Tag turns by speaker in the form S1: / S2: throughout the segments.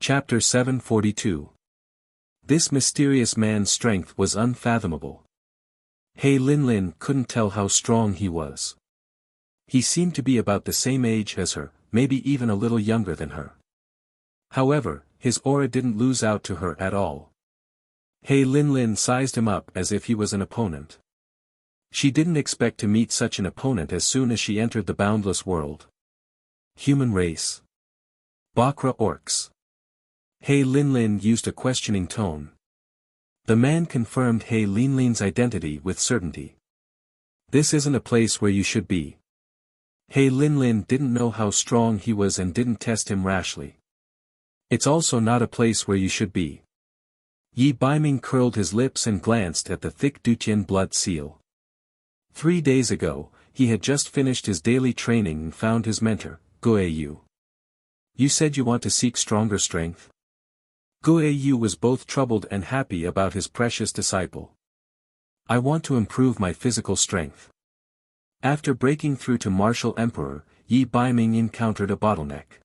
S1: Chapter 742. This mysterious man's strength was unfathomable. He Linlin couldn't tell how strong he was. He seemed to be about the same age as her, maybe even a little younger than her. However, his aura didn't lose out to her at all. He Linlin sized him up as if he was an opponent. She didn't expect to meet such an opponent as soon as she entered the boundless world. Human race. Bakra orcs. He Linlin used a questioning tone. The man confirmed He Linlin's identity with certainty. This isn't a place where you should be. He Linlin didn't know how strong he was and didn't test him rashly. It's also not a place where you should be. Yi Baiming curled his lips and glanced at the thick Dutian blood seal. 3 days ago, he had just finished his daily training and found his mentor, Guoyu. You said you want to seek stronger strength? Guoyu was both troubled and happy about his precious disciple. I want to improve my physical strength. After breaking through to Martial Emperor, Yi Baiming encountered a bottleneck.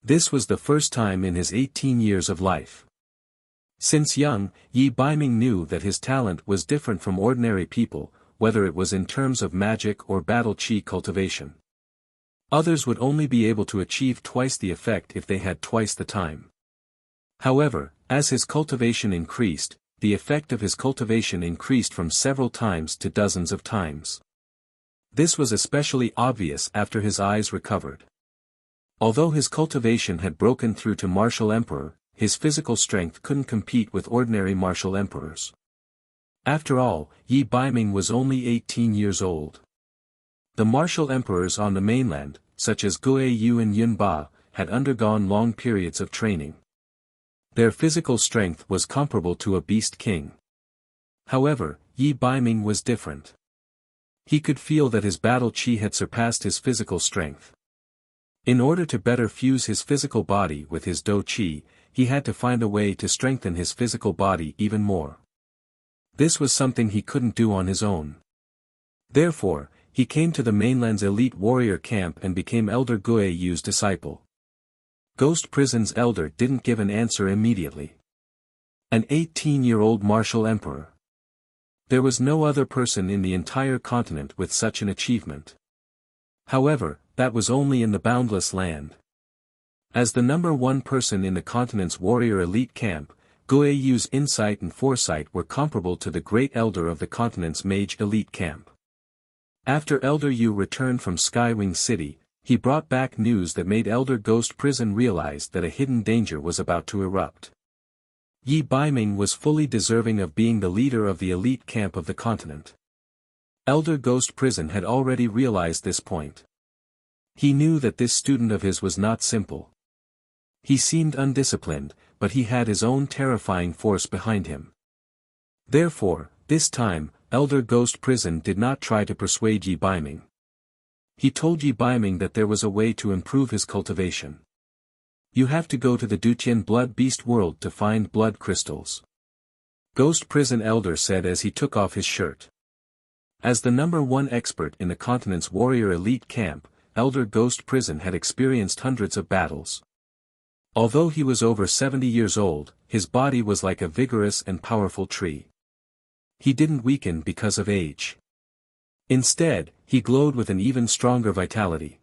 S1: This was the first time in his 18 years of life. Since young, Yi Baiming knew that his talent was different from ordinary people, whether it was in terms of magic or battle chi cultivation. Others would only be able to achieve twice the effect if they had twice the time. However, as his cultivation increased, the effect of his cultivation increased from several times to dozens of times. This was especially obvious after his eyes recovered. Although his cultivation had broken through to Martial Emperor, his physical strength couldn't compete with ordinary Martial Emperors. After all, Yi Baiming was only 18 years old. The Martial Emperors on the mainland, such as Guoyu and Yunba, had undergone long periods of training. Their physical strength was comparable to a beast king. However, Yi Baiming was different. He could feel that his battle chi had surpassed his physical strength. In order to better fuse his physical body with his do chi, he had to find a way to strengthen his physical body even more. This was something he couldn't do on his own. Therefore, he came to the mainland's elite warrior camp and became Elder Guoyu's disciple. Ghost Prison's elder didn't give an answer immediately. An 18-year-old Martial Emperor. There was no other person in the entire continent with such an achievement. However, that was only in the boundless land. As the #1 person in the continent's warrior elite camp, Guoyu's insight and foresight were comparable to the great elder of the continent's mage elite camp. After Elder Yu returned from Skywing City, he brought back news that made Elder Ghost Prison realize that a hidden danger was about to erupt. Yi Baiming was fully deserving of being the leader of the elite camp of the continent. Elder Ghost Prison had already realized this point. He knew that this student of his was not simple. He seemed undisciplined, but he had his own terrifying force behind him. Therefore, this time, Elder Ghost Prison did not try to persuade Yi Baiming. He told Yi Baiming that there was a way to improve his cultivation. You have to go to the Dutian blood beast world to find blood crystals. Ghost Prison Elder said as he took off his shirt. As the #1 expert in the continent's warrior elite camp, Elder Ghost Prison had experienced hundreds of battles. Although he was over 70 years old, his body was like a vigorous and powerful tree. He didn't weaken because of age. Instead, he glowed with an even stronger vitality.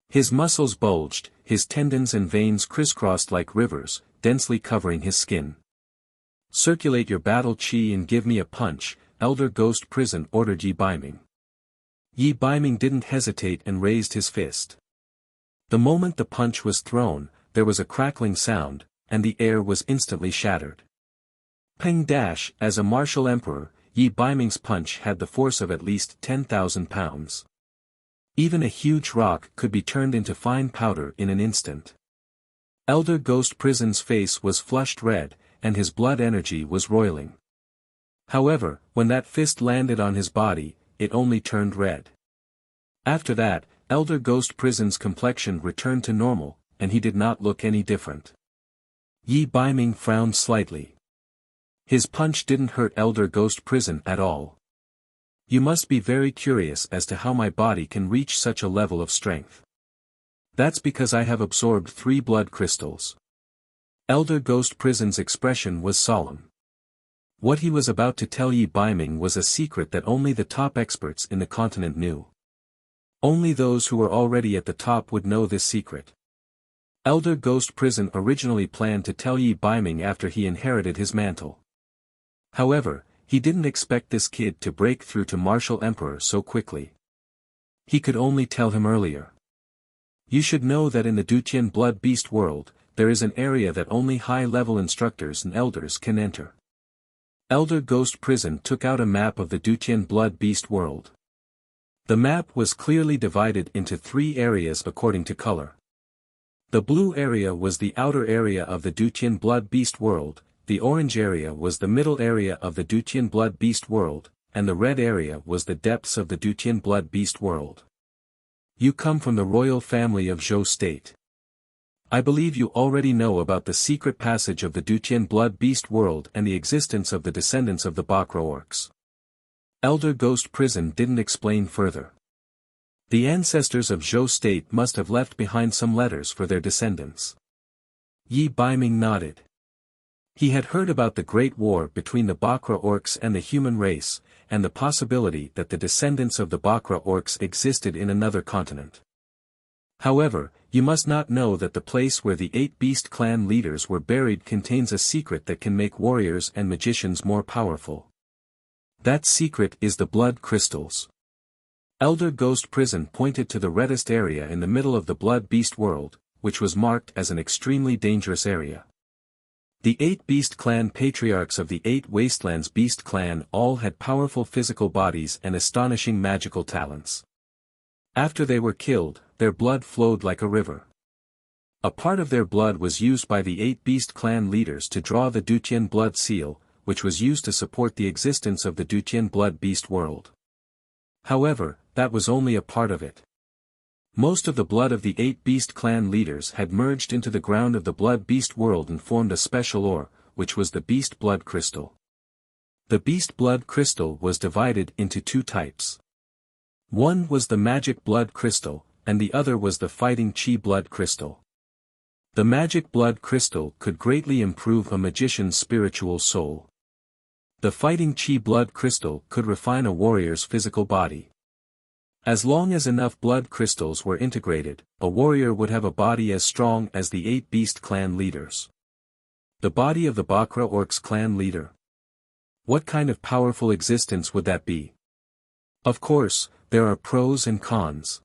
S1: His muscles bulged, his tendons and veins crisscrossed like rivers, densely covering his skin. Circulate your battle chi and give me a punch, Elder Ghost Prison ordered Yi Baiming. Yi Baiming didn't hesitate and raised his fist. The moment the punch was thrown, there was a crackling sound, and the air was instantly shattered. Ping dash, as a Martial Emperor, Yi Baiming's punch had the force of at least 10,000 pounds. Even a huge rock could be turned into fine powder in an instant. Elder Ghost Prison's face was flushed red, and his blood energy was roiling. However, when that fist landed on his body, it only turned red. After that, Elder Ghost Prison's complexion returned to normal, and he did not look any different. Yi Baiming frowned slightly. His punch didn't hurt Elder Ghost Prison at all. You must be very curious as to how my body can reach such a level of strength. That's because I have absorbed 3 blood crystals. Elder Ghost Prison's expression was solemn. What he was about to tell Yi Baiming was a secret that only the top experts in the continent knew. Only those who were already at the top would know this secret. Elder Ghost Prison originally planned to tell Yi Baiming after he inherited his mantle. However, he didn't expect this kid to break through to Martial Emperor so quickly. He could only tell him earlier. You should know that in the Dutian Blood Beast world, there is an area that only high-level instructors and elders can enter. Elder Ghost Prison took out a map of the Dutian Blood Beast world. The map was clearly divided into 3 areas according to color. The blue area was the outer area of the Dutian Blood Beast world, the orange area was the middle area of the Dutian Blood Beast world, and the red area was the depths of the Dutian Blood Beast world. You come from the royal family of Zhou State. I believe you already know about the secret passage of the Dutian Blood Beast world and the existence of the descendants of the Bakra orcs. Elder Ghost Prison didn't explain further. The ancestors of Zhou State must have left behind some letters for their descendants. Yi Baiming nodded. He had heard about the Great War between the Bakra orcs and the human race, and the possibility that the descendants of the Bakra orcs existed in another continent. However, you must not know that the place where the 8 beast clan leaders were buried contains a secret that can make warriors and magicians more powerful. That secret is the blood crystals. Elder Ghost Prison pointed to the reddest area in the middle of the Blood Beast world, which was marked as an extremely dangerous area. The 8 beast clan patriarchs of the 8 Wastelands beast clan all had powerful physical bodies and astonishing magical talents. After they were killed, their blood flowed like a river. A part of their blood was used by the 8 beast clan leaders to draw the Dutian blood seal, which was used to support the existence of the Dutian blood beast world. However, that was only a part of it. Most of the blood of the 8 beast clan leaders had merged into the ground of the blood beast world and formed a special ore, which was the beast blood crystal. The beast blood crystal was divided into 2 types. One was the magic blood crystal, and the other was the fighting chi blood crystal. The magic blood crystal could greatly improve a magician's spiritual soul. The fighting chi blood crystal could refine a warrior's physical body. As long as enough blood crystals were integrated, a warrior would have a body as strong as the 8 beast clan leaders. The body of the Bakra orcs clan leader. What kind of powerful existence would that be? Of course, there are pros and cons.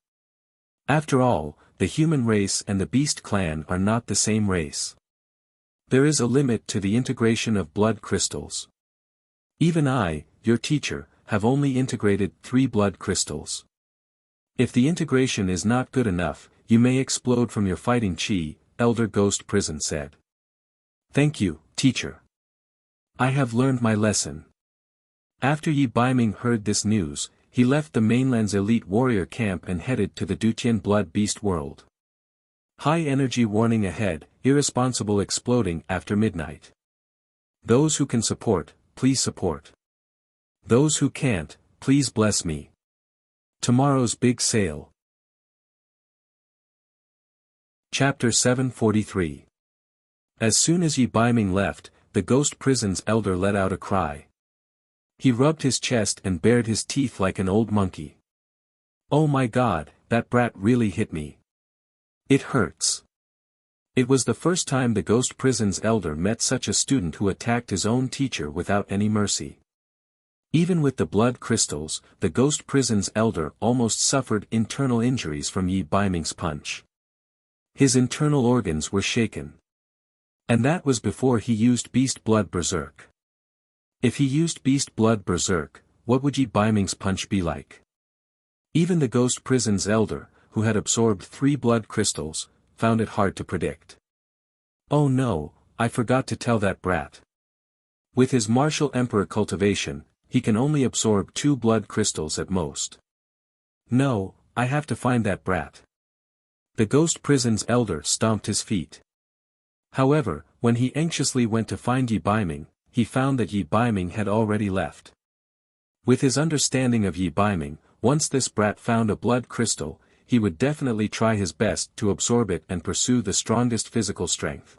S1: After all, the human race and the beast clan are not the same race. There is a limit to the integration of blood crystals. Even I, your teacher, have only integrated 3 blood crystals. If the integration is not good enough, you may explode from your fighting chi, Elder Ghost Prison said. Thank you, teacher. I have learned my lesson. After Yi Baiming heard this news, he left the mainland's elite warrior camp and headed to the Dutian Blood Beast world. High energy warning ahead, irresponsible exploding after midnight. Those who can support, please support. Those who can't, please bless me. Tomorrow's big sale. Chapter 743. As soon as Yi Baiming left, the Ghost Prison's elder let out a cry. He rubbed his chest and bared his teeth like an old monkey. Oh my God, that brat really hit me. It hurts. It was the first time the Ghost Prison's elder met such a student who attacked his own teacher without any mercy. Even with the blood crystals, the Ghost Prison's elder almost suffered internal injuries from Yi Baiming's punch. His internal organs were shaken. And that was before he used Beast Blood Berserk. If he used Beast Blood Berserk, what would Yi Baiming's punch be like? Even the Ghost Prison's elder, who had absorbed 3 blood crystals, found it hard to predict. Oh no, I forgot to tell that brat. With his martial emperor cultivation, he can only absorb 2 blood crystals at most. No, I have to find that brat. The Ghost Prison's elder stomped his feet. However, when he anxiously went to find Yi Baiming, he found that Yi Baiming had already left. With his understanding of Yi Baiming, once this brat found a blood crystal, he would definitely try his best to absorb it and pursue the strongest physical strength.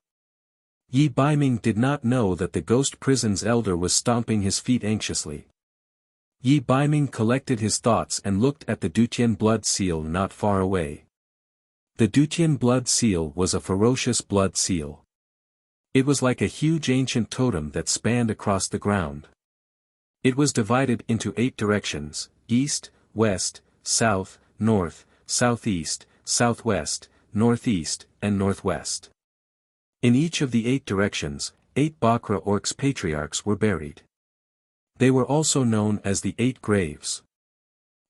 S1: Yi Baiming did not know that the ghost prison's elder was stomping his feet anxiously. Yi Baiming collected his thoughts and looked at the Dutian blood seal not far away. The Dutian blood seal was a ferocious blood seal. It was like a huge ancient totem that spanned across the ground. It was divided into 8 directions: east, west, south, north, southeast, southwest, northeast, and northwest. In each of the 8 directions, 8 Bakra orcs patriarchs were buried. They were also known as the 8 graves.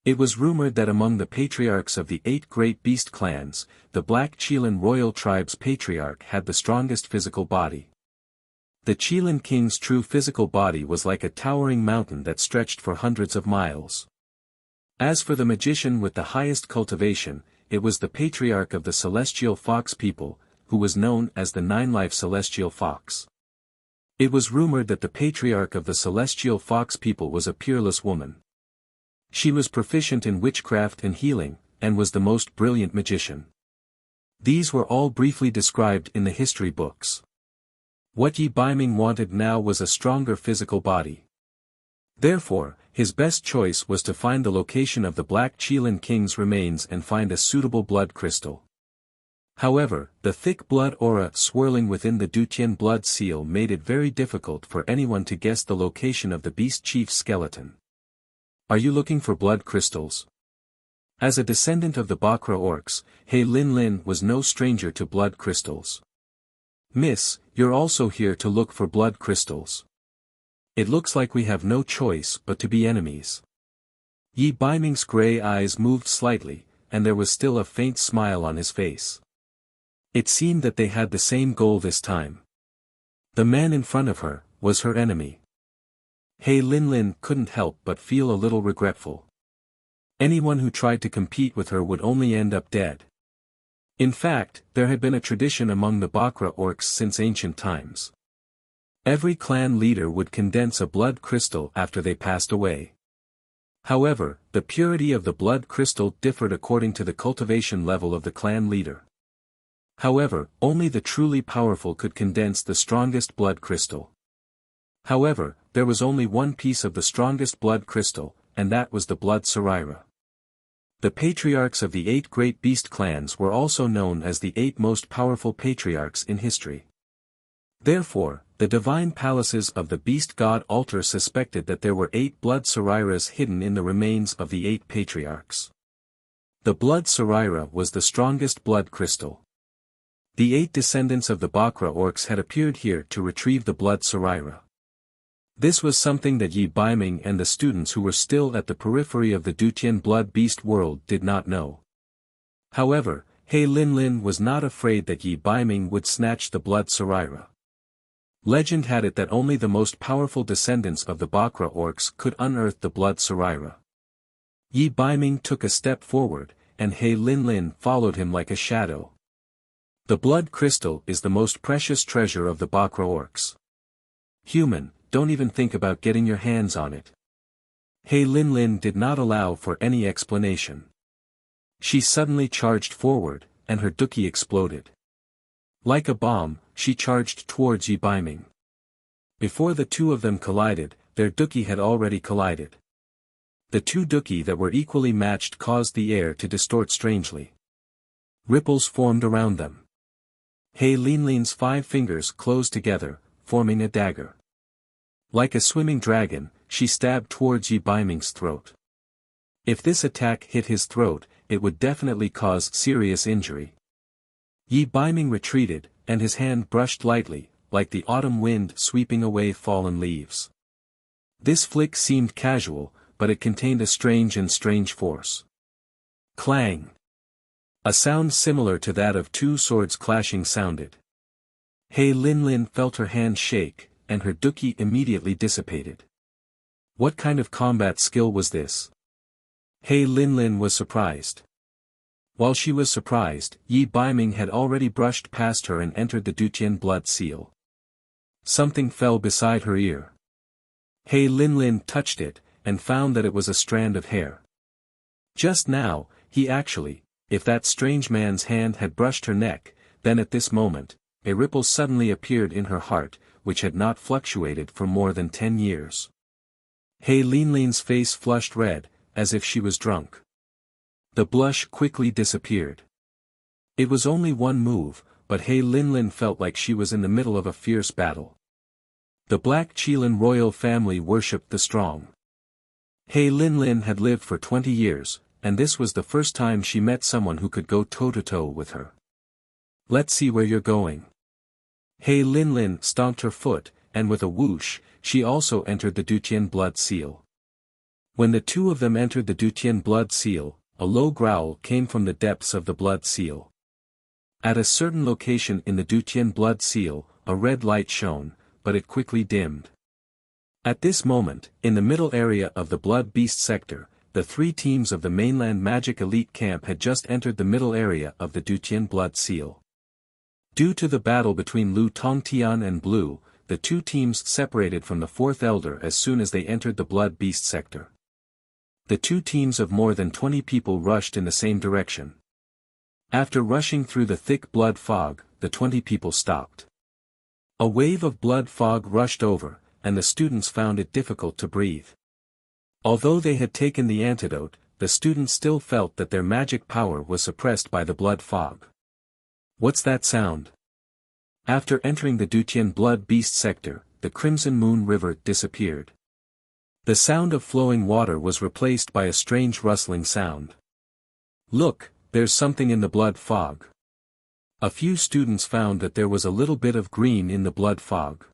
S1: It was rumored that among the patriarchs of the 8 great beast clans, the Black Chelan royal tribe's patriarch had the strongest physical body. The Chelan king's true physical body was like a towering mountain that stretched for hundreds of miles. As for the magician with the highest cultivation, it was the patriarch of the celestial fox people, who was known as the 9-life celestial fox. It was rumored that the patriarch of the celestial fox people was a peerless woman. She was proficient in witchcraft and healing, and was the most brilliant magician. These were all briefly described in the history books. What Yi Baiming wanted now was a stronger physical body. Therefore, his best choice was to find the location of the Black Chelan king's remains and find a suitable blood crystal. However, the thick blood aura swirling within the Dutian blood seal made it very difficult for anyone to guess the location of the beast chief's skeleton. Are you looking for blood crystals? As a descendant of the Bakra orcs, He Lin was no stranger to blood crystals. Miss, you're also here to look for blood crystals. It looks like we have no choice but to be enemies. Yi Baiming's gray eyes moved slightly, and there was still a faint smile on his face. It seemed that they had the same goal this time. The man in front of her was her enemy. He Lin couldn't help but feel a little regretful. Anyone who tried to compete with her would only end up dead. In fact, there had been a tradition among the Bakra orcs since ancient times. Every clan leader would condense a blood crystal after they passed away. However, the purity of the blood crystal differed according to the cultivation level of the clan leader. However, only the truly powerful could condense the strongest blood crystal. However, there was only one piece of the strongest blood crystal, and that was the blood Sarira. The patriarchs of the 8 great beast clans were also known as the 8 most powerful patriarchs in history. Therefore, the divine palaces of the beast god altar suspected that there were 8 blood Sariras hidden in the remains of the 8 patriarchs. The blood Sarira was the strongest blood crystal. The 8 descendants of the Bakra orcs had appeared here to retrieve the blood Sarira. This was something that Yi Baiming and the students who were still at the periphery of the Dutian blood beast world did not know. However, He Lin was not afraid that Yi Baiming would snatch the blood Sarira. Legend had it that only the most powerful descendants of the Bakra orcs could unearth the blood Sarira. Yi Baiming took a step forward, and He Lin followed him like a shadow. The blood crystal is the most precious treasure of the Bakra orcs. Human, don't even think about getting your hands on it. He Lin did not allow for any explanation. She suddenly charged forward, and her duki exploded. Like a bomb, she charged towards Yi Baiming. Before the two of them collided, their duki had already collided. The 2 duki that were equally matched caused the air to distort strangely. Ripples formed around them. He Lin's 5 fingers closed together, forming a dagger. Like a swimming dragon, she stabbed towards Yi Baiming's throat. If this attack hit his throat, it would definitely cause serious injury. Yi Baiming retreated, and his hand brushed lightly, like the autumn wind sweeping away fallen leaves. This flick seemed casual, but it contained a strange force. Clang! A sound similar to that of 2 swords clashing sounded. He Lin felt her hand shake, and her duki immediately dissipated. What kind of combat skill was this? He Lin was surprised. While she was surprised, Yi Baiming had already brushed past her and entered the Dutian blood seal. Something fell beside her ear. He Lin touched it, and found that it was a strand of hair. Just now, if that strange man's hand had brushed her neck, then at this moment, a ripple suddenly appeared in her heart, which had not fluctuated for more than 10 years. He Linlin's face flushed red, as if she was drunk. The blush quickly disappeared. It was only one move, but He Linlin felt like she was in the middle of a fierce battle. The Black Qilin royal family worshipped the strong. He Linlin had lived for 20 years, and this was the first time she met someone who could go toe-to-toe with her. Let's see where you're going. He Linlin stomped her foot, and with a whoosh, she also entered the Dutian blood seal. When the two of them entered the Dutian blood seal, a low growl came from the depths of the blood seal. At a certain location in the Dutian blood seal, a red light shone, but it quickly dimmed. At this moment, in the middle area of the Blood Beast sector, the three teams of the mainland magic elite camp had just entered the middle area of the Dutian blood seal. Due to the battle between Lu Tongtian and Blue, the two teams separated from the fourth elder as soon as they entered the Blood Beast sector. The two teams of more than 20 people rushed in the same direction. After rushing through the thick blood fog, the 20 people stopped. A wave of blood fog rushed over, and the students found it difficult to breathe. Although they had taken the antidote, the students still felt that their magic power was suppressed by the blood fog. What's that sound? After entering the Dutian blood beast sector, the Crimson Moon River disappeared. The sound of flowing water was replaced by a strange rustling sound. Look, there's something in the blood fog. A few students found that there was a little bit of green in the blood fog.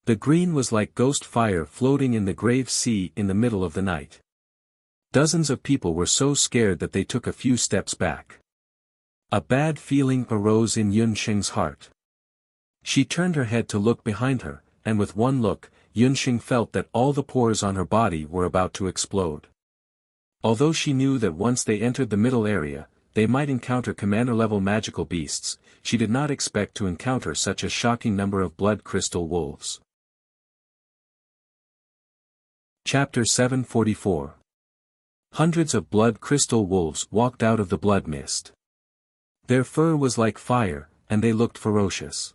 S1: The green was like ghost fire floating in the grave sea in the middle of the night. Dozens of people were so scared that they took a few steps back. A bad feeling arose in Yunxing's heart. She turned her head to look behind her, and with one look, Yunxing felt that all the pores on her body were about to explode. Although she knew that once they entered the middle area, they might encounter commander-level magical beasts, she did not expect to encounter such a shocking number of blood crystal wolves. Chapter 744. Hundreds of blood crystal wolves walked out of the blood mist. Their fur was like fire, and they looked ferocious.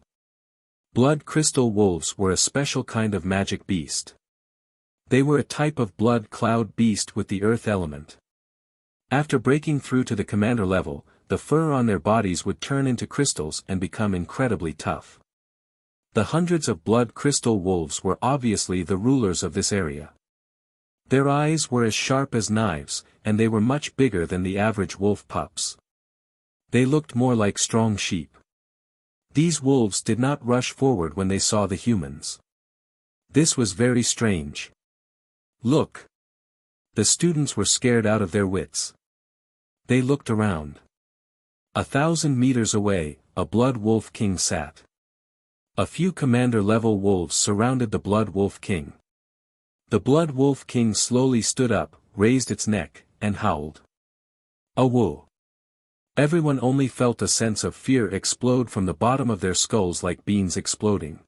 S1: Blood crystal wolves were a special kind of magic beast. They were a type of blood cloud beast with the earth element. After breaking through to the commander level, the fur on their bodies would turn into crystals and become incredibly tough. The hundreds of blood crystal wolves were obviously the rulers of this area. Their eyes were as sharp as knives, and they were much bigger than the average wolf pups. They looked more like strong sheep. These wolves did not rush forward when they saw the humans. This was very strange. Look! The students were scared out of their wits. They looked around. 1,000 meters away, a blood wolf king sat. A few commander-level wolves surrounded the blood wolf king. The blood wolf king slowly stood up, raised its neck, and howled. A woo! Everyone only felt a sense of fear explode from the bottom of their skulls like beans exploding.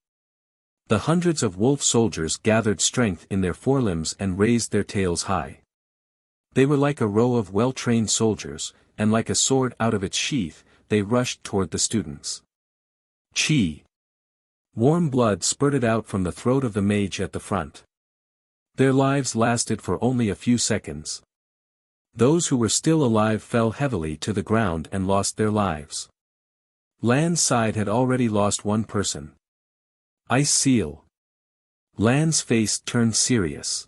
S1: The hundreds of wolf soldiers gathered strength in their forelimbs and raised their tails high. They were like a row of well-trained soldiers, and like a sword out of its sheath, they rushed toward the students. Chi! Warm blood spurted out from the throat of the mage at the front. Their lives lasted for only a few seconds. Those who were still alive fell heavily to the ground and lost their lives. Lan's side had already lost one person. Ice Seal. Lan's face turned serious.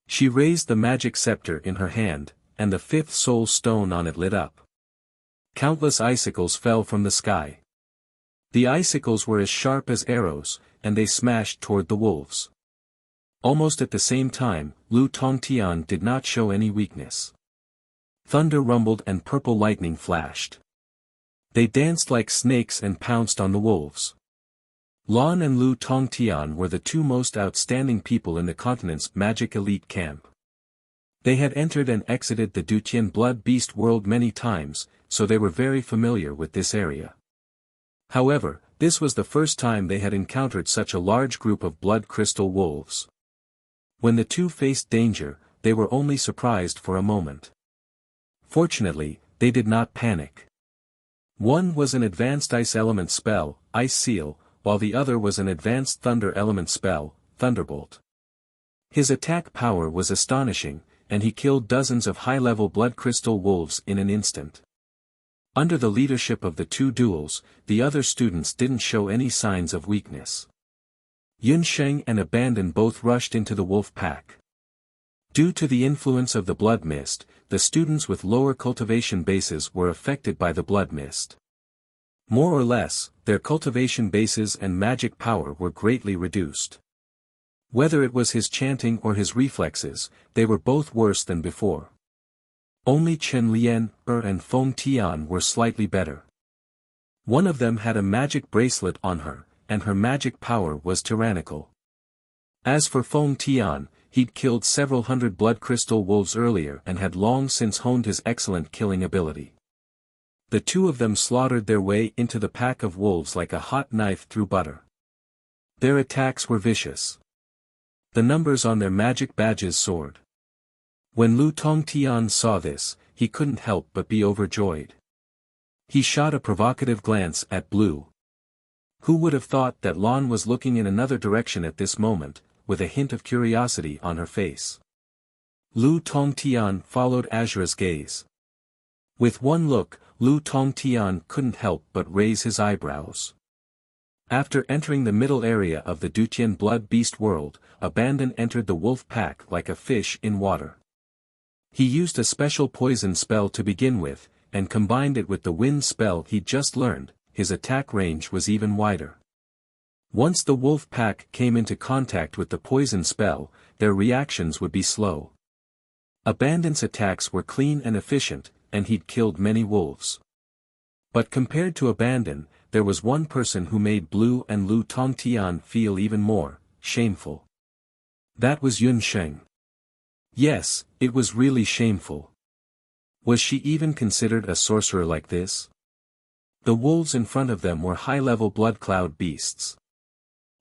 S1: She raised the magic scepter in her hand, and the fifth soul stone on it lit up. Countless icicles fell from the sky. The icicles were as sharp as arrows, and they smashed toward the wolves. Almost at the same time, Lu Tongtian did not show any weakness. Thunder rumbled and purple lightning flashed. They danced like snakes and pounced on the wolves. Lan and Lu Tongtian were the two most outstanding people in the continent's magic elite camp. They had entered and exited the Dutian blood beast world many times, so they were very familiar with this area. However, this was the first time they had encountered such a large group of blood crystal wolves. When the two faced danger, they were only surprised for a moment. Fortunately, they did not panic. One was an advanced ice element spell, Ice Seal, while the other was an advanced Thunder Element spell, Thunderbolt. His attack power was astonishing, and he killed dozens of high-level blood crystal wolves in an instant. Under the leadership of the two duels, the other students didn't show any signs of weakness. Yunsheng and Abandon both rushed into the wolf pack. Due to the influence of the blood mist, the students with lower cultivation bases were affected by the blood mist. More or less, their cultivation bases and magic power were greatly reduced. Whether it was his chanting or his reflexes, they were both worse than before. Only Chen Lian, and Feng Tian were slightly better. One of them had a magic bracelet on her, and her magic power was tyrannical. As for Feng Tian, he'd killed several hundred blood crystal wolves earlier and had long since honed his excellent killing ability. The two of them slaughtered their way into the pack of wolves like a hot knife through butter. Their attacks were vicious. The numbers on their magic badges soared. When Lu Tongtian saw this, he couldn't help but be overjoyed. He shot a provocative glance at Blue. Who would have thought that Lan was looking in another direction at this moment, with a hint of curiosity on her face. Lu Tongtian followed Azura's gaze. With one look, Lu Tongtian couldn't help but raise his eyebrows. After entering the middle area of the Dutian blood beast world, Abandon entered the wolf pack like a fish in water. He used a special poison spell to begin with, and combined it with the wind spell he'd just learned. His attack range was even wider. Once the wolf pack came into contact with the poison spell, their reactions would be slow. Abandon's attacks were clean and efficient, and he'd killed many wolves. But compared to Abandon, there was one person who made Blue and Lu Tongtian feel even more shameful. That was Yunsheng. Yes, it was really shameful. Was she even considered a sorcerer like this? The wolves in front of them were high-level blood cloud beasts.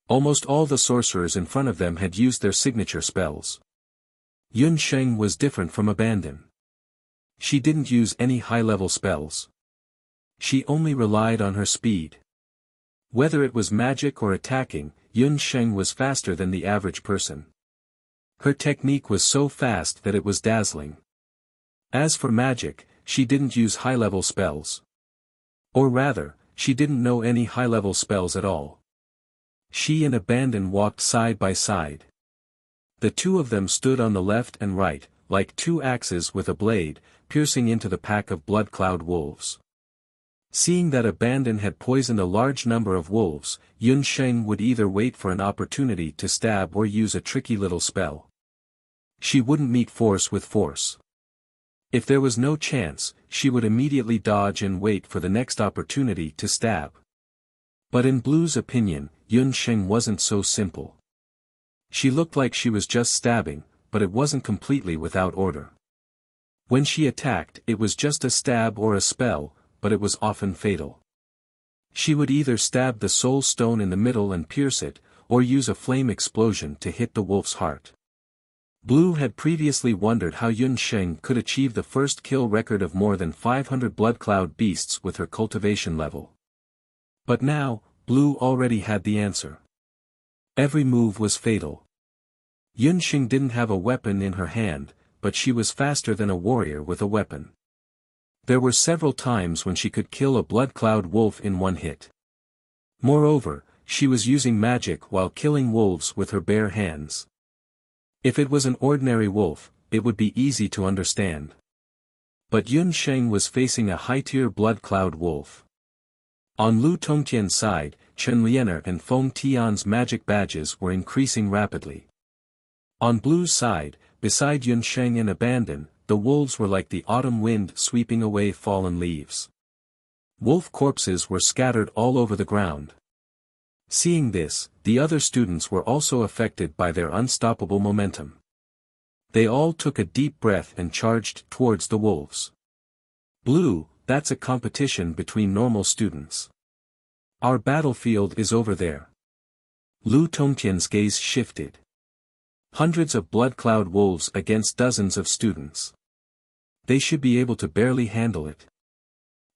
S1: Almost all the sorcerers in front of them had used their signature spells. Yunsheng was different from Abandon. She didn't use any high-level spells. She only relied on her speed. Whether it was magic or attacking, Yunsheng was faster than the average person. Her technique was so fast that it was dazzling. As for magic, she didn't use high-level spells. Or rather, she didn't know any high-level spells at all. She and Abandon walked side by side. The two of them stood on the left and right, like two axes with a blade, piercing into the pack of blood cloud wolves. Seeing that Abandon had poisoned a large number of wolves, Yunsheng would either wait for an opportunity to stab or use a tricky little spell. She wouldn't meet force with force. If there was no chance, she would immediately dodge and wait for the next opportunity to stab. But in Blue's opinion, Yunsheng wasn't so simple. She looked like she was just stabbing, but it wasn't completely without order. When she attacked, it was just a stab or a spell, but it was often fatal. She would either stab the soul stone in the middle and pierce it, or use a flame explosion to hit the wolf's heart. Blue had previously wondered how Yunsheng could achieve the first kill record of more than 500 blood cloud beasts with her cultivation level. But now, Blue already had the answer. Every move was fatal. Yunsheng didn't have a weapon in her hand, but she was faster than a warrior with a weapon. There were several times when she could kill a blood cloud wolf in one hit. Moreover, she was using magic while killing wolves with her bare hands. If it was an ordinary wolf, it would be easy to understand. But Yunsheng was facing a high-tier blood cloud wolf. On Lu Tongtian's side, Chen Lianer and Feng Tian's magic badges were increasing rapidly. On Blue's side, beside Yunsheng and Abandon, the wolves were like the autumn wind sweeping away fallen leaves. Wolf corpses were scattered all over the ground. Seeing this, the other students were also affected by their unstoppable momentum. They all took a deep breath and charged towards the wolves. Blue, that's a competition between normal students. Our battlefield is over there. Lu Tongtian's gaze shifted. Hundreds of blood cloud wolves against dozens of students. They should be able to barely handle it.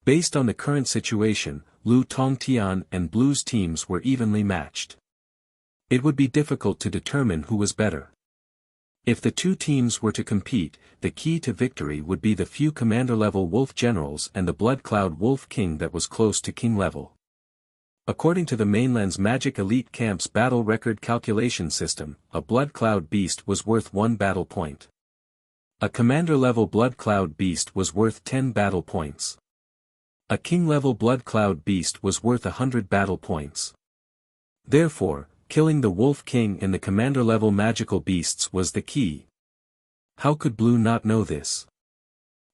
S1: Based on the current situation, Lu Tongtian and Blue's teams were evenly matched. It would be difficult to determine who was better. If the two teams were to compete, the key to victory would be the few commander-level wolf generals and the blood cloud wolf king that was close to king level. According to the mainland's Magic Elite Camp's battle record calculation system, a blood cloud beast was worth 1 battle point. A commander-level blood cloud beast was worth 10 battle points. A king-level blood cloud beast was worth 100 battle points. Therefore, killing the Wolf King and the commander-level magical beasts was the key. How could Blue not know this?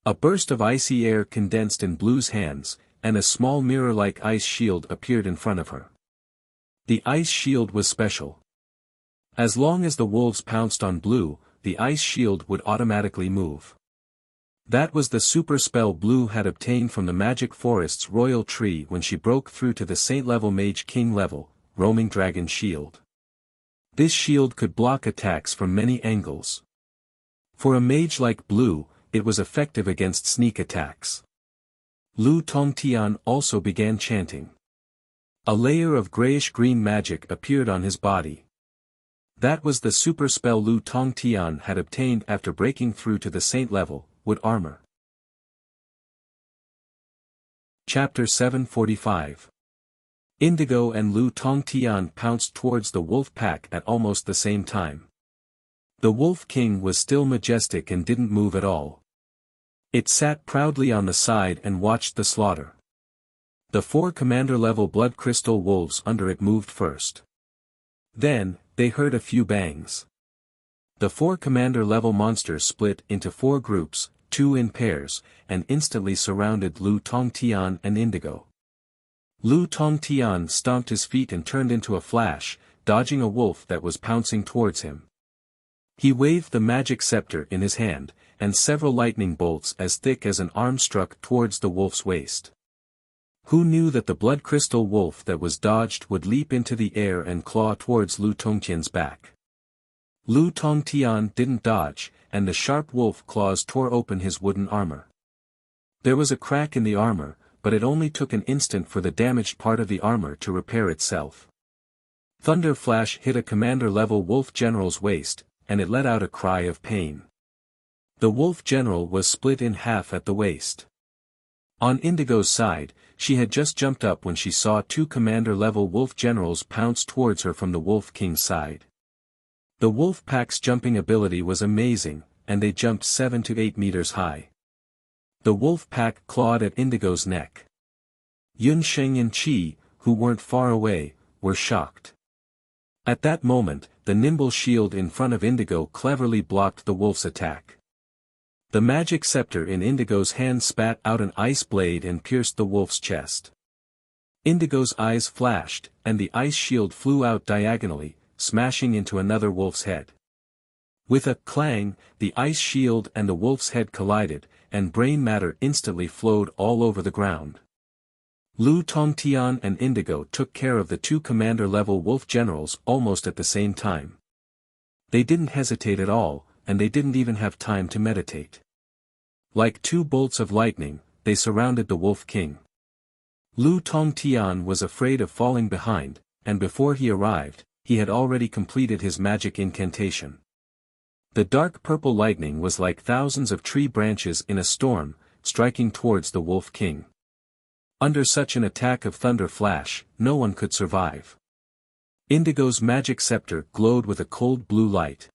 S1: A burst of icy air condensed in Blue's hands, and a small mirror-like ice shield appeared in front of her. The ice shield was special. As long as the wolves pounced on Blue, the ice shield would automatically move. That was the super spell Blue had obtained from the Magic Forest's royal tree when she broke through to the Saint-level Mage King level, Roaming Dragon Shield. This shield could block attacks from many angles. For a mage like Blue, it was effective against sneak attacks. Lu Tongtian also began chanting. A layer of grayish-green magic appeared on his body. That was the super spell Lu Tongtian had obtained after breaking through to the Saint level, Wood Armor. Chapter 745. Indigo and Lu Tongtian pounced towards the wolf pack at almost the same time. The Wolf King was still majestic and didn't move at all. It sat proudly on the side and watched the slaughter. The 4 commander-level blood crystal wolves under it moved first. Then, they heard a few bangs. The 4 commander-level monsters split into 4 groups, 2 in pairs, and instantly surrounded Lu Tongtian and Indigo. Lu Tongtian stomped his feet and turned into a flash, dodging a wolf that was pouncing towards him. He waved the magic scepter in his hand, and several lightning bolts as thick as an arm struck towards the wolf's waist. Who knew that the blood crystal wolf that was dodged would leap into the air and claw towards Lu Tongtian's back? Lu Tongtian didn't dodge, and the sharp wolf claws tore open his wooden armor. There was a crack in the armor, but it only took an instant for the damaged part of the armor to repair itself. Thunder Flash hit a commander-level wolf general's waist, and it let out a cry of pain. The wolf general was split in half at the waist. On Indigo's side, she had just jumped up when she saw 2 commander-level wolf generals pounce towards her from the Wolf King's side. The wolf pack's jumping ability was amazing, and they jumped 7 to 8 meters high. The wolf pack clawed at Indigo's neck. Yunsheng and Qi, who weren't far away, were shocked. At that moment, the nimble shield in front of Indigo cleverly blocked the wolf's attack. The magic scepter in Indigo's hand spat out an ice blade and pierced the wolf's chest. Indigo's eyes flashed, and the ice shield flew out diagonally, smashing into another wolf's head. With a clang, the ice shield and the wolf's head collided, and brain matter instantly flowed all over the ground. Lu Tongtian and Indigo took care of the 2 commander-level wolf generals almost at the same time. They didn't hesitate at all, and they didn't even have time to meditate. Like 2 bolts of lightning, they surrounded the Wolf King. Lu Tongtian was afraid of falling behind, and before he arrived, he had already completed his magic incantation. The dark purple lightning was like thousands of tree branches in a storm, striking towards the Wolf King. Under such an attack of Thunder Flash, no one could survive. Indigo's magic scepter glowed with a cold blue light.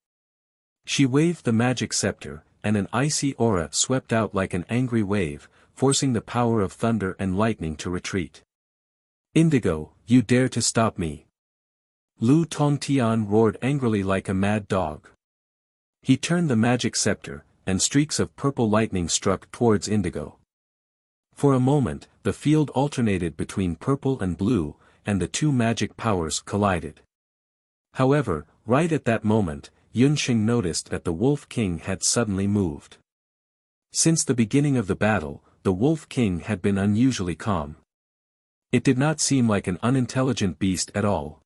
S1: She waved the magic scepter, and an icy aura swept out like an angry wave, forcing the power of thunder and lightning to retreat. Indigo, you dare to stop me! Lu Tongtian roared angrily like a mad dog. He turned the magic scepter, and streaks of purple lightning struck towards Indigo. For a moment, the field alternated between purple and blue, and the 2 magic powers collided. However, right at that moment, Yunsheng noticed that the Wolf King had suddenly moved. Since the beginning of the battle, the Wolf King had been unusually calm. It did not seem like an unintelligent beast at all.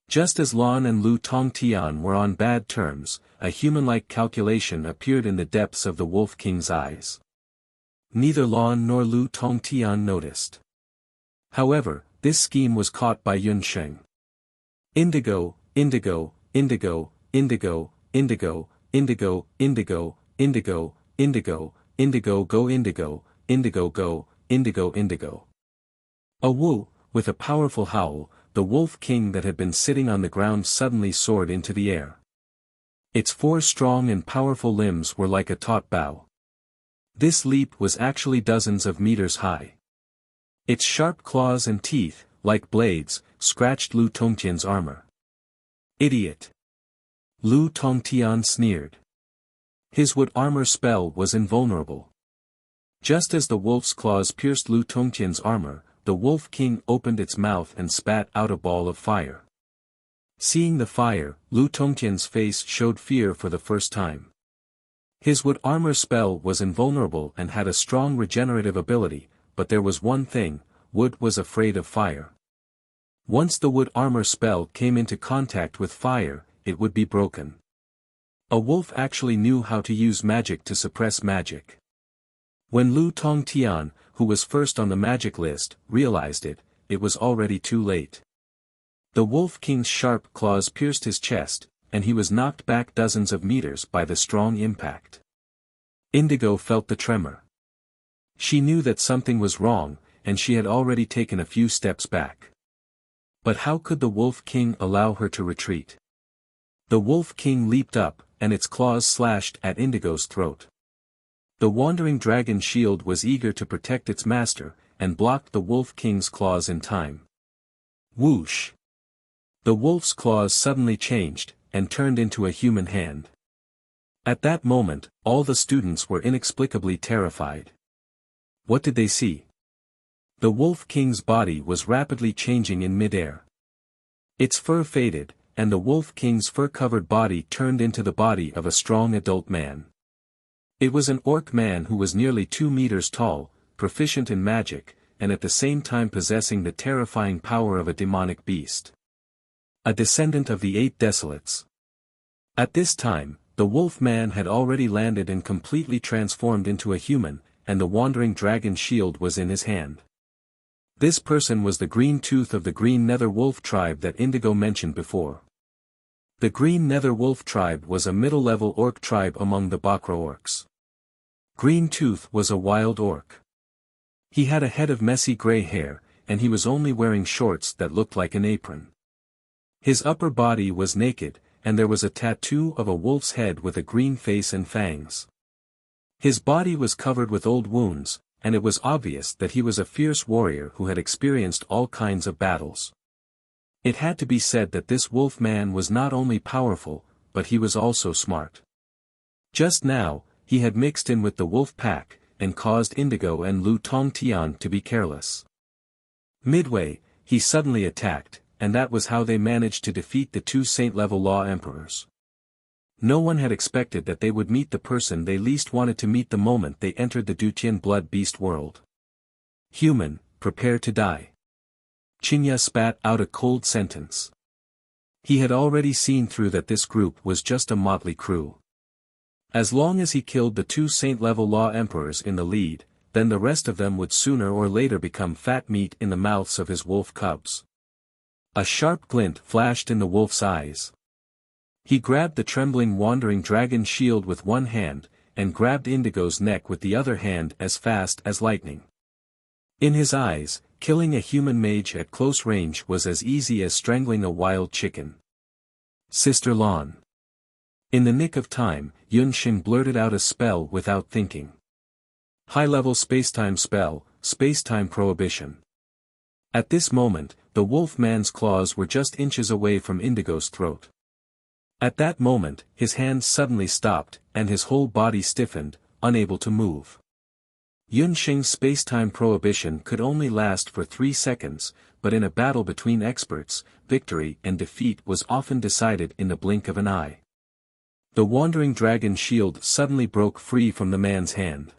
S1: Just as Lan and Lu Tongtian were on bad terms, a human-like calculation appeared in the depths of the Wolf King's eyes. Neither Lan nor Lu Tongtian noticed. However, this scheme was caught by Yunsheng. Indigo, indigo, indigo, indigo, indigo, indigo, indigo, indigo, indigo, indigo go indigo, indigo go, indigo indigo. A Wu, with a powerful howl, the wolf king that had been sitting on the ground suddenly soared into the air. Its 4 strong and powerful limbs were like a taut bow. This leap was actually dozens of meters high. Its sharp claws and teeth, like blades, scratched Lu Tongtian's armor. Idiot! Lu Tongtian sneered. His wood armor spell was invulnerable. Just as the wolf's claws pierced Lu Tongtian's armor, the Wolf King opened its mouth and spat out a ball of fire. Seeing the fire, Lu Tongtian's face showed fear for the first time. His wood armor spell was invulnerable and had a strong regenerative ability, but there was one thing: wood was afraid of fire. Once the wood armor spell came into contact with fire, it would be broken. A wolf actually knew how to use magic to suppress magic. When Lu Tongtian, who was first on the magic list, realized it, it was already too late. The Wolf King's sharp claws pierced his chest, and he was knocked back dozens of meters by the strong impact. Indigo felt the tremor. She knew that something was wrong, and she had already taken a few steps back. But how could the Wolf King allow her to retreat? The Wolf King leaped up, and its claws slashed at Indigo's throat. The wandering dragon shield was eager to protect its master, and blocked the Wolf King's claws in time. Whoosh! The wolf's claws suddenly changed, and turned into a human hand. At that moment, all the students were inexplicably terrified. What did they see? The Wolf King's body was rapidly changing in midair. Its fur faded, and the Wolf King's fur-covered body turned into the body of a strong adult man. It was an orc man who was nearly 2 meters tall, proficient in magic, and at the same time possessing the terrifying power of a demonic beast. A descendant of the 8 Desolates. At this time, the wolf man had already landed and completely transformed into a human, and the wandering dragon shield was in his hand. This person was the Green Tooth of the Green Nether Wolf tribe that Indigo mentioned before. The Green Nether Wolf tribe was a middle-level orc tribe among the Bakra orcs. Green Tooth was a wild orc. He had a head of messy gray hair, and he was only wearing shorts that looked like an apron. His upper body was naked, and there was a tattoo of a wolf's head with a green face and fangs. His body was covered with old wounds, and it was obvious that he was a fierce warrior who had experienced all kinds of battles. It had to be said that this wolf man was not only powerful, but he was also smart. Just now, he had mixed in with the wolf pack, and caused Indigo and Lu Tongtian to be careless. Midway, he suddenly attacked, and that was how they managed to defeat the 2 saint-level law emperors. No one had expected that they would meet the person they least wanted to meet the moment they entered the Dutian blood beast world. Human, prepare to die. Chinya spat out a cold sentence. He had already seen through that this group was just a motley crew. As long as he killed the 2 saint-level law emperors in the lead, then the rest of them would sooner or later become fat meat in the mouths of his wolf cubs. A sharp glint flashed in the wolf's eyes. He grabbed the trembling wandering dragon shield with one hand, and grabbed Indigo's neck with the other hand as fast as lightning. In his eyes, killing a human mage at close range was as easy as strangling a wild chicken. Sister Lan. In the nick of time, Yunsheng blurted out a spell without thinking. High-level spacetime spell, spacetime prohibition. At this moment, the wolf man's claws were just inches away from Indigo's throat. At that moment, his hands suddenly stopped, and his whole body stiffened, unable to move. Yunsheng's spacetime prohibition could only last for 3 seconds, but in a battle between experts, victory and defeat was often decided in the blink of an eye. The wandering dragon shield suddenly broke free from the man's hand.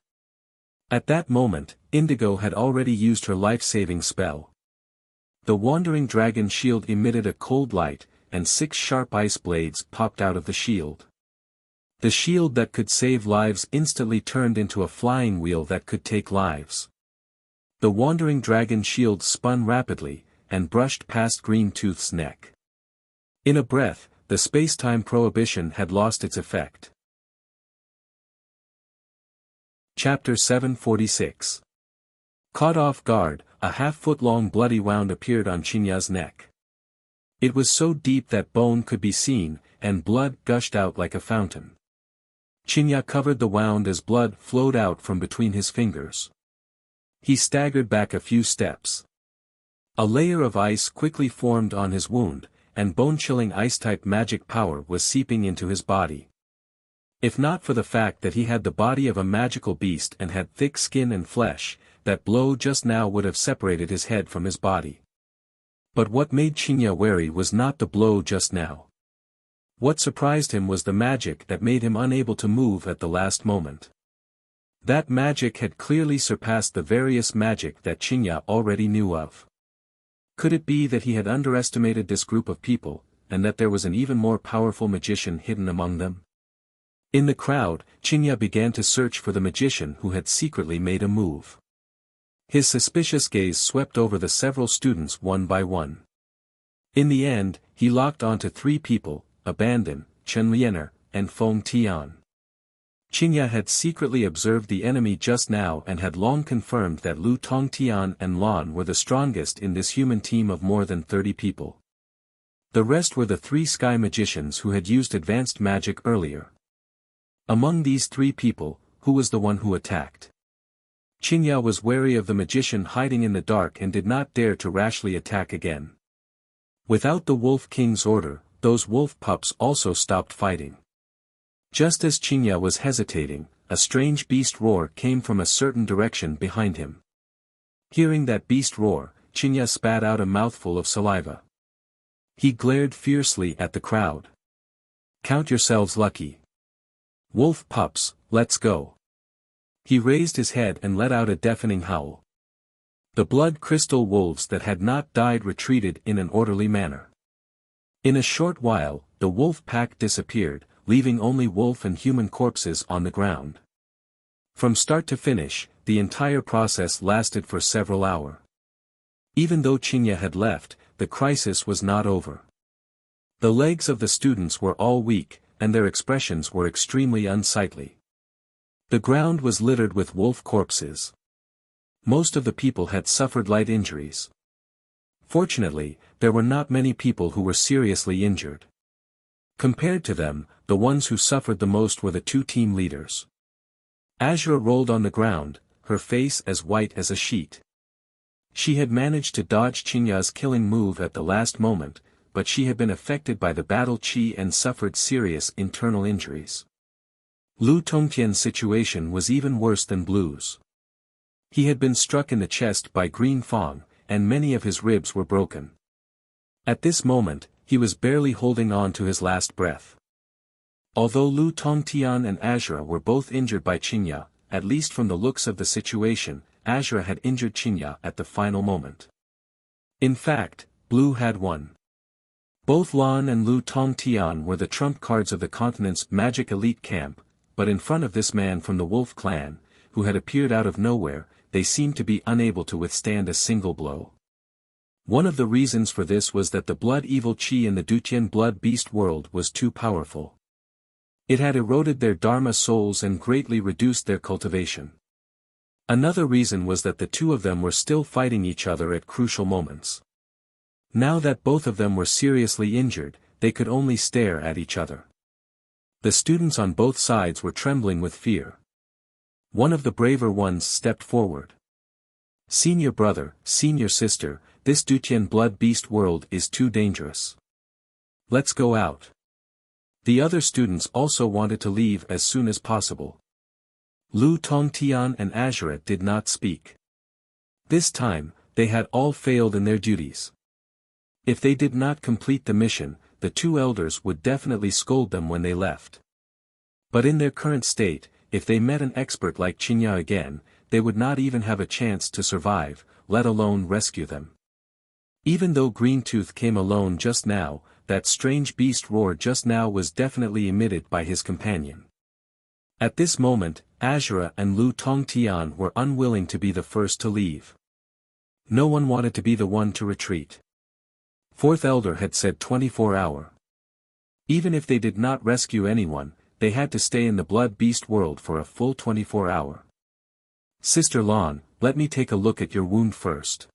S1: At that moment, Indigo had already used her life-saving spell. The wandering dragon shield emitted a cold light, and 6 sharp ice blades popped out of the shield. The shield that could save lives instantly turned into a flying wheel that could take lives. The wandering dragon shield spun rapidly, and brushed past Green Tooth's neck. In a breath, the space-time prohibition had lost its effect. Chapter 746. Caught off guard, a half-foot-long bloody wound appeared on Chinya's neck. It was so deep that bone could be seen, and blood gushed out like a fountain. Chinya covered the wound as blood flowed out from between his fingers. He staggered back a few steps. A layer of ice quickly formed on his wound, and bone-chilling ice-type magic power was seeping into his body. If not for the fact that he had the body of a magical beast and had thick skin and flesh, that blow just now would have separated his head from his body. But what made Chinya wary was not the blow just now. What surprised him was the magic that made him unable to move at the last moment. That magic had clearly surpassed the various magic that Chinya already knew of. Could it be that he had underestimated this group of people, and that there was an even more powerful magician hidden among them? In the crowd, Chinya began to search for the magician who had secretly made a move. His suspicious gaze swept over the several students one by one. In the end, he locked onto three people, Abandon, Chen Liener, and Feng Tian. Chinya had secretly observed the enemy just now and had long confirmed that Lu Tongtian and Lan were the strongest in this human team of more than 30 people. The rest were the three sky magicians who had used advanced magic earlier. Among these three people, who was the one who attacked? Chinya was wary of the magician hiding in the dark and did not dare to rashly attack again. Without the Wolf King's order, those wolf pups also stopped fighting. Just as Chinya was hesitating, a strange beast roar came from a certain direction behind him. Hearing that beast roar, Chinya spat out a mouthful of saliva. He glared fiercely at the crowd. Count yourselves lucky. Wolf pups, let's go. He raised his head and let out a deafening howl. The blood crystal wolves that had not died retreated in an orderly manner. In a short while, the wolf pack disappeared, leaving only wolf and human corpses on the ground. From start to finish, the entire process lasted for several hours. Even though Chinya had left, the crisis was not over. The legs of the students were all weak, and their expressions were extremely unsightly. The ground was littered with wolf corpses. Most of the people had suffered light injuries. Fortunately, there were not many people who were seriously injured. Compared to them, the ones who suffered the most were the two team leaders. Azura rolled on the ground, her face as white as a sheet. She had managed to dodge Chinya's killing move at the last moment, but she had been affected by the battle chi and suffered serious internal injuries. Lu Tongtian's situation was even worse than Blue's. He had been struck in the chest by Green Fong, and many of his ribs were broken. At this moment, he was barely holding on to his last breath. Although Lu Tongtian and Azura were both injured by Chinya, at least from the looks of the situation, Azura had injured Chinya at the final moment. In fact, Blue had won. Both Lan and Lu Tongtian were the trump cards of the continent's magic elite camp, but in front of this man from the Wolf clan, who had appeared out of nowhere, they seemed to be unable to withstand a single blow. One of the reasons for this was that the blood evil chi in the Dutian blood beast world was too powerful. It had eroded their dharma souls and greatly reduced their cultivation. Another reason was that the two of them were still fighting each other at crucial moments. Now that both of them were seriously injured, they could only stare at each other. The students on both sides were trembling with fear. One of the braver ones stepped forward. Senior brother, senior sister, this Dutian blood beast world is too dangerous. Let's go out. The other students also wanted to leave as soon as possible. Lu Tongtian and Azura did not speak. This time, they had all failed in their duties. If they did not complete the mission, the two elders would definitely scold them when they left. But in their current state, if they met an expert like Chinya again, they would not even have a chance to survive, let alone rescue them. Even though Green Tooth came alone just now, that strange beast roar just now was definitely emitted by his companion. At this moment, Azura and Lu Tongtian were unwilling to be the first to leave. No one wanted to be the one to retreat. Fourth elder had said 24-hour. Even if they did not rescue anyone, they had to stay in the blood beast world for a full 24-hour. Sister Lan, let me take a look at your wound first.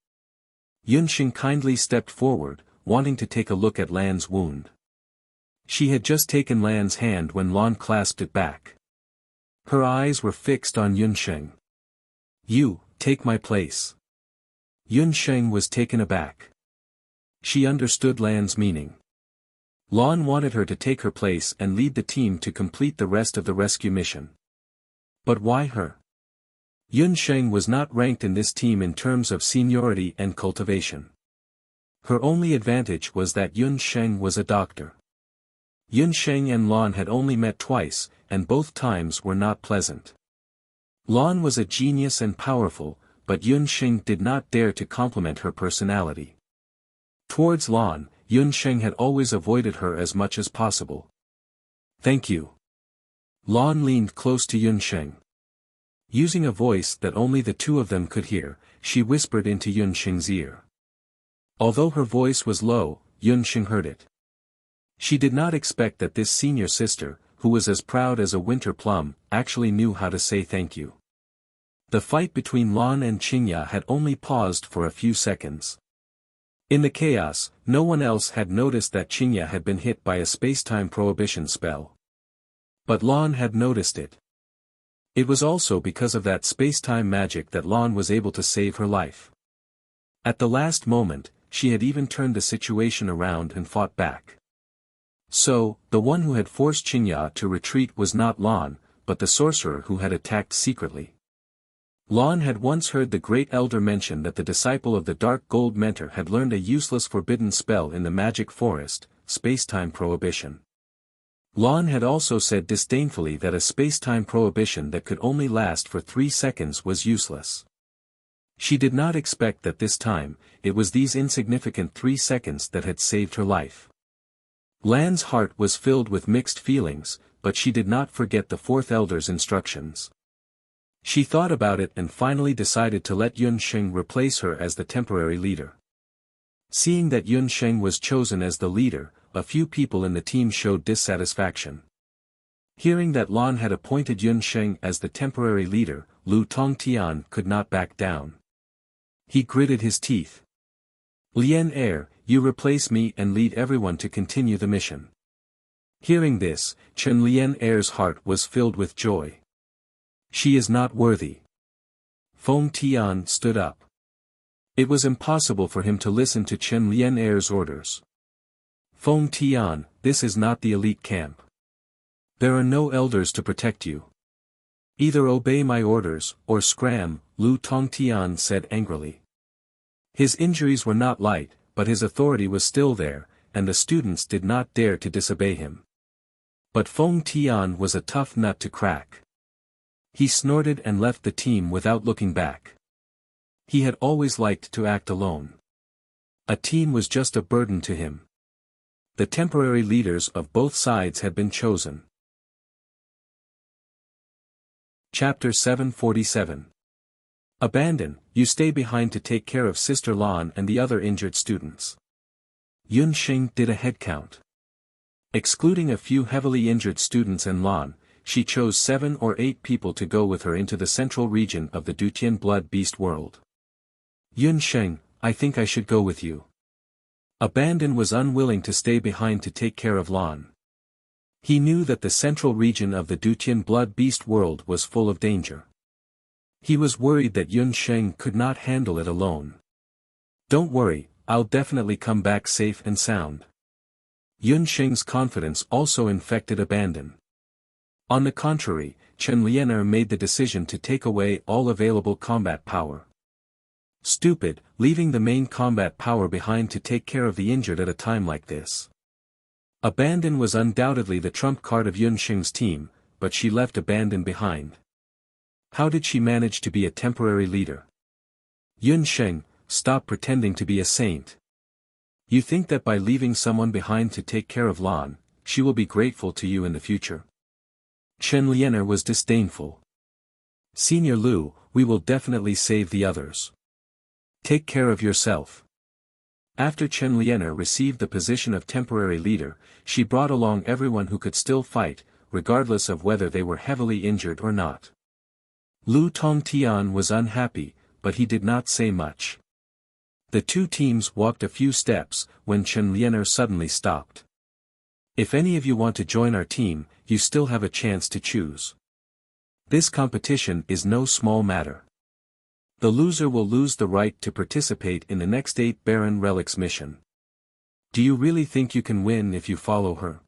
S1: Yunxing kindly stepped forward, wanting to take a look at Lan's wound. She had just taken Lan's hand when Lan clasped it back. Her eyes were fixed on Yunxing. You, take my place. Yunxing was taken aback. She understood Lan's meaning. Lan wanted her to take her place and lead the team to complete the rest of the rescue mission. But why her? Yunxing was not ranked in this team in terms of seniority and cultivation. Her only advantage was that Yunxing was a doctor. Yunxing and Lan had only met twice, and both times were not pleasant. Lan was a genius and powerful, but Yunxing did not dare to compliment her personality. Towards Lan, Yunxing had always avoided her as much as possible. Thank you. Lan leaned close to Yunxing. Using a voice that only the two of them could hear, she whispered into Yunxing's ear. Although her voice was low, Yunxing heard it. She did not expect that this senior sister, who was as proud as a winter plum, actually knew how to say thank you. The fight between Lan and Qingya had only paused for a few seconds. In the chaos, no one else had noticed that Qingya had been hit by a space-time prohibition spell. But Lan had noticed it. It was also because of that space-time magic that Lan was able to save her life. At the last moment, she had even turned the situation around and fought back. So, the one who had forced Qingya to retreat was not Lan, but the sorcerer who had attacked secretly. Lan had once heard the great elder mention that the disciple of the Dark Gold Mentor had learned a useless forbidden spell in the magic forest, space-time prohibition. Lan had also said disdainfully that a space-time prohibition that could only last for 3 seconds was useless. She did not expect that this time, it was these insignificant 3 seconds that had saved her life. Lan's heart was filled with mixed feelings, but she did not forget the fourth elder's instructions. She thought about it and finally decided to let Yunxing replace her as the temporary leader. Seeing that Yunxing was chosen as the leader, a few people in the team showed dissatisfaction. Hearing that Lan had appointed Yunxing as the temporary leader, Lu Tongtian could not back down. He gritted his teeth. Lian Er, you replace me and lead everyone to continue the mission. Hearing this, Chen Lian Er's heart was filled with joy. She is not worthy. Feng Tian stood up. It was impossible for him to listen to Chen Lian Er's orders. Feng Tian, this is not the elite camp. There are no elders to protect you. Either obey my orders, or scram, Lu Tongtian said angrily. His injuries were not light, but his authority was still there, and the students did not dare to disobey him. But Feng Tian was a tough nut to crack. He snorted and left the team without looking back. He had always liked to act alone. A team was just a burden to him. The temporary leaders of both sides had been chosen. Chapter 747. Abandon, you stay behind to take care of Sister Lan and the other injured students. Yunxing did a head count. Excluding a few heavily injured students and Lan, she chose 7 or 8 people to go with her into the central region of the Dutian blood beast world. Yunxing, I think I should go with you. Abandon was unwilling to stay behind to take care of Lan. He knew that the central region of the Dutian blood beast world was full of danger. He was worried that Yunxing could not handle it alone. Don't worry, I'll definitely come back safe and sound. Yunxing's confidence also infected Abandon. On the contrary, Chen Lianer made the decision to take away all available combat power. Stupid, leaving the main combat power behind to take care of the injured at a time like this. Abandon was undoubtedly the trump card of Yunxing's team, but she left Abandon behind. How did she manage to be a temporary leader? Yunxing, stop pretending to be a saint. You think that by leaving someone behind to take care of Lan, she will be grateful to you in the future? Chen Lianer was disdainful. Senior Lu, we will definitely save the others. Take care of yourself. After Chen Lianer received the position of temporary leader, she brought along everyone who could still fight, regardless of whether they were heavily injured or not. Lu Tongtian was unhappy, but he did not say much. The two teams walked a few steps, when Chen Lianer suddenly stopped. If any of you want to join our team, you still have a chance to choose. This competition is no small matter. The loser will lose the right to participate in the next 8 Baron Relics mission. Do you really think you can win if you follow her?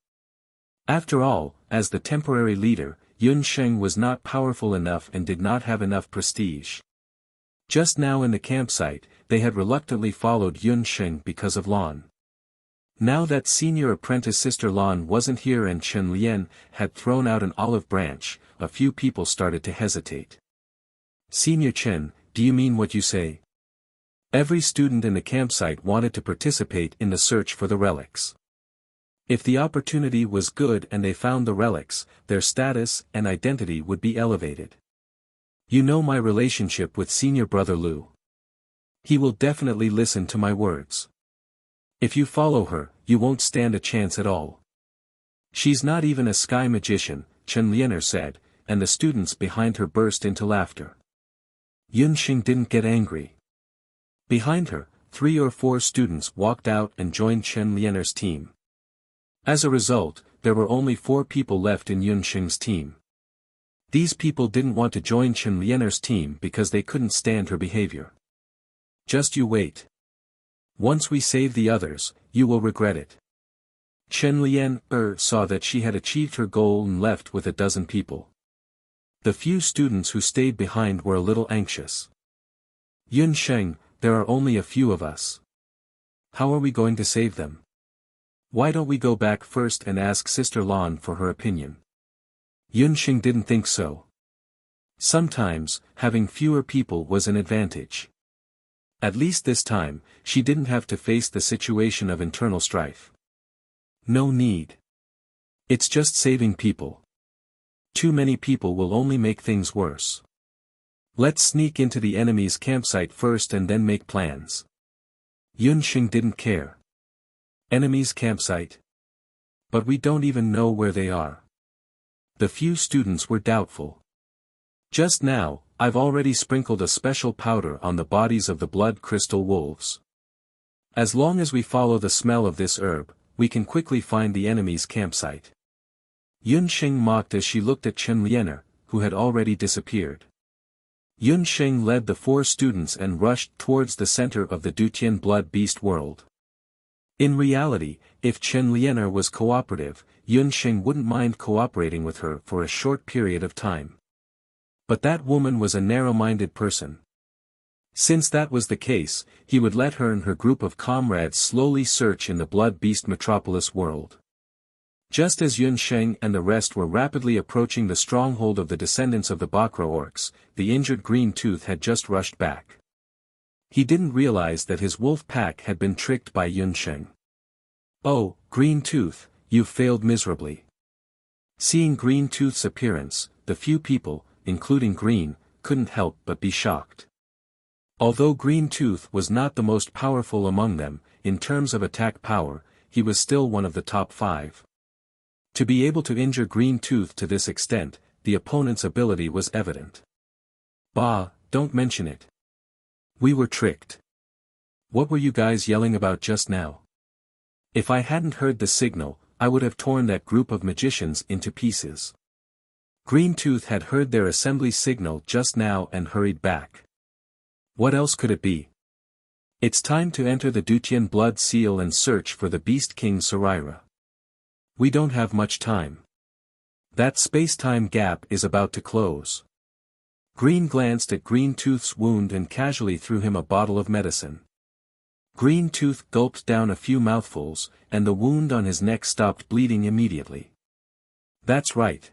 S1: After all, as the temporary leader, Yun Sheng was not powerful enough and did not have enough prestige. Just now in the campsite, they had reluctantly followed Yun Sheng because of Lan. Now that senior apprentice sister Lan wasn't here and Chen Lian had thrown out an olive branch, a few people started to hesitate. Senior Chen, do you mean what you say? Every student in the campsite wanted to participate in the search for the relics. If the opportunity was good and they found the relics, their status and identity would be elevated. You know my relationship with senior brother Lu. He will definitely listen to my words. If you follow her, you won't stand a chance at all. She's not even a sky magician, Chen Lianer said, and the students behind her burst into laughter. Yun Xing didn't get angry. Behind her, 3 or 4 students walked out and joined Chen Lianer's team. As a result, there were only 4 people left in Yun Xing's team. These people didn't want to join Chen Lianer's team because they couldn't stand her behavior. Just you wait. Once we save the others, you will regret it. Chen Lian saw that she had achieved her goal and left with a dozen people. The few students who stayed behind were a little anxious. Yun Sheng, there are only a few of us. How are we going to save them? Why don't we go back first and ask Sister Lan for her opinion? Yun Sheng didn't think so. Sometimes, having fewer people was an advantage. At least this time, she didn't have to face the situation of internal strife. No need. It's just saving people. Too many people will only make things worse. Let's sneak into the enemy's campsite first and then make plans. Yun Xing didn't care. Enemy's campsite? But we don't even know where they are. The few students were doubtful. Just now, I've already sprinkled a special powder on the bodies of the blood crystal wolves. As long as we follow the smell of this herb, we can quickly find the enemy's campsite. Yun Xing mocked as she looked at Chen Lianer, who had already disappeared. Yun Xing led the 4 students and rushed towards the center of the Dutian blood beast world. In reality, if Chen Lianer was cooperative, Yun Xing wouldn't mind cooperating with her for a short period of time. But that woman was a narrow-minded person. Since that was the case, he would let her and her group of comrades slowly search in the blood beast metropolis world. Just as Yun Sheng and the rest were rapidly approaching the stronghold of the descendants of the Bakra orcs, the injured Green Tooth had just rushed back. He didn't realize that his wolf pack had been tricked by Yun Sheng. Oh, Green Tooth, you've failed miserably. Seeing Green Tooth's appearance, the few people, including Green, couldn't help but be shocked. Although Green Tooth was not the most powerful among them, in terms of attack power, he was still one of the top 5. To be able to injure Green Tooth to this extent, the opponent's ability was evident. Bah, don't mention it. We were tricked. What were you guys yelling about just now? If I hadn't heard the signal, I would have torn that group of magicians into pieces. Green Tooth had heard their assembly signal just now and hurried back. What else could it be? It's time to enter the Dutian blood seal and search for the Beast King Saraira. We don't have much time. That space-time gap is about to close. Green glanced at Green Tooth's wound and casually threw him a bottle of medicine. Green Tooth gulped down a few mouthfuls, and the wound on his neck stopped bleeding immediately. That's right.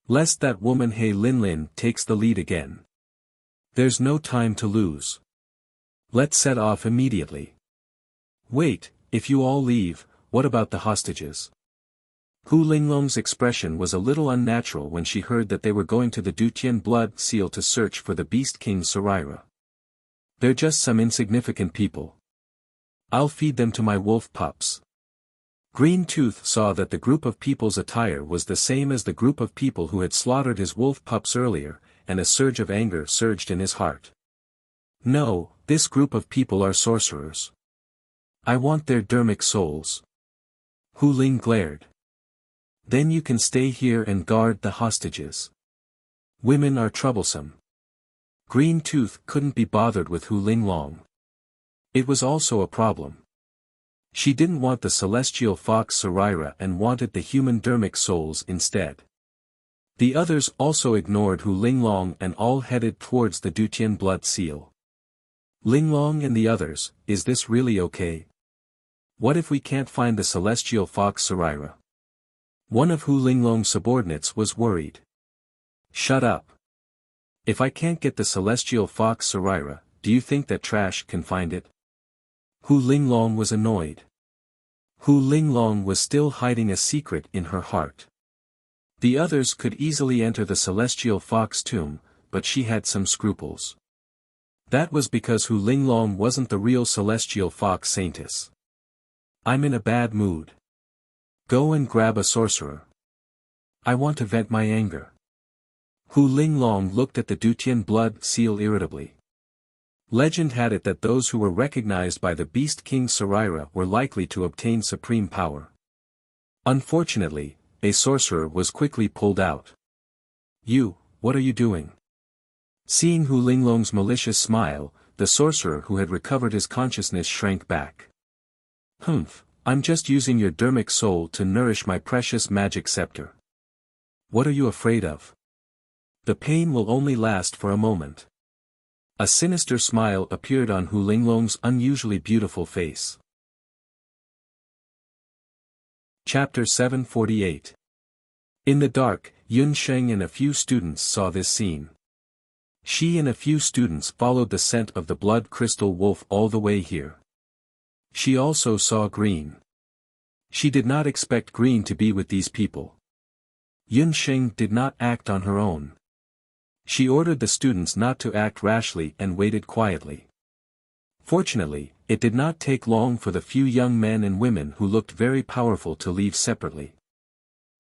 S1: Lest that woman He Linlin takes the lead again. There's no time to lose. Let's set off immediately. Wait, if you all leave, what about the hostages? Hu Linglong's expression was a little unnatural when she heard that they were going to the Dutian blood seal to search for the Beast King Saraira. They're just some insignificant people. I'll feed them to my wolf pups. Green Tooth saw that the group of people's attire was the same as the group of people who had slaughtered his wolf pups earlier, and a surge of anger surged in his heart. No, this group of people are sorcerers. I want their dermic souls. Hu Ling glared. Then you can stay here and guard the hostages. Women are troublesome. Green Tooth couldn't be bothered with Hu Ling long. It was also a problem. She didn't want the celestial fox Saraira and wanted the human dermic souls instead. The others also ignored Hu Linglong and all headed towards the Dutian blood seal. Linglong and the others, is this really okay? What if we can't find the celestial fox Saraira? One of Hu Linglong's subordinates was worried. Shut up. If I can't get the celestial fox Saraira, do you think that trash can find it? Hu Linglong was annoyed. Hu Linglong was still hiding a secret in her heart. The others could easily enter the celestial fox tomb, but she had some scruples. That was because Hu Linglong wasn't the real celestial fox saintess. I'm in a bad mood. Go and grab a sorcerer. I want to vent my anger. Hu Linglong looked at the Dutian blood seal irritably. Legend had it that those who were recognized by the Beast King Saraira were likely to obtain supreme power. Unfortunately, a sorcerer was quickly pulled out. You, what are you doing? Seeing Hu Linglong's malicious smile, the sorcerer who had recovered his consciousness shrank back. Humph, I'm just using your dermic soul to nourish my precious magic scepter. What are you afraid of? The pain will only last for a moment. A sinister smile appeared on Hu Linglong's unusually beautiful face. Chapter 748. In the dark, Yun Sheng and a few students saw this scene. She and a few students followed the scent of the blood crystal wolf all the way here. She also saw Green. She did not expect Green to be with these people. Yun Sheng did not act on her own. She ordered the students not to act rashly and waited quietly. Fortunately, it did not take long for the few young men and women who looked very powerful to leave separately.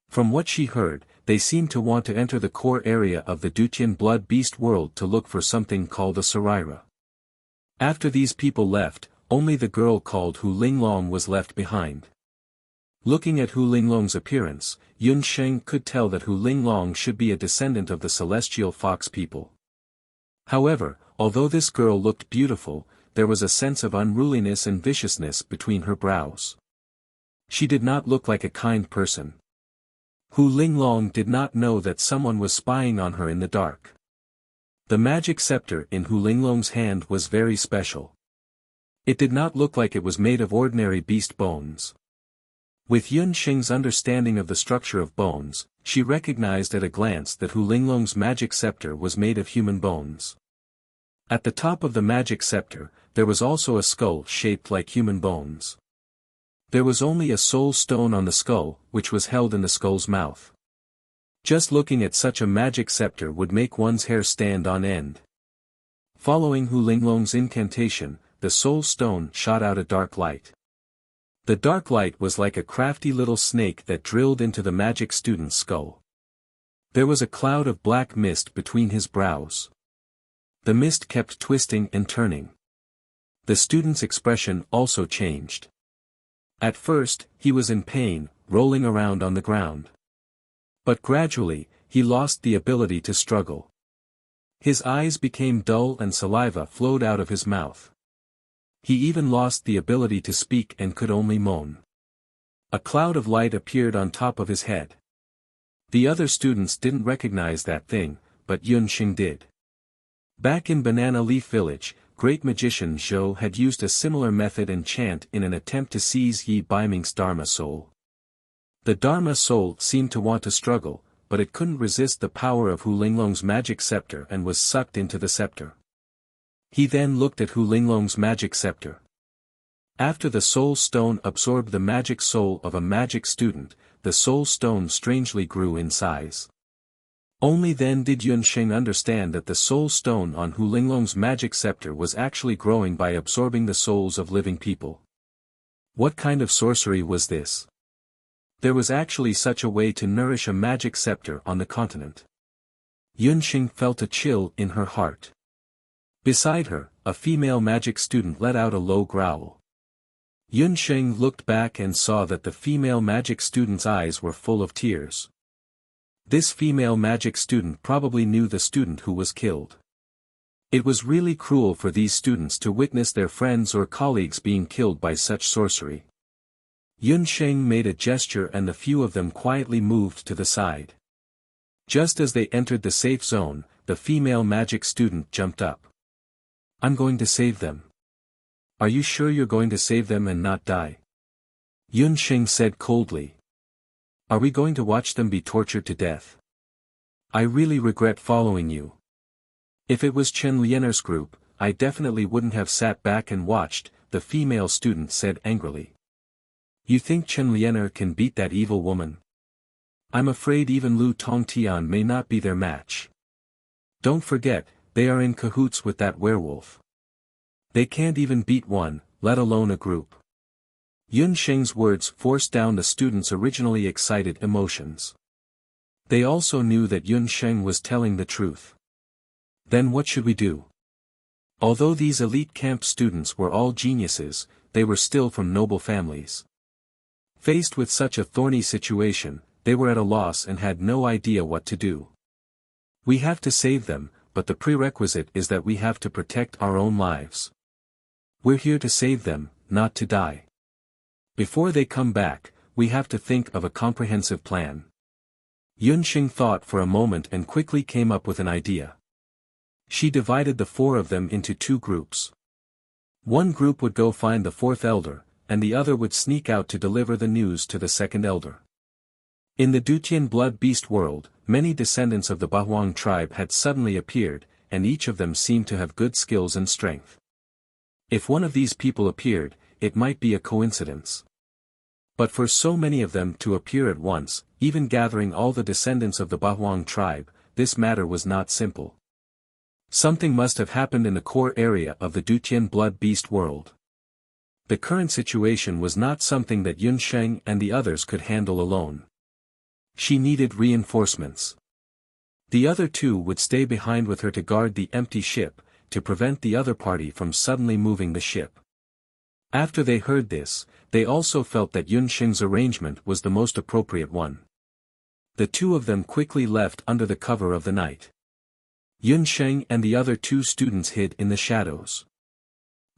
S1: From what she heard, they seemed to want to enter the core area of the Dutian blood beast world to look for something called a Saraira. After these people left, only the girl called Hu Linglong was left behind. Looking at Hu Linglong's appearance, Yun Sheng could tell that Hu Linglong should be a descendant of the celestial fox people. However, although this girl looked beautiful, there was a sense of unruliness and viciousness between her brows. She did not look like a kind person. Hu Linglong did not know that someone was spying on her in the dark. The magic scepter in Hu Linglong's hand was very special. It did not look like it was made of ordinary beast bones. With Yun Sheng's understanding of the structure of bones, she recognized at a glance that Hu Linglong's magic scepter was made of human bones. At the top of the magic scepter, there was also a skull shaped like human bones. There was only a soul stone on the skull, which was held in the skull's mouth. Just looking at such a magic scepter would make one's hair stand on end. Following Hu Linglong's incantation, the soul stone shot out a dark light. The dark light was like a crafty little snake that drilled into the magic student's skull. There was a cloud of black mist between his brows. The mist kept twisting and turning. The student's expression also changed. At first, he was in pain, rolling around on the ground. But gradually, he lost the ability to struggle. His eyes became dull and saliva flowed out of his mouth. He even lost the ability to speak and could only moan. A cloud of light appeared on top of his head. The other students didn't recognize that thing, but Yun Sheng did. Back in Banana Leaf Village, great magician Zhou had used a similar method and chant in an attempt to seize Yi Baiming's Dharma soul. The Dharma soul seemed to want to struggle, but it couldn't resist the power of Hu Linglong's magic scepter and was sucked into the scepter. He then looked at Hu Linglong's magic scepter. After the soul stone absorbed the magic soul of a magic student, the soul stone strangely grew in size. Only then did Yunsheng understand that the soul stone on Hu Linglong's magic scepter was actually growing by absorbing the souls of living people. What kind of sorcery was this? There was actually such a way to nourish a magic scepter on the continent. Yunsheng felt a chill in her heart. Beside her, a female magic student let out a low growl. Yunsheng looked back and saw that the female magic student's eyes were full of tears. This female magic student probably knew the student who was killed. It was really cruel for these students to witness their friends or colleagues being killed by such sorcery. Yunsheng made a gesture and the few of them quietly moved to the side. Just as they entered the safe zone, the female magic student jumped up. "I'm going to save them." "Are you sure you're going to save them and not die?" Yunsheng said coldly. "Are we going to watch them be tortured to death? I really regret following you. If it was Chen Lianer's group, I definitely wouldn't have sat back and watched," the female student said angrily. "You think Chen Lianer can beat that evil woman? I'm afraid even Lu Tongtian may not be their match. Don't forget, they are in cahoots with that werewolf. They can't even beat one, let alone a group." Yunsheng's words forced down the students' originally excited emotions. They also knew that Yunsheng was telling the truth. Then what should we do? Although these elite camp students were all geniuses, they were still from noble families. Faced with such a thorny situation, they were at a loss and had no idea what to do. "We have to save them, but the prerequisite is that we have to protect our own lives. We're here to save them, not to die. Before they come back, we have to think of a comprehensive plan." Yunsheng thought for a moment and quickly came up with an idea. She divided the four of them into two groups. One group would go find the fourth elder, and the other would sneak out to deliver the news to the second elder. In the Dutian blood beast world, many descendants of the Bahuang tribe had suddenly appeared, and each of them seemed to have good skills and strength. If one of these people appeared, it might be a coincidence. But for so many of them to appear at once, even gathering all the descendants of the Bahuang tribe, this matter was not simple. Something must have happened in the core area of the Dutian blood beast world. The current situation was not something that Yunsheng and the others could handle alone. She needed reinforcements. The other two would stay behind with her to guard the empty ship, to prevent the other party from suddenly moving the ship. After they heard this, they also felt that Yunsheng's arrangement was the most appropriate one. The two of them quickly left under the cover of the night. Yunsheng and the other two students hid in the shadows.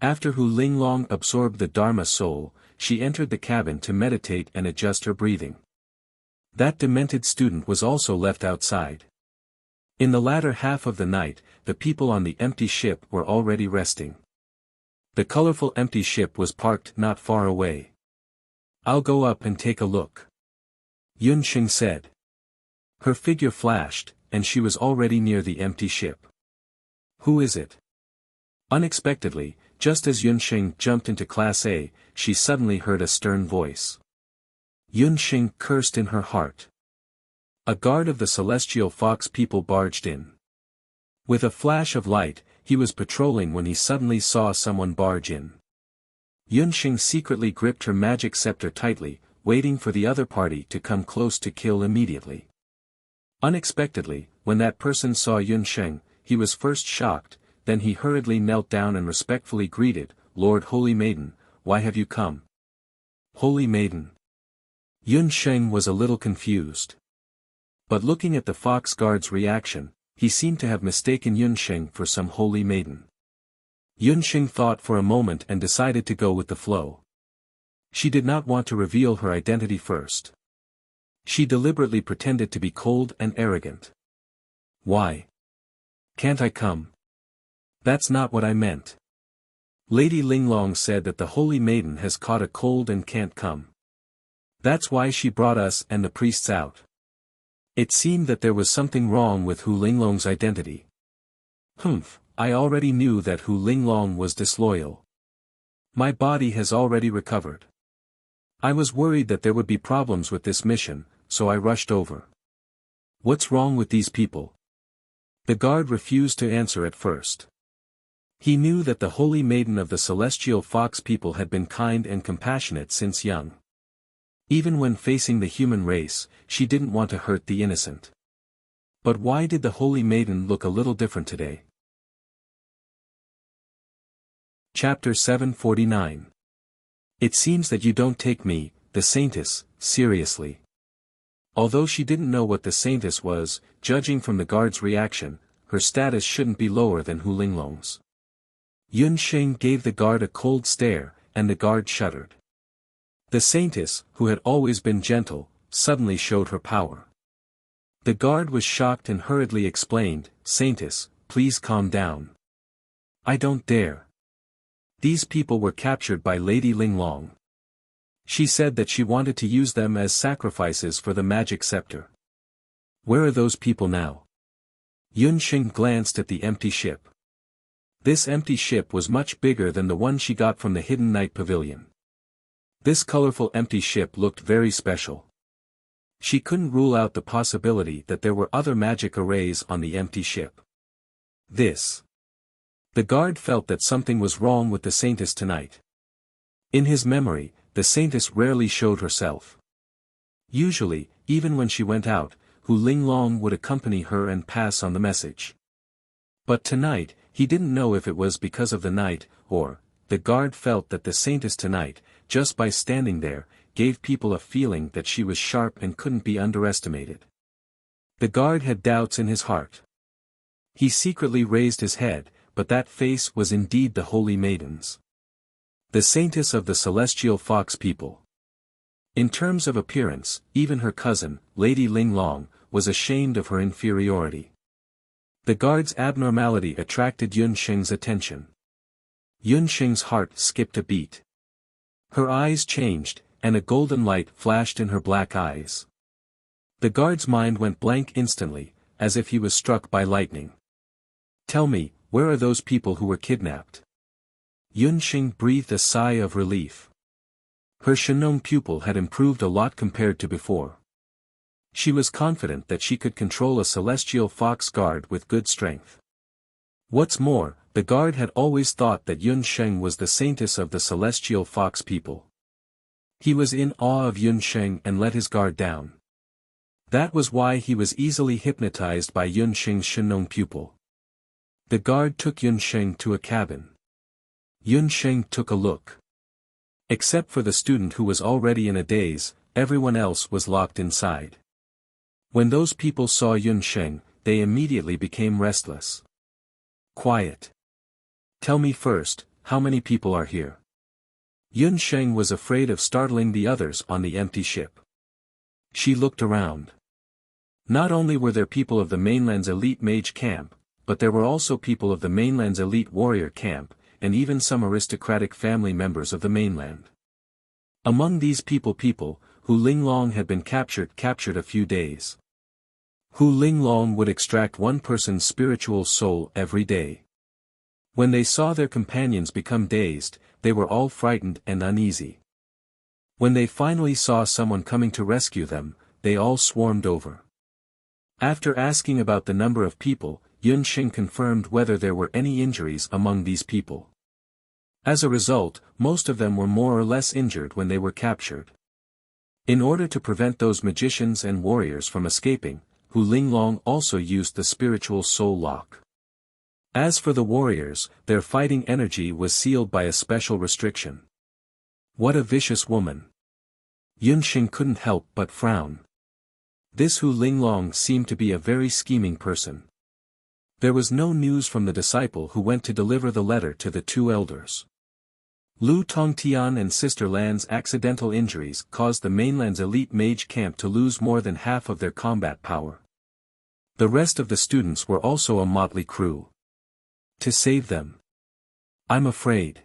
S1: After Hu Linglong absorbed the Dharma soul, she entered the cabin to meditate and adjust her breathing. That demented student was also left outside. In the latter half of the night, the people on the empty ship were already resting. The colorful empty ship was parked not far away. "I'll go up and take a look," Yunsheng said. Her figure flashed, and she was already near the empty ship. "Who is it?" Unexpectedly, just as Yunsheng jumped into Class A, she suddenly heard a stern voice. Yunsheng cursed in her heart. A guard of the celestial fox people barged in. With a flash of light, he was patrolling when he suddenly saw someone barge in. Yunsheng secretly gripped her magic scepter tightly, waiting for the other party to come close to kill immediately. Unexpectedly, when that person saw Yunsheng, he was first shocked, then he hurriedly knelt down and respectfully greeted, "Lord Holy Maiden, why have you come?" "Holy Maiden." Yunsheng was a little confused. But looking at the fox guard's reaction, he seemed to have mistaken Yunsheng for some holy maiden. Yunsheng thought for a moment and decided to go with the flow. She did not want to reveal her identity first. She deliberately pretended to be cold and arrogant. "Why? Can't I come?" "That's not what I meant. Lady Linglong said that the holy maiden has caught a cold and can't come. That's why she brought us and the priests out." It seemed that there was something wrong with Hu Linglong's identity. "Humph, I already knew that Hu Linglong was disloyal. My body has already recovered. I was worried that there would be problems with this mission, so I rushed over." What's wrong with these people? The guard refused to answer at first. He knew that the holy maiden of the celestial fox people had been kind and compassionate since young. Even when facing the human race, she didn't want to hurt the innocent. But why did the holy maiden look a little different today? Chapter 749. It seems that you don't take me, the saintess, seriously. Although she didn't know what the saintess was, judging from the guard's reaction, her status shouldn't be lower than Hu Linglong's. Yun Sheng gave the guard a cold stare, and the guard shuddered. The saintess, who had always been gentle, suddenly showed her power. The guard was shocked and hurriedly explained, "Saintess, please calm down. I don't dare. These people were captured by Lady Linglong. She said that she wanted to use them as sacrifices for the magic scepter. Where are those people now?" Yun Sheng glanced at the empty ship. This empty ship was much bigger than the one she got from the Hidden Night Pavilion. This colorful empty ship looked very special. She couldn't rule out the possibility that there were other magic arrays on the empty ship. The guard felt that something was wrong with the saintess tonight. In his memory, the saintess rarely showed herself. Usually, even when she went out, Hu Linglong would accompany her and pass on the message. But tonight, he didn't know if it was because of the night, or, the guard felt that the saintess tonight, just by standing there, gave people a feeling that she was sharp and couldn't be underestimated. The guard had doubts in his heart. He secretly raised his head, but that face was indeed the holy maiden's. The saintess of the celestial fox people. In terms of appearance, even her cousin, Lady Linglong, was ashamed of her inferiority. The guard's abnormality attracted Yun Sheng's attention. Yun Sheng's heart skipped a beat. Her eyes changed, and a golden light flashed in her black eyes. The guard's mind went blank instantly, as if he was struck by lightning. "Tell me, where are those people who were kidnapped?" Yun Sheng breathed a sigh of relief. Her Shenong pupil had improved a lot compared to before. She was confident that she could control a celestial fox guard with good strength. What's more, the guard had always thought that Yun Sheng was the saintess of the celestial fox people. He was in awe of Yun Sheng and let his guard down. That was why he was easily hypnotized by Yun Sheng's Shenong pupil. The guard took Yun Sheng to a cabin. Yun Sheng took a look. Except for the student who was already in a daze, everyone else was locked inside. When those people saw Yun Sheng, they immediately became restless. "Quiet. Tell me first, how many people are here?" Yun Sheng was afraid of startling the others on the empty ship. She looked around. Not only were there people of the mainland's elite mage camp, but there were also people of the mainland's elite warrior camp, and even some aristocratic family members of the mainland. Among these people Hu Linglong had been captured a few days. Hu Linglong would extract one person's spiritual soul every day. When they saw their companions become dazed, they were all frightened and uneasy. When they finally saw someone coming to rescue them, they all swarmed over. After asking about the number of people, Yun Sheng confirmed whether there were any injuries among these people. As a result, most of them were more or less injured when they were captured. In order to prevent those magicians and warriors from escaping, Hu Linglong also used the spiritual soul lock. As for the warriors, their fighting energy was sealed by a special restriction. What a vicious woman! Yun Sheng couldn't help but frown. This Hu Linglong seemed to be a very scheming person. There was no news from the disciple who went to deliver the letter to the two elders. Lu Tongtian and Sister Lan's accidental injuries caused the mainland's elite mage camp to lose more than half of their combat power. The rest of the students were also a motley crew. To save them. I'm afraid.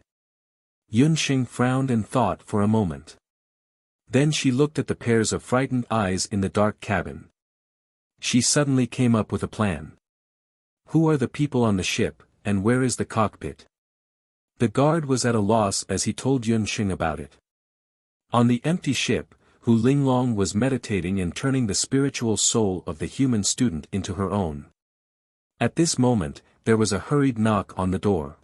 S1: Yun Sheng frowned and thought for a moment. Then she looked at the pairs of frightened eyes in the dark cabin. She suddenly came up with a plan. Who are the people on the ship, and where is the cockpit? The guard was at a loss as he told Yun Sheng about it. On the empty ship, Hu Linglong was meditating and turning the spiritual soul of the human student into her own. At this moment, there was a hurried knock on the door.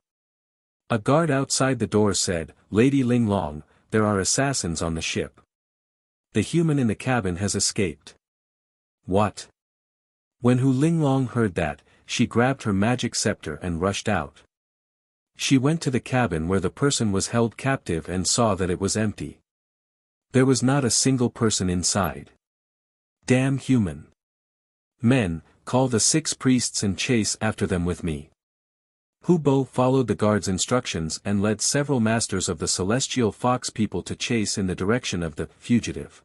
S1: A guard outside the door said, "Lady Linglong, there are assassins on the ship. The human in the cabin has escaped." What? When Hu Linglong heard that, she grabbed her magic scepter and rushed out. She went to the cabin where the person was held captive and saw that it was empty. There was not a single person inside. Damn human. Men, call the 6 priests and chase after them with me. Hu Bo followed the guard's instructions and led several masters of the celestial fox people to chase in the direction of the fugitive.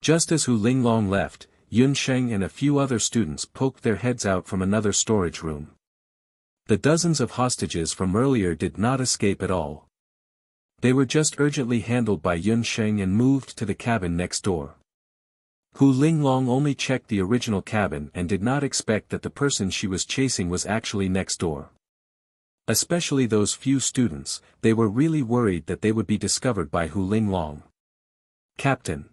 S1: Just as Hu Linglong left, Yun Sheng and a few other students poked their heads out from another storage room. The dozens of hostages from earlier did not escape at all. They were just urgently handled by Yun Sheng and moved to the cabin next door. Hu Linglong only checked the original cabin and did not expect that the person she was chasing was actually next door. Especially those few students, they were really worried that they would be discovered by Hu Linglong. "Captain.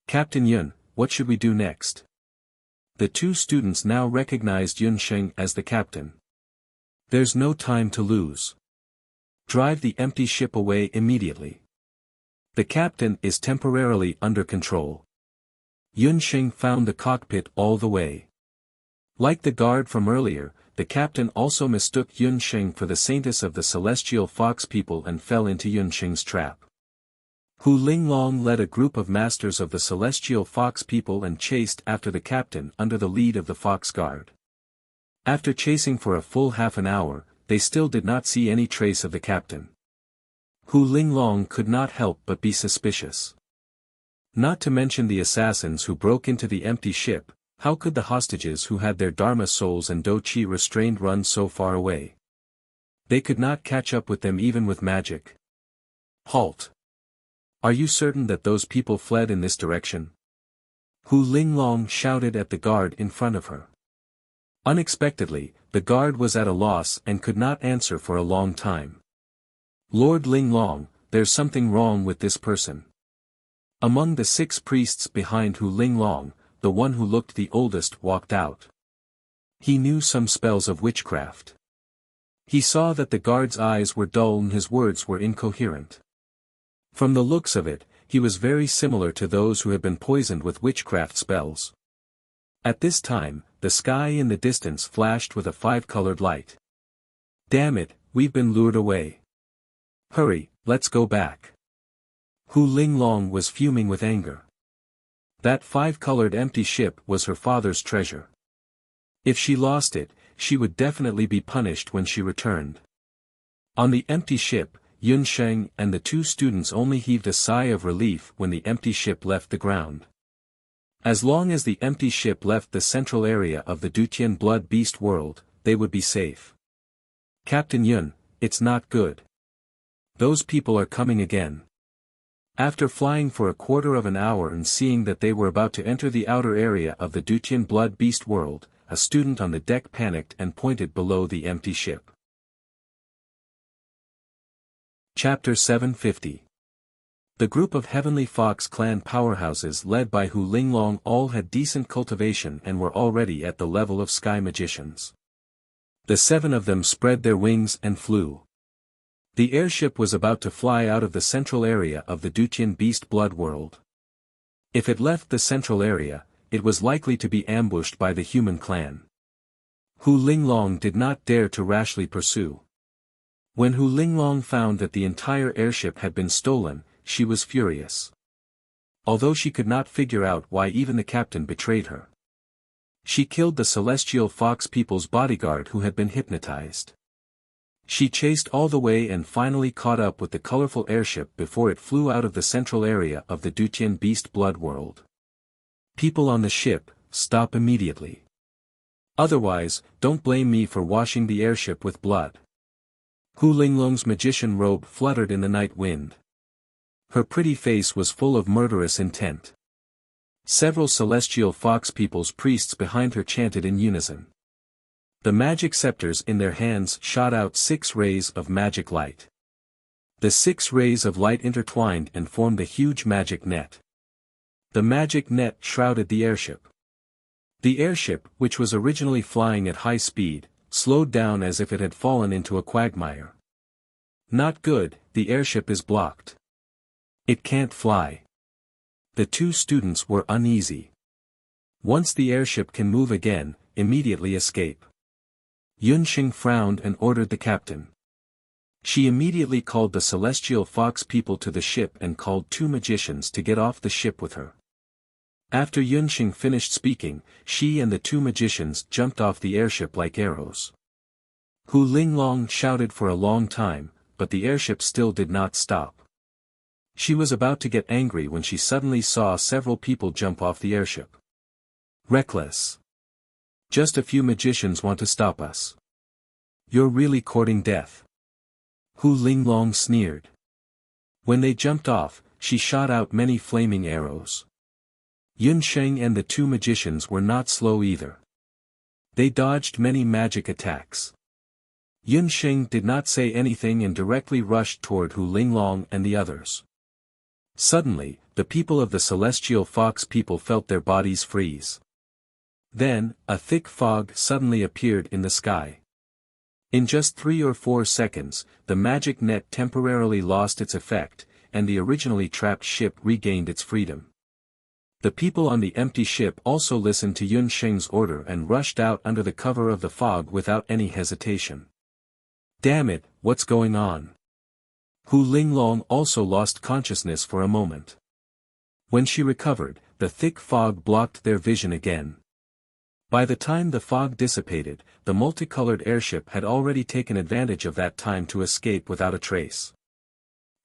S1: Captain Yun, what should we do next?" The 2 students now recognized Yun Sheng as the captain. "There's no time to lose. Drive the empty ship away immediately. The captain is temporarily under control." Yun Sheng found the cockpit all the way. Like the guard from earlier, the captain also mistook Yun Sheng for the saintess of the celestial fox people and fell into Yun Sheng's trap. Hu Linglong led a group of masters of the celestial fox people and chased after the captain under the lead of the fox guard. After chasing for a full half an hour, they still did not see any trace of the captain. Hu Linglong could not help but be suspicious. Not to mention the assassins who broke into the empty ship, how could the hostages who had their Dharma souls and Do Chi restrained run so far away? They could not catch up with them even with magic. "Halt! Are you certain that those people fled in this direction?" Hu Linglong shouted at the guard in front of her. Unexpectedly, the guard was at a loss and could not answer for a long time. "Lord Linglong, there's something wrong with this person." Among the 6 priests behind Hu Linglong, the one who looked the oldest walked out. He knew some spells of witchcraft. He saw that the guard's eyes were dull and his words were incoherent. From the looks of it, he was very similar to those who had been poisoned with witchcraft spells. At this time, the sky in the distance flashed with a 5-colored light. "Damn it, we've been lured away. Hurry, let's go back." Hu Linglong was fuming with anger. That 5-colored empty ship was her father's treasure. If she lost it, she would definitely be punished when she returned. On the empty ship, Yun Sheng and the 2 students only heaved a sigh of relief when the empty ship left the ground. As long as the empty ship left the central area of the Dutian blood beast world, they would be safe. "Captain Yun, it's not good. Those people are coming again." After flying for a quarter of an hour and seeing that they were about to enter the outer area of the Dutian blood beast world, a student on the deck panicked and pointed below the empty ship. Chapter 750. The group of Heavenly Fox clan powerhouses led by Hu Linglong all had decent cultivation and were already at the level of sky magicians. The 7 of them spread their wings and flew. The airship was about to fly out of the central area of the Dutian beast blood world. If it left the central area, it was likely to be ambushed by the human clan. Hu Linglong did not dare to rashly pursue. When Hu Linglong found that the entire airship had been stolen, she was furious. Although she could not figure out why even the captain betrayed her. She killed the celestial fox people's bodyguard who had been hypnotized. She chased all the way and finally caught up with the colorful airship before it flew out of the central area of the Dutian beast blood world. "People on the ship, stop immediately. Otherwise, don't blame me for washing the airship with blood." Hu Linglong's magician robe fluttered in the night wind. Her pretty face was full of murderous intent. Several celestial fox people's priests behind her chanted in unison. The magic scepters in their hands shot out 6 rays of magic light. The 6 rays of light intertwined and formed a huge magic net. The magic net shrouded the airship. The airship, which was originally flying at high speed, slowed down as if it had fallen into a quagmire. Not good, the airship is blocked. It can't fly. The two students were uneasy. Once the airship can move again, immediately escape. Yunxing frowned and ordered the captain. She immediately called the celestial fox people to the ship and called two magicians to get off the ship with her. After Yunxing finished speaking, she and the two magicians jumped off the airship like arrows. Hu Linglong shouted for a long time, but the airship still did not stop. She was about to get angry when she suddenly saw several people jump off the airship. Reckless. Just a few magicians want to stop us. You're really courting death. Hu Linglong sneered. When they jumped off, she shot out many flaming arrows. Yunxing and the two magicians were not slow either. They dodged many magic attacks. Yunxing did not say anything and directly rushed toward Hu Linglong and the others. Suddenly, the people of the celestial fox people felt their bodies freeze. Then, a thick fog suddenly appeared in the sky. In just 3 or 4 seconds, the magic net temporarily lost its effect, and the originally trapped ship regained its freedom. The people on the empty ship also listened to Yunxing's order and rushed out under the cover of the fog without any hesitation. Damn it, what's going on? Hu Linglong also lost consciousness for a moment. When she recovered, the thick fog blocked their vision again. By the time the fog dissipated, the multicolored airship had already taken advantage of that time to escape without a trace.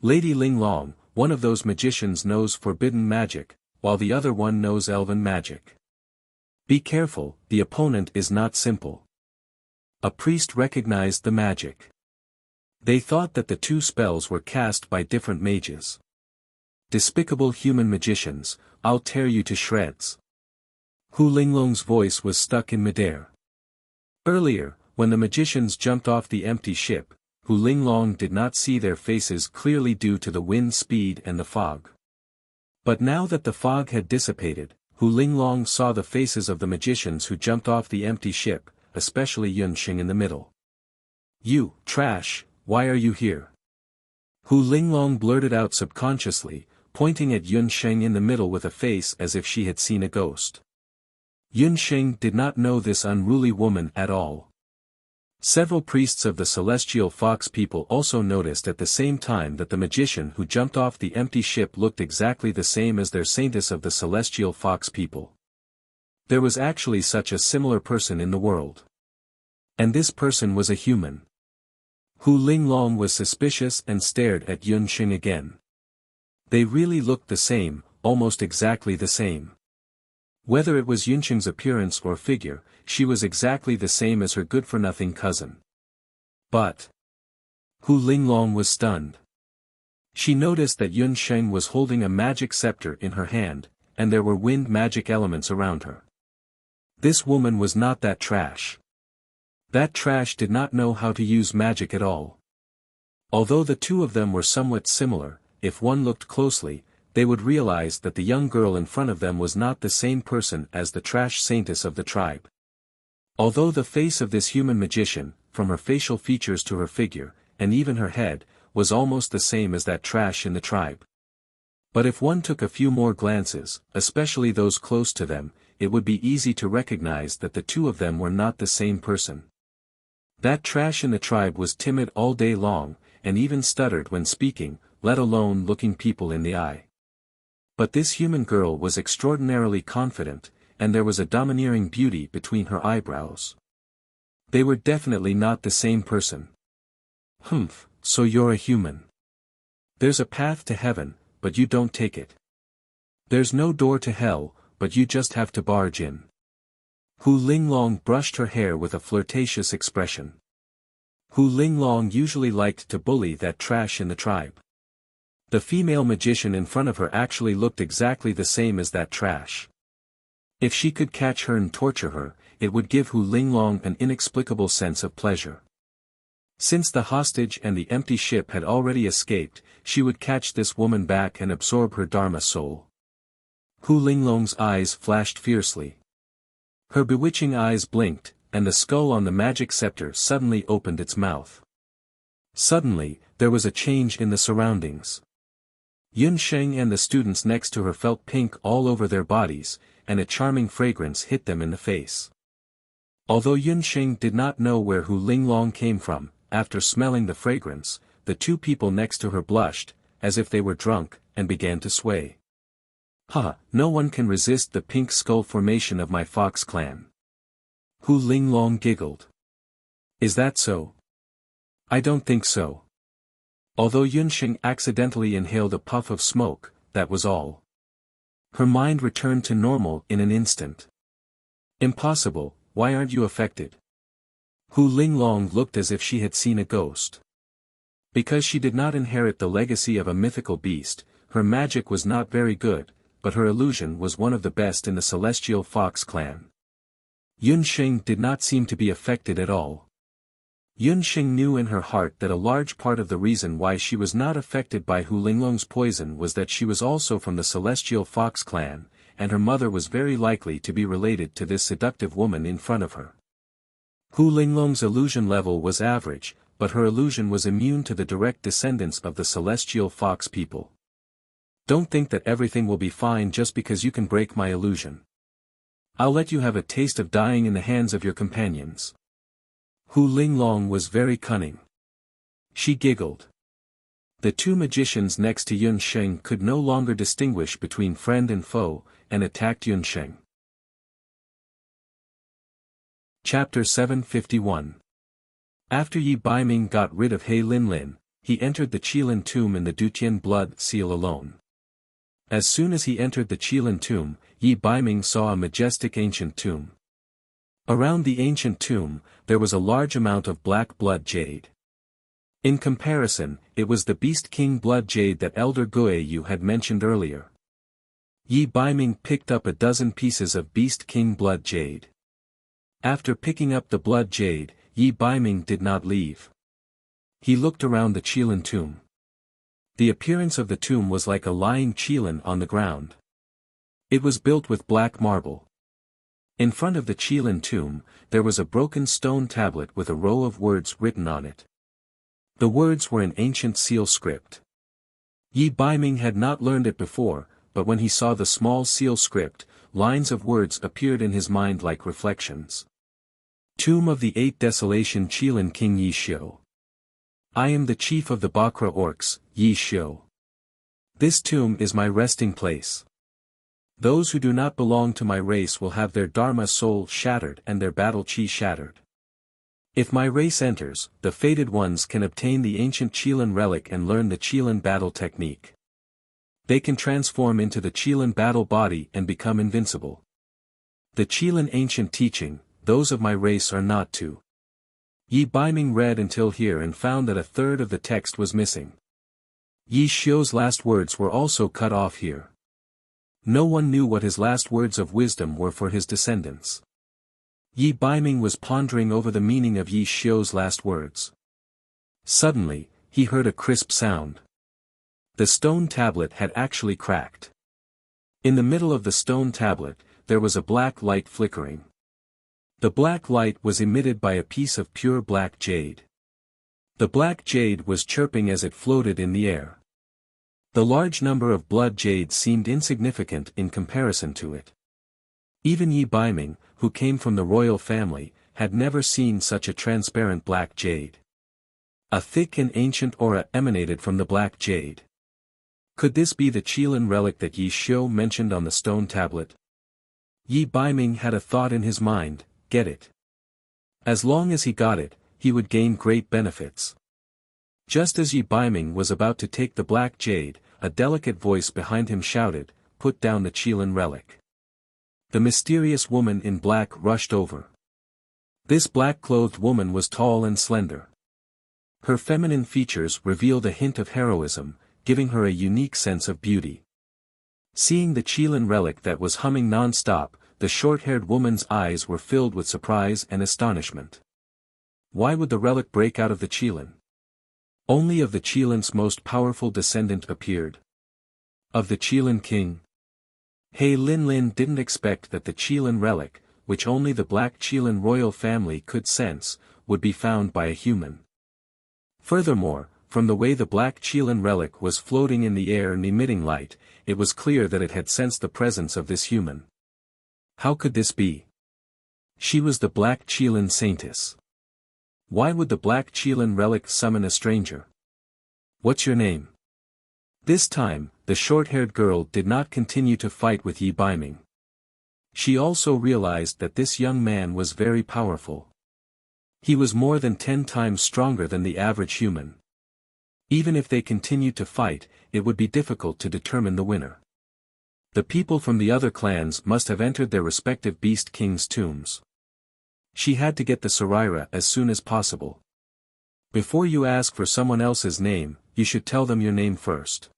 S1: Lady Linglong, one of those magicians, knows forbidden magic, while the other one knows elven magic. Be careful, the opponent is not simple. A priest recognized the magic. They thought that the two spells were cast by different mages. Despicable human magicians, I'll tear you to shreds. Hu Linglong's voice was stuck in midair. Earlier, when the magicians jumped off the empty ship, Hu Linglong did not see their faces clearly due to the wind speed and the fog. But now that the fog had dissipated, Hu Linglong saw the faces of the magicians who jumped off the empty ship, especially Yunxing in the middle. You, trash, why are you here? Hu Linglong blurted out subconsciously, pointing at Yunxing in the middle with a face as if she had seen a ghost. Yunxing did not know this unruly woman at all. Several priests of the celestial fox people also noticed at the same time that the magician who jumped off the empty ship looked exactly the same as their saintess of the celestial fox people. There was actually such a similar person in the world. And this person was a human. Hu Linglong was suspicious and stared at Yunxing again. They really looked the same, almost exactly the same. Whether it was Yunxing's appearance or figure, she was exactly the same as her good-for-nothing cousin. But Hu Linglong was stunned. She noticed that Yunxing was holding a magic scepter in her hand, and there were wind magic elements around her. This woman was not that trash. That trash did not know how to use magic at all. Although the two of them were somewhat similar, if one looked closely, they would realize that the young girl in front of them was not the same person as the trash saintess of the tribe. Although the face of this human magician, from her facial features to her figure, and even her head, was almost the same as that trash in the tribe. But if one took a few more glances, especially those close to them, it would be easy to recognize that the two of them were not the same person. That trash in the tribe was timid all day long, and even stuttered when speaking, let alone looking people in the eye. But this human girl was extraordinarily confident, and there was a domineering beauty between her eyebrows. They were definitely not the same person. Humph, so you're a human. There's a path to heaven, but you don't take it. There's no door to hell, but you just have to barge in. Hu Linglong brushed her hair with a flirtatious expression. Hu Linglong usually liked to bully that trash in the tribe. The female magician in front of her actually looked exactly the same as that trash. If she could catch her and torture her, it would give Hu Linglong an inexplicable sense of pleasure. Since the hostage and the empty ship had already escaped, she would catch this woman back and absorb her Dharma soul. Hu Linglong's eyes flashed fiercely. Her bewitching eyes blinked, and the skull on the magic scepter suddenly opened its mouth. Suddenly, there was a change in the surroundings. Yun Sheng and the students next to her felt pink all over their bodies, and a charming fragrance hit them in the face. Although Yun Sheng did not know where Hu Linglong came from, after smelling the fragrance, the two people next to her blushed, as if they were drunk, and began to sway. "Ha, no one can resist the pink skull formation of my fox clan." Hu Linglong giggled. "Is that so?" "I don't think so." Although Yun Sheng accidentally inhaled a puff of smoke, that was all. Her mind returned to normal in an instant. "Impossible, why aren't you affected?" Hu Linglong looked as if she had seen a ghost. Because she did not inherit the legacy of a mythical beast, her magic was not very good, but her illusion was one of the best in the Celestial Fox clan. Yun Sheng did not seem to be affected at all. Yun Sheng knew in her heart that a large part of the reason why she was not affected by Hu Linglong's poison was that she was also from the Celestial Fox clan, and her mother was very likely to be related to this seductive woman in front of her. Hu Linglong's illusion level was average, but her illusion was immune to the direct descendants of the Celestial Fox people. "Don't think that everything will be fine just because you can break my illusion. I'll let you have a taste of dying in the hands of your companions." Hu Linglong was very cunning. She giggled. The two magicians next to Yun Sheng could no longer distinguish between friend and foe, and attacked Yun Sheng. Chapter 751. After Yi Baiming got rid of He Linlin, he entered the Qilin tomb in the Dutian blood seal alone. As soon as he entered the Qilin tomb, Yi Baiming saw a majestic ancient tomb. Around the ancient tomb, there was a large amount of black blood jade. In comparison, it was the Beast King blood jade that Elder Guiyu had mentioned earlier. Yi Baiming picked up a dozen pieces of Beast King blood jade. After picking up the blood jade, Yi Baiming did not leave. He looked around the Qilin tomb. The appearance of the tomb was like a lying Qilin on the ground. It was built with black marble. In front of the Qilin tomb, there was a broken stone tablet with a row of words written on it. The words were in ancient seal script. Yi Baiming had not learned it before, but when he saw the small seal script, lines of words appeared in his mind like reflections. Tomb of the Eight Desolation Qilin King Yi Xiu. I am the chief of the Bakra orcs, Yi Xiu. This tomb is my resting place. Those who do not belong to my race will have their Dharma soul shattered and their battle chi shattered. If my race enters, the fated ones can obtain the ancient Qilin relic and learn the Qilin battle technique. They can transform into the Qilin battle body and become invincible. The Qilin ancient teaching, those of my race are not to. Yi Baiming read until here and found that a third of the text was missing. Yi Xiu's last words were also cut off here. No one knew what his last words of wisdom were for his descendants. Yi Baiming was pondering over the meaning of Yi Xiu's last words. Suddenly, he heard a crisp sound. The stone tablet had actually cracked. In the middle of the stone tablet, there was a black light flickering. The black light was emitted by a piece of pure black jade. The black jade was chirping as it floated in the air. The large number of blood jade seemed insignificant in comparison to it. Even Yi Baiming, who came from the royal family, had never seen such a transparent black jade. A thick and ancient aura emanated from the black jade. Could this be the Qilin relic that Yi Xiu mentioned on the stone tablet? Yi Baiming had a thought in his mind, get it. As long as he got it, he would gain great benefits. Just as Yi Baiming was about to take the black jade, a delicate voice behind him shouted, "Put down the Qilin relic." The mysterious woman in black rushed over. This black-clothed woman was tall and slender. Her feminine features revealed a hint of heroism, giving her a unique sense of beauty. Seeing the Qilin relic that was humming non-stop, the short-haired woman's eyes were filled with surprise and astonishment. Why would the relic break out of the Qilin? Only of the Qilin's most powerful descendant appeared. Of the Qilin king? He Linlin didn't expect that the Qilin relic, which only the Black Qilin royal family could sense, would be found by a human. Furthermore, from the way the Black Qilin relic was floating in the air and emitting light, it was clear that it had sensed the presence of this human. How could this be? She was the Black Qilin saintess. Why would the Black Qilin relic summon a stranger? What's your name? This time, the short-haired girl did not continue to fight with Yi Baiming. She also realized that this young man was very powerful. He was more than 10 times stronger than the average human. Even if they continued to fight, it would be difficult to determine the winner. The people from the other clans must have entered their respective Beast King's tombs. She had to get the Saraira as soon as possible. Before you ask for someone else's name, you should tell them your name first.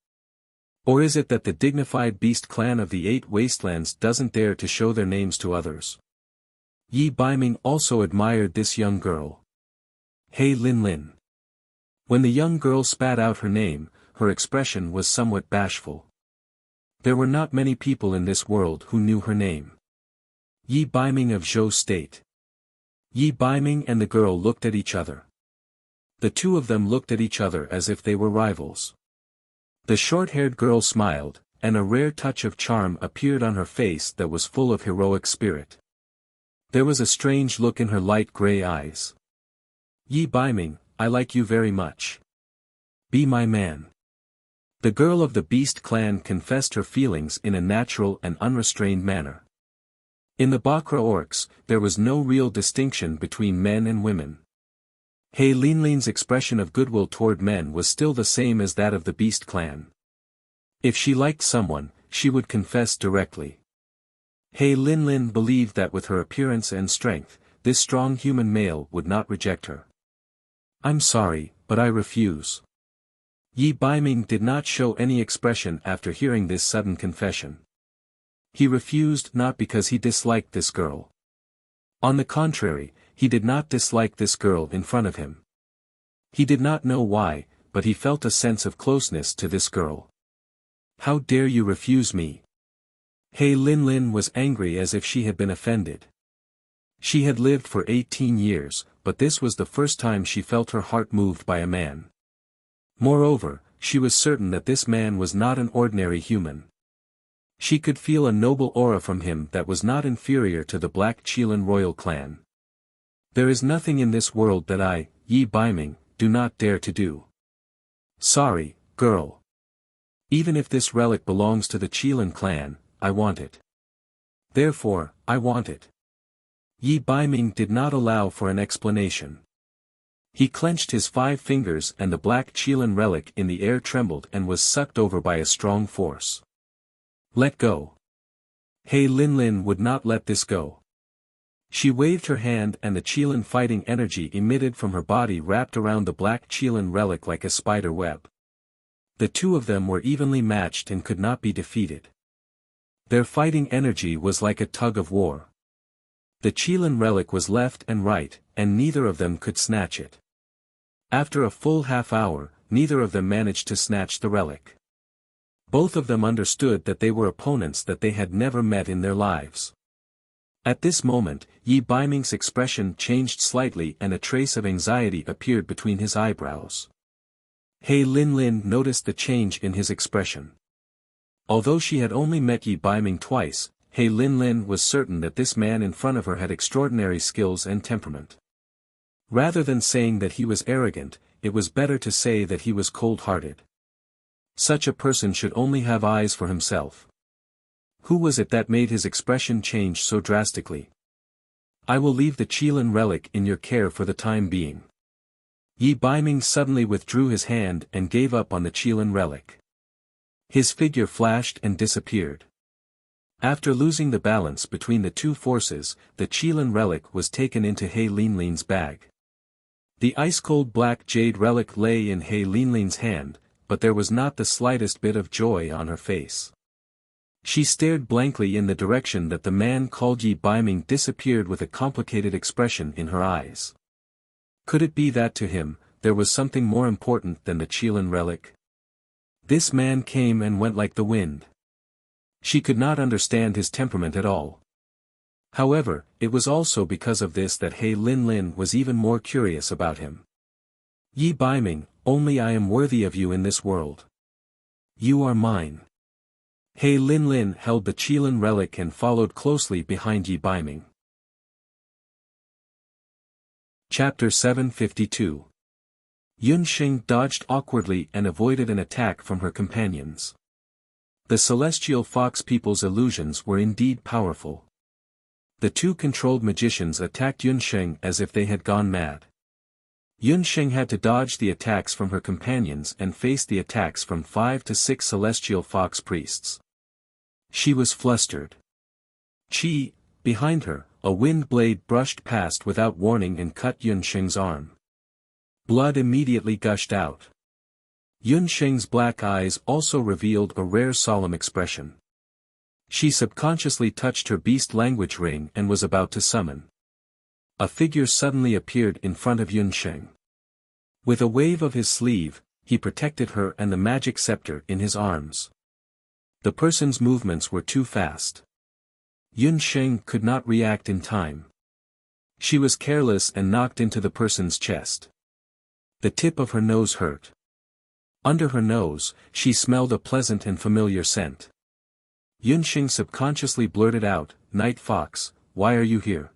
S1: Or is it that the dignified Beast Clan of the 8 Wastelands doesn't dare to show their names to others? Yi Baiming also admired this young girl. He Linlin. When the young girl spat out her name, her expression was somewhat bashful. There were not many people in this world who knew her name. Yi Baiming of Zhou State. Yi Baiming and the girl looked at each other. The two of them looked at each other as if they were rivals. The short-haired girl smiled, and a rare touch of charm appeared on her face that was full of heroic spirit. There was a strange look in her light gray eyes. Yi Baiming, I like you very much. Be my man. The girl of the Beast Clan confessed her feelings in a natural and unrestrained manner. In the Bakra orcs, there was no real distinction between men and women. He Linlin's expression of goodwill toward men was still the same as that of the Beast Clan. If she liked someone, she would confess directly. He Linlin believed that with her appearance and strength, this strong human male would not reject her. I'm sorry, but I refuse. Yi Baiming did not show any expression after hearing this sudden confession. He refused not because he disliked this girl. On the contrary, he did not dislike this girl in front of him. He did not know why, but he felt a sense of closeness to this girl. How dare you refuse me? He Linlin was angry as if she had been offended. She had lived for 18 years, but this was the first time she felt her heart moved by a man. Moreover, she was certain that this man was not an ordinary human. She could feel a noble aura from him that was not inferior to the Black Qilin royal clan. There is nothing in this world that I, Yi Baiming, do not dare to do. Sorry, girl. Even if this relic belongs to the Qilin clan, I want it. Therefore, I want it. Yi Baiming did not allow for an explanation. He clenched his 5 fingers and the Black Qilin relic in the air trembled and was sucked over by a strong force. Let go. He Linlin would not let this go. She waved her hand and the Qilin fighting energy emitted from her body wrapped around the Black Qilin relic like a spider web. The two of them were evenly matched and could not be defeated. Their fighting energy was like a tug of war. The Qilin relic was left and right, and neither of them could snatch it. After a full half hour, neither of them managed to snatch the relic. Both of them understood that they were opponents that they had never met in their lives. At this moment, Yi Baiming's expression changed slightly and a trace of anxiety appeared between his eyebrows. He Linlin noticed the change in his expression. Although she had only met Yi Baiming twice, He Linlin was certain that this man in front of her had extraordinary skills and temperament. Rather than saying that he was arrogant, it was better to say that he was cold-hearted. Such a person should only have eyes for himself. Who was it that made his expression change so drastically? I will leave the Qilin relic in your care for the time being. Yi Baiming suddenly withdrew his hand and gave up on the Qilin relic. His figure flashed and disappeared. After losing the balance between the two forces, the Qilin relic was taken into He Linlin's bag. The ice-cold black jade relic lay in He Linlin's hand, but there was not the slightest bit of joy on her face. She stared blankly in the direction that the man called Yi Baiming disappeared with a complicated expression in her eyes. Could it be that to him, there was something more important than the Qilin relic? This man came and went like the wind. She could not understand his temperament at all. However, it was also because of this that He Linlin was even more curious about him. Yi Baiming, only I am worthy of you in this world. You are mine. He Linlin held the Qilin relic and followed closely behind Yi Baiming. Chapter 752. Yunxing dodged awkwardly and avoided an attack from her companions. The celestial fox people's illusions were indeed powerful. The two controlled magicians attacked Yunxing as if they had gone mad. Yunxing had to dodge the attacks from her companions and face the attacks from 5 to 6 celestial fox priests. She was flustered. Behind her, a wind blade brushed past without warning and cut Yunxing's arm. Blood immediately gushed out. Yunxing's black eyes also revealed a rare solemn expression. She subconsciously touched her beast language ring and was about to summon. A figure suddenly appeared in front of Yunxing. With a wave of his sleeve, he protected her and the magic scepter in his arms. The person's movements were too fast. Yunxing could not react in time. She was careless and knocked into the person's chest. The tip of her nose hurt. Under her nose, she smelled a pleasant and familiar scent. Yunxing subconsciously blurted out, "Night Fox, why are you here?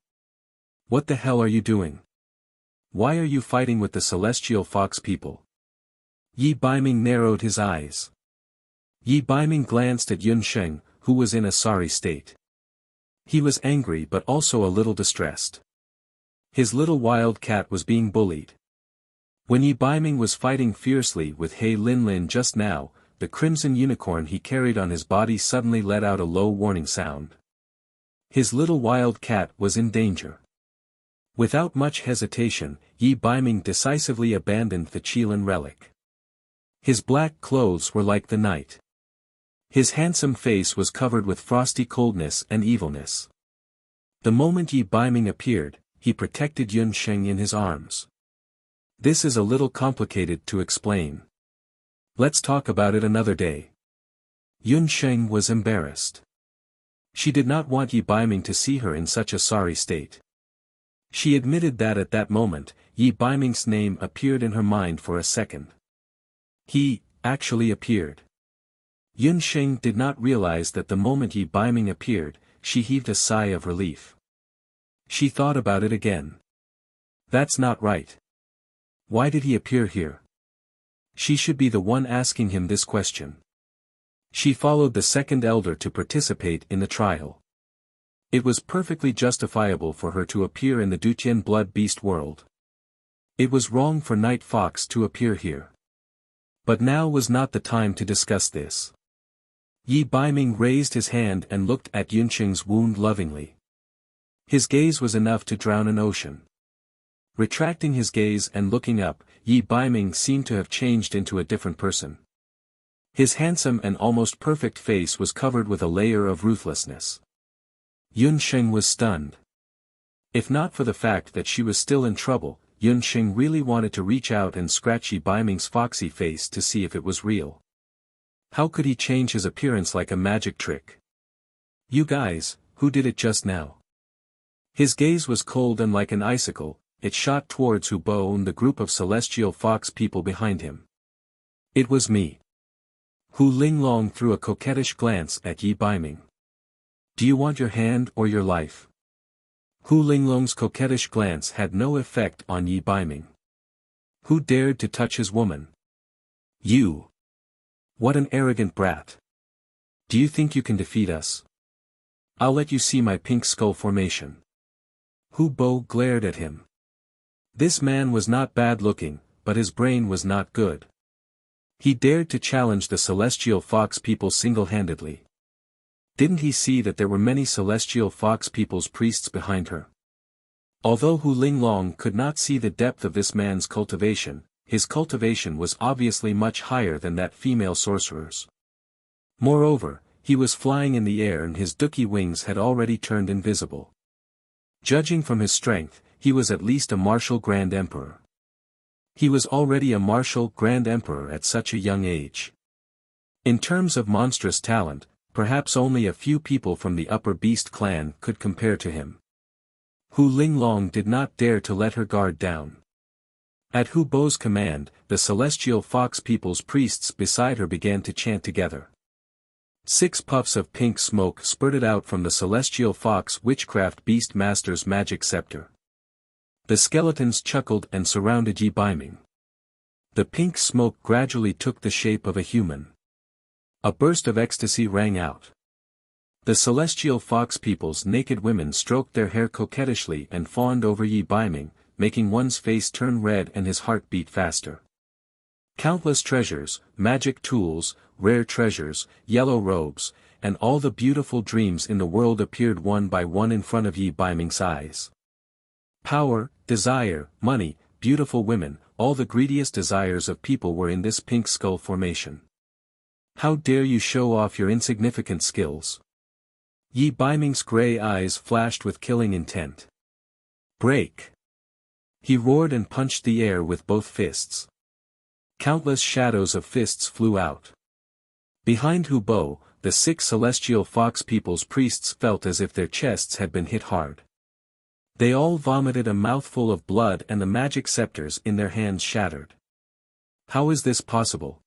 S1: What the hell are you doing? Why are you fighting with the celestial fox people?" Yi Baiming narrowed his eyes. Yi Baiming glanced at Yunxing, who was in a sorry state. He was angry but also a little distressed. His little wild cat was being bullied. When Yi Baiming was fighting fiercely with He Linlin just now, the crimson unicorn he carried on his body suddenly let out a low warning sound. His little wild cat was in danger. Without much hesitation, Yi Baiming decisively abandoned the Qilin relic. His black clothes were like the night. His handsome face was covered with frosty coldness and evilness. The moment Yi Baiming appeared, he protected Yunxing in his arms. This is a little complicated to explain. Let's talk about it another day. Yunxing was embarrassed. She did not want Yi Baiming to see her in such a sorry state. She admitted that at that moment, Yi Baiming's name appeared in her mind for a second. He actually appeared. Yunxing did not realize that the moment Yi Baiming appeared, she heaved a sigh of relief. She thought about it again. That's not right. Why did he appear here? She should be the one asking him this question. She followed the second elder to participate in the trial. It was perfectly justifiable for her to appear in the Dutian blood beast world. It was wrong for Night Fox to appear here. But now was not the time to discuss this. Yi Baiming raised his hand and looked at Yunxing's wound lovingly. His gaze was enough to drown an ocean. Retracting his gaze and looking up, Yi Baiming seemed to have changed into a different person. His handsome and almost perfect face was covered with a layer of ruthlessness. Yunxing was stunned. If not for the fact that she was still in trouble, Yunxing really wanted to reach out and scratch Yi Baiming's foxy face to see if it was real. How could he change his appearance like a magic trick? You guys, who did it just now? His gaze was cold and like an icicle. It shot towards Hubo and the group of celestial fox people behind him. It was me. Hu Linglong threw a coquettish glance at Yi Baiming. Do you want your hand or your life? Hu Linglong's coquettish glance had no effect on Yi Baiming. Who dared to touch his woman? You. What an arrogant brat. Do you think you can defeat us? I'll let you see my pink skull formation. Hu Bo glared at him. This man was not bad-looking, but his brain was not good. He dared to challenge the celestial fox people single-handedly. Didn't he see that there were many celestial fox people's priests behind her? Although Hu Linglong could not see the depth of this man's cultivation, his cultivation was obviously much higher than that female sorcerer's. Moreover, he was flying in the air and his ducky wings had already turned invisible. Judging from his strength, he was at least a martial Grand Emperor. He was already a martial Grand Emperor at such a young age. In terms of monstrous talent, perhaps only a few people from the upper beast clan could compare to him. Hu Linglong did not dare to let her guard down. At Hu Bo's command, the celestial fox people's priests beside her began to chant together. 6 puffs of pink smoke spurted out from the celestial fox witchcraft beast master's magic scepter. The skeletons chuckled and surrounded Yi Baiming. The pink smoke gradually took the shape of a human. A burst of ecstasy rang out. The celestial fox people's naked women stroked their hair coquettishly and fawned over Yi Baiming, making one's face turn red and his heart beat faster. Countless treasures, magic tools, rare treasures, yellow robes, and all the beautiful dreams in the world appeared one by one in front of Yi Baiming's eyes. Power, desire, money, beautiful women, all the greediest desires of people were in this pink skull formation. How dare you show off your insignificant skills? Yi Baiming's gray eyes flashed with killing intent. Break! He roared and punched the air with both fists. Countless shadows of fists flew out. Behind Hu Bo, the 6 celestial fox people's priests felt as if their chests had been hit hard. They all vomited a mouthful of blood and the magic scepters in their hands shattered. How is this possible?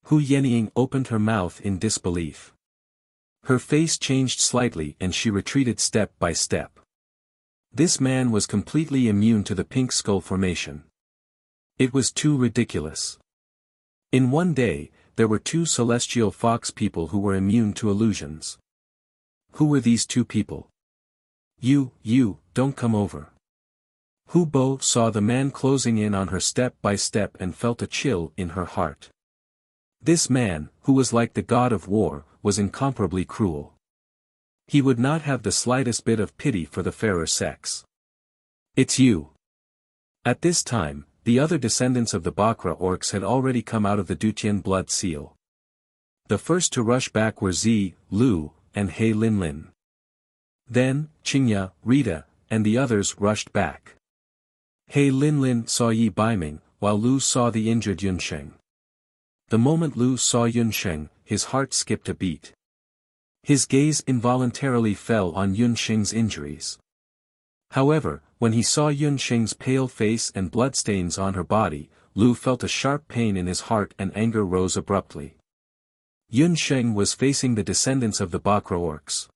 S1: Hu Yenying opened her mouth in disbelief. Her face changed slightly and she retreated step by step. This man was completely immune to the pink skull formation. It was too ridiculous. In one day, there were 2 celestial fox people who were immune to illusions. Who were these 2 people? You, don't come over. Hu Bo saw the man closing in on her step by step and felt a chill in her heart. This man, who was like the god of war, was incomparably cruel. He would not have the slightest bit of pity for the fairer sex. It's you. At this time, the other descendants of the Bakra orcs had already come out of the Dutian blood seal. The first to rush back were Zi, Lu, and He Linlin. Then, Qingya, Rita, and the others rushed back. He Linlin saw Yi Baiming, while Lu saw the injured Yunsheng. The moment Lu saw Yunsheng, his heart skipped a beat. His gaze involuntarily fell on Yunsheng's injuries. However, when he saw Yunsheng's pale face and bloodstains on her body, Lu felt a sharp pain in his heart and anger rose abruptly. Yunsheng was facing the descendants of the Bakra orcs.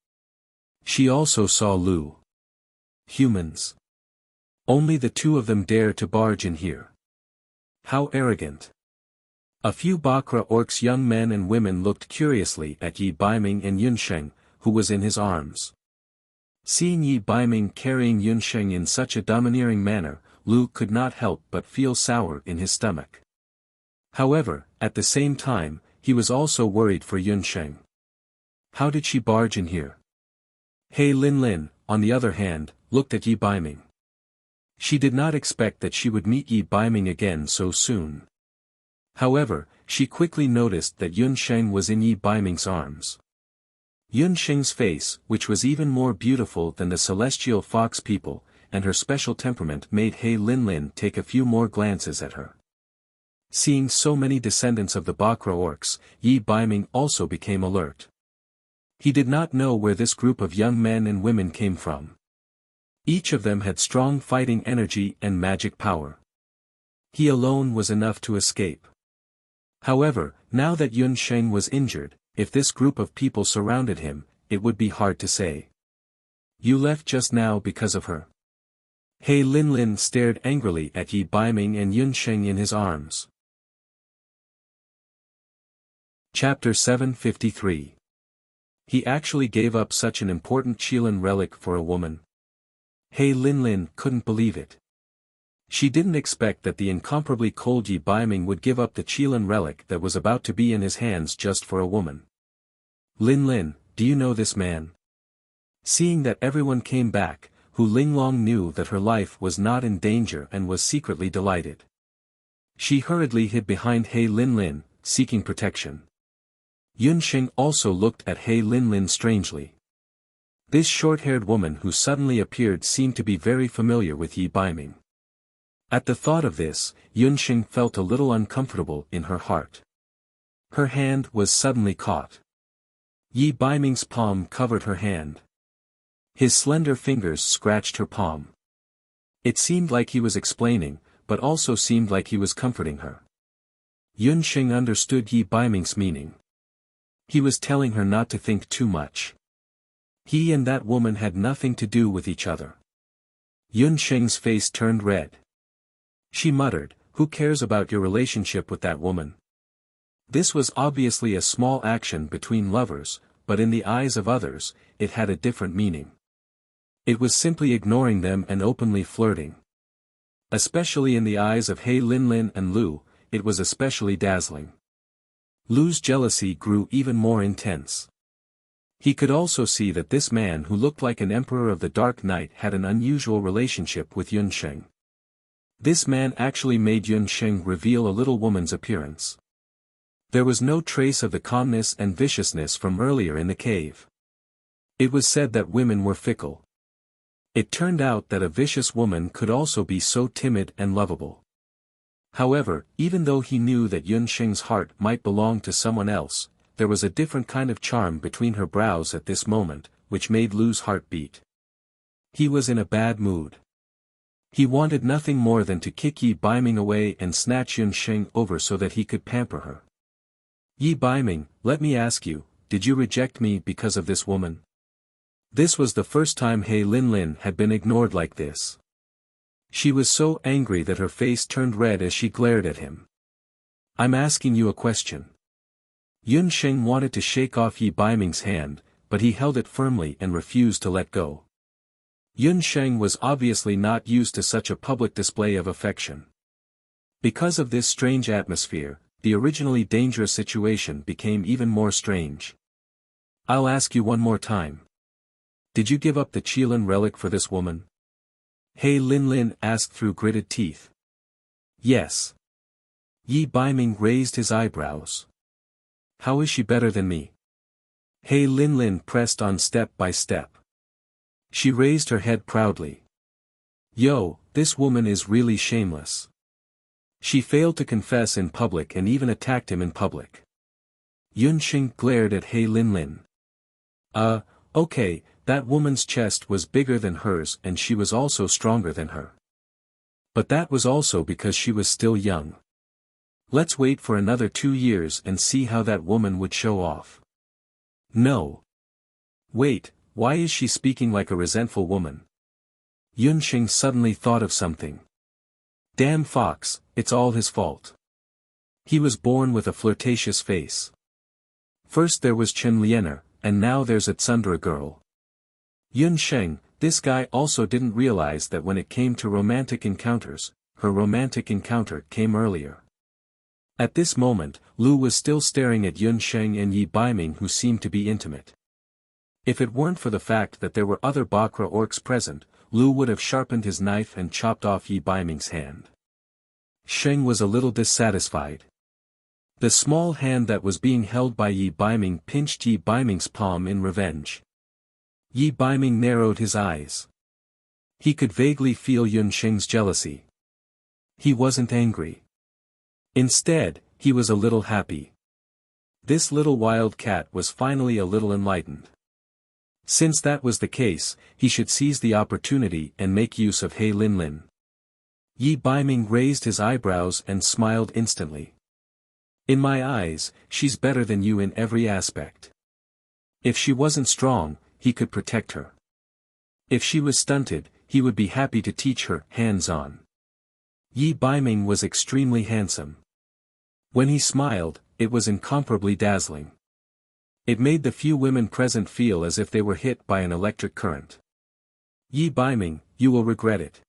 S1: She also saw Lu. Humans. Only the 2 of them dare to barge in here. How arrogant. A few Bakra orcs' young men and women looked curiously at Yi Baiming and Yunsheng, who was in his arms. Seeing Yi Baiming carrying Yunsheng in such a domineering manner, Lu could not help but feel sour in his stomach. However, at the same time, he was also worried for Yunsheng. How did she barge in here? He Linlin, on the other hand, looked at Yi Baiming. She did not expect that she would meet Yi Baiming again so soon. However, she quickly noticed that Yunsheng was in Yi Baiming's arms. Yunsheng's face, which was even more beautiful than the celestial fox people, and her special temperament made He Linlin take a few more glances at her. Seeing so many descendants of the Bakra orcs, Yi Baiming also became alert. He did not know where this group of young men and women came from. Each of them had strong fighting energy and magic power. He alone was enough to escape. However, now that Yunsheng was injured, if this group of people surrounded him, it would be hard to say. You left just now because of her. He Linlin stared angrily at Yi Baiming and Yunsheng in his arms. Chapter 753. He actually gave up such an important Qilin relic for a woman. He Linlin couldn't believe it. She didn't expect that the incomparably cold Yi Baiming would give up the Qilin relic that was about to be in his hands just for a woman. Linlin, do you know this man? Seeing that everyone came back, Hu Linglong knew that her life was not in danger and was secretly delighted. She hurriedly hid behind He Linlin, seeking protection. Yunsheng also looked at He Linlin strangely. This short-haired woman who suddenly appeared seemed to be very familiar with Yi Baiming. At the thought of this, Yunsheng felt a little uncomfortable in her heart. Her hand was suddenly caught. Yi Baiming's palm covered her hand. His slender fingers scratched her palm. It seemed like he was explaining, but also seemed like he was comforting her. Yun Sheng understood Yi Baiming's meaning. He was telling her not to think too much. He and that woman had nothing to do with each other. Yun Sheng's face turned red. She muttered, "Who cares about your relationship with that woman?" This was obviously a small action between lovers, but in the eyes of others, it had a different meaning. It was simply ignoring them and openly flirting. Especially in the eyes of He Linlin and Lu, it was especially dazzling. Lu's jealousy grew even more intense. He could also see that this man who looked like an emperor of the dark night had an unusual relationship with Yun Sheng. This man actually made Yun Sheng reveal a little woman's appearance. There was no trace of the calmness and viciousness from earlier in the cave. It was said that women were fickle. It turned out that a vicious woman could also be so timid and lovable. However, even though he knew that Yun Sheng's heart might belong to someone else, there was a different kind of charm between her brows at this moment, which made Lu's heart beat. He was in a bad mood. He wanted nothing more than to kick Yi Baiming away and snatch Yun Sheng over so that he could pamper her. "Yi Baiming, let me ask you, did you reject me because of this woman?" This was the first time He Linlin had been ignored like this. She was so angry that her face turned red as she glared at him. "I'm asking you a question." Yun Sheng wanted to shake off Yi Baiming's hand, but he held it firmly and refused to let go. Yun Sheng was obviously not used to such a public display of affection. Because of this strange atmosphere, the originally dangerous situation became even more strange. "I'll ask you one more time. Did you give up the Qilin relic for this woman?" He Linlin asked through gritted teeth. "Yes." Yi Baiming raised his eyebrows. "How is she better than me?" He Linlin pressed on step by step. She raised her head proudly. "Yo, this woman is really shameless. She failed to confess in public and even attacked him in public." Yun Sheng glared at He Linlin. Okay, that woman's chest was bigger than hers and she was also stronger than her. But that was also because she was still young. Let's wait for another 2 years and see how that woman would show off." "No. Wait, why is she speaking like a resentful woman?" Yun Sheng suddenly thought of something. Damn fox, it's all his fault. He was born with a flirtatious face. First there was Chen Liener, and now there's a Tsundra girl. Yun Sheng, this guy also didn't realize that when it came to romantic encounters, her romantic encounter came earlier. At this moment, Lu was still staring at Yun Sheng and Yi Baiming who seemed to be intimate. If it weren't for the fact that there were other Bakra orcs present, Lu would have sharpened his knife and chopped off Yi Baiming's hand. Sheng was a little dissatisfied. The small hand that was being held by Yi Baiming pinched Yi Baiming's palm in revenge. Yi Baiming narrowed his eyes. He could vaguely feel Yun Sheng's jealousy. He wasn't angry. Instead, he was a little happy. This little wild cat was finally a little enlightened. Since that was the case, he should seize the opportunity and make use of He Linlin. Yi Baiming raised his eyebrows and smiled instantly. "In my eyes, she's better than you in every aspect. If she wasn't strong, he could protect her. If she was stunted, he would be happy to teach her hands-on." Yi Baiming was extremely handsome. When he smiled, it was incomparably dazzling. It made the few women present feel as if they were hit by an electric current. "Yi Baiming, you will regret it.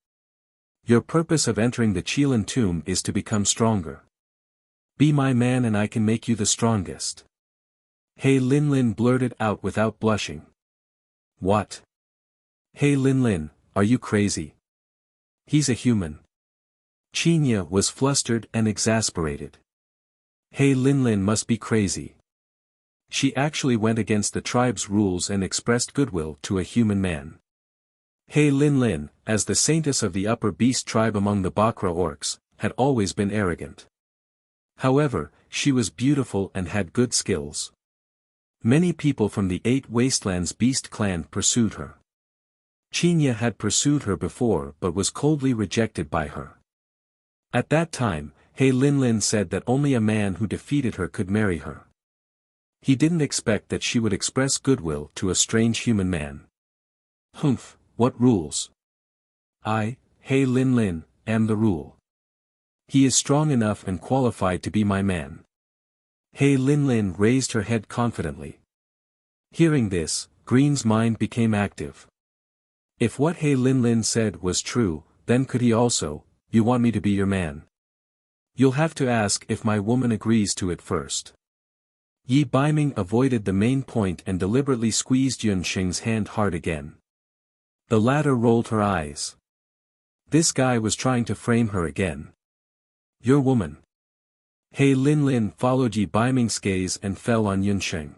S1: Your purpose of entering the Qilin tomb is to become stronger. Be my man and I can make you the strongest." He Linlin blurted out without blushing. "What? He Linlin, are you crazy? He's a human." Qinya was flustered and exasperated. He Linlin must be crazy. She actually went against the tribe's rules and expressed goodwill to a human man. He Linlin, as the saintess of the upper beast tribe among the Bakra orcs, had always been arrogant. However, she was beautiful and had good skills. Many people from the 8 Wastelands Beast clan pursued her. Qinya had pursued her before but was coldly rejected by her. At that time, He Linlin said that only a man who defeated her could marry her. He didn't expect that she would express goodwill to a strange human man. Humph, what rules? I, He Linlin, am the rule. He is strong enough and qualified to be my man. He Linlin raised her head confidently. Hearing this, Green's mind became active. If what He Linlin said was true, then could he also, you want me to be your man? You'll have to ask if my woman agrees to it first. Yi Baiming avoided the main point and deliberately squeezed Yunxing's hand hard again. The latter rolled her eyes. This guy was trying to frame her again. Your woman. He Linlin followed Yi Baiming's gaze and fell on Yunxing.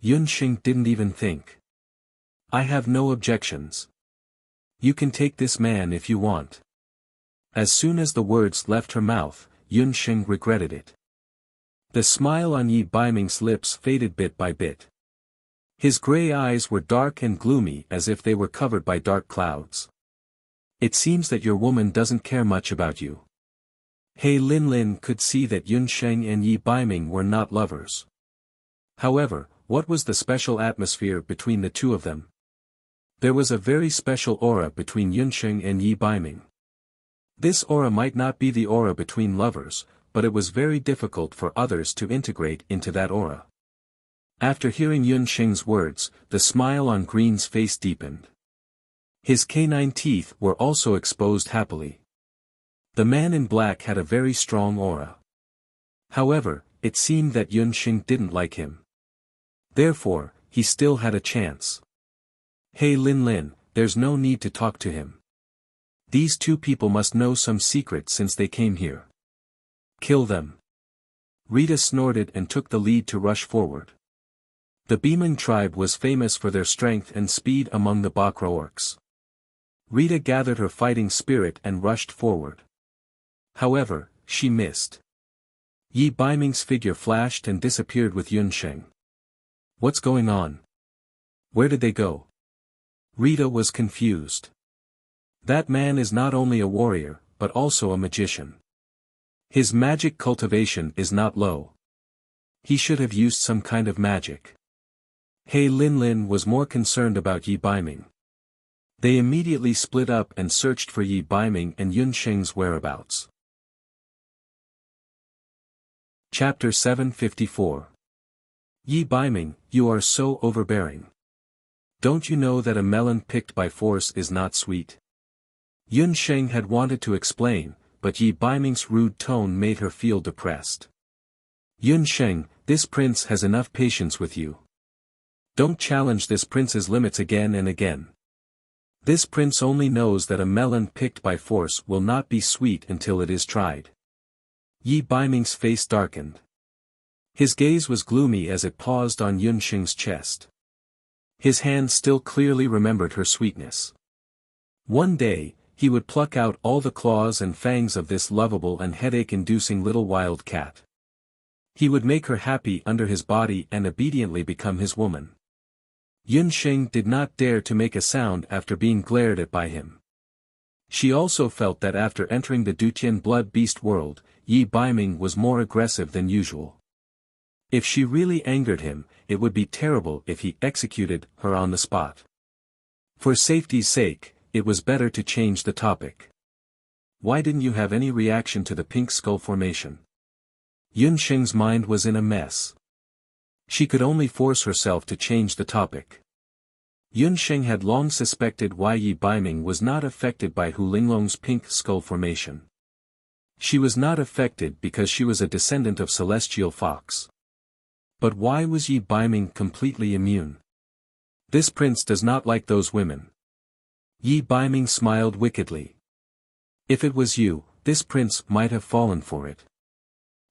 S1: Yunxing didn't even think. I have no objections. You can take this man if you want. As soon as the words left her mouth, Yunxing regretted it. The smile on Yi Baiming's lips faded bit by bit. His gray eyes were dark and gloomy as if they were covered by dark clouds. It seems that your woman doesn't care much about you. He Linlin could see that Yunxing and Yi Baiming were not lovers. However, what was the special atmosphere between the two of them? There was a very special aura between Yunxing and Yi Baiming. This aura might not be the aura between lovers, but it was very difficult for others to integrate into that aura. After hearing Yunxing's words, the smile on Green's face deepened. His canine teeth were also exposed happily. The man in black had a very strong aura. However, it seemed that Yunxing didn't like him. Therefore, he still had a chance. He Linlin, there's no need to talk to him. These two people must know some secret since they came here. Kill them. Rita snorted and took the lead to rush forward. The Beaming tribe was famous for their strength and speed among the Bakra orcs. Rita gathered her fighting spirit and rushed forward. However, she missed. Yi Baiming's figure flashed and disappeared with Yunxing. What's going on? Where did they go? Rita was confused. That man is not only a warrior, but also a magician. His magic cultivation is not low. He should have used some kind of magic. He Linlin was more concerned about Yi Baiming. They immediately split up and searched for Yi Baiming and Yunxing's whereabouts. Chapter 754. Yi Baiming, you are so overbearing. Don't you know that a melon picked by force is not sweet? Yunxing had wanted to explain, but Yi Baiming's rude tone made her feel depressed. Yunxing, this prince has enough patience with you. Don't challenge this prince's limits again and again. This prince only knows that a melon picked by force will not be sweet until it is tried. Yi Baiming's face darkened. His gaze was gloomy as it paused on Yunxing's chest. His hand still clearly remembered her sweetness. One day, he would pluck out all the claws and fangs of this lovable and headache-inducing little wild cat. He would make her happy under his body and obediently become his woman. Yunxing did not dare to make a sound after being glared at by him. She also felt that after entering the Dutian blood beast world, Yi Baiming was more aggressive than usual. If she really angered him, it would be terrible if he executed her on the spot. For safety's sake, it was better to change the topic. Why didn't you have any reaction to the pink skull formation? Yunxing's mind was in a mess. She could only force herself to change the topic. Yunxing had long suspected why Yi Baiming was not affected by Hu Linglong's pink skull formation. She was not affected because she was a descendant of celestial fox. But why was Yi Baiming completely immune? This prince does not like those women. Yi Baiming smiled wickedly. If it was you, this prince might have fallen for it.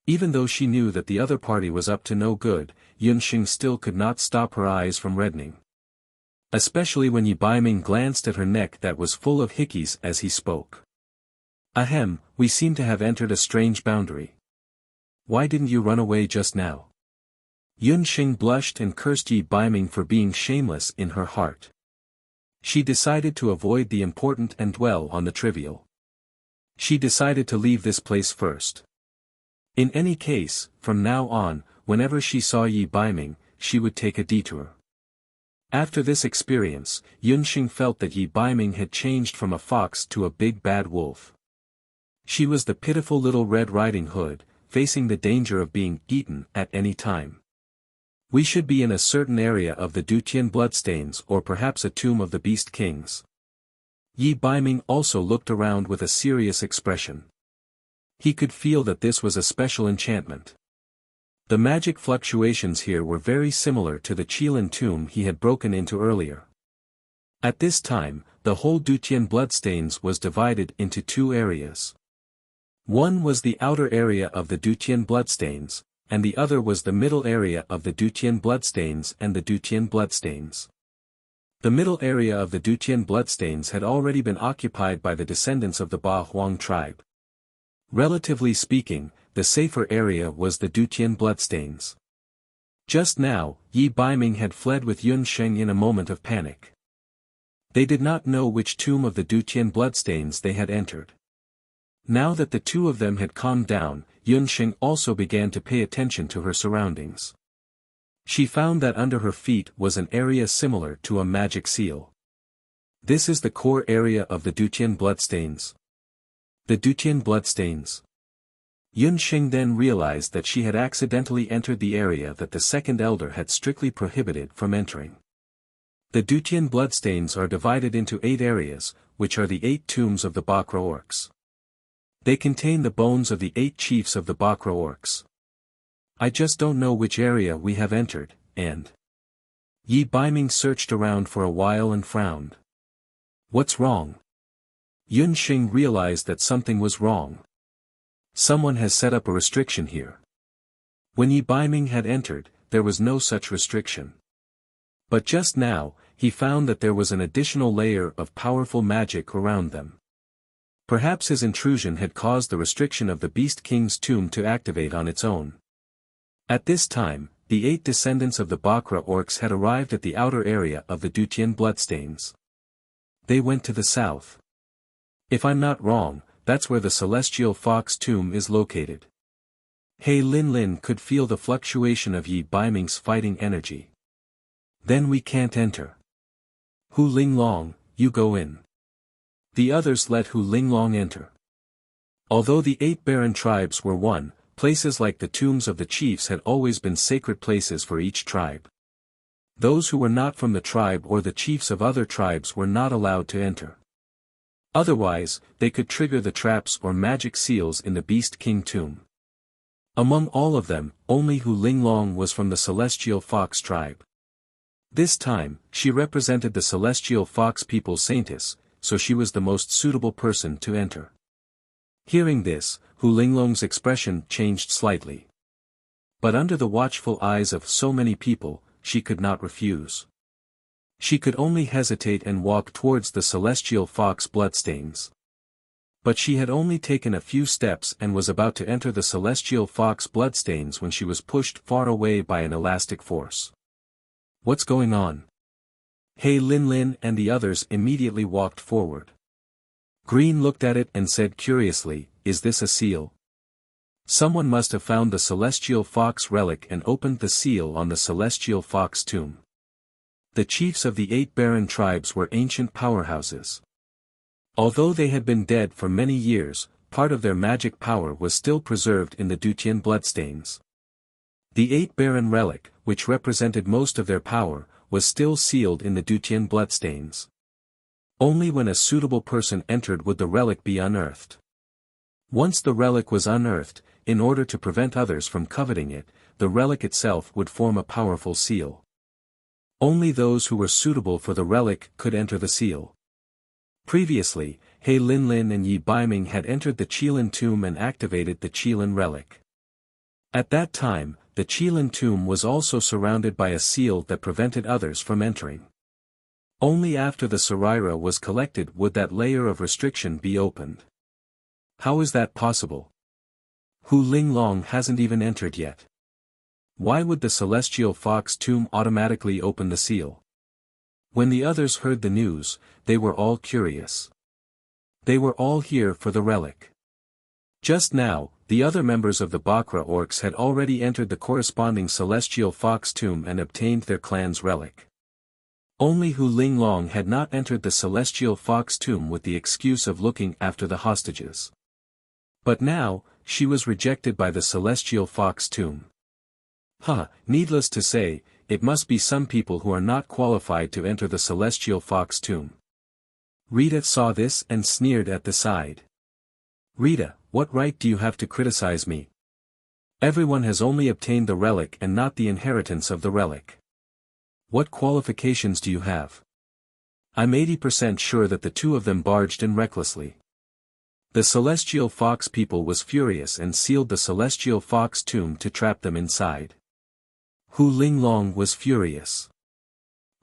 S1: Even though she knew that the other party was up to no good, Yunxing still could not stop her eyes from reddening. Especially when Yi Baiming glanced at her neck that was full of hickeys as he spoke. Ahem, we seem to have entered a strange boundary. Why didn't you run away just now? Yun Xing blushed and cursed Yi Baiming for being shameless in her heart. She decided to avoid the important and dwell on the trivial. She decided to leave this place first. In any case, from now on, whenever she saw Yi Baiming, she would take a detour. After this experience, Yun Xing felt that Yi Baiming had changed from a fox to a big bad wolf. She was the pitiful little Red Riding Hood, facing the danger of being eaten at any time. We should be in a certain area of the Dutian bloodstains or perhaps a tomb of the Beast Kings. Yi Baiming also looked around with a serious expression. He could feel that this was a special enchantment. The magic fluctuations here were very similar to the Qilin tomb he had broken into earlier. At this time, the whole Dutian bloodstains was divided into two areas. One was the outer area of the Dutian bloodstains, and the other was the middle area of the Dutian bloodstains and the Dutian bloodstains. The middle area of the Dutian bloodstains had already been occupied by the descendants of the Ba Huang tribe. Relatively speaking, the safer area was the Dutian bloodstains. Just now, Yi Baiming had fled with Yun Xing in a moment of panic. They did not know which tomb of the Dutian bloodstains they had entered. Now that the two of them had calmed down, Yun Xing also began to pay attention to her surroundings. She found that under her feet was an area similar to a magic seal. This is the core area of the Dutian bloodstains. The Dutian bloodstains. Yun Xing then realized that she had accidentally entered the area that the second elder had strictly prohibited from entering. The Dutian bloodstains are divided into 8 areas, which are the 8 tombs of the Bakra orcs. They contain the bones of the 8 chiefs of the Bakra orcs. I just don't know which area we have entered, and... Yi Baiming searched around for a while and frowned. What's wrong? Yun Xing realized that something was wrong. Someone has set up a restriction here. When Yi Baiming had entered, there was no such restriction. But just now, he found that there was an additional layer of powerful magic around them. Perhaps his intrusion had caused the restriction of the Beast King's tomb to activate on its own. At this time, the 8 descendants of the Bakra orcs had arrived at the outer area of the Dutian bloodstains. They went to the south. If I'm not wrong, that's where the celestial fox tomb is located. He Linlin could feel the fluctuation of Yi Baiming's fighting energy. Then we can't enter. Hu Linglong, you go in. The others let Hu Linglong enter. Although the 8 barren tribes were one, places like the tombs of the chiefs had always been sacred places for each tribe. Those who were not from the tribe or the chiefs of other tribes were not allowed to enter. Otherwise, they could trigger the traps or magic seals in the Beast King tomb. Among all of them, only Hu Linglong was from the Celestial Fox tribe. This time, she represented the Celestial Fox people's saintess, so she was the most suitable person to enter. Hearing this, Hu Linglong's expression changed slightly. But under the watchful eyes of so many people, she could not refuse. She could only hesitate and walk towards the Celestial Fox bloodstains. But she had only taken a few steps and was about to enter the Celestial Fox bloodstains when she was pushed far away by an elastic force. What's going on? He Linlin and the others immediately walked forward. Green looked at it and said curiously, "Is this a seal?" Someone must have found the Celestial Fox relic and opened the seal on the Celestial Fox tomb. The chiefs of the 8 barren tribes were ancient powerhouses. Although they had been dead for many years, part of their magic power was still preserved in the Dutian bloodstains. The 8 barren relic, which represented most of their power, was still sealed in the Dutian bloodstains. Only when a suitable person entered would the relic be unearthed. Once the relic was unearthed, in order to prevent others from coveting it, the relic itself would form a powerful seal. Only those who were suitable for the relic could enter the seal. Previously, He Linlin and Yi Baiming had entered the Qilin tomb and activated the Qilin relic. At that time, the Qilin tomb was also surrounded by a seal that prevented others from entering. Only after the Saraira was collected would that layer of restriction be opened. How is that possible? Hu Linglong hasn't even entered yet. Why would the celestial fox tomb automatically open the seal? When the others heard the news, they were all curious. They were all here for the relic. Just now, the other members of the Bakra orcs had already entered the corresponding celestial fox tomb and obtained their clan's relic. Only Hu Linglong had not entered the celestial fox tomb with the excuse of looking after the hostages. But now, she was rejected by the celestial fox tomb. Needless to say, it must be some people who are not qualified to enter the celestial fox tomb. Rita saw this and sneered at the side. Rita, what right do you have to criticize me? Everyone has only obtained the relic and not the inheritance of the relic. What qualifications do you have? I'm 80% sure that the two of them barged in recklessly. The celestial fox people was furious and sealed the celestial fox tomb to trap them inside. Hu Linglong was furious.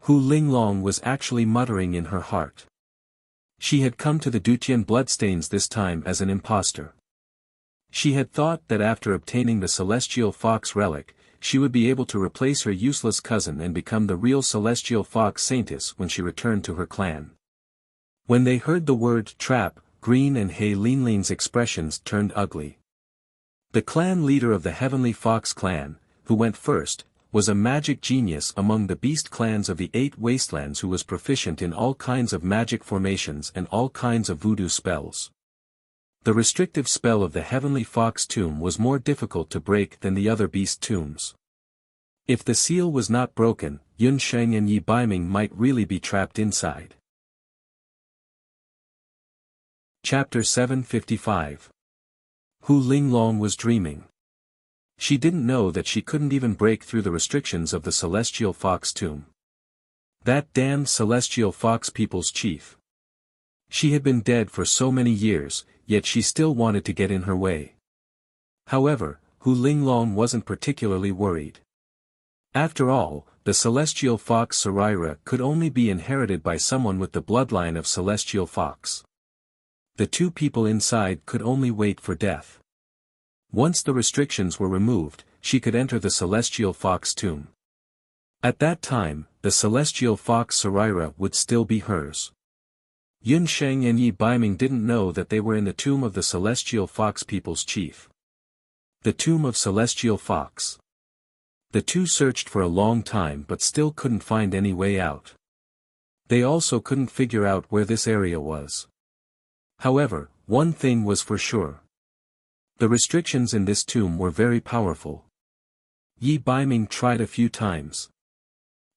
S1: Hu Linglong was actually muttering in her heart. She had come to the Dutian bloodstains this time as an impostor. She had thought that after obtaining the celestial fox relic, she would be able to replace her useless cousin and become the real celestial fox saintess when she returned to her clan. When they heard the word trap, Green and He Linlin's expressions turned ugly. The clan leader of the Heavenly Fox clan, who went first, was a magic genius among the beast clans of the 8 wastelands who was proficient in all kinds of magic formations and all kinds of voodoo spells. The restrictive spell of the Heavenly Fox tomb was more difficult to break than the other beast tombs. If the seal was not broken, Yun Sheng and Yi Baiming might really be trapped inside. Chapter 755. Hu Linglong was dreaming. She didn't know that she couldn't even break through the restrictions of the celestial fox tomb. That damned celestial fox people's chief. She had been dead for so many years, yet she still wanted to get in her way. However, Hu Linglong wasn't particularly worried. After all, the celestial fox Saraira could only be inherited by someone with the bloodline of celestial fox. The two people inside could only wait for death. Once the restrictions were removed, she could enter the celestial fox tomb. At that time, the celestial fox Saraira would still be hers. Yun Sheng and Yi Baiming didn't know that they were in the tomb of the celestial fox people's chief. The tomb of celestial fox. The two searched for a long time but still couldn't find any way out. They also couldn't figure out where this area was. However, one thing was for sure. The restrictions in this tomb were very powerful. Yi Baiming tried a few times.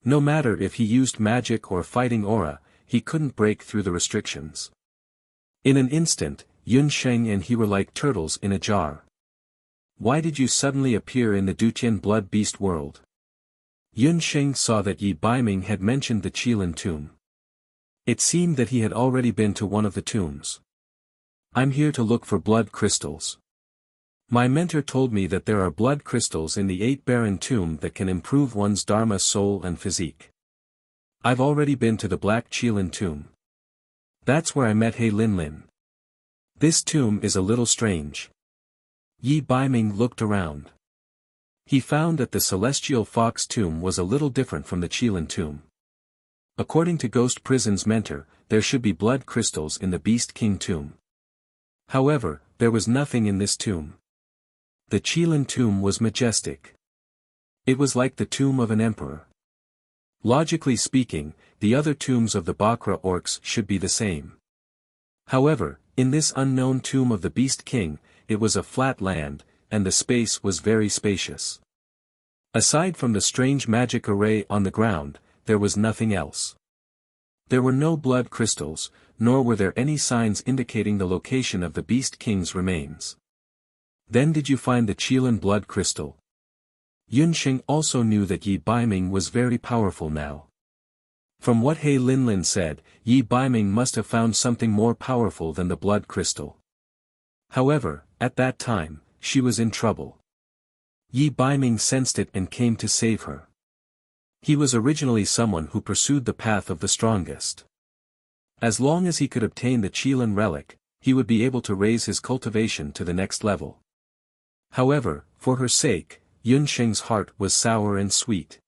S1: No matter if he used magic or fighting aura, he couldn't break through the restrictions. In an instant, Yun Sheng and he were like turtles in a jar. Why did you suddenly appear in the Dutian blood beast world? Yun Sheng saw that Yi Baiming had mentioned the Qilin tomb. It seemed that he had already been to one of the tombs. I'm here to look for blood crystals. My mentor told me that there are blood crystals in the 8 Baron tomb that can improve one's dharma soul and physique. I've already been to the Black Qilin tomb. That's where I met He Linlin. This tomb is a little strange. Yi Baiming looked around. He found that the celestial fox tomb was a little different from the Qilin tomb. According to Ghost Prison's mentor, there should be blood crystals in the Beast King tomb. However, there was nothing in this tomb. The Qilin tomb was majestic. It was like the tomb of an emperor. Logically speaking, the other tombs of the Bakra orcs should be the same. However, in this unknown tomb of the Beast King, it was a flat land, and the space was very spacious. Aside from the strange magic array on the ground, there was nothing else. There were no blood crystals, nor were there any signs indicating the location of the Beast King's remains. Then did you find the Qilin blood crystal? Yun Sheng also knew that Yi Baiming was very powerful now. From what He Linlin said, Yi Baiming must have found something more powerful than the blood crystal. However, at that time, she was in trouble. Yi Baiming sensed it and came to save her. He was originally someone who pursued the path of the strongest. As long as he could obtain the Qilin relic, he would be able to raise his cultivation to the next level. However, for her sake, Yunsheng's heart was sour and sweet.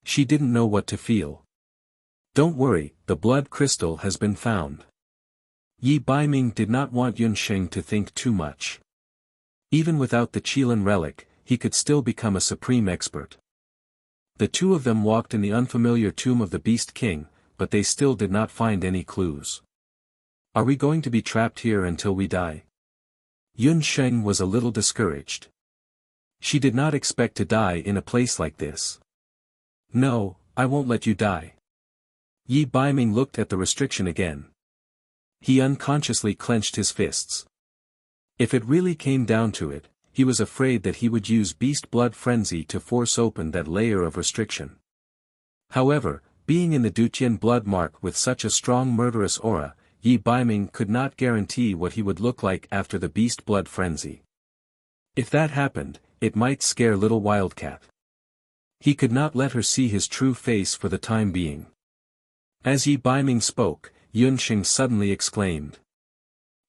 S1: She didn't know what to feel. Don't worry, the blood crystal has been found. Yi Baiming did not want Yunsheng to think too much. Even without the Qilin relic, he could still become a supreme expert. The two of them walked in the unfamiliar tomb of the Beast King, but they still did not find any clues. Are we going to be trapped here until we die? Yunsheng was a little discouraged. She did not expect to die in a place like this. No, I won't let you die. Yi Baiming looked at the restriction again. He unconsciously clenched his fists. If it really came down to it, he was afraid that he would use beast blood frenzy to force open that layer of restriction. However, being in the Dutian blood mark with such a strong murderous aura, Yi Baiming could not guarantee what he would look like after the beast blood frenzy. If that happened, it might scare little Wildcat. He could not let her see his true face for the time being. As Yi Baiming spoke, Yunsheng suddenly exclaimed.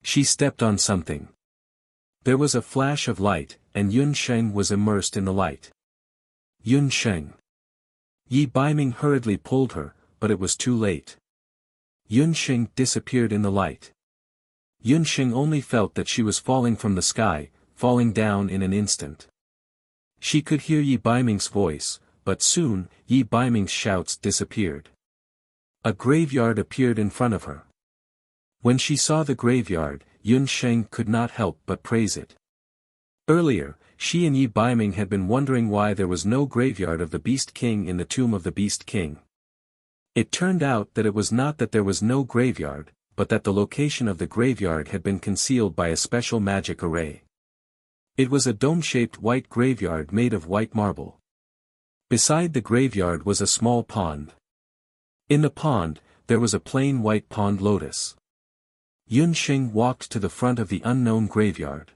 S1: She stepped on something. There was a flash of light, and Yunsheng was immersed in the light. Yunsheng. Yi Baiming hurriedly pulled her, but it was too late. Yunsheng disappeared in the light. Yunsheng only felt that she was falling from the sky, falling down in an instant. She could hear Yi Baiming's voice, but soon, Yi Baiming's shouts disappeared. A graveyard appeared in front of her. When she saw the graveyard, Yunsheng could not help but praise it. Earlier, she and Yi Baiming had been wondering why there was no graveyard of the Beast King in the tomb of the Beast King. It turned out that it was not that there was no graveyard, but that the location of the graveyard had been concealed by a special magic array. It was a dome-shaped white graveyard made of white marble. Beside the graveyard was a small pond. In the pond, there was a plain white pond lotus. Yunsheng walked to the front of the unknown graveyard.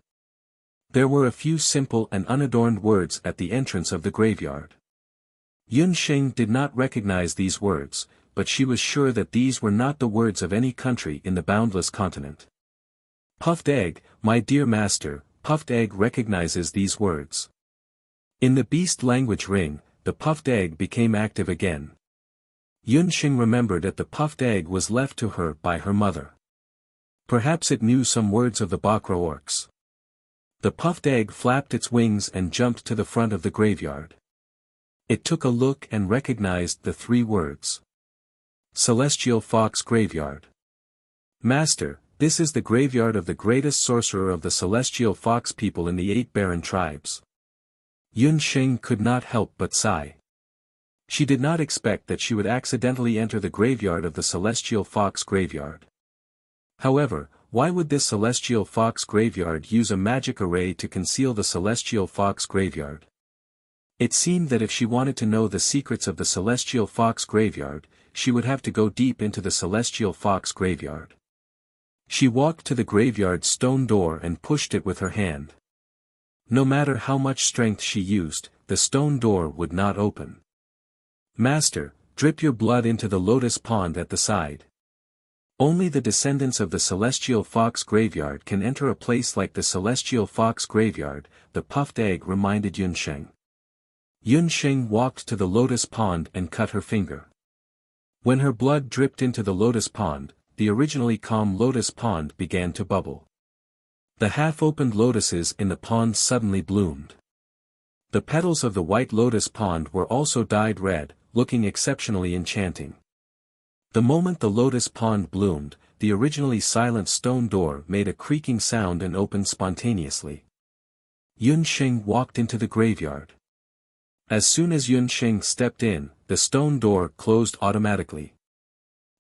S1: There were a few simple and unadorned words at the entrance of the graveyard. Yunsheng did not recognize these words, but she was sure that these were not the words of any country in the boundless continent. Puffed Egg, my dear master, Puffed Egg recognizes these words. In the beast language ring, the Puffed Egg became active again. Yunsheng remembered that the Puffed Egg was left to her by her mother. Perhaps it knew some words of the Bakra orcs. The Puffed Egg flapped its wings and jumped to the front of the graveyard. It took a look and recognized the three words. Celestial Fox Graveyard. Master, this is the graveyard of the greatest sorcerer of the Celestial Fox people in the 8 barren tribes. Yunsheng could not help but sigh. She did not expect that she would accidentally enter the graveyard of the Celestial Fox Graveyard. However, why would this Celestial Fox Graveyard use a magic array to conceal the Celestial Fox Graveyard? It seemed that if she wanted to know the secrets of the Celestial Fox Graveyard, she would have to go deep into the Celestial Fox Graveyard. She walked to the graveyard's stone door and pushed it with her hand. No matter how much strength she used, the stone door would not open. Master, drip your blood into the lotus pond at the side. Only the descendants of the Celestial Fox Graveyard can enter a place like the Celestial Fox Graveyard, the Puffed Egg reminded Yunsheng. Yunsheng walked to the lotus pond and cut her finger. When her blood dripped into the lotus pond, the originally calm lotus pond began to bubble. The half-opened lotuses in the pond suddenly bloomed. The petals of the white lotus pond were also dyed red, looking exceptionally enchanting. The moment the lotus pond bloomed, the originally silent stone door made a creaking sound and opened spontaneously. Yunsheng walked into the graveyard. As soon as Yunsheng stepped in, the stone door closed automatically.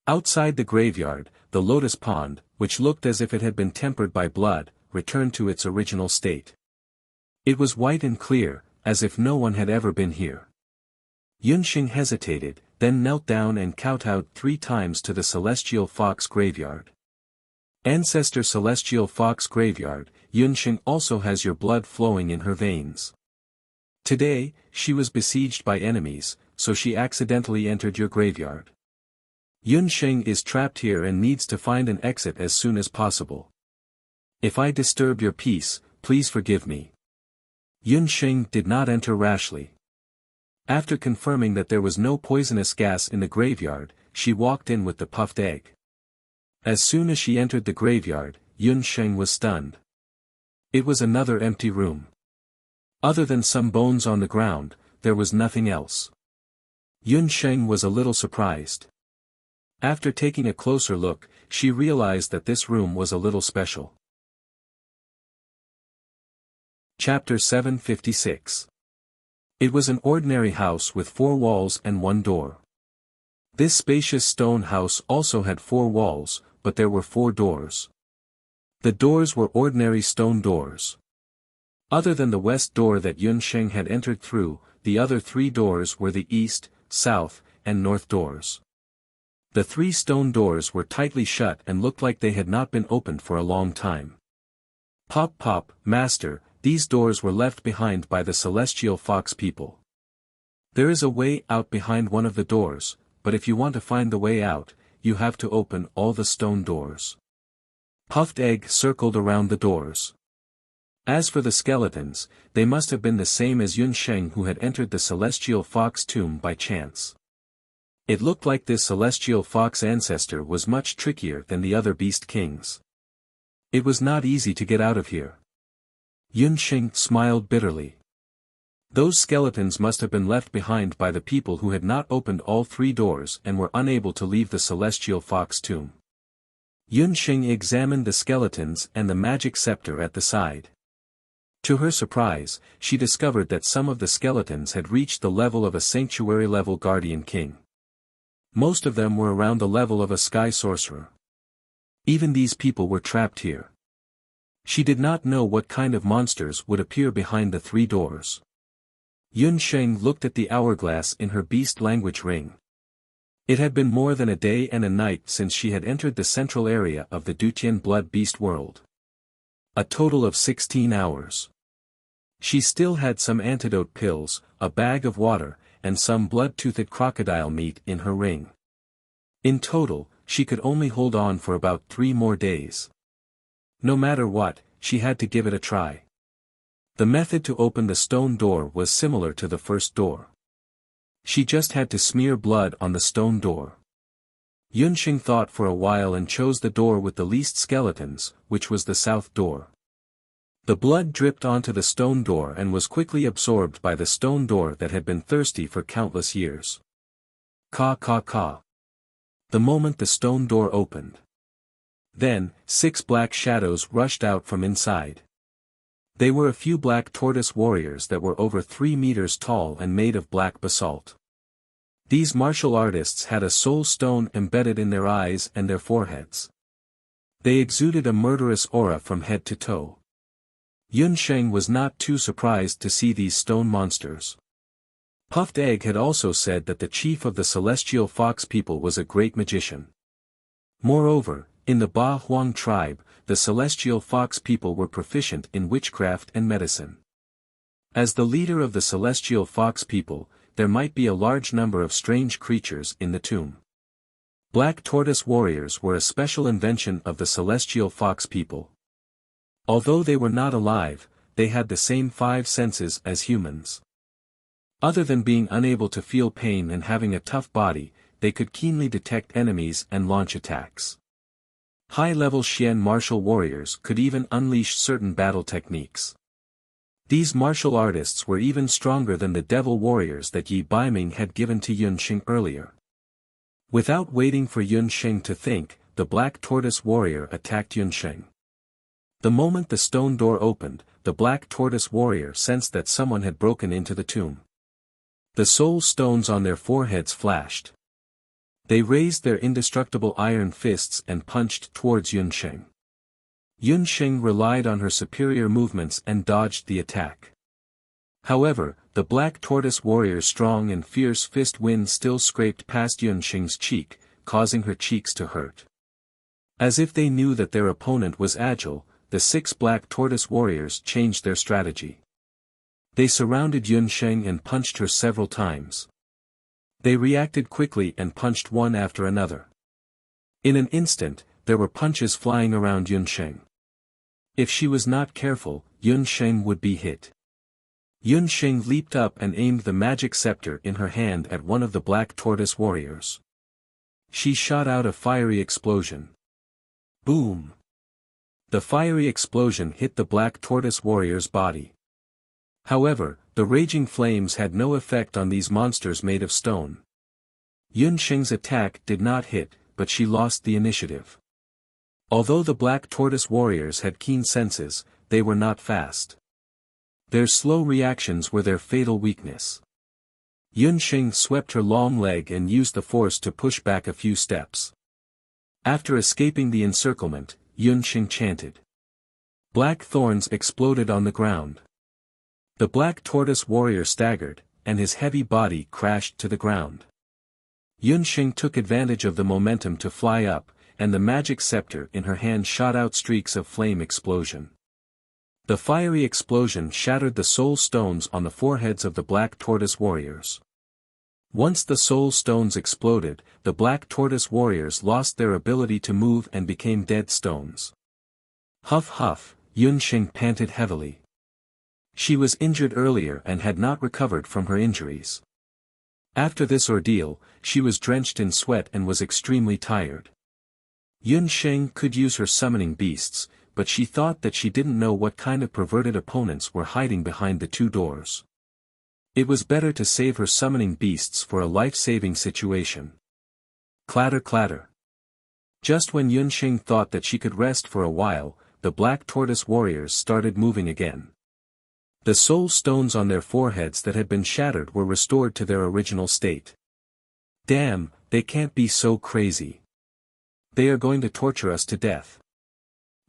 S1: Outside the graveyard, the lotus pond, which looked as if it had been tempered by blood, returned to its original state. It was white and clear, as if no one had ever been here. Yunsheng hesitated, then knelt down and kowtowed 3 times to the Celestial Fox Graveyard. Ancestor Celestial Fox Graveyard, Yunsheng also has your blood flowing in her veins. Today, she was besieged by enemies, so she accidentally entered your graveyard. Yunsheng is trapped here and needs to find an exit as soon as possible. If I disturb your peace, please forgive me. Yun Sheng did not enter rashly. After confirming that there was no poisonous gas in the graveyard, she walked in with the puffed egg. As soon as she entered the graveyard, Yun Sheng was stunned. It was another empty room. Other than some bones on the ground, there was nothing else. Yun Sheng was a little surprised. After taking a closer look, she realized that this room was a little special. Chapter 756. It was an ordinary house with 4 walls and 1 door. This spacious stone house also had 4 walls, but there were 4 doors. The doors were ordinary stone doors. Other than the west door that Yun Sheng had entered through, the other 3 doors were the east, south, and north doors. The 3 stone doors were tightly shut and looked like they had not been opened for a long time. Pop pop, master, these doors were left behind by the celestial fox people. There is a way out behind one of the doors, but if you want to find the way out, you have to open all the stone doors. Puffed egg circled around the doors. As for the skeletons, they must have been the same as Yun Sheng who had entered the celestial fox tomb by chance. It looked like this celestial fox ancestor was much trickier than the other beast kings. It was not easy to get out of here. Yun Sheng smiled bitterly. Those skeletons must have been left behind by the people who had not opened all 3 doors and were unable to leave the celestial fox tomb. Yun Sheng examined the skeletons and the magic scepter at the side. To her surprise, she discovered that some of the skeletons had reached the level of a sanctuary-level guardian king. Most of them were around the level of a sky sorcerer. Even these people were trapped here. She did not know what kind of monsters would appear behind the 3 doors. Yun Sheng looked at the hourglass in her beast language ring. It had been more than a day and a night since she had entered the central area of the Dutian blood beast world. A total of 16 hours. She still had some antidote pills, a bag of water, and some blood-toothed crocodile meat in her ring. In total, she could only hold on for about 3 more days. No matter what, she had to give it a try. The method to open the stone door was similar to the first door. She just had to smear blood on the stone door. Yun Sheng thought for a while and chose the door with the least skeletons, which was the south door. The blood dripped onto the stone door and was quickly absorbed by the stone door that had been thirsty for countless years. Caw caw caw. The moment the stone door opened. Then, 6 black shadows rushed out from inside. They were a few black tortoise warriors that were over 3 meters tall and made of black basalt. These martial artists had a soul stone embedded in their eyes and their foreheads. They exuded a murderous aura from head to toe. Yun Sheng was not too surprised to see these stone monsters. Puffed Egg had also said that the chief of the celestial fox people was a great magician. Moreover, in the Ba Huang tribe, the celestial fox people were proficient in witchcraft and medicine. As the leader of the celestial fox people, there might be a large number of strange creatures in the tomb. Black tortoise warriors were a special invention of the celestial fox people. Although they were not alive, they had the same 5 senses as humans. Other than being unable to feel pain and having a tough body, they could keenly detect enemies and launch attacks. High-level Xian martial warriors could even unleash certain battle techniques. These martial artists were even stronger than the devil warriors that Yi Baiming had given to Yun Sheng earlier. Without waiting for Yun Sheng to think, the black tortoise warrior attacked Yun Sheng. The moment the stone door opened, the black tortoise warrior sensed that someone had broken into the tomb. The soul stones on their foreheads flashed. They raised their indestructible iron fists and punched towards Yun Sheng. Yun Sheng relied on her superior movements and dodged the attack. However, the black tortoise warrior's strong and fierce fist wind still scraped past Yun Sheng's cheek, causing her cheeks to hurt. As if they knew that their opponent was agile, the 6 black tortoise warriors changed their strategy. They surrounded Yun Sheng and punched her several times. They reacted quickly and punched one after another. In an instant, there were punches flying around Yun Sheng. If she was not careful, Yun Sheng would be hit. Yun Xing leaped up and aimed the magic scepter in her hand at one of the black tortoise warriors. She shot out a fiery explosion. Boom! The fiery explosion hit the black tortoise warrior's body. However, the raging flames had no effect on these monsters made of stone. Yun Xing's attack did not hit, but she lost the initiative. Although the black tortoise warriors had keen senses, they were not fast. Their slow reactions were their fatal weakness. Yun Xing swept her long leg and used the force to push back a few steps. After escaping the encirclement, Yun Xing chanted. Black thorns exploded on the ground. The black tortoise warrior staggered, and his heavy body crashed to the ground. Yun Xing took advantage of the momentum to fly up, and the magic scepter in her hand shot out streaks of flame explosion. The fiery explosion shattered the soul stones on the foreheads of the black tortoise warriors. Once the soul stones exploded, the black tortoise warriors lost their ability to move and became dead stones. Huff huff, Yun Xing panted heavily. She was injured earlier and had not recovered from her injuries. After this ordeal, she was drenched in sweat and was extremely tired. Yun Xing could use her summoning beasts, but she thought that she didn't know what kind of perverted opponents were hiding behind the two doors. It was better to save her summoning beasts for a life-saving situation. Clatter clatter. Just when Yun Xing thought that she could rest for a while, the black tortoise warriors started moving again. The soul stones on their foreheads that had been shattered were restored to their original state. Damn, they can't be so crazy. They are going to torture us to death.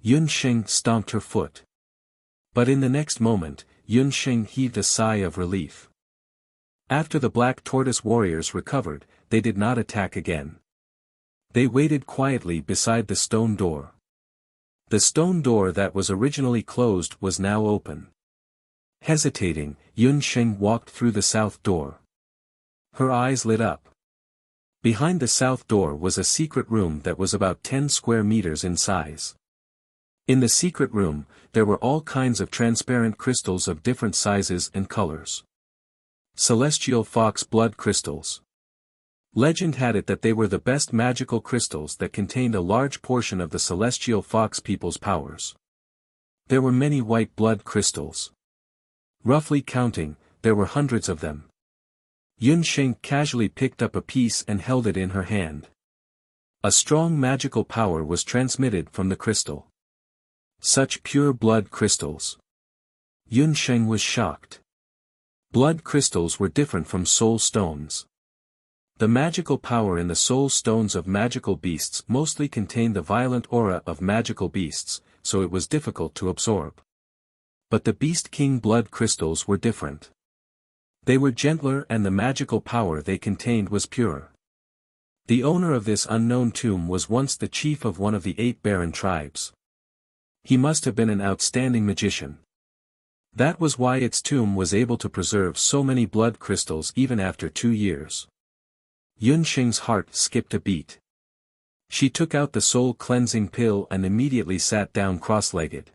S1: Yun Xing stomped her foot. But in the next moment, Yun Xing heaved a sigh of relief. After the black tortoise warriors recovered, they did not attack again. They waited quietly beside the stone door. The stone door that was originally closed was now open. Hesitating, Yun Xing walked through the south door. Her eyes lit up. Behind the south door was a secret room that was about 10 square meters in size. In the secret room, there were all kinds of transparent crystals of different sizes and colors. Celestial fox blood crystals. Legend had it that they were the best magical crystals that contained a large portion of the celestial fox people's powers. There were many white blood crystals. Roughly counting, there were hundreds of them. Yun Xing casually picked up a piece and held it in her hand. A strong magical power was transmitted from the crystal. Such pure blood crystals. Yun Xing was shocked. Blood crystals were different from soul stones. The magical power in the soul stones of magical beasts mostly contained the violent aura of magical beasts, so it was difficult to absorb. But the Beast King blood crystals were different. They were gentler and the magical power they contained was pure. The owner of this unknown tomb was once the chief of one of the 8 barren tribes. He must have been an outstanding magician. That was why its tomb was able to preserve so many blood crystals even after 2 years. Yun Xing's heart skipped a beat. She took out the soul-cleansing pill and immediately sat down cross-legged.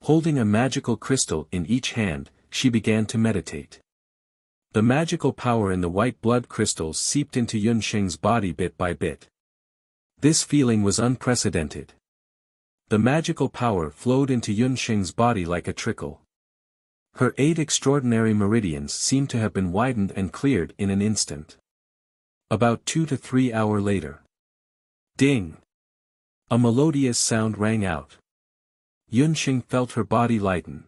S1: Holding a magical crystal in each hand, she began to meditate. The magical power in the white blood crystals seeped into Yun Xing's body bit by bit. This feeling was unprecedented. The magical power flowed into Yun Xing's body like a trickle. Her 8 extraordinary meridians seemed to have been widened and cleared in an instant. About 2 to 3 hours later. Ding! A melodious sound rang out. Yun Xing felt her body lighten.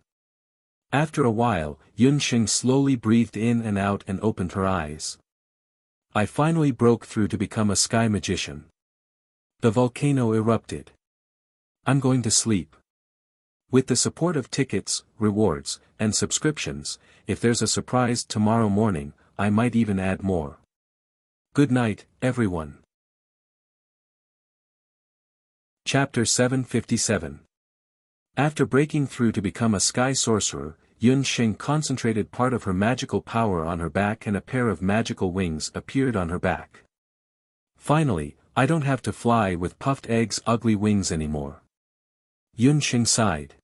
S1: After a while, Yun Xing slowly breathed in and out and opened her eyes. I finally broke through to become a sky magician. The volcano erupted. I'm going to sleep. With the support of tickets, rewards, and subscriptions, if there's a surprise tomorrow morning, I might even add more. Good night, everyone. Chapter 757. After breaking through to become a sky sorcerer, Yun Xing concentrated part of her magical power on her back and a pair of magical wings appeared on her back. Finally, I don't have to fly with puffed eggs' ugly wings anymore. Yun Xing sighed.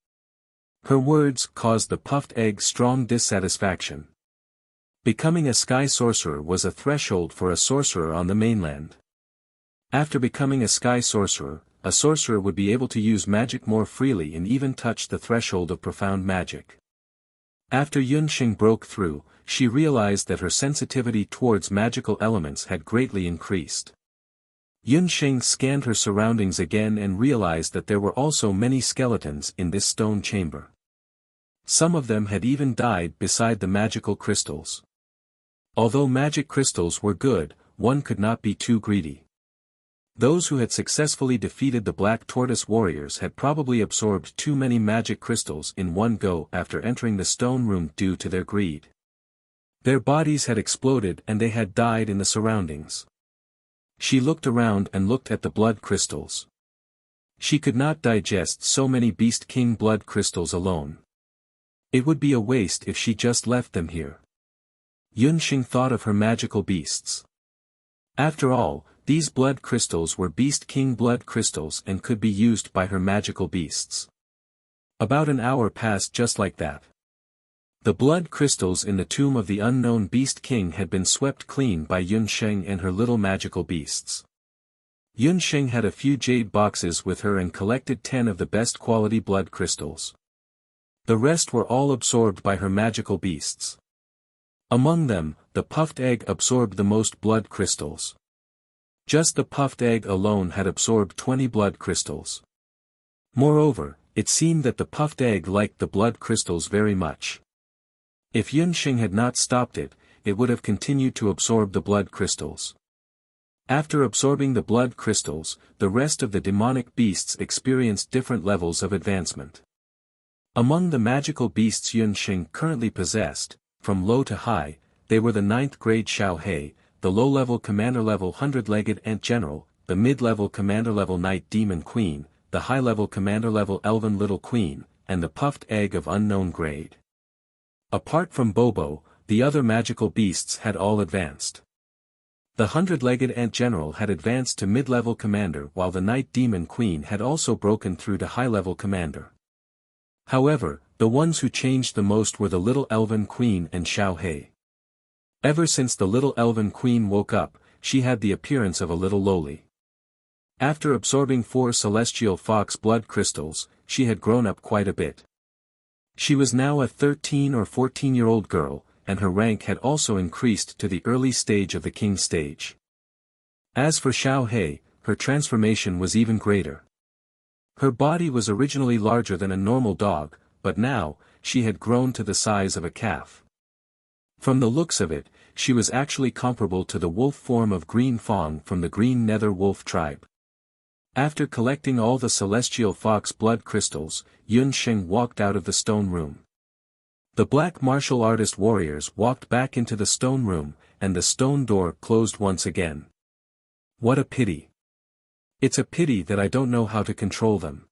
S1: Her words caused the puffed egg strong dissatisfaction. Becoming a sky sorcerer was a threshold for a sorcerer on the mainland. After becoming a sky sorcerer, a sorcerer would be able to use magic more freely and even touch the threshold of profound magic. After Yunxing broke through, she realized that her sensitivity towards magical elements had greatly increased. Yunxing scanned her surroundings again and realized that there were also many skeletons in this stone chamber. Some of them had even died beside the magical crystals. Although magic crystals were good, one could not be too greedy. Those who had successfully defeated the Black Tortoise warriors had probably absorbed too many magic crystals in one go after entering the stone room due to their greed. Their bodies had exploded and they had died in the surroundings. She looked around and looked at the blood crystals. She could not digest so many Beast King blood crystals alone. It would be a waste if she just left them here. Yunxing thought of her magical beasts. After all, these blood crystals were Beast King blood crystals and could be used by her magical beasts. About an hour passed just like that. The blood crystals in the tomb of the unknown Beast King had been swept clean by Yunxing and her little magical beasts. Yunxing had a few jade boxes with her and collected 10 of the best quality blood crystals. The rest were all absorbed by her magical beasts. Among them, the puffed egg absorbed the most blood crystals. Just the puffed egg alone had absorbed 20 blood crystals. Moreover, it seemed that the puffed egg liked the blood crystals very much. If Yunxing had not stopped it, it would have continued to absorb the blood crystals. After absorbing the blood crystals, the rest of the demonic beasts experienced different levels of advancement. Among the magical beasts Yunxing currently possessed, from low to high, they were the 9th grade Xiaohei, the low-level commander-level 100-legged ant general, the mid-level commander-level night demon queen, the high-level commander-level elven little queen, and the puffed egg of unknown grade. Apart from Bobo, the other magical beasts had all advanced. The 100-legged ant general had advanced to mid-level commander while the night demon queen had also broken through to high-level commander. However, the ones who changed the most were the little elven queen and Xiaohei. Ever since the little elven queen woke up, she had the appearance of a little lowly. After absorbing 4 celestial fox blood crystals, she had grown up quite a bit. She was now a 13 or 14-year-old girl, and her rank had also increased to the early stage of the king stage. As for Xiaohei, her transformation was even greater. Her body was originally larger than a normal dog, but now, she had grown to the size of a calf. From the looks of it, she was actually comparable to the wolf form of Green Fong from the Green Nether Wolf tribe. After collecting all the celestial fox blood crystals, Yunxing walked out of the stone room. The black martial artist warriors walked back into the stone room, and the stone door closed once again. What a pity. It's a pity that I don't know how to control them.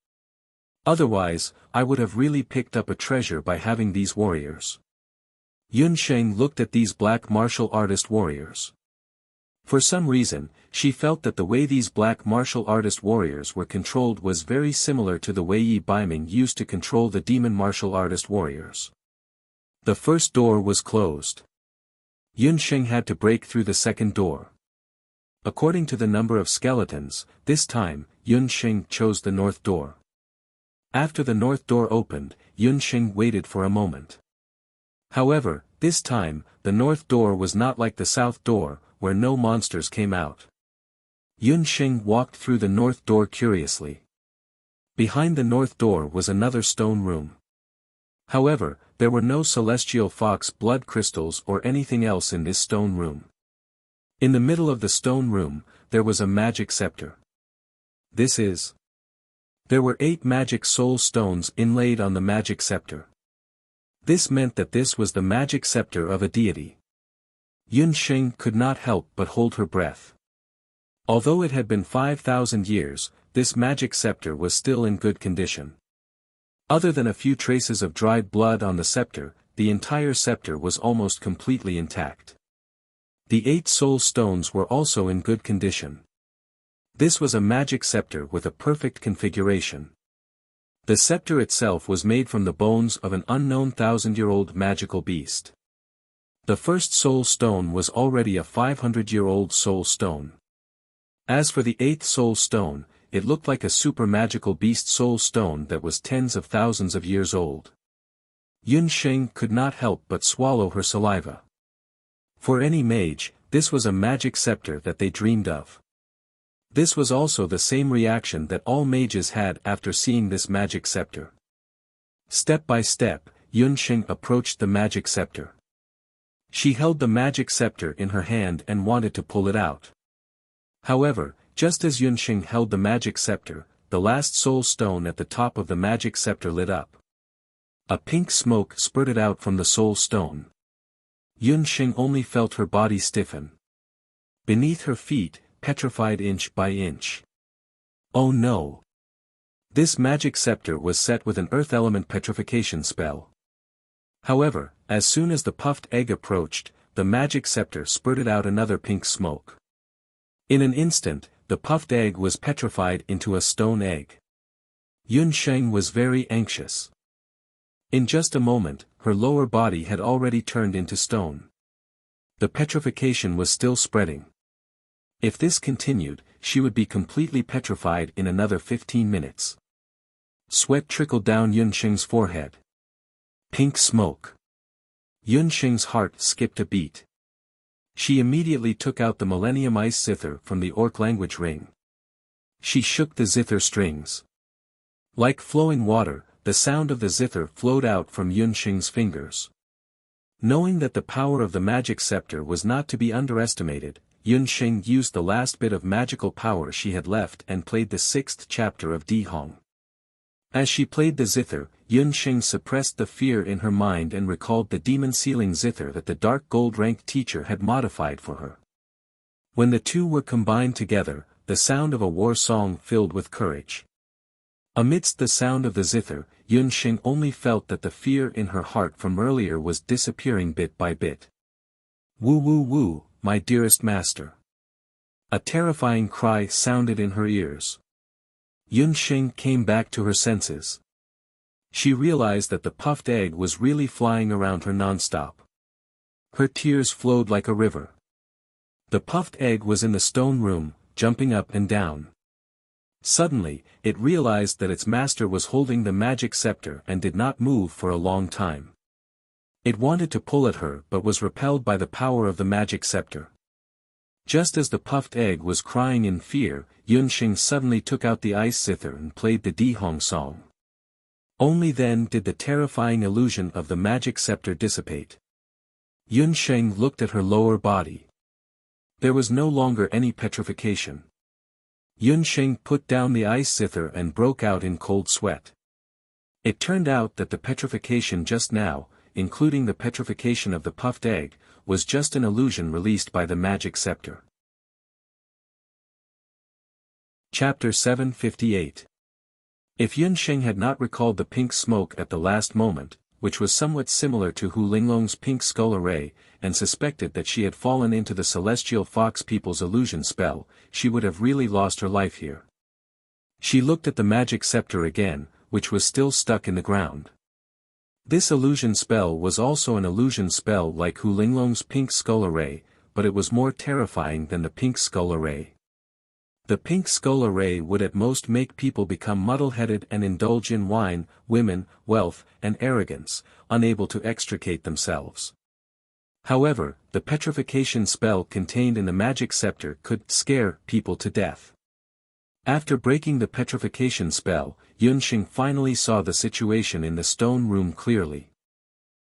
S1: Otherwise, I would have really picked up a treasure by having these warriors. Yunxing looked at these black martial artist warriors. For some reason, she felt that the way these black martial artist warriors were controlled was very similar to the way Yi Baiming used to control the demon martial artist warriors. The first door was closed. Yunxing had to break through the second door. According to the number of skeletons, this time, Yunxing chose the north door. After the north door opened, Yunxing waited for a moment. However, this time, the north door was not like the south door, where no monsters came out. Yunxing walked through the north door curiously. Behind the north door was another stone room. However, there were no celestial fox blood crystals or anything else in this stone room. In the middle of the stone room, there was a magic scepter. There were 8 magic soul stones inlaid on the magic scepter. This meant that this was the magic scepter of a deity. Yunxing could not help but hold her breath. Although it had been 5,000 years, this magic scepter was still in good condition. Other than a few traces of dried blood on the scepter, the entire scepter was almost completely intact. The 8 soul stones were also in good condition. This was a magic scepter with a perfect configuration. The scepter itself was made from the bones of an unknown 1,000-year-old magical beast. The first soul stone was already a 500-year-old soul stone. As for the 8th soul stone, it looked like a super magical beast soul stone that was tens of thousands of years old. Yun Sheng could not help but swallow her saliva. For any mage, this was a magic scepter that they dreamed of. This was also the same reaction that all mages had after seeing this magic scepter. Step by step, Yun Sheng approached the magic scepter. She held the magic scepter in her hand and wanted to pull it out. However, just as Yun Sheng held the magic scepter, the last soul stone at the top of the magic scepter lit up. A pink smoke spurted out from the soul stone. Yun Sheng only felt her body stiffen. Beneath her feet, petrified inch by inch. Oh no! This magic scepter was set with an earth element petrification spell. However, as soon as the puffed egg approached, the magic scepter spurted out another pink smoke. In an instant, the puffed egg was petrified into a stone egg. Yun Sheng was very anxious. In just a moment, her lower body had already turned into stone. The petrification was still spreading. If this continued, she would be completely petrified in another 15 minutes. Sweat trickled down Yun Sheng's forehead. Pink smoke. Yun Sheng's heart skipped a beat. She immediately took out the Millennium Ice Zither from the orc language ring. She shook the zither strings. Like flowing water, the sound of the zither flowed out from Yun Sheng's fingers. Knowing that the power of the magic scepter was not to be underestimated, Yun Sheng used the last bit of magical power she had left and played the 6th chapter of Dihong. As she played the zither, Yun Sheng suppressed the fear in her mind and recalled the demon-sealing zither that the dark gold-rank teacher had modified for her. When the two were combined together, the sound of a war song filled with courage. Amidst the sound of the zither, Yun Sheng only felt that the fear in her heart from earlier was disappearing bit by bit. Woo woo woo, my dearest master. A terrifying cry sounded in her ears. Yun Sheng came back to her senses. She realized that the puffed egg was really flying around her non-stop. Her tears flowed like a river. The puffed egg was in the stone room, jumping up and down. Suddenly, it realized that its master was holding the magic scepter and did not move for a long time. It wanted to pull at her but was repelled by the power of the magic scepter. Just as the puffed egg was crying in fear, Yun Sheng suddenly took out the ice zither and played the Dihong song. Only then did the terrifying illusion of the magic scepter dissipate. Yun Sheng looked at her lower body. There was no longer any petrification. Yun Sheng put down the ice zither and broke out in cold sweat. It turned out that the petrification just now, including the petrification of the puffed egg, was just an illusion released by the magic scepter. Chapter 758. If Yun Sheng had not recalled the pink smoke at the last moment, which was somewhat similar to Hu Linglong's pink skull array, and suspected that she had fallen into the celestial fox people's illusion spell, she would have really lost her life here. She looked at the magic scepter again, which was still stuck in the ground. This illusion spell was also an illusion spell like Hu Linglong's pink skull array, but it was more terrifying than the pink skull array. The pink skull array would at most make people become muddle-headed and indulge in wine, women, wealth, and arrogance, unable to extricate themselves. However, the petrification spell contained in the magic scepter could scare people to death. After breaking the petrification spell, Yun Sheng finally saw the situation in the stone room clearly.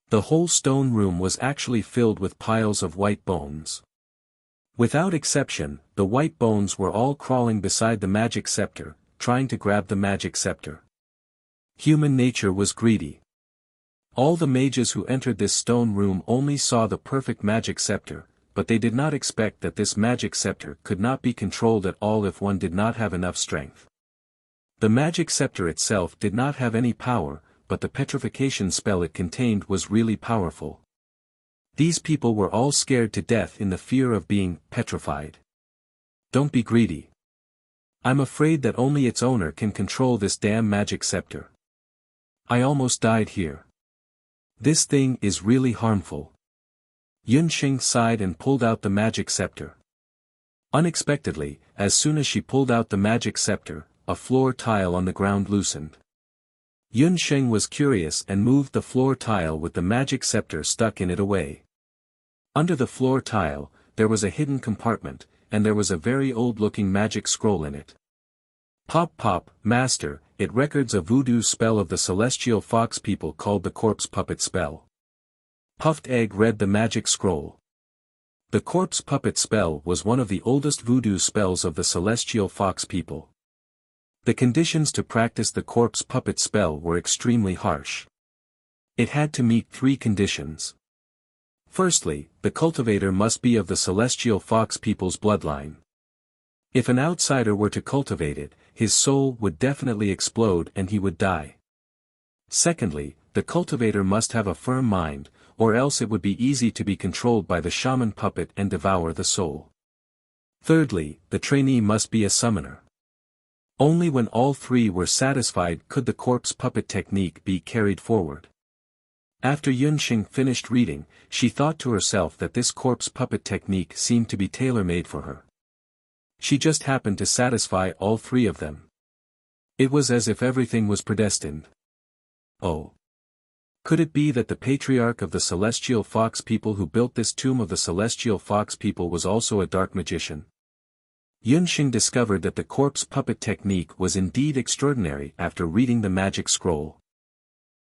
S1: The whole stone room was actually filled with piles of white bones. Without exception, the white bones were all crawling beside the magic scepter, trying to grab the magic scepter. Human nature was greedy. All the mages who entered this stone room only saw the perfect magic scepter, but they did not expect that this magic scepter could not be controlled at all if one did not have enough strength. The magic scepter itself did not have any power, but the petrification spell it contained was really powerful. These people were all scared to death in the fear of being petrified. Don't be greedy. I'm afraid that only its owner can control this damn magic scepter. I almost died here. This thing is really harmful. Yunxing sighed and pulled out the magic scepter. Unexpectedly, as soon as she pulled out the magic scepter, a floor tile on the ground loosened. Yunxing was curious and moved the floor tile with the magic scepter stuck in it away. Under the floor tile, there was a hidden compartment, and there was a very old-looking magic scroll in it. Pop pop, master, it records a voodoo spell of the celestial fox people called the corpse puppet spell. Puffed Egg read the magic scroll. The corpse puppet spell was one of the oldest voodoo spells of the celestial fox people. The conditions to practice the corpse puppet spell were extremely harsh. It had to meet 3 conditions. Firstly, the cultivator must be of the celestial fox people's bloodline. If an outsider were to cultivate it, his soul would definitely explode and he would die. Secondly, the cultivator must have a firm mind, or else it would be easy to be controlled by the shaman puppet and devour the soul. Thirdly, the trainee must be a summoner. Only when all 3 were satisfied could the corpse puppet technique be carried forward. After Yunxing finished reading, she thought to herself that this corpse puppet technique seemed to be tailor-made for her. She just happened to satisfy all 3 of them. It was as if everything was predestined. Oh. Could it be that the patriarch of the celestial fox people who built this tomb of the celestial fox people was also a dark magician? Yunxing discovered that the corpse puppet technique was indeed extraordinary after reading the magic scroll.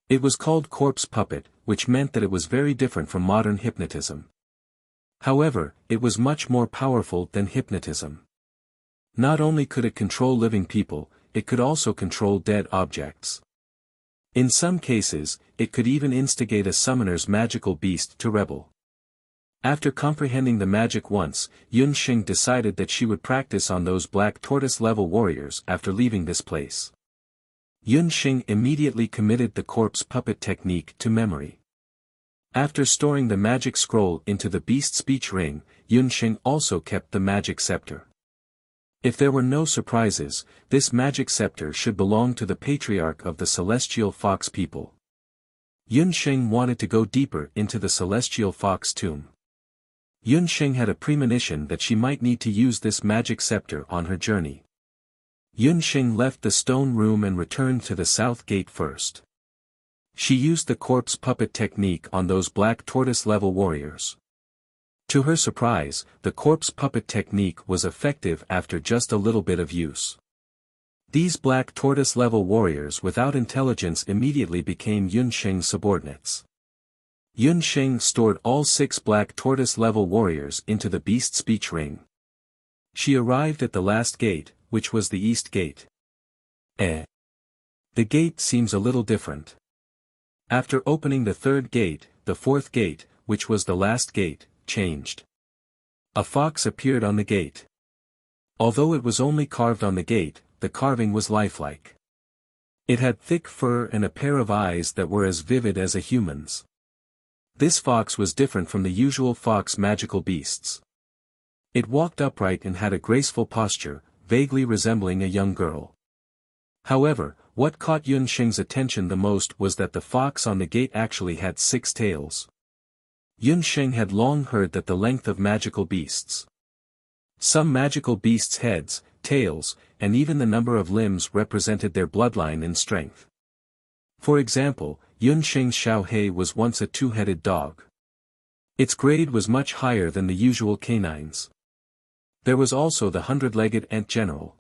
S1: It was called corpse puppet, which meant that it was very different from modern hypnotism. However, it was much more powerful than hypnotism. Not only could it control living people, it could also control dead objects. In some cases, it could even instigate a summoner's magical beast to rebel. After comprehending the magic once, Yunxing decided that she would practice on those black tortoise-level warriors after leaving this place. Yunxing immediately committed the corpse puppet technique to memory. After storing the magic scroll into the beast speech ring, Yunxing also kept the magic scepter. If there were no surprises, this magic scepter should belong to the patriarch of the celestial fox people. Yunxing wanted to go deeper into the celestial fox tomb. Yunxing had a premonition that she might need to use this magic scepter on her journey. Yunxing left the stone room and returned to the south gate first. She used the corpse puppet technique on those black tortoise-level warriors. To her surprise, the corpse puppet technique was effective after just a little bit of use. These black tortoise-level warriors without intelligence immediately became Yunxing's subordinates. Yunxing stored all 6 black tortoise-level warriors into the beast speech ring. She arrived at the last gate, which was the east gate. The gate seems a little different. After opening the 3rd gate, the 4th gate, which was the last gate, changed. A fox appeared on the gate. Although it was only carved on the gate, the carving was lifelike. It had thick fur and a pair of eyes that were as vivid as a human's. This fox was different from the usual fox magical beasts. It walked upright and had a graceful posture, vaguely resembling a young girl. However, what caught Yunxing's attention the most was that the fox on the gate actually had 6 tails. Yunxing had long heard that the length of magical beasts. Some magical beasts' heads, tails, and even the number of limbs represented their bloodline and strength. For example, Yunxing's Xiaohei was once a 2-headed dog. Its grade was much higher than the usual canines. There was also the 100-legged ant general.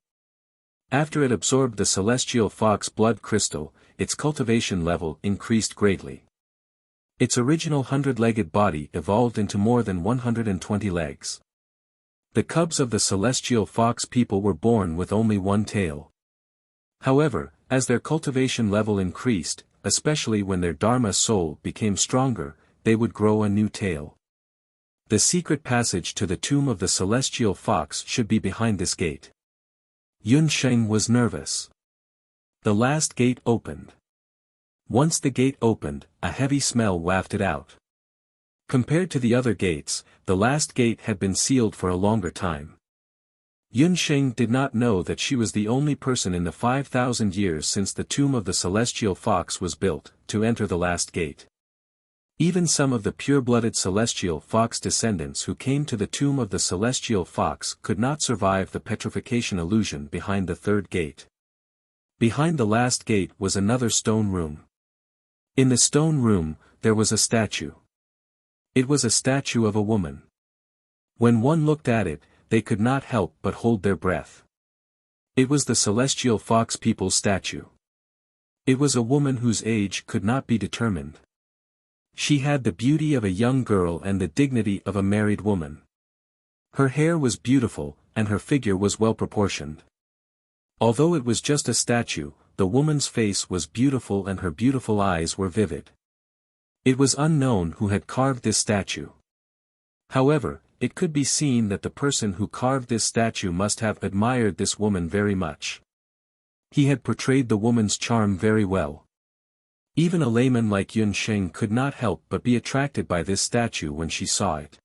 S1: After it absorbed the celestial fox blood crystal, its cultivation level increased greatly. Its original 100-legged body evolved into more than 120 legs. The cubs of the celestial fox people were born with only 1 tail. However, as their cultivation level increased, especially when their Dharma soul became stronger, they would grow a new tail. The secret passage to the tomb of the celestial fox should be behind this gate. Yunxing was nervous. The last gate opened. Once the gate opened, a heavy smell wafted out. Compared to the other gates, the last gate had been sealed for a longer time. Yunsheng did not know that she was the only person in the 5,000 years since the tomb of the celestial fox was built, to enter the last gate. Even some of the pure-blooded celestial fox descendants who came to the tomb of the celestial fox could not survive the petrification illusion behind the third gate. Behind the last gate was another stone room. In the stone room, there was a statue. It was a statue of a woman. When one looked at it, they could not help but hold their breath. It was the celestial fox people's statue. It was a woman whose age could not be determined. She had the beauty of a young girl and the dignity of a married woman. Her hair was beautiful, and her figure was well proportioned. Although it was just a statue, the woman's face was beautiful and her beautiful eyes were vivid. It was unknown who had carved this statue. However, it could be seen that the person who carved this statue must have admired this woman very much. He had portrayed the woman's charm very well. Even a layman like Yunsheng could not help but be attracted by this statue when she saw it.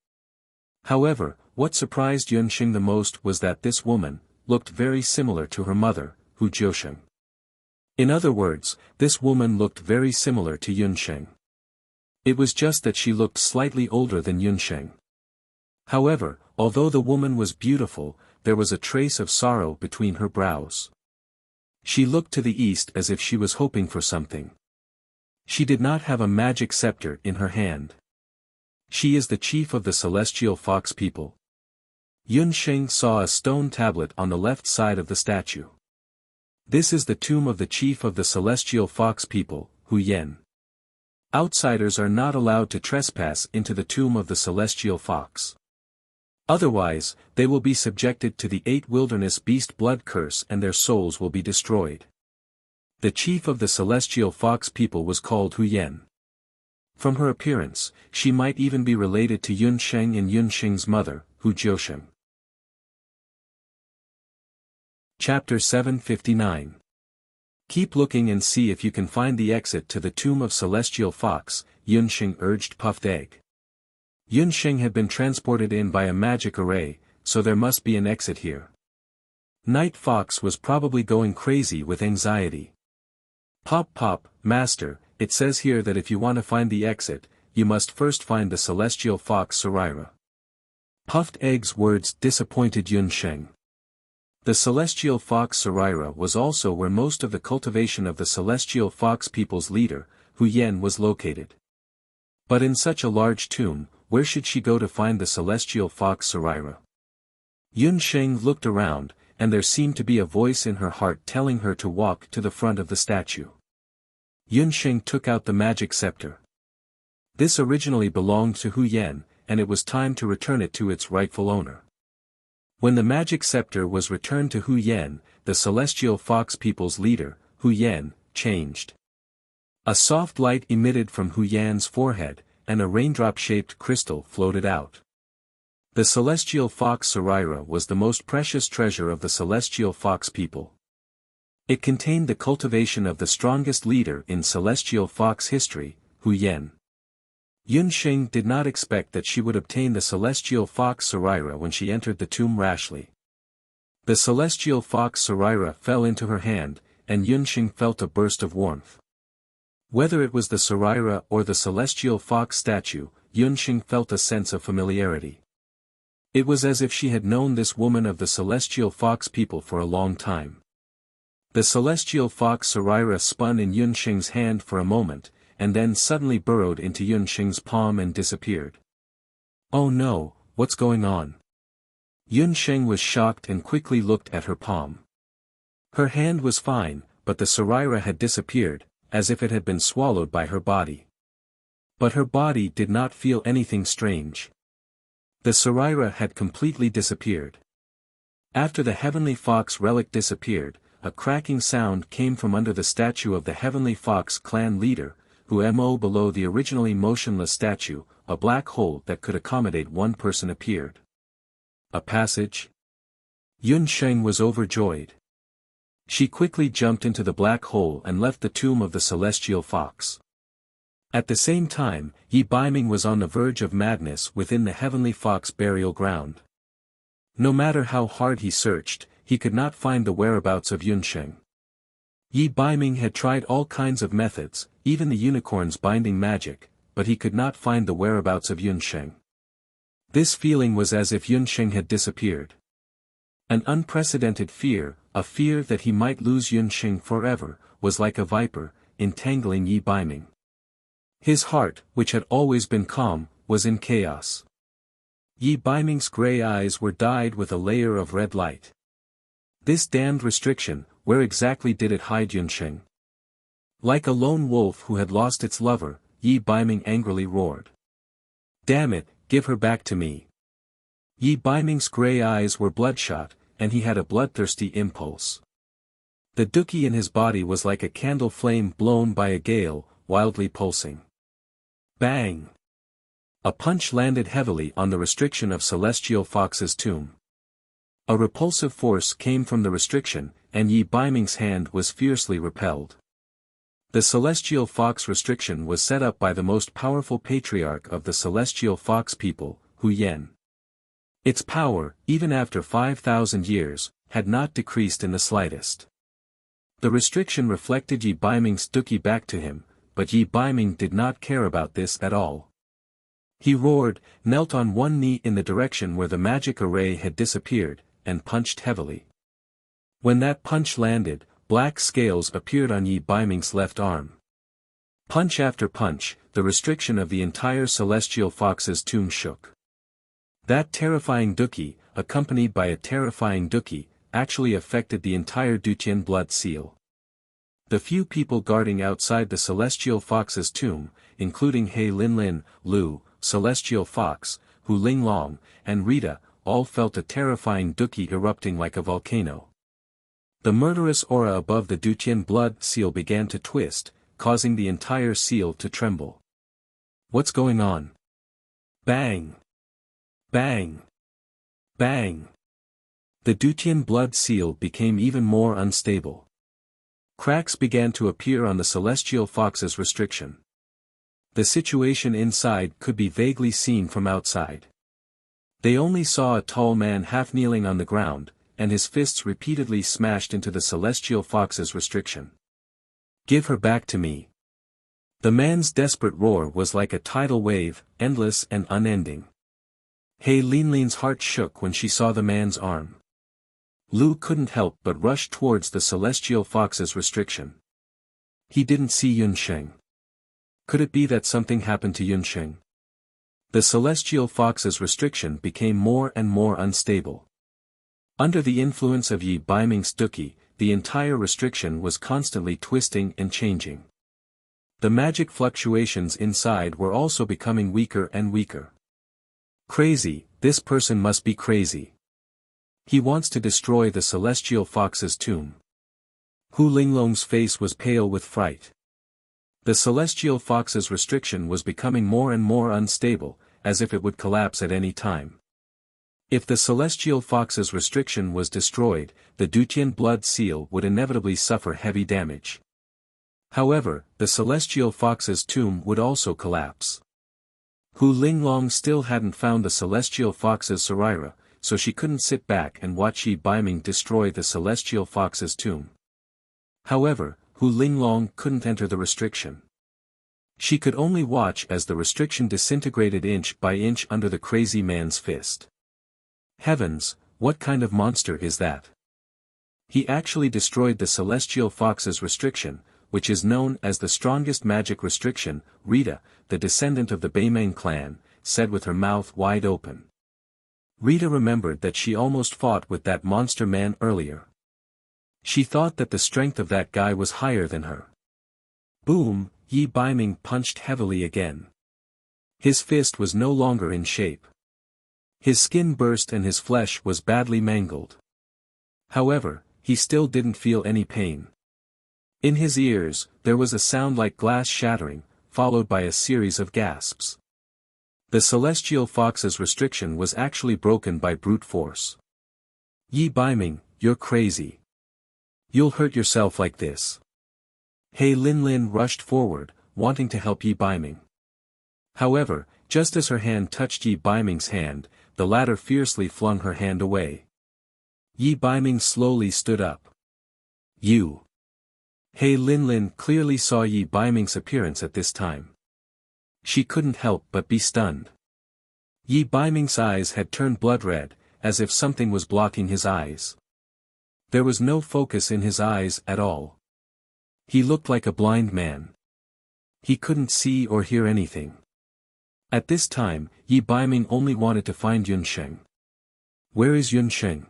S1: However, what surprised Yunsheng the most was that this woman looked very similar to her mother, Hu Jiusheng. In other words, this woman looked very similar to Yunsheng. It was just that she looked slightly older than Yunsheng. However, although the woman was beautiful, there was a trace of sorrow between her brows. She looked to the east as if she was hoping for something. She did not have a magic scepter in her hand. She is the chief of the celestial fox people. Yunsheng saw a stone tablet on the left side of the statue. This is the tomb of the chief of the celestial fox people, Hu Yan. Outsiders are not allowed to trespass into the tomb of the celestial fox. Otherwise, they will be subjected to the 8 wilderness beast blood curse and their souls will be destroyed. The chief of the celestial fox people was called Hu Yan. From her appearance, she might even be related to Yunsheng and Yunsheng's mother, Hu Jiusheng. Chapter 759. Keep looking and see if you can find the exit to the tomb of celestial fox, Yunsheng urged Puffed Egg. Yunsheng had been transported in by a magic array, so there must be an exit here. Night Fox was probably going crazy with anxiety. Pop pop, master, it says here that if you want to find the exit, you must first find the celestial fox Sarira. Puffed Egg's words disappointed Yunsheng. The celestial fox Sarira was also where most of the cultivation of the celestial fox people's leader, Hu Yan, was located. But in such a large tomb, where should she go to find the celestial fox Sarira? Yunsheng looked around, and there seemed to be a voice in her heart telling her to walk to the front of the statue. Yunsheng took out the magic scepter. This originally belonged to Hu Yan, and it was time to return it to its rightful owner. When the magic scepter was returned to Hu Yan, the celestial fox people's leader, Hu Yan, changed. A soft light emitted from Hu Yan's forehead, and a raindrop-shaped crystal floated out. The celestial fox Sarira was the most precious treasure of the celestial fox people. It contained the cultivation of the strongest leader in celestial fox history, Hu Yan. Yunsheng did not expect that she would obtain the celestial fox Sarira when she entered the tomb rashly. The celestial fox Sarira fell into her hand, and Yunsheng felt a burst of warmth. Whether it was the Sarira or the celestial fox statue, Yunsheng felt a sense of familiarity. It was as if she had known this woman of the celestial fox people for a long time. The celestial fox Sarira spun in Yunsheng's hand for a moment, and then suddenly burrowed into Yunsheng's palm and disappeared. Oh no, what's going on? Yunsheng was shocked and quickly looked at her palm. Her hand was fine, but the Sarira had disappeared, as if it had been swallowed by her body. But her body did not feel anything strange. The Sarira had completely disappeared. After the heavenly fox relic disappeared, a cracking sound came from under the statue of the heavenly fox clan leader, who mo below the originally motionless statue, a black hole that could accommodate one person appeared. A passage? Yunsheng was overjoyed. She quickly jumped into the black hole and left the tomb of the celestial fox. At the same time, Yi Baiming was on the verge of madness within the heavenly fox burial ground. No matter how hard he searched, he could not find the whereabouts of Yunsheng. Yi Baiming had tried all kinds of methods, even the unicorn's binding magic, but he could not find the whereabouts of Yunsheng. This feeling was as if Yunsheng had disappeared. An unprecedented fear, a fear that he might lose Yunsheng forever, was like a viper, entangling Yi Baiming. His heart, which had always been calm, was in chaos. Yi Baiming's gray eyes were dyed with a layer of red light. This damned restriction, where exactly did it hide Yunsheng? Like a lone wolf who had lost its lover, Yi Baiming angrily roared. Damn it, give her back to me. Yi Baiming's gray eyes were bloodshot, and he had a bloodthirsty impulse. The duki in his body was like a candle flame blown by a gale, wildly pulsing. Bang! A punch landed heavily on the restriction of Celestial Fox's tomb. A repulsive force came from the restriction, and Yi Baiming's hand was fiercely repelled. The Celestial Fox restriction was set up by the most powerful patriarch of the Celestial Fox people, Hu Yen. Its power, even after 5,000 years, had not decreased in the slightest. The restriction reflected Yi Baiming's duki back to him, but Yi Baiming did not care about this at all. He roared, knelt on one knee in the direction where the magic array had disappeared, and punched heavily. When that punch landed, black scales appeared on Yi Baiming's left arm. Punch after punch, the restriction of the entire Celestial Fox's tomb shook. That terrifying duki, accompanied by a terrifying duki, actually affected the entire Dutian blood seal. The few people guarding outside the Celestial Fox's tomb, including He Linlin, Lu, Celestial Fox, Hu Linglong, and Rita, all felt a terrifying duki erupting like a volcano. The murderous aura above the Dutian blood seal began to twist, causing the entire seal to tremble. What's going on? Bang! Bang! Bang! The Dutian blood seal became even more unstable. Cracks began to appear on the Celestial Fox's restriction. The situation inside could be vaguely seen from outside. They only saw a tall man half kneeling on the ground, and his fists repeatedly smashed into the Celestial Fox's restriction. Give her back to me. The man's desperate roar was like a tidal wave, endless and unending. He Linlin's heart shook when she saw the man's arm. Lu couldn't help but rush towards the Celestial Fox's restriction. He didn't see Yunsheng. Could it be that something happened to Yunsheng? The Celestial Fox's restriction became more and more unstable. Under the influence of Yi Baiming's duki, the entire restriction was constantly twisting and changing. The magic fluctuations inside were also becoming weaker and weaker. Crazy, this person must be crazy. He wants to destroy the Celestial Fox's tomb. Hu Linglong's face was pale with fright. The Celestial Fox's restriction was becoming more and more unstable, as if it would collapse at any time. If the Celestial Fox's restriction was destroyed, the Dutian blood seal would inevitably suffer heavy damage. However, the Celestial Fox's tomb would also collapse. Hu Linglong still hadn't found the Celestial Fox's Sarira, so she couldn't sit back and watch Yi Baiming destroy the Celestial Fox's tomb. However, Hu Linglong couldn't enter the restriction. She could only watch as the restriction disintegrated inch by inch under the crazy man's fist. Heavens, what kind of monster is that? He actually destroyed the Celestial Fox's restriction, which is known as the strongest magic restriction. Rita, the descendant of the Baimang clan, said with her mouth wide open. Rita remembered that she almost fought with that monster man earlier. She thought that the strength of that guy was higher than her. Boom, Yi Baiming punched heavily again. His fist was no longer in shape. His skin burst and his flesh was badly mangled. However, he still didn't feel any pain. In his ears, there was a sound like glass shattering, followed by a series of gasps. The Celestial Fox's restriction was actually broken by brute force. Yi Baiming, you're crazy. You'll hurt yourself like this. He Linlin rushed forward, wanting to help Yi Baiming. However, just as her hand touched Yi Baiming's hand, the latter fiercely flung her hand away. Yi Baiming slowly stood up. You. He Linlin clearly saw Yi Baiming's appearance at this time. She couldn't help but be stunned. Yi Baiming's eyes had turned blood red, as if something was blocking his eyes. There was no focus in his eyes at all. He looked like a blind man. He couldn't see or hear anything. At this time, Yi Baiming only wanted to find Yunsheng. Where is Yunsheng?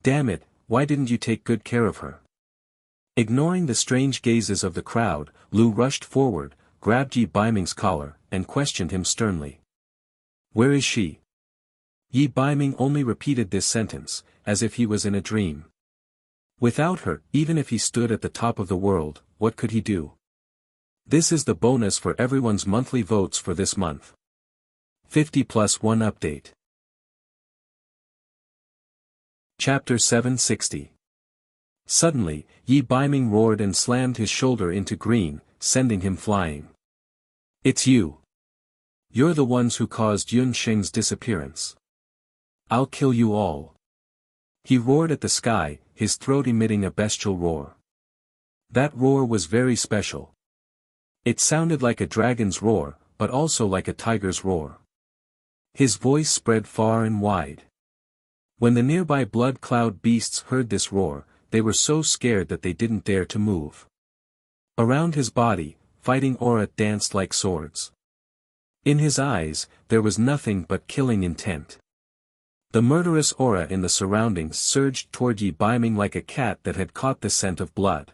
S1: Damn it, why didn't you take good care of her? Ignoring the strange gazes of the crowd, Lu rushed forward, grabbed Yi Baiming's collar, and questioned him sternly. Where is she? Yi Baiming only repeated this sentence, as if he was in a dream. Without her, even if he stood at the top of the world, what could he do? This is the bonus for everyone's monthly votes for this month. 50+1 update. Chapter 760. Suddenly, Yi Baiming roared and slammed his shoulder into Green, sending him flying. It's you. You're the ones who caused Yun Sheng's disappearance. I'll kill you all. He roared at the sky, his throat emitting a bestial roar. That roar was very special. It sounded like a dragon's roar, but also like a tiger's roar. His voice spread far and wide. When the nearby blood cloud beasts heard this roar, they were so scared that they didn't dare to move. Around his body, fighting aura danced like swords. In his eyes, there was nothing but killing intent. The murderous aura in the surroundings surged toward Yi Baiming like a cat that had caught the scent of blood.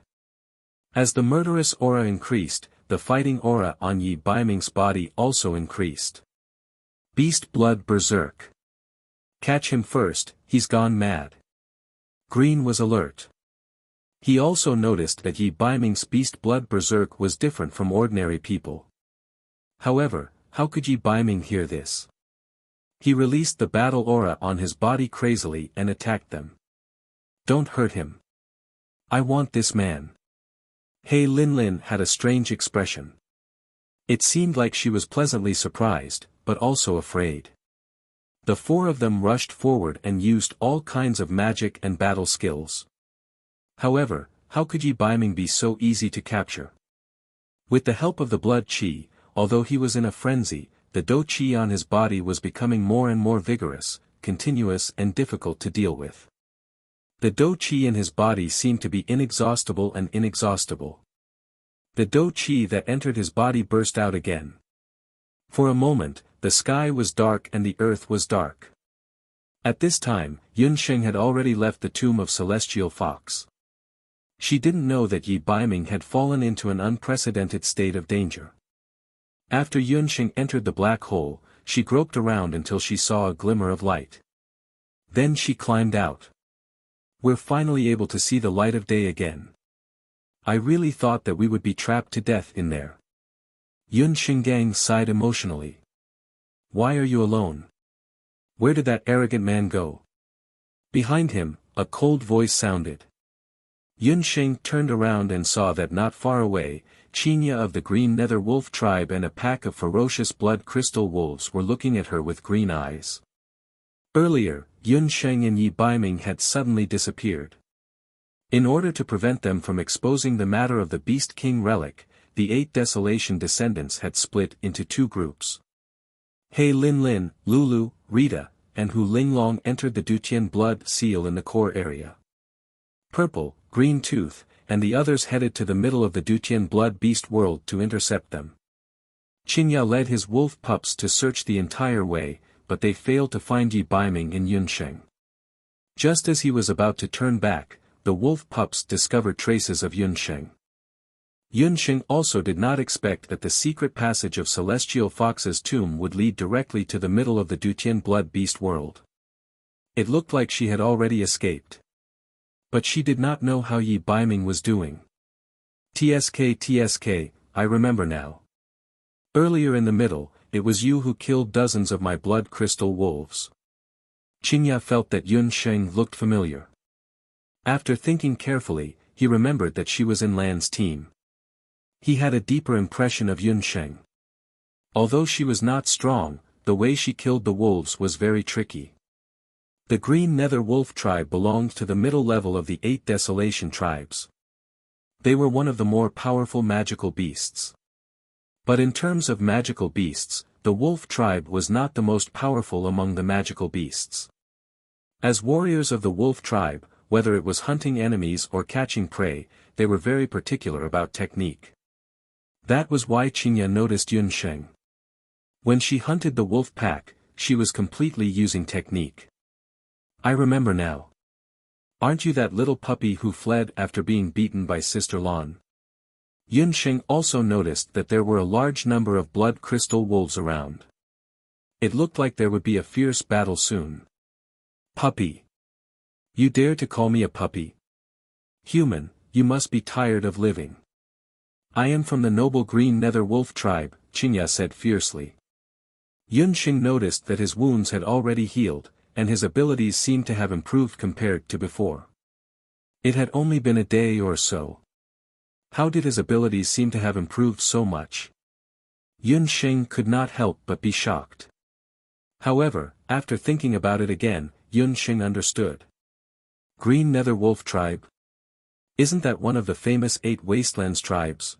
S1: As the murderous aura increased, the fighting aura on Yi Baiming's body also increased. Beast blood berserk. Catch him first, he's gone mad. Green was alert. He also noticed that Yi Baiming's beast blood berserk was different from ordinary people. However, how could Yi Baiming hear this? He released the battle aura on his body crazily and attacked them. Don't hurt him. I want this man. He Linlin had a strange expression. It seemed like she was pleasantly surprised, but also afraid. The four of them rushed forward and used all kinds of magic and battle skills. However, how could Yi Baiming be so easy to capture? With the help of the blood qi, although he was in a frenzy, the do qi on his body was becoming more and more vigorous, continuous and difficult to deal with. The do qi in his body seemed to be inexhaustible and inexhaustible. The do qi that entered his body burst out again. For a moment, the sky was dark and the earth was dark. At this time, Yunsheng had already left the tomb of Celestial Fox. She didn't know that Yi Baiming had fallen into an unprecedented state of danger. After Yunsheng entered the black hole, she groped around until she saw a glimmer of light. Then she climbed out. We're finally able to see the light of day again. I really thought that we would be trapped to death in there. Yun Shingang sighed emotionally. Why are you alone? Where did that arrogant man go? Behind him, a cold voice sounded. Yun Sheng turned around and saw that not far away, Qinya of the Green Nether Wolf tribe and a pack of ferocious blood crystal wolves were looking at her with green eyes. Earlier, Yun Sheng and Yi Baiming had suddenly disappeared. In order to prevent them from exposing the matter of the Beast King relic, the 8 Desolation descendants had split into 2 groups. He Linlin, Lulu, Rita, and Hu Linglong entered the Dutian blood seal in the core area. Purple, Green Tooth, and the others headed to the middle of the Dutian blood beast world to intercept them. Qinya led his wolf pups to search the entire way, but they failed to find Yi Baiming and Yunsheng. Just as he was about to turn back, the wolf pups discovered traces of Yunsheng. Yunsheng also did not expect that the secret passage of Celestial Fox's tomb would lead directly to the middle of the Dutian blood beast world. It looked like she had already escaped. But she did not know how Yi Baiming was doing. TSK, I remember now. Earlier in the middle, it was you who killed dozens of my blood crystal wolves. Qinya felt that Yun Sheng looked familiar. After thinking carefully, he remembered that she was in Lan's team. He had a deeper impression of Yun Sheng. Although she was not strong, the way she killed the wolves was very tricky. The Green Nether Wolf tribe belonged to the middle level of the 8 Desolation tribes. They were one of the more powerful magical beasts. But in terms of magical beasts, the wolf tribe was not the most powerful among the magical beasts. As warriors of the wolf tribe, whether it was hunting enemies or catching prey, they were very particular about technique. That was why Qingya noticed Yunsheng. When she hunted the wolf pack, she was completely using technique. I remember now. Aren't you that little puppy who fled after being beaten by Sister Lan? Yunsheng also noticed that there were a large number of blood crystal wolves around. It looked like there would be a fierce battle soon. Puppy. You dare to call me a puppy? Human, you must be tired of living. I am from the noble Green Nether Wolf tribe, Qingya said fiercely. Yunsheng noticed that his wounds had already healed, and his abilities seemed to have improved compared to before. It had only been a day or so. How did his abilities seem to have improved so much? Yunsheng could not help but be shocked. However, after thinking about it again, Yunsheng understood. Green Nether Wolf tribe? Isn't that one of the famous 8 Wastelands tribes?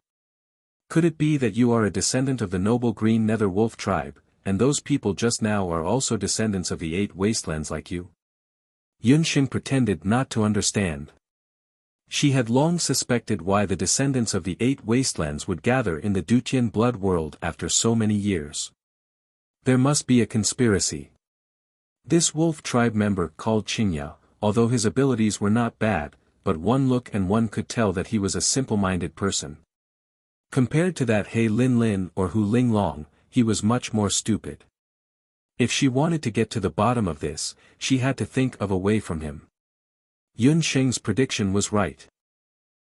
S1: Could it be that you are a descendant of the noble Green Nether Wolf tribe, and those people just now are also descendants of the 8 Wastelands like you? Yunsheng pretended not to understand. She had long suspected why the descendants of the 8 Wastelands would gather in the Dutian blood world after so many years. There must be a conspiracy. This wolf tribe member called Qingya, although his abilities were not bad, but one look and one could tell that he was a simple-minded person. Compared to that He Lin Lin or Hu Ling Long, he was much more stupid. If she wanted to get to the bottom of this, she had to think of a way from him. Yunsheng's prediction was right.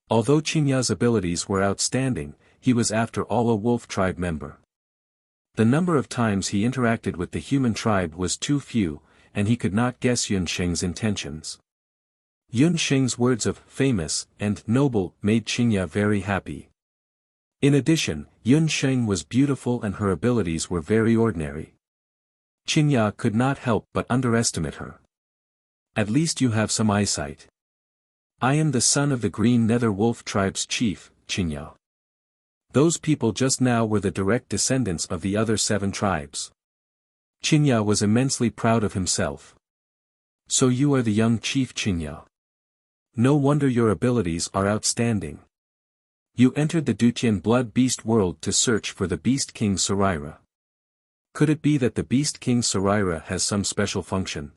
S1: Although Qingya's abilities were outstanding, he was after all a wolf tribe member. The number of times he interacted with the human tribe was too few, and he could not guess Yunsheng's intentions. Yunsheng's words of famous and noble made Qingya very happy. In addition, Yunsheng was beautiful and her abilities were very ordinary. Qingya could not help but underestimate her. At least you have some eyesight. I am the son of the Green Nether Wolf tribe's chief, Qingya. Those people just now were the direct descendants of the other 7 tribes. Qingya was immensely proud of himself. So you are the young chief Qingya. No wonder your abilities are outstanding. You entered the Dutian blood beast world to search for the Beast King Saraira. Could it be that the Beast King Saraira has some special function?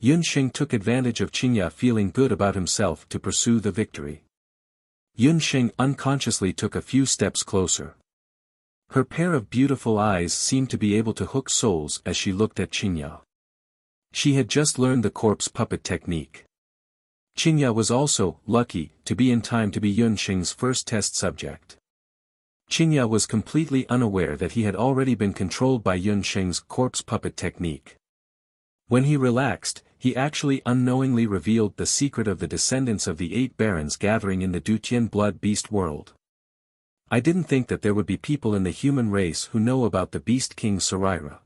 S1: Yunsheng took advantage of Qingya feeling good about himself to pursue the victory. Yunsheng unconsciously took a few steps closer. Her pair of beautiful eyes seemed to be able to hook souls as she looked at Qingya. She had just learned the corpse puppet technique. Qingya was also lucky to be in time to be Yunsheng's first test subject. Qingya was completely unaware that he had already been controlled by Yunsheng's corpse puppet technique. When he relaxed, he actually unknowingly revealed the secret of the descendants of the 8 barons gathering in the Dutian blood beast world. I didn't think that there would be people in the human race who know about the Beast King Saraira.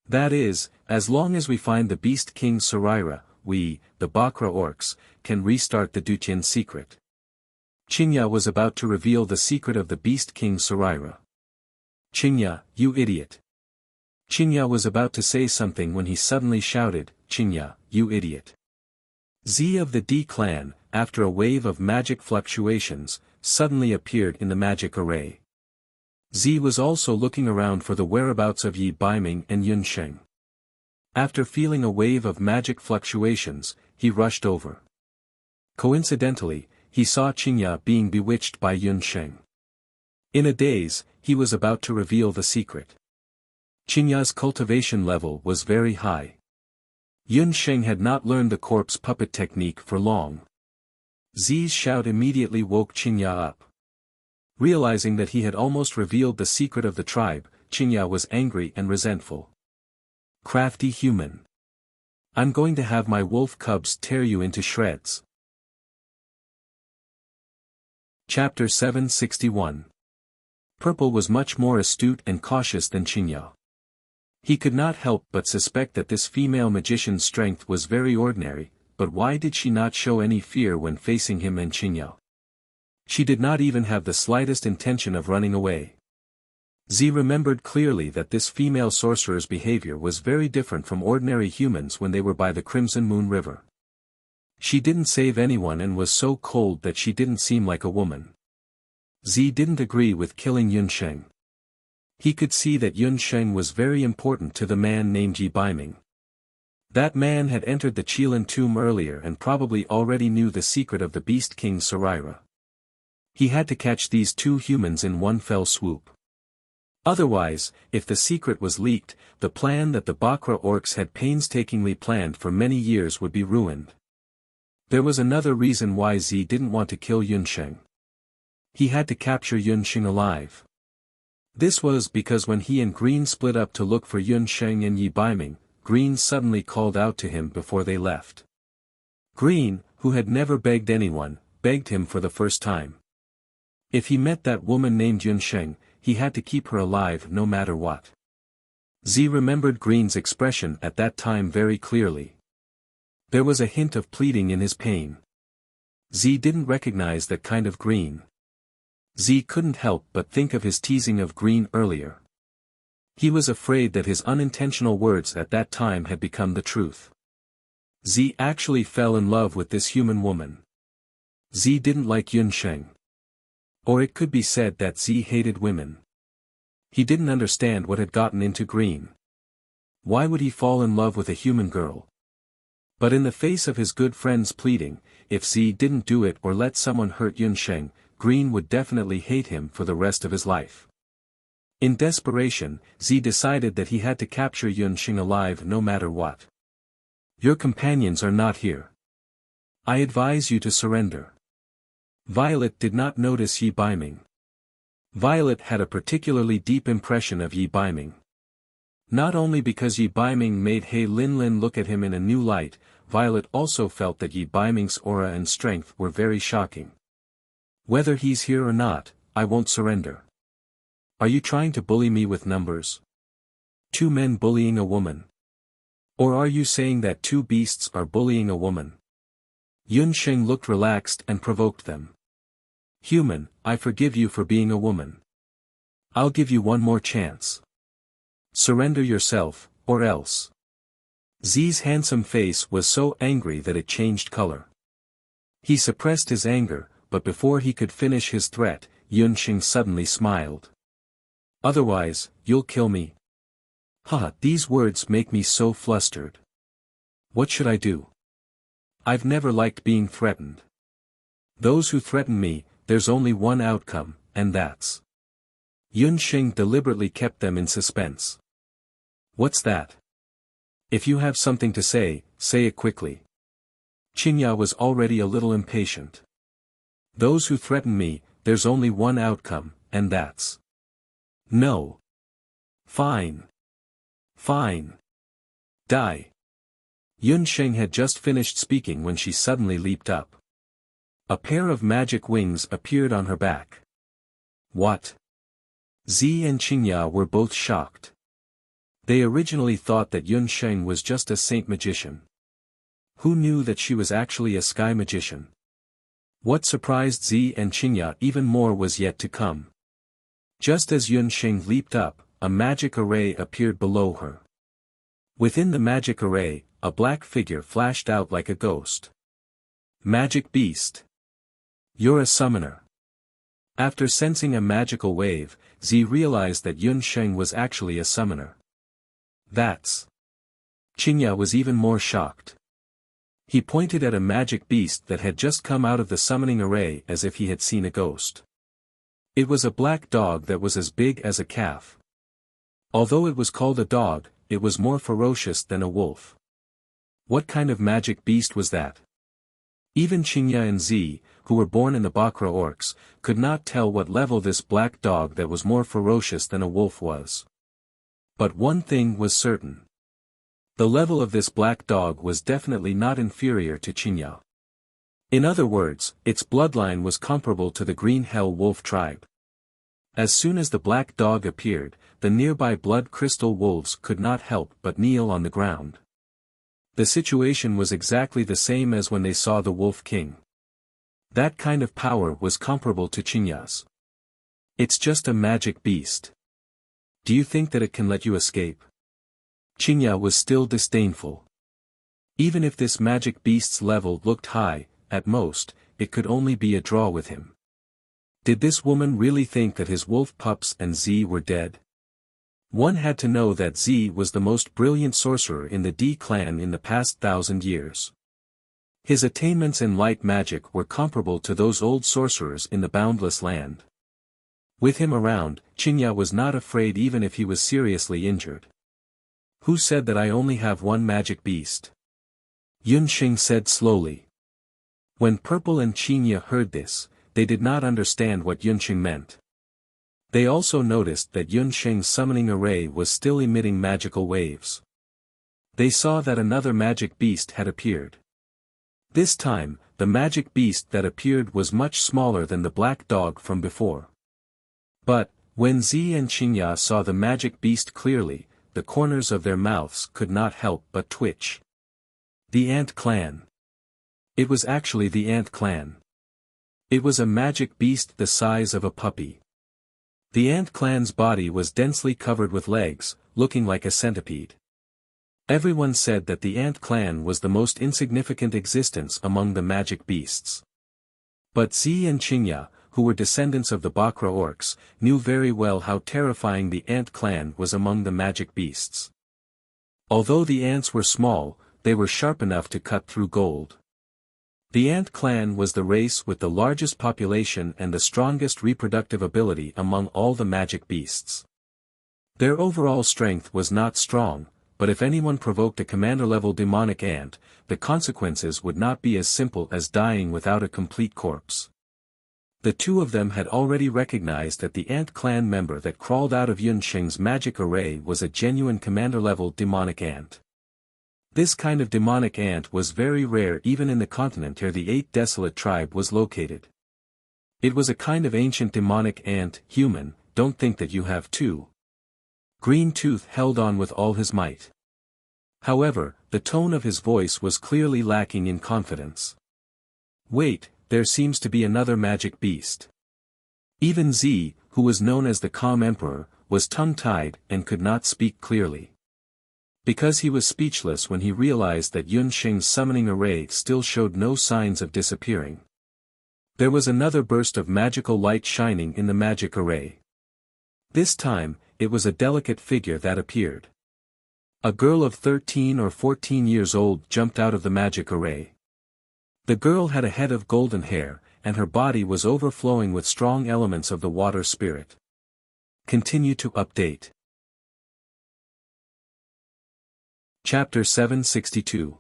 S1: That is, as long as we find the Beast King Saraira, we, the Bakra orcs, can restart the Dutian secret. Qingya was about to reveal the secret of the Beast King Saraira. Qingya, you idiot. Qingya was about to say something when he suddenly shouted, Qingya, you idiot. Z of the D clan, after a wave of magic fluctuations, suddenly appeared in the magic array. Z was also looking around for the whereabouts of Yi Baiming and Yunsheng. After feeling a wave of magic fluctuations, he rushed over. Coincidentally, he saw Qingya being bewitched by Yunsheng. In a daze, he was about to reveal the secret. Qingya's cultivation level was very high. Yunsheng had not learned the corpse puppet technique for long. Z's shout immediately woke Qingya up. Realizing that he had almost revealed the secret of the tribe, Qingya was angry and resentful. Crafty human. I'm going to have my wolf cubs tear you into shreds. Chapter 761. Purple was much more astute and cautious than Qingya. He could not help but suspect that this female magician's strength was very ordinary, but why did she not show any fear when facing him and Qingyao? She did not even have the slightest intention of running away. Z remembered clearly that this female sorcerer's behavior was very different from ordinary humans when they were by the Crimson Moon River. She didn't save anyone and was so cold that she didn't seem like a woman. Z didn't agree with killing Yunsheng. He could see that Yunsheng was very important to the man named Yi Baiming. That man had entered the Qilin tomb earlier and probably already knew the secret of the Beast King Saraira. He had to catch these two humans in one fell swoop. Otherwise, if the secret was leaked, the plan that the Bakra orcs had painstakingly planned for many years would be ruined. There was another reason why Z didn't want to kill Yunsheng. He had to capture Yunsheng alive. This was because when he and Green split up to look for Yunsheng and Yi Baiming, Green suddenly called out to him before they left. Green, who had never begged anyone, begged him for the first time. If he met that woman named Yunsheng, he had to keep her alive no matter what. Z remembered Green's expression at that time very clearly. There was a hint of pleading in his pain. Z didn't recognize that kind of Green. Z couldn't help but think of his teasing of Green earlier. He was afraid that his unintentional words at that time had become the truth. Z actually fell in love with this human woman. Z didn't like Yunsheng. Or it could be said that Z hated women. He didn't understand what had gotten into Green. Why would he fall in love with a human girl? But in the face of his good friend's pleading, if Z didn't do it or let someone hurt Yunsheng, Green would definitely hate him for the rest of his life. In desperation, Z decided that he had to capture Yunsheng alive no matter what. Your companions are not here. I advise you to surrender. Violet did not notice Yi Baiming. Violet had a particularly deep impression of Yi Baiming. Not only because Yi Baiming made He Linlin look at him in a new light, Violet also felt that Yi Baiming's aura and strength were very shocking. Whether he's here or not, I won't surrender. Are you trying to bully me with numbers? Two men bullying a woman? Or are you saying that two beasts are bullying a woman? Yunsheng looked relaxed and provoked them. Human, I forgive you for being a woman. I'll give you one more chance. Surrender yourself, or else. Z's handsome face was so angry that it changed color. He suppressed his anger, but before he could finish his threat, Yunsheng suddenly smiled. Otherwise, you'll kill me. Haha, these words make me so flustered. What should I do? I've never liked being threatened. Those who threaten me, there's only one outcome, and that's. Yunsheng deliberately kept them in suspense. What's that? If you have something to say it quickly. Qingyao was already a little impatient. Those who threaten me, there's only one outcome, and that's. No. Fine. Fine. Die. Yunsheng had just finished speaking when she suddenly leaped up. A pair of magic wings appeared on her back. What? Z and Qingyao were both shocked. They originally thought that Yunsheng was just a saint magician. Who knew that she was actually a sky magician? What surprised Z and Qingyao even more was yet to come. Just as Yunsheng leaped up, a magic array appeared below her. Within the magic array, a black figure flashed out like a ghost. Magic beast. You're a summoner. After sensing a magical wave, Z realized that Yunsheng was actually a summoner. That's. Qingyao was even more shocked. He pointed at a magic beast that had just come out of the summoning array as if he had seen a ghost. It was a black dog that was as big as a calf. Although it was called a dog, it was more ferocious than a wolf. What kind of magic beast was that? Even Qingyao and Z, who were born in the Bakra orcs, could not tell what level this black dog that was more ferocious than a wolf was. But one thing was certain. The level of this black dog was definitely not inferior to Qingyao. In other words, its bloodline was comparable to the Green Hell Wolf tribe. As soon as the black dog appeared, the nearby blood crystal wolves could not help but kneel on the ground. The situation was exactly the same as when they saw the Wolf King. That kind of power was comparable to Qingya's. It's just a magic beast. Do you think that it can let you escape? Qingya was still disdainful. Even if this magic beast's level looked high, at most, it could only be a draw with him. Did this woman really think that his wolf pups and Z were dead? One had to know that Z was the most brilliant sorcerer in the D clan in the past 1,000 years. His attainments in light magic were comparable to those old sorcerers in the boundless land. With him around, Qingya was not afraid even if he was seriously injured. Who said that I only have one magic beast? Yunxing said slowly. When Purple and Qingya heard this, they did not understand what Yunxing meant. They also noticed that Yunxing's summoning array was still emitting magical waves. They saw that another magic beast had appeared. This time, the magic beast that appeared was much smaller than the black dog from before. But, when Z and Qingya saw the magic beast clearly, the corners of their mouths could not help but twitch. The Ant Clan. It was actually the Ant Clan. It was a magic beast the size of a puppy. The Ant Clan's body was densely covered with legs, looking like a centipede. Everyone said that the Ant Clan was the most insignificant existence among the magic beasts. But Z and Qingya, who were descendants of the Bakra orcs, knew very well how terrifying the Ant Clan was among the magic beasts. Although the ants were small, they were sharp enough to cut through gold. The Ant Clan was the race with the largest population and the strongest reproductive ability among all the magic beasts. Their overall strength was not strong, but if anyone provoked a commander-level demonic ant, the consequences would not be as simple as dying without a complete corpse. The two of them had already recognized that the Ant Clan member that crawled out of Yunxing's magic array was a genuine commander-level demonic ant. This kind of demonic ant was very rare even in the continent where the 8 Desolate tribe was located. It was a kind of ancient demonic ant. Human, don't think that you have two. Green Tooth held on with all his might. However, the tone of his voice was clearly lacking in confidence. Wait, there seems to be another magic beast. Even Z, who was known as the Calm Emperor, was tongue-tied and could not speak clearly. Because he was speechless when he realized that Yunxing's summoning array still showed no signs of disappearing. There was another burst of magical light shining in the magic array. This time, it was a delicate figure that appeared. A girl of 13 or 14 years old jumped out of the magic array. The girl had a head of golden hair, and her body was overflowing with strong elements of the water spirit. Continue to update. Chapter 762.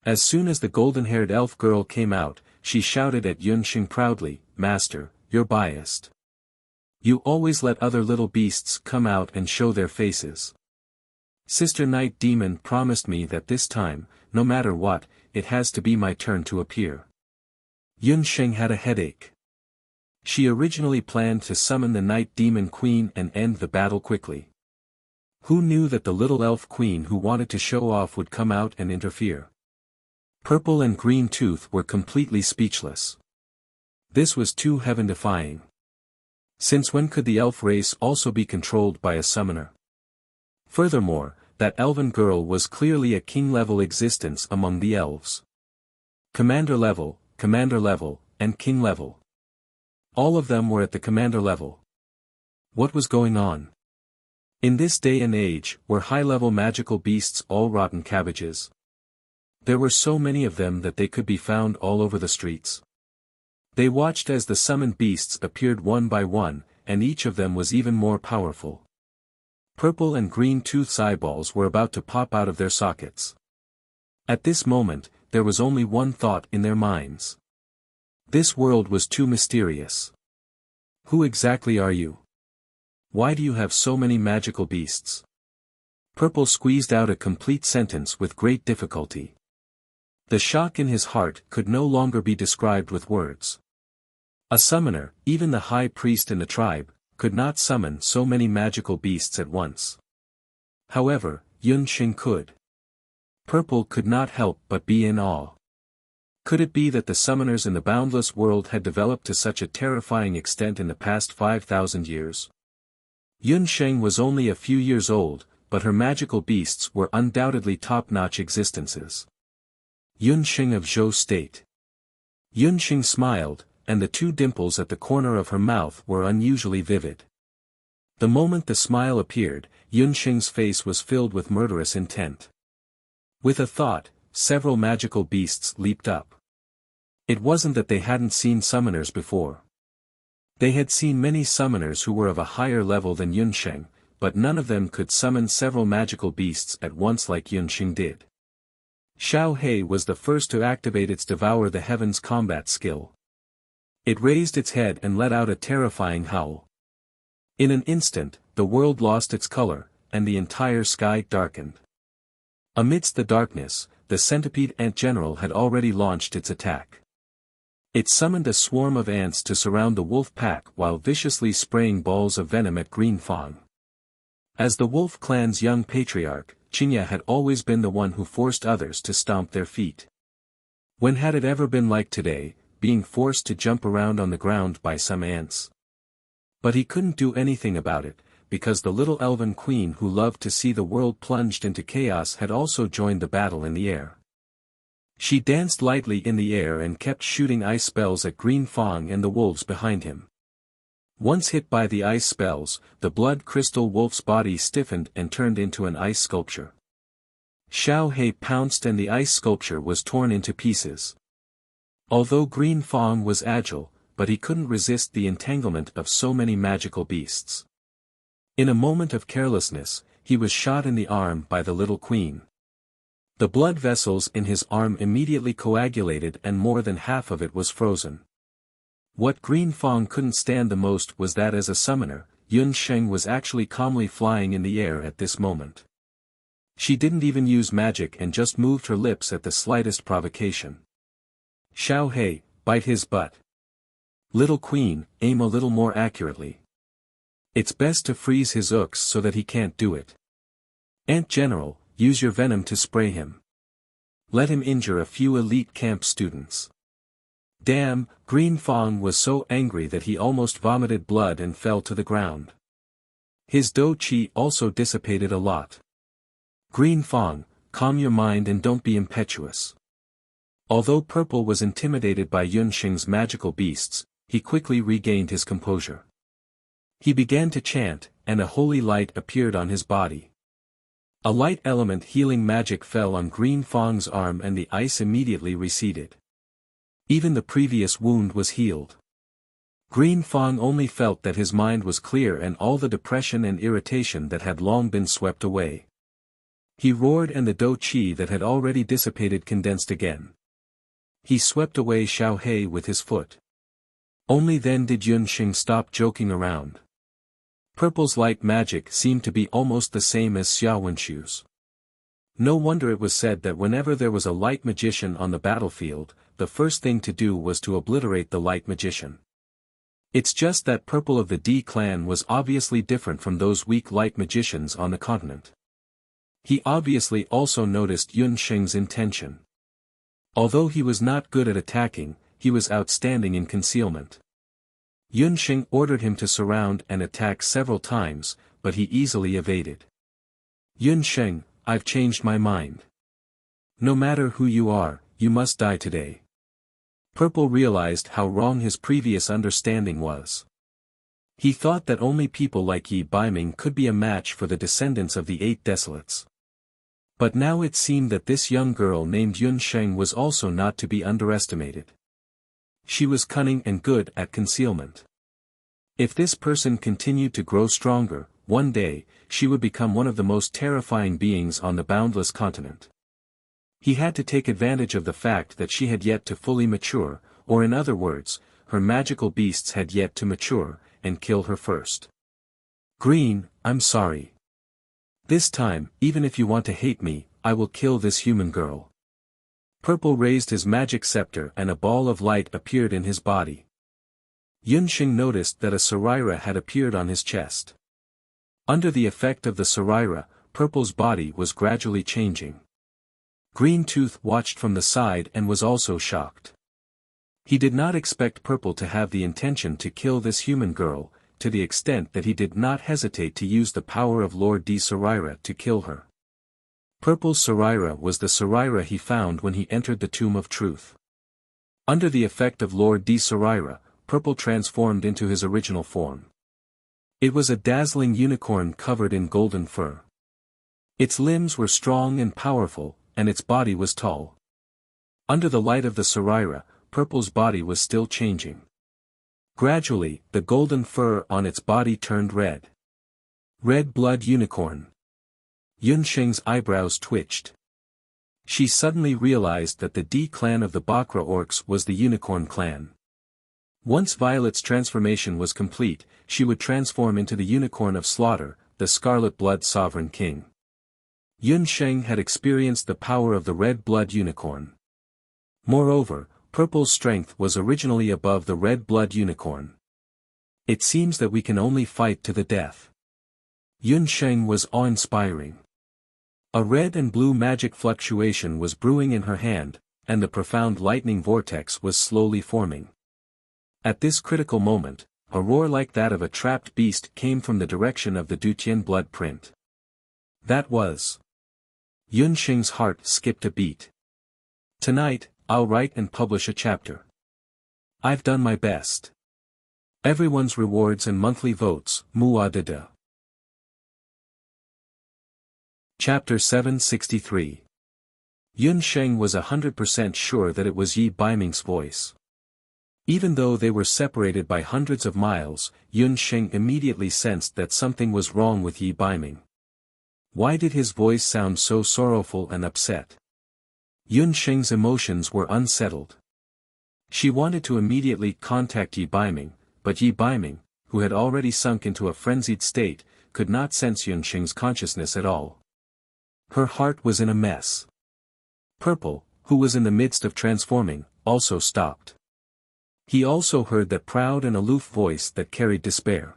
S1: As soon as the golden-haired elf girl came out, she shouted at Yunxing proudly, "Master, you're biased. You always let other little beasts come out and show their faces. Sister Night Demon promised me that this time, no matter what, it has to be my turn to appear." Yunxing had a headache. She originally planned to summon the Night Demon Queen and end the battle quickly. Who knew that the little elf queen who wanted to show off would come out and interfere? Purple and Green Tooth were completely speechless. This was too heaven-defying. Since when could the elf race also be controlled by a summoner? Furthermore, that elven girl was clearly a king-level existence among the elves. Commander level, and king level. All of them were at the commander level. What was going on? In this day and age, were high-level magical beasts all rotten cabbages? There were so many of them that they could be found all over the streets. They watched as the summoned beasts appeared one by one, and each of them was even more powerful. Purple and Green Tooth's eyeballs were about to pop out of their sockets. At this moment, there was only one thought in their minds. This world was too mysterious. Who exactly are you? Why do you have so many magical beasts? Purple squeezed out a complete sentence with great difficulty. The shock in his heart could no longer be described with words. A summoner, even the high priest in the tribe, could not summon so many magical beasts at once. However, Yun Xing could. Purple could not help but be in awe. Could it be that the summoners in the boundless world had developed to such a terrifying extent in the past 5,000 years? Yun Sheng was only a few years old, but her magical beasts were undoubtedly top-notch existences. Yun Sheng of Zhou State. Yun Sheng smiled, and the two dimples at the corner of her mouth were unusually vivid. The moment the smile appeared, Yun Sheng's face was filled with murderous intent. With a thought, several magical beasts leaped up. It wasn't that they hadn't seen summoners before. They had seen many summoners who were of a higher level than Yun Sheng, but none of them could summon several magical beasts at once like Yun Sheng did. Xiao He was the first to activate its Devour the Heavens combat skill. It raised its head and let out a terrifying howl. In an instant, the world lost its color, and the entire sky darkened. Amidst the darkness, the centipede ant general had already launched its attack. It summoned a swarm of ants to surround the wolf pack while viciously spraying balls of venom at Green Fang. As the wolf clan's young patriarch, Qingya had always been the one who forced others to stomp their feet. When had it ever been like today, being forced to jump around on the ground by some ants? But he couldn't do anything about it, because the little elven queen who loved to see the world plunged into chaos had also joined the battle in the air. She danced lightly in the air and kept shooting ice spells at Green Fang and the wolves behind him. Once hit by the ice spells, the blood crystal wolf's body stiffened and turned into an ice sculpture. Xiao He pounced and the ice sculpture was torn into pieces. Although Green Fang was agile, but he couldn't resist the entanglement of so many magical beasts. In a moment of carelessness, he was shot in the arm by the little queen. The blood vessels in his arm immediately coagulated and more than half of it was frozen. What Green Fang couldn't stand the most was that as a summoner, Yun Sheng was actually calmly flying in the air at this moment. She didn't even use magic and just moved her lips at the slightest provocation. Xiao He, bite his butt. Little queen, aim a little more accurately. It's best to freeze his ooks so that he can't do it. Ant General, use your venom to spray him. Let him injure a few elite camp students. Damn, Green Fang was so angry that he almost vomited blood and fell to the ground. His dou qi also dissipated a lot. Green Fang, calm your mind and don't be impetuous. Although Purple was intimidated by Yun Sheng's magical beasts, he quickly regained his composure. He began to chant, and a holy light appeared on his body. A light element healing magic fell on Green Fang's arm and the ice immediately receded. Even the previous wound was healed. Green Fang only felt that his mind was clear and all the depression and irritation that had long been swept away. He roared and the dou qi that had already dissipated condensed again. He swept away Xiao He with his foot. Only then did Yun Sheng stop joking around. Purple's light magic seemed to be almost the same as Xiaowenxu's. No wonder it was said that whenever there was a light magician on the battlefield, the first thing to do was to obliterate the light magician. It's just that Purple of the D clan was obviously different from those weak light magicians on the continent. He obviously also noticed Yun Sheng's intention. Although he was not good at attacking, he was outstanding in concealment. Yun Sheng ordered him to surround and attack several times, but he easily evaded. Yun Sheng, I've changed my mind. No matter who you are, you must die today. Purple realized how wrong his previous understanding was. He thought that only people like Yi Baiming could be a match for the descendants of the Eight Desolates. But now it seemed that this young girl named Yun Sheng was also not to be underestimated. She was cunning and good at concealment. If this person continued to grow stronger, one day, she would become one of the most terrifying beings on the boundless continent. He had to take advantage of the fact that she had yet to fully mature, or in other words, her magical beasts had yet to mature, and kill her first. Green, I'm sorry. This time, even if you want to hate me, I will kill this human girl. Purple raised his magic scepter and a ball of light appeared in his body. Yunxing noticed that a Saraira had appeared on his chest. Under the effect of the Saraira, Purple's body was gradually changing. Green Tooth watched from the side and was also shocked. He did not expect Purple to have the intention to kill this human girl, to the extent that he did not hesitate to use the power of Lord D. Saraira to kill her. Purple's Saraira was the Saraira he found when he entered the Tomb of Truth. Under the effect of Lord D. Saraira, Purple transformed into his original form. It was a dazzling unicorn covered in golden fur. Its limbs were strong and powerful, and its body was tall. Under the light of the Saraira, Purple's body was still changing. Gradually, the golden fur on its body turned red. Red blood unicorn. Yunxing's eyebrows twitched. She suddenly realized that the D clan of the Bakra orcs was the unicorn clan. Once Violet's transformation was complete, she would transform into the unicorn of slaughter, the Scarlet Blood Sovereign King. Yunxing had experienced the power of the red blood unicorn. Moreover, Purple's strength was originally above the red blood unicorn. It seems that we can only fight to the death. Yunxing was awe-inspiring. A red and blue magic fluctuation was brewing in her hand, and the profound lightning vortex was slowly forming. At this critical moment, a roar like that of a trapped beast came from the direction of the Dutian blood print. That was. Yunxing's heart skipped a beat. Tonight, I'll write and publish a chapter. I've done my best. Everyone's rewards and monthly votes, muadada. Chapter 763. Yunxing was 100% sure that it was Yi Baiming's voice. Even though they were separated by hundreds of miles, Yunxing immediately sensed that something was wrong with Yi Baiming. Why did his voice sound so sorrowful and upset? Yunxing's emotions were unsettled. She wanted to immediately contact Yi Baiming, but Yi Baiming, who had already sunk into a frenzied state, could not sense Yunxing's consciousness at all. Her heart was in a mess. Purple, who was in the midst of transforming, also stopped. He also heard that proud and aloof voice that carried despair.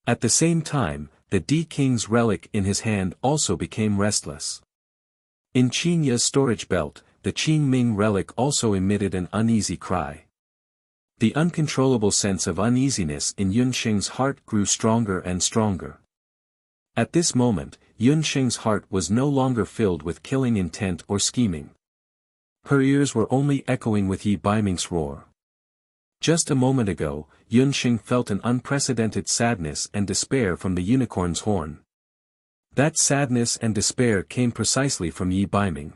S1: At the same time, the D-King's relic in his hand also became restless. In Qinya's storage belt, the Qin Ming relic also emitted an uneasy cry. The uncontrollable sense of uneasiness in Yunxing's heart grew stronger and stronger. At this moment, Yunxing's heart was no longer filled with killing intent or scheming. Her ears were only echoing with Yi Baiming's roar. Just a moment ago, Yunxing felt an unprecedented sadness and despair from the unicorn's horn. That sadness and despair came precisely from Yi Baiming.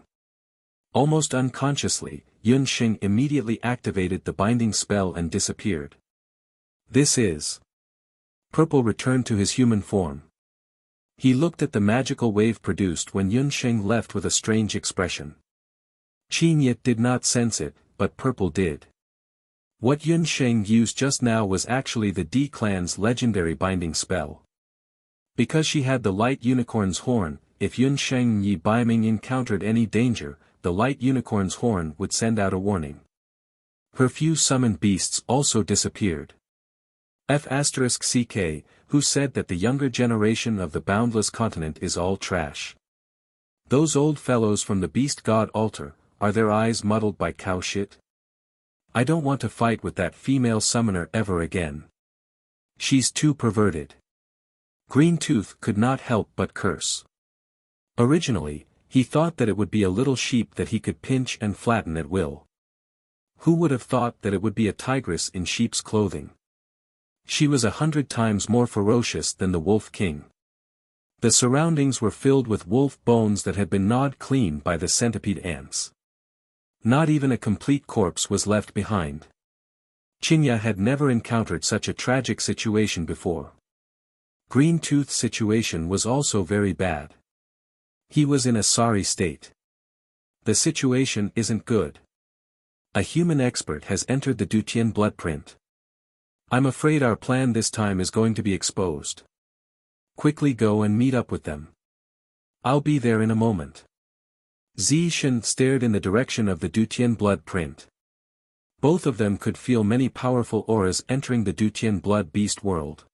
S1: Almost unconsciously, Yunxing immediately activated the binding spell and disappeared. This is. Purple returned to his human form. He looked at the magical wave produced when Yunxing left with a strange expression. Qinya did not sense it, but Purple did. What Yunxing used just now was actually the D clan's legendary binding spell. Because she had the light unicorn's horn, if Yunxing and Yi Baiming encountered any danger, the light unicorn's horn would send out a warning. Her few summoned beasts also disappeared. F***CK, who said that the younger generation of the boundless continent is all trash. Those old fellows from the beast god altar, are their eyes muddled by cow shit? I don't want to fight with that female summoner ever again. She's too perverted. Green Tooth could not help but curse. Originally, he thought that it would be a little sheep that he could pinch and flatten at will. Who would have thought that it would be a tigress in sheep's clothing? She was 100 times more ferocious than the Wolf King. The surroundings were filled with wolf bones that had been gnawed clean by the centipede ants. Not even a complete corpse was left behind. Qinya had never encountered such a tragic situation before. Green Tooth's situation was also very bad. He was in a sorry state. The situation isn't good. A human expert has entered the Dutian bloodprint. I'm afraid our plan this time is going to be exposed. Quickly go and meet up with them. I'll be there in a moment. Zishan stared in the direction of the Dutian blood print. Both of them could feel many powerful auras entering the Dutian blood beast world.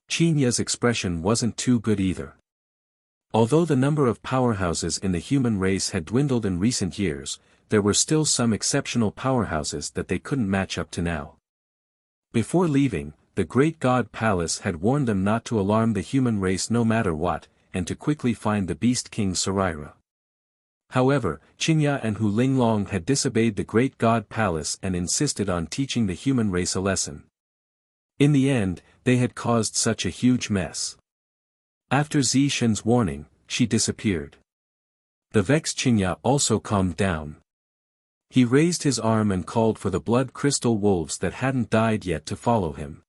S1: Qinya's expression wasn't too good either. Although the number of powerhouses in the human race had dwindled in recent years, there were still some exceptional powerhouses that they couldn't match up to now. Before leaving, the great god Palace had warned them not to alarm the human race no matter what, and to quickly find the Beast King Saraira. However, Qinya and Hu Linglong had disobeyed the great god Palace and insisted on teaching the human race a lesson. In the end, they had caused such a huge mess. After Zi Shen's warning, she disappeared. The vexed Qinya also calmed down. He raised his arm and called for the blood crystal wolves that hadn't died yet to follow him.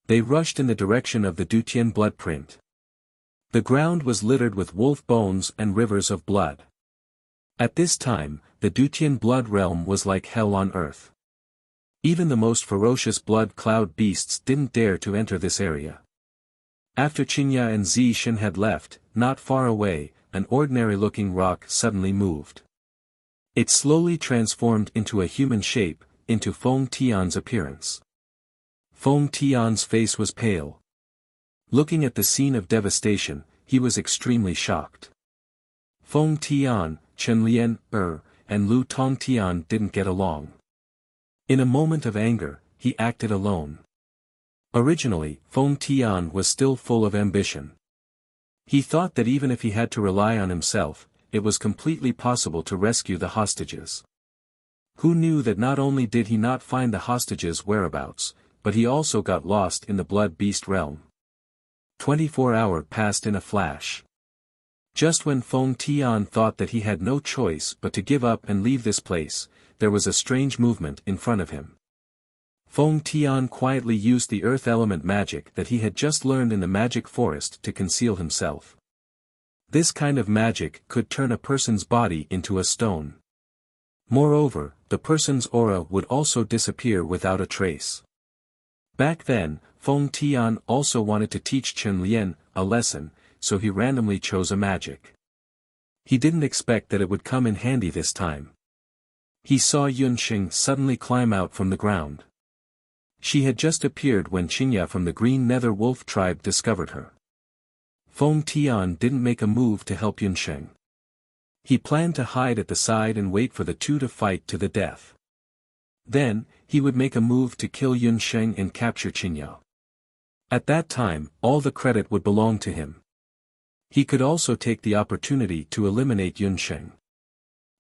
S1: They rushed in the direction of the Dutian blood print. The ground was littered with wolf bones and rivers of blood. At this time, the Dutian blood realm was like hell on earth. Even the most ferocious blood cloud beasts didn't dare to enter this area. After Qinya and Zi Shen had left, not far away, an ordinary-looking rock suddenly moved. It slowly transformed into a human shape, into Feng Tian's appearance. Feng Tian's face was pale. Looking at the scene of devastation, he was extremely shocked. Feng Tian, Chen Lian, and Lu Tongtian didn't get along. In a moment of anger, he acted alone. Originally, Feng Tian was still full of ambition. He thought that even if he had to rely on himself, it was completely possible to rescue the hostages. Who knew that not only did he not find the hostages' whereabouts, but he also got lost in the blood beast realm. 24 hours passed in a flash. Just when Feng Tian thought that he had no choice but to give up and leave this place, there was a strange movement in front of him. Feng Tian quietly used the earth element magic that he had just learned in the magic forest to conceal himself. This kind of magic could turn a person's body into a stone. Moreover, the person's aura would also disappear without a trace. Back then, Feng Tian also wanted to teach Chen Lian a lesson, so he randomly chose a magic. He didn't expect that it would come in handy this time. He saw Yunxing suddenly climb out from the ground. She had just appeared when Qinya from the Green Nether Wolf tribe discovered her. Feng Tian didn't make a move to help Yunsheng. He planned to hide at the side and wait for the two to fight to the death. Then, he would make a move to kill Yunsheng and capture Qinya. At that time, all the credit would belong to him. He could also take the opportunity to eliminate Yunsheng.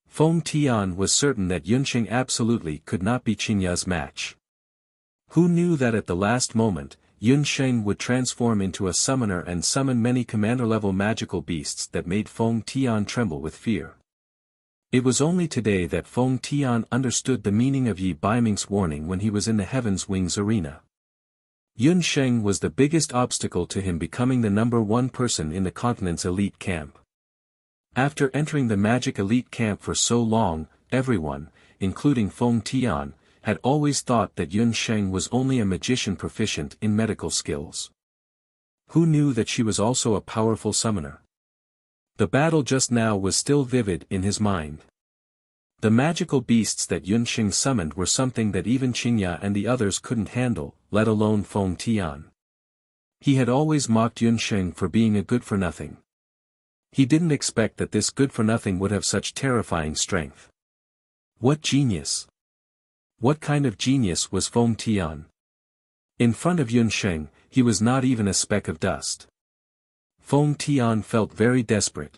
S1: Feng Tian was certain that Yunsheng absolutely could not be Qinya's match. Who knew that at the last moment, Yunsheng would transform into a summoner and summon many commander-level magical beasts that made Feng Tian tremble with fear. It was only today that Feng Tian understood the meaning of Yi Baiming's warning when he was in the Heaven's Wings arena. Yunsheng was the biggest obstacle to him becoming the #1 person in the continent's elite camp. After entering the magic elite camp for so long, everyone, including Feng Tian, had always thought that Yunsheng was only a magician proficient in medical skills. Who knew that she was also a powerful summoner? The battle just now was still vivid in his mind. The magical beasts that Yunsheng summoned were something that even Qinya and the others couldn't handle, let alone Feng Tian. He had always mocked Yunsheng for being a good-for-nothing. He didn't expect that this good-for-nothing would have such terrifying strength. What genius! What kind of genius was Feng Tian? In front of Yunsheng, he was not even a speck of dust. Feng Tian felt very desperate.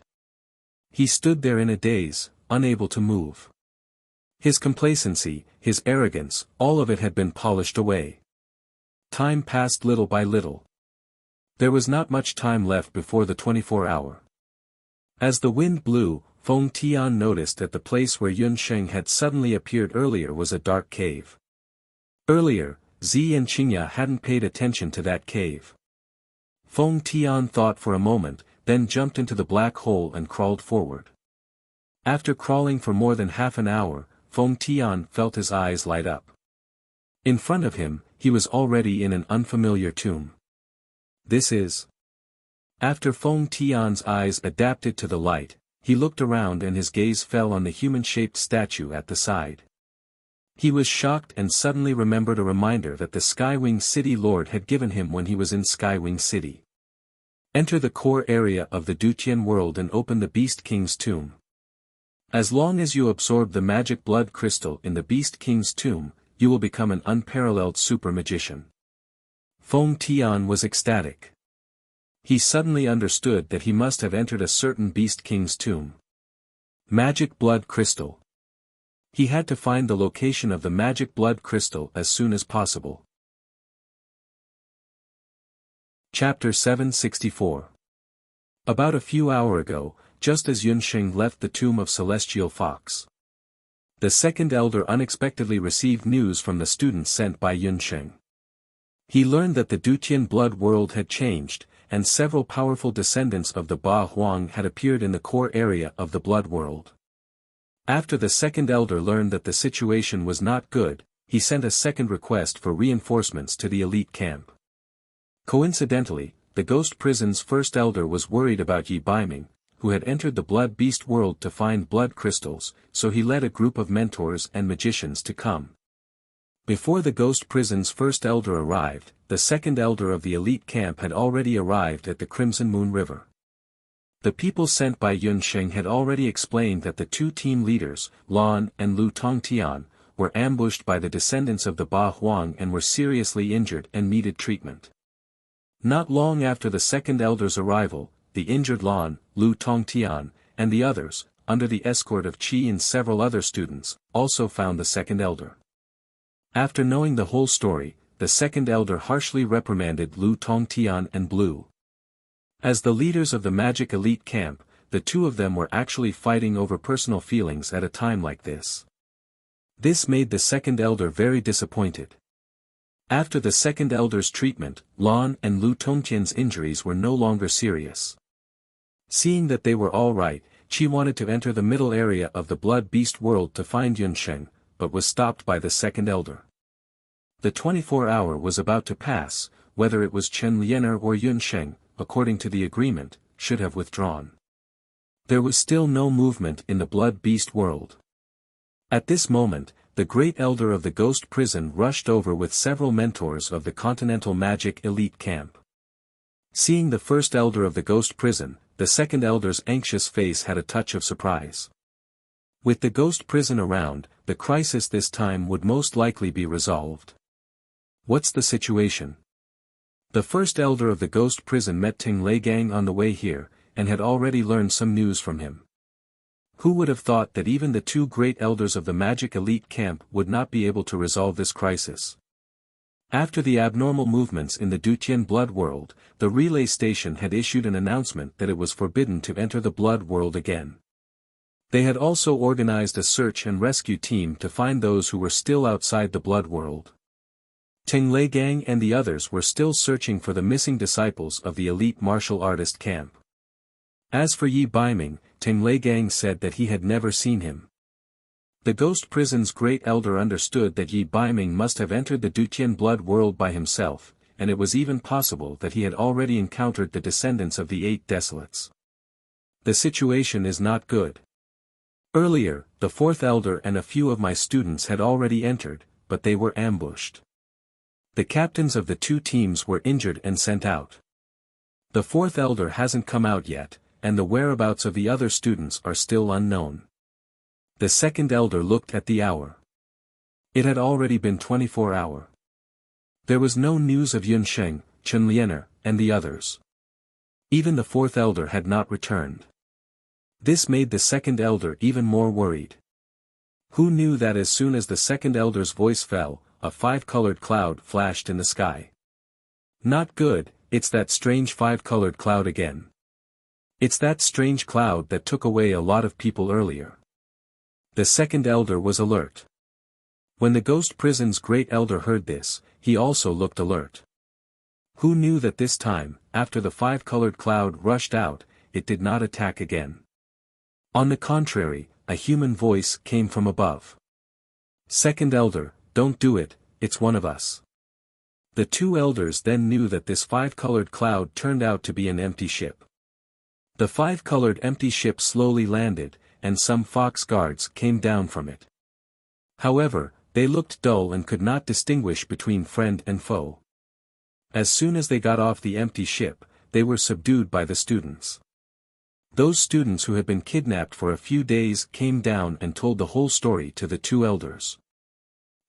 S1: He stood there in a daze, unable to move. His complacency, his arrogance, all of it had been polished away. Time passed little by little. There was not much time left before the 24-hour. As the wind blew, Feng Tian noticed that the place where Yunsheng had suddenly appeared earlier was a dark cave. Earlier, Zi and Qinya hadn't paid attention to that cave. Feng Tian thought for a moment, then jumped into the black hole and crawled forward. After crawling for more than half an hour, Feng Tian felt his eyes light up. In front of him, he was already in an unfamiliar tomb. This is... After Feng Tian's eyes adapted to the light, he looked around and his gaze fell on the human-shaped statue at the side. He was shocked and suddenly remembered a reminder that the Skywing City Lord had given him when he was in Skywing City. Enter the core area of the Dutian world and open the Beast King's tomb. As long as you absorb the magic blood crystal in the Beast King's tomb, you will become an unparalleled super magician. Feng Tian was ecstatic. He suddenly understood that he must have entered a certain Beast King's tomb. Magic blood crystal. He had to find the location of the magic blood crystal as soon as possible. Chapter 764. About a few hours ago, just as Yunsheng left the tomb of Celestial Fox, the second elder unexpectedly received news from the students sent by Yunsheng. He learned that the Dutian blood world had changed, and several powerful descendants of the Ba Huang had appeared in the core area of the blood world. After the second elder learned that the situation was not good, he sent a second request for reinforcements to the elite camp. Coincidentally, the Ghost Prison's first elder was worried about Yi Baiming, who had entered the blood beast world to find blood crystals, so he led a group of mentors and magicians to come. Before the Ghost Prison's first elder arrived, the second elder of the elite camp had already arrived at the Crimson Moon River. The people sent by Yunsheng had already explained that the two team leaders, Lan and Lu Tongtian, were ambushed by the descendants of the Ba Huang and were seriously injured and needed treatment. Not long after the second elder's arrival, the injured Lan, Lu Tongtian, and the others, under the escort of Qi and several other students, also found the second elder. After knowing the whole story, the second elder harshly reprimanded Lu Tongtian and Blue. As the leaders of the magic elite camp, the two of them were actually fighting over personal feelings at a time like this. This made the second elder very disappointed. After the second elder's treatment, Lan and Lu Tongtian's injuries were no longer serious. Seeing that they were all right, Qi wanted to enter the middle area of the blood beast world to find Yunsheng, but was stopped by the second elder. The 24-hour was about to pass, whether it was Chen Lianer or Yunsheng, according to the agreement, should have withdrawn. There was still no movement in the blood beast world. At this moment, the great elder of the Ghost Prison rushed over with several mentors of the Continental Magic Elite Camp. Seeing the first elder of the Ghost Prison, the second elder's anxious face had a touch of surprise. With the Ghost Prison around, the crisis this time would most likely be resolved. What's the situation? The first elder of the Ghost Prison met Ting Leigang on the way here, and had already learned some news from him. Who would have thought that even the two great elders of the Magic Elite Camp would not be able to resolve this crisis? After the abnormal movements in the Dutian blood world, the relay station had issued an announcement that it was forbidden to enter the blood world again. They had also organized a search and rescue team to find those who were still outside the blood world. Ting Leigang and the others were still searching for the missing disciples of the elite martial artist camp. As for Yi Baiming, Ting Leigang said that he had never seen him. The Ghost Prison's great elder understood that Yi Baiming must have entered the Dutian blood world by himself, and it was even possible that he had already encountered the descendants of the Eight Desolates. The situation is not good. Earlier, the fourth elder and a few of my students had already entered, but they were ambushed. The captains of the two teams were injured and sent out. The fourth elder hasn't come out yet, and the whereabouts of the other students are still unknown. The second elder looked at the hour. It had already been 24 hours. There was no news of Yunsheng, Chen Lianer, and the others. Even the fourth elder had not returned. This made the second elder even more worried. Who knew that as soon as the second elder's voice fell, a five-colored cloud flashed in the sky? Not good, it's that strange five-colored cloud again. It's that strange cloud that took away a lot of people earlier. The second elder was alert. When the Ghost Prison's great elder heard this, he also looked alert. Who knew that this time, after the five-colored cloud rushed out, it did not attack again? On the contrary, a human voice came from above. Second elder, don't do it, it's one of us. The two elders then knew that this five-colored cloud turned out to be an empty ship. The five-colored empty ship slowly landed, and some fox guards came down from it. However, They looked dull and could not distinguish between friend and foe. As soon as they got off the empty ship, they were subdued by the students. Those students who had been kidnapped for a few days came down and told the whole story to the two elders.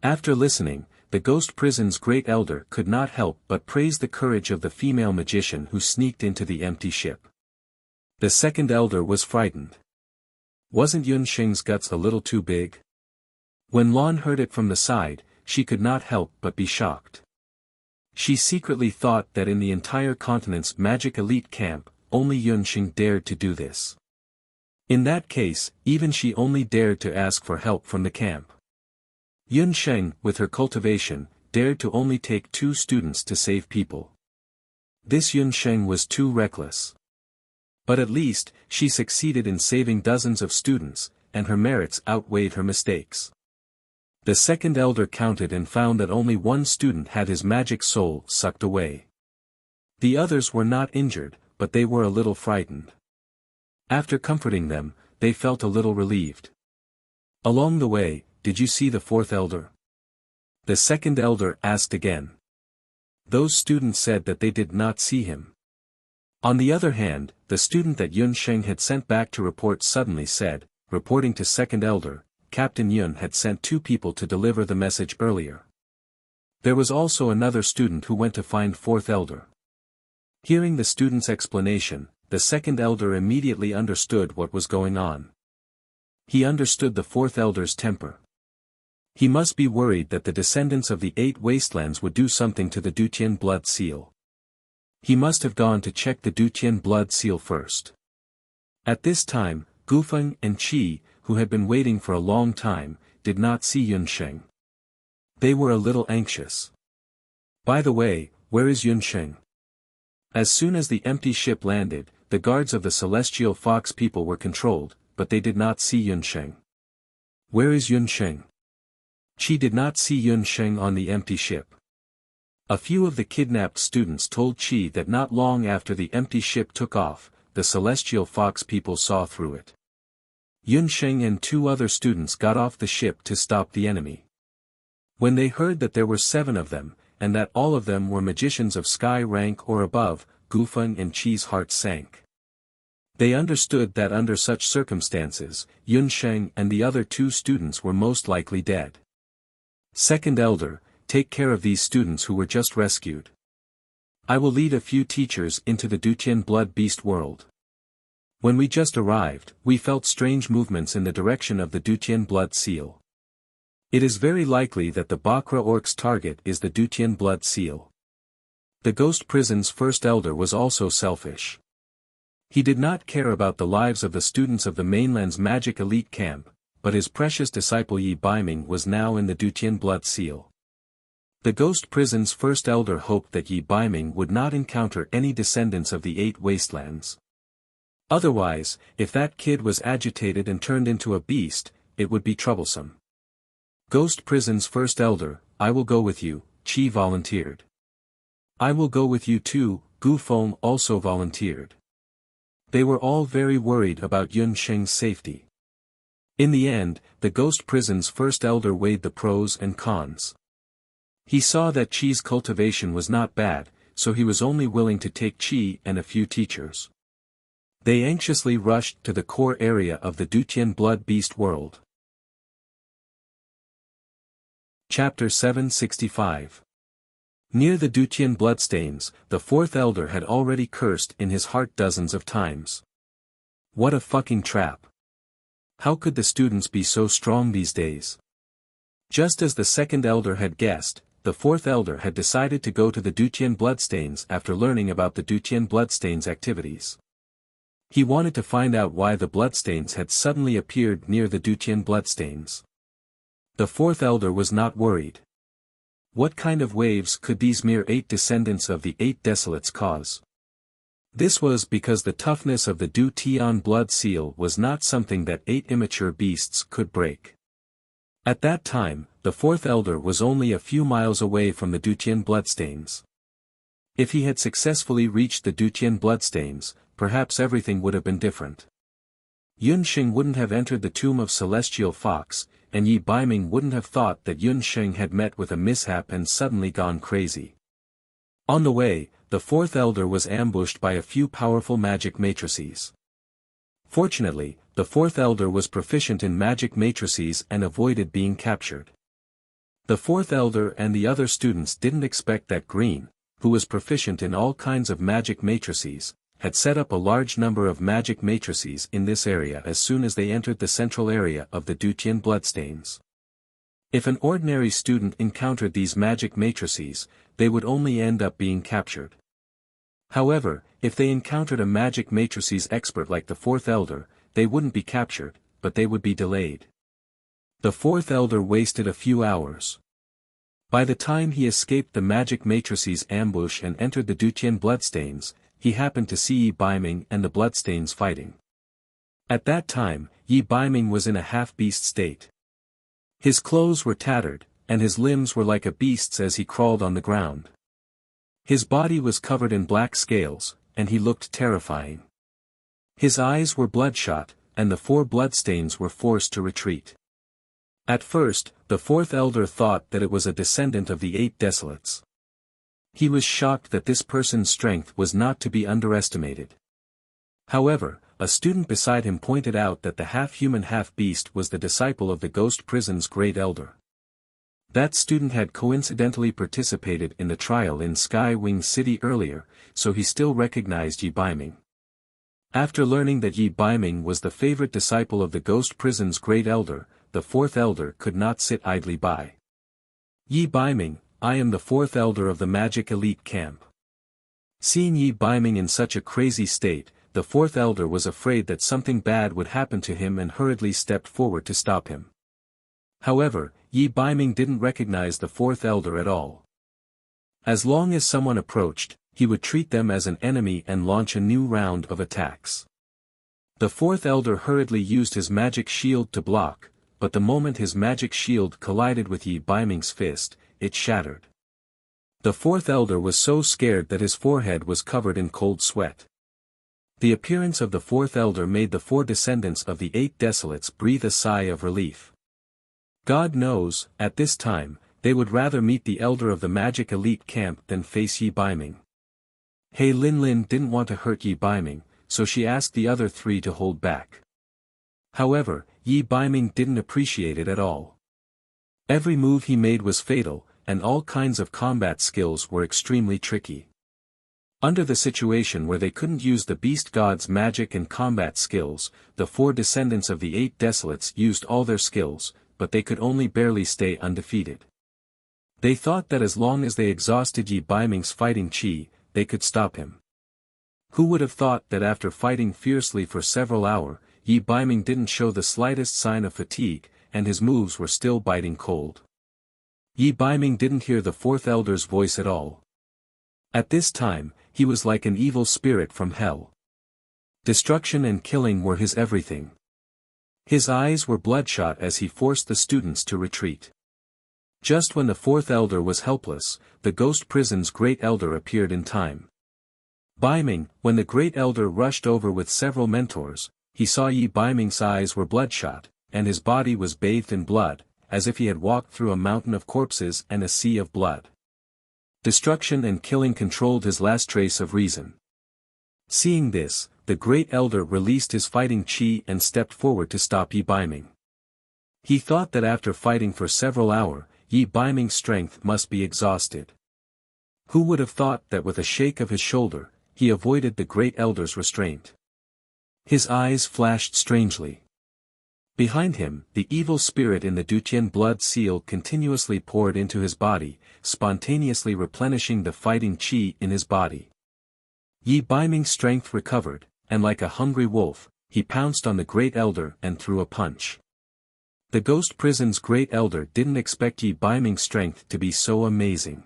S1: After listening, the ghost prison's great elder could not help but praise the courage of the female magician who sneaked into the empty ship. The second elder was frightened. Wasn't Yun Sheng's guts a little too big? When Lon heard it from the side, she could not help but be shocked. She secretly thought that in the entire continent's magic elite camp, only Yun Sheng dared to do this. In that case, even she only dared to ask for help from the camp. Yun Sheng, with her cultivation, dared to only take 2 students to save people. This Yun Sheng was too reckless. But at least, she succeeded in saving dozens of students, and her merits outweighed her mistakes. The second elder counted and found that only 1 student had his magic soul sucked away. The others were not injured, but they were a little frightened. After comforting them, they felt a little relieved. Along the way, did you see the fourth elder? The second elder asked again. Those students said that they did not see him. On the other hand, the student that Yun Sheng had sent back to report suddenly said, reporting to second elder, Captain Yun had sent 2 people to deliver the message earlier. There was also another student who went to find fourth elder. Hearing the student's explanation, the second elder immediately understood what was going on. He understood the fourth elder's temper. He must be worried that the descendants of the 8 wastelands would do something to the Dutian blood seal. He must have gone to check the Dutian blood seal first. At this time, Gufeng and Qi, who had been waiting for a long time, did not see Yun Sheng. They were a little anxious. By the way, where is Yun Sheng? As soon as the empty ship landed, the guards of the Celestial Fox people were controlled, but they did not see Yun Sheng. Where is Yun Sheng? Qi did not see Yun Sheng on the empty ship. A few of the kidnapped students told Qi that not long after the empty ship took off, the Celestial Fox people saw through it. Yun Sheng and 2 other students got off the ship to stop the enemy. When they heard that there were 7 of them, and that all of them were magicians of sky rank or above, Gufeng and Qi's hearts sank. They understood that under such circumstances, Yun Sheng and the other 2 students were most likely dead. Second elder, take care of these students who were just rescued. I will lead a few teachers into the Dutian blood beast world. When we just arrived, we felt strange movements in the direction of the Dutian blood seal. It is very likely that the Bakra Orc's target is the Dutian blood seal. The ghost prison's first elder was also selfish. He did not care about the lives of the students of the mainland's magic elite camp, but his precious disciple Yi Baiming was now in the Dutian blood seal. The ghost prison's first elder hoped that Yi Baiming would not encounter any descendants of the 8 wastelands. Otherwise, if that kid was agitated and turned into a beast, it would be troublesome. Ghost prison's first elder, I will go with you, Qi volunteered. I will go with you too, Gu Feng also volunteered. They were all very worried about Yun Sheng's safety. In the end, the ghost prison's first elder weighed the pros and cons. He saw that Qi's cultivation was not bad, so he was only willing to take Qi and a few teachers. They anxiously rushed to the core area of the Dutian blood beast world. Chapter 765. Near the Dutian bloodstains, the fourth elder had already cursed in his heart dozens of times. What a fucking trap. How could the students be so strong these days? Just as the second elder had guessed, the fourth elder had decided to go to the Dutian bloodstains after learning about the Dutian bloodstains' activities. He wanted to find out why the bloodstains had suddenly appeared near the Dutian bloodstains. The fourth elder was not worried. What kind of waves could these mere 8 descendants of the 8 desolates cause? This was because the toughness of the Dutian blood seal was not something that 8 immature beasts could break. At that time, the fourth elder was only a few miles away from the Dutian bloodstains. If he had successfully reached the Dutian bloodstains, perhaps everything would have been different. Yun Sheng wouldn't have entered the tomb of Celestial Fox, and Yi Baiming wouldn't have thought that Yun Sheng had met with a mishap and suddenly gone crazy. On the way, the fourth elder was ambushed by a few powerful magic matrices. Fortunately, the fourth elder was proficient in magic matrices and avoided being captured. The fourth elder and the other students didn't expect that Green, who was proficient in all kinds of magic matrices, had set up a large number of magic matrices in this area as soon as they entered the central area of the Dutian bloodstains. If an ordinary student encountered these magic matrices, they would only end up being captured. However, if they encountered a magic matrices expert like the fourth elder, they wouldn't be captured, but they would be delayed. The fourth elder wasted a few hours. By the time he escaped the magic matrices ambush and entered the Dutian bloodstains, he happened to see Yi Baiming and the bloodstains fighting. At that time, Yi Baiming was in a half-beast state. His clothes were tattered, and his limbs were like a beast's as he crawled on the ground. His body was covered in black scales, and he looked terrifying. His eyes were bloodshot, and the 4 bloodstains were forced to retreat. At first, the fourth elder thought that it was a descendant of the 8 desolates. He was shocked that this person's strength was not to be underestimated. However, a student beside him pointed out that the half-human half-beast was the disciple of the Ghost Prison's great elder. That student had coincidentally participated in the trial in Sky Wing City earlier, so he still recognized Yi Baiming. After learning that Yi Baiming was the favorite disciple of the Ghost Prison's great elder, the fourth elder could not sit idly by. Yi Baiming, I am the fourth elder of the Magic Elite Camp. Seeing Yi Baiming in such a crazy state, the fourth elder was afraid that something bad would happen to him and hurriedly stepped forward to stop him. However, Yi Baiming didn't recognize the fourth elder at all. As long as someone approached, he would treat them as an enemy and launch a new round of attacks. The fourth elder hurriedly used his magic shield to block, but the moment his magic shield collided with Yi Baiming's fist, it shattered. The fourth elder was so scared that his forehead was covered in cold sweat. The appearance of the fourth elder made the 4 descendants of the 8 desolates breathe a sigh of relief. God knows, at this time, they would rather meet the elder of the Magic Elite Camp than face Yi Baiming. He Linlin didn't want to hurt Yi Baiming, so she asked the other 3 to hold back. However, Yi Baiming didn't appreciate it at all. Every move he made was fatal, and all kinds of combat skills were extremely tricky. Under the situation where they couldn't use the beast god's magic and combat skills, the 4 descendants of the 8 desolates used all their skills, but they could only barely stay undefeated. They thought that as long as they exhausted Yi Baiming's fighting chi, they could stop him. Who would have thought that after fighting fiercely for several hours, Yi Baiming didn't show the slightest sign of fatigue, and his moves were still biting cold. Yi Baiming didn't hear the fourth elder's voice at all. At this time, he was like an evil spirit from hell. Destruction and killing were his everything. His eyes were bloodshot as he forced the students to retreat. Just when the fourth elder was helpless, the Ghost Prison's great elder appeared in time. Baiming, when the great elder rushed over with several mentors, he saw Yi Baiming's eyes were bloodshot, and his body was bathed in blood, as if he had walked through a mountain of corpses and a sea of blood. Destruction and killing controlled his last trace of reason. Seeing this, the great elder released his fighting chi and stepped forward to stop Yi Baiming. He thought that after fighting for several hours, Yi Baiming's strength must be exhausted. Who would have thought that with a shake of his shoulder, he avoided the great elder's restraint. His eyes flashed strangely. Behind him, the evil spirit in the Dutian blood seal continuously poured into his body, spontaneously replenishing the fighting chi in his body. Yi Baiming's strength recovered, and like a hungry wolf, he pounced on the great elder and threw a punch. The Ghost Prison's great elder didn't expect Yi Baiming's strength to be so amazing.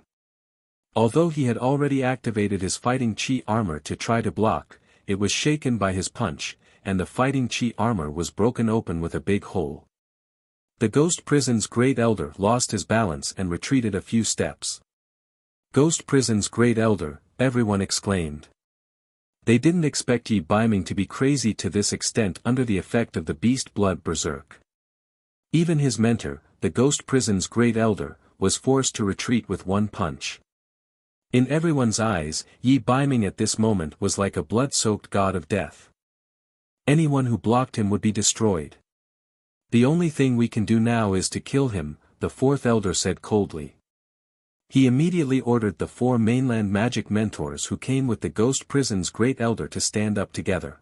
S1: Although he had already activated his fighting chi armor to try to block, it was shaken by his punch, and the fighting chi armor was broken open with a big hole. The Ghost Prison's great elder lost his balance and retreated a few steps. Ghost Prison's great elder, everyone exclaimed. They didn't expect Yi Baiming to be crazy to this extent under the effect of the beast blood berserk. Even his mentor, the ghost prison's great elder, was forced to retreat with one punch. In everyone's eyes, Yi Baiming at this moment was like a blood-soaked god of death. Anyone who blocked him would be destroyed. The only thing we can do now is to kill him, the fourth elder said coldly. He immediately ordered the 4 mainland magic mentors who came with the ghost prison's great elder to stand up together.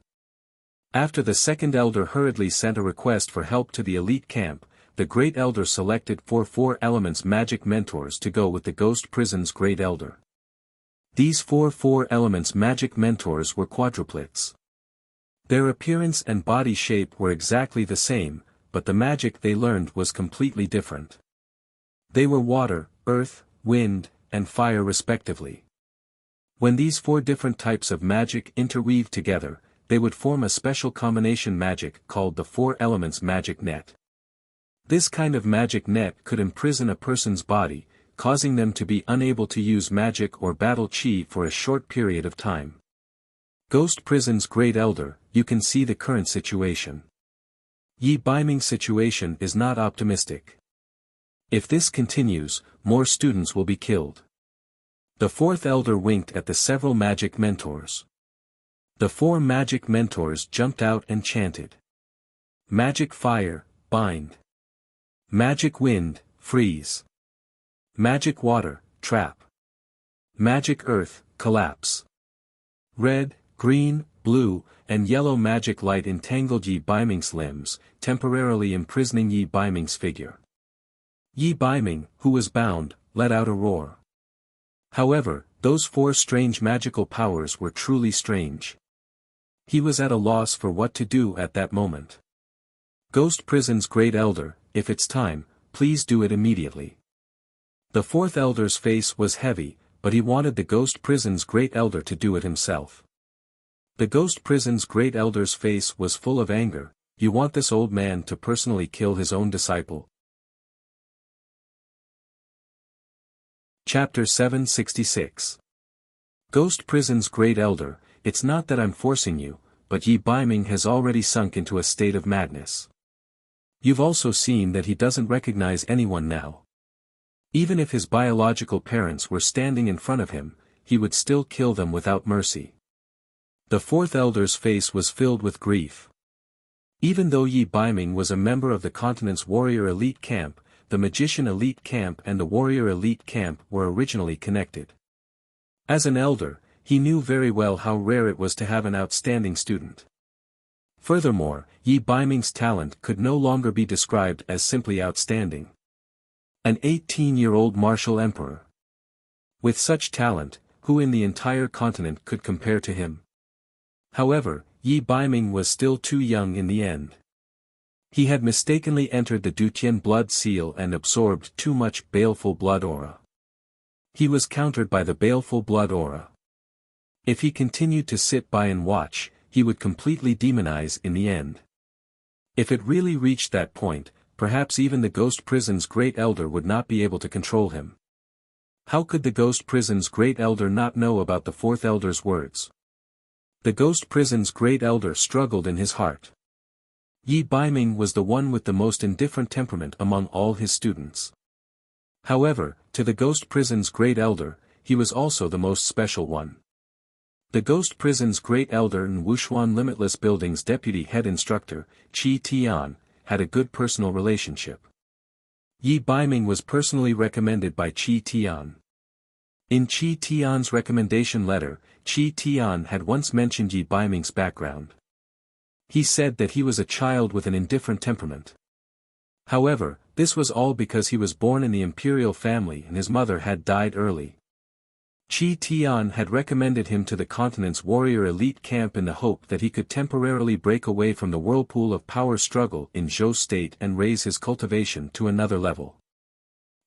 S1: After the second elder hurriedly sent a request for help to the elite camp, the great elder selected 4 elements magic mentors to go with the ghost prison's great elder. These 4 elements magic mentors were quadruplets. Their appearance and body shape were exactly the same, but the magic they learned was completely different. They were water, earth, wind, and fire respectively. When these 4 different types of magic interweaved together, they would form a special combination magic called the 4 elements magic net. This kind of magic net could imprison a person's body, causing them to be unable to use magic or battle chi for a short period of time. Ghost Prison's great elder, you can see the current situation. Yi Baiming's situation is not optimistic. If this continues, more students will be killed. The fourth elder winked at the several magic mentors. The 4 magic mentors jumped out and chanted. Magic fire, bind. Magic wind, freeze. Magic water, trap. Magic earth, collapse. Red, green, blue, and yellow magic light entangled Yi Baiming's limbs, temporarily imprisoning Yi Baiming's figure. Yi Baiming, who was bound, let out a roar. However, those 4 strange magical powers were truly strange. He was at a loss for what to do at that moment. Ghost Prison's great elder, if it's time, please do it immediately. The 4th elder's face was heavy, but he wanted the Ghost Prison's great elder to do it himself. The Ghost Prison's great elder's face was full of anger. You want this old man to personally kill his own disciple? Chapter 766. Ghost Prison's great elder, it's not that I'm forcing you, but Yi Baiming has already sunk into a state of madness. You've also seen that he doesn't recognize anyone now. Even if his biological parents were standing in front of him, he would still kill them without mercy. The 4th elder's face was filled with grief. Even though Yi Baiming was a member of the continent's warrior elite camp, the magician elite camp and the warrior elite camp were originally connected. As an elder, he knew very well how rare it was to have an outstanding student. Furthermore, Yi Baiming's talent could no longer be described as simply outstanding. An 18-year-old martial emperor. With such talent, who in the entire continent could compare to him? However, Yi Baiming was still too young in the end. He had mistakenly entered the Dutian blood seal and absorbed too much baleful blood aura. He was countered by the baleful blood aura. If he continued to sit by and watch, he would completely demonize in the end. If it really reached that point, perhaps even the Ghost Prison's great elder would not be able to control him. How could the Ghost Prison's great elder not know about the 4th elder's words? The Ghost Prison's great elder struggled in his heart. Yi Baiming was the one with the most indifferent temperament among all his students. However, to the Ghost Prison's great elder, he was also the most special one. The Ghost Prison's great elder and Wuxia Limitless Building's deputy head instructor, Qi Tian, had a good personal relationship. Yi Baiming was personally recommended by Qi Tian. In Qi Tian's recommendation letter, Qi Tian had once mentioned Yi Baiming's background. He said that he was a child with an indifferent temperament. However, this was all because he was born in the imperial family and his mother had died early. Qi Tian had recommended him to the continent's warrior elite camp in the hope that he could temporarily break away from the whirlpool of power struggle in Zhou state and raise his cultivation to another level.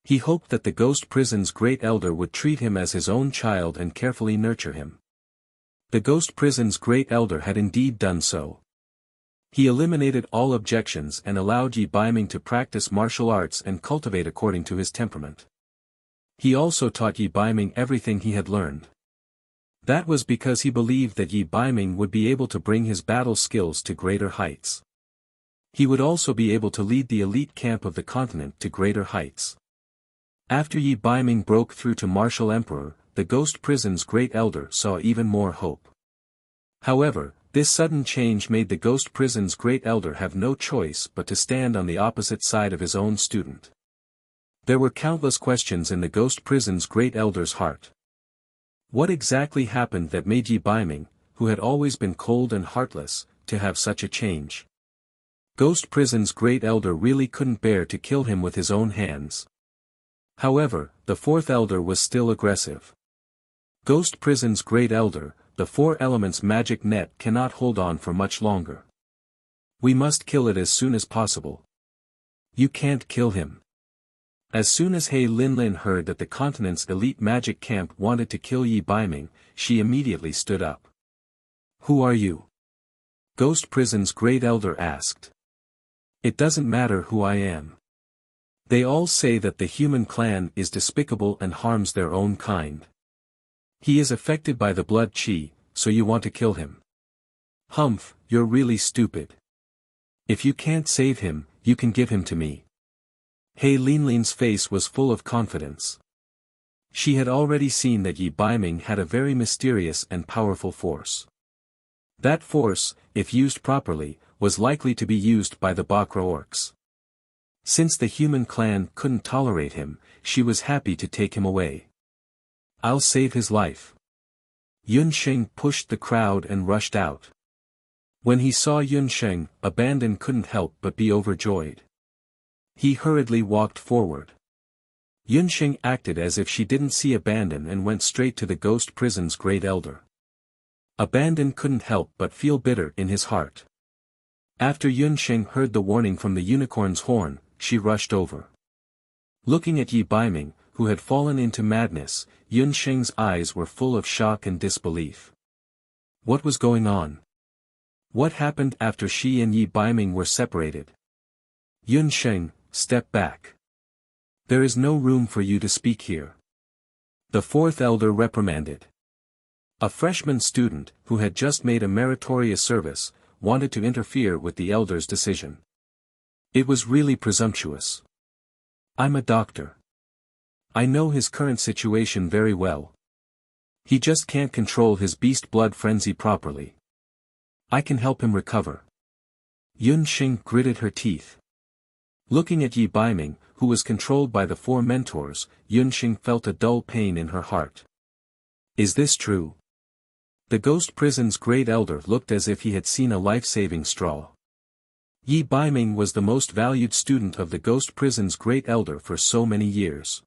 S1: He hoped that the Ghost Prison's great elder would treat him as his own child and carefully nurture him. The Ghost Prison's great elder had indeed done so. He eliminated all objections and allowed Yi Baiming to practice martial arts and cultivate according to his temperament. He also taught Yi Baiming everything he had learned. That was because he believed that Yi Baiming would be able to bring his battle skills to greater heights. He would also be able to lead the elite camp of the continent to greater heights. After Yi Baiming broke through to Martial Emperor, the Ghost Prison's great elder saw even more hope. However, this sudden change made the Ghost Prison's great elder have no choice but to stand on the opposite side of his own student. There were countless questions in the Ghost Prison's great elder's heart. What exactly happened that made Yi Baiming, who had always been cold and heartless, to have such a change? Ghost Prison's great elder really couldn't bear to kill him with his own hands. However, the fourth elder was still aggressive. Ghost Prison's great elder, the four elements magic net cannot hold on for much longer. We must kill it as soon as possible. You can't kill him. As soon as He Linlin heard that the continent's elite magic camp wanted to kill Yi Baiming, she immediately stood up. Who are you? Ghost Prison's great elder asked. It doesn't matter who I am. They all say that the human clan is despicable and harms their own kind. He is affected by the blood qi, so you want to kill him. Humph, you're really stupid. If you can't save him, you can give him to me. He Linlin's face was full of confidence. She had already seen that Yi Baiming had a very mysterious and powerful force. That force, if used properly, was likely to be used by the Bakra orcs. Since the human clan couldn't tolerate him, she was happy to take him away. I'll save his life. Yunsheng pushed the crowd and rushed out. When he saw Yunsheng, Abandon couldn't help but be overjoyed. He hurriedly walked forward. Yunsheng acted as if she didn't see Abandon and went straight to the Ghost Prison's great elder. Abandon couldn't help but feel bitter in his heart. After Yunsheng heard the warning from the unicorn's horn, she rushed over. Looking at Yi Baiming, who had fallen into madness, Yunsheng's eyes were full of shock and disbelief. What was going on? What happened after she and Yi Baiming were separated? Yunsheng, step back. There is no room for you to speak here. The fourth elder reprimanded. A freshman student, who had just made a meritorious service, wanted to interfere with the elder's decision. It was really presumptuous. I'm a doctor. I know his current situation very well. He just can't control his beast blood frenzy properly. I can help him recover. Yunsheng gritted her teeth. Looking at Yi Baiming, who was controlled by the four mentors, Yunsheng felt a dull pain in her heart. Is this true? The Ghost Prison's great elder looked as if he had seen a life-saving straw. Yi Baiming was the most valued student of the Ghost Prison's great elder for so many years.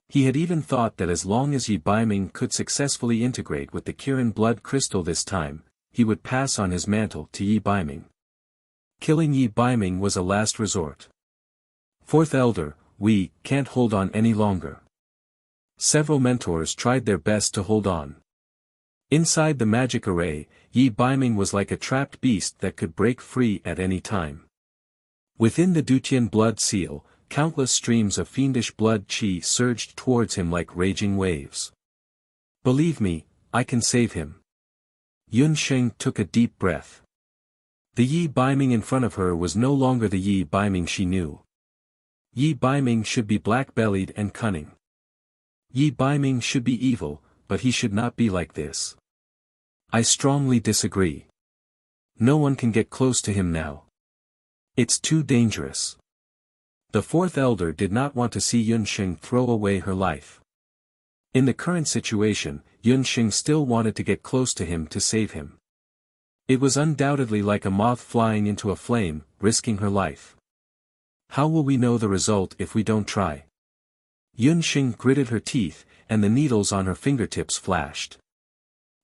S1: He had even thought that as long as Yi Baiming could successfully integrate with the Kirin blood crystal this time, he would pass on his mantle to Yi Baiming. Killing Yi Baiming was a last resort. Fourth elder, we can't hold on any longer. Several mentors tried their best to hold on. Inside the magic array, Yi Baiming was like a trapped beast that could break free at any time. Within the Dutian blood seal, countless streams of fiendish blood qi surged towards him like raging waves. Believe me, I can save him. Yunsheng took a deep breath. The Yi Baiming in front of her was no longer the Yi Baiming she knew. Yi Baiming should be black-bellied and cunning. Yi Baiming should be evil, but he should not be like this. I strongly disagree. No one can get close to him now. It's too dangerous. The fourth elder did not want to see Yunsheng throw away her life. In the current situation, Yunsheng still wanted to get close to him to save him. It was undoubtedly like a moth flying into a flame, risking her life. How will we know the result if we don't try? Yunsheng gritted her teeth, and the needles on her fingertips flashed.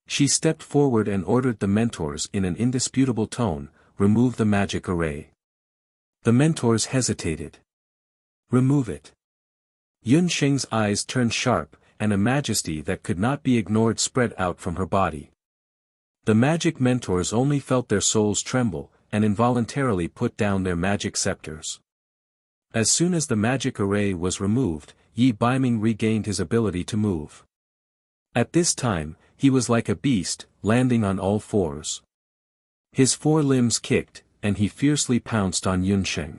S1: She stepped forward and ordered the mentors in an indisputable tone, remove the magic array. The mentors hesitated. Remove it. Yunsheng's eyes turned sharp, and a majesty that could not be ignored spread out from her body. The magic mentors only felt their souls tremble, and involuntarily put down their magic scepters. As soon as the magic array was removed, Yi Baiming regained his ability to move. At this time, he was like a beast, landing on all fours. His four limbs kicked, and he fiercely pounced on Yunsheng.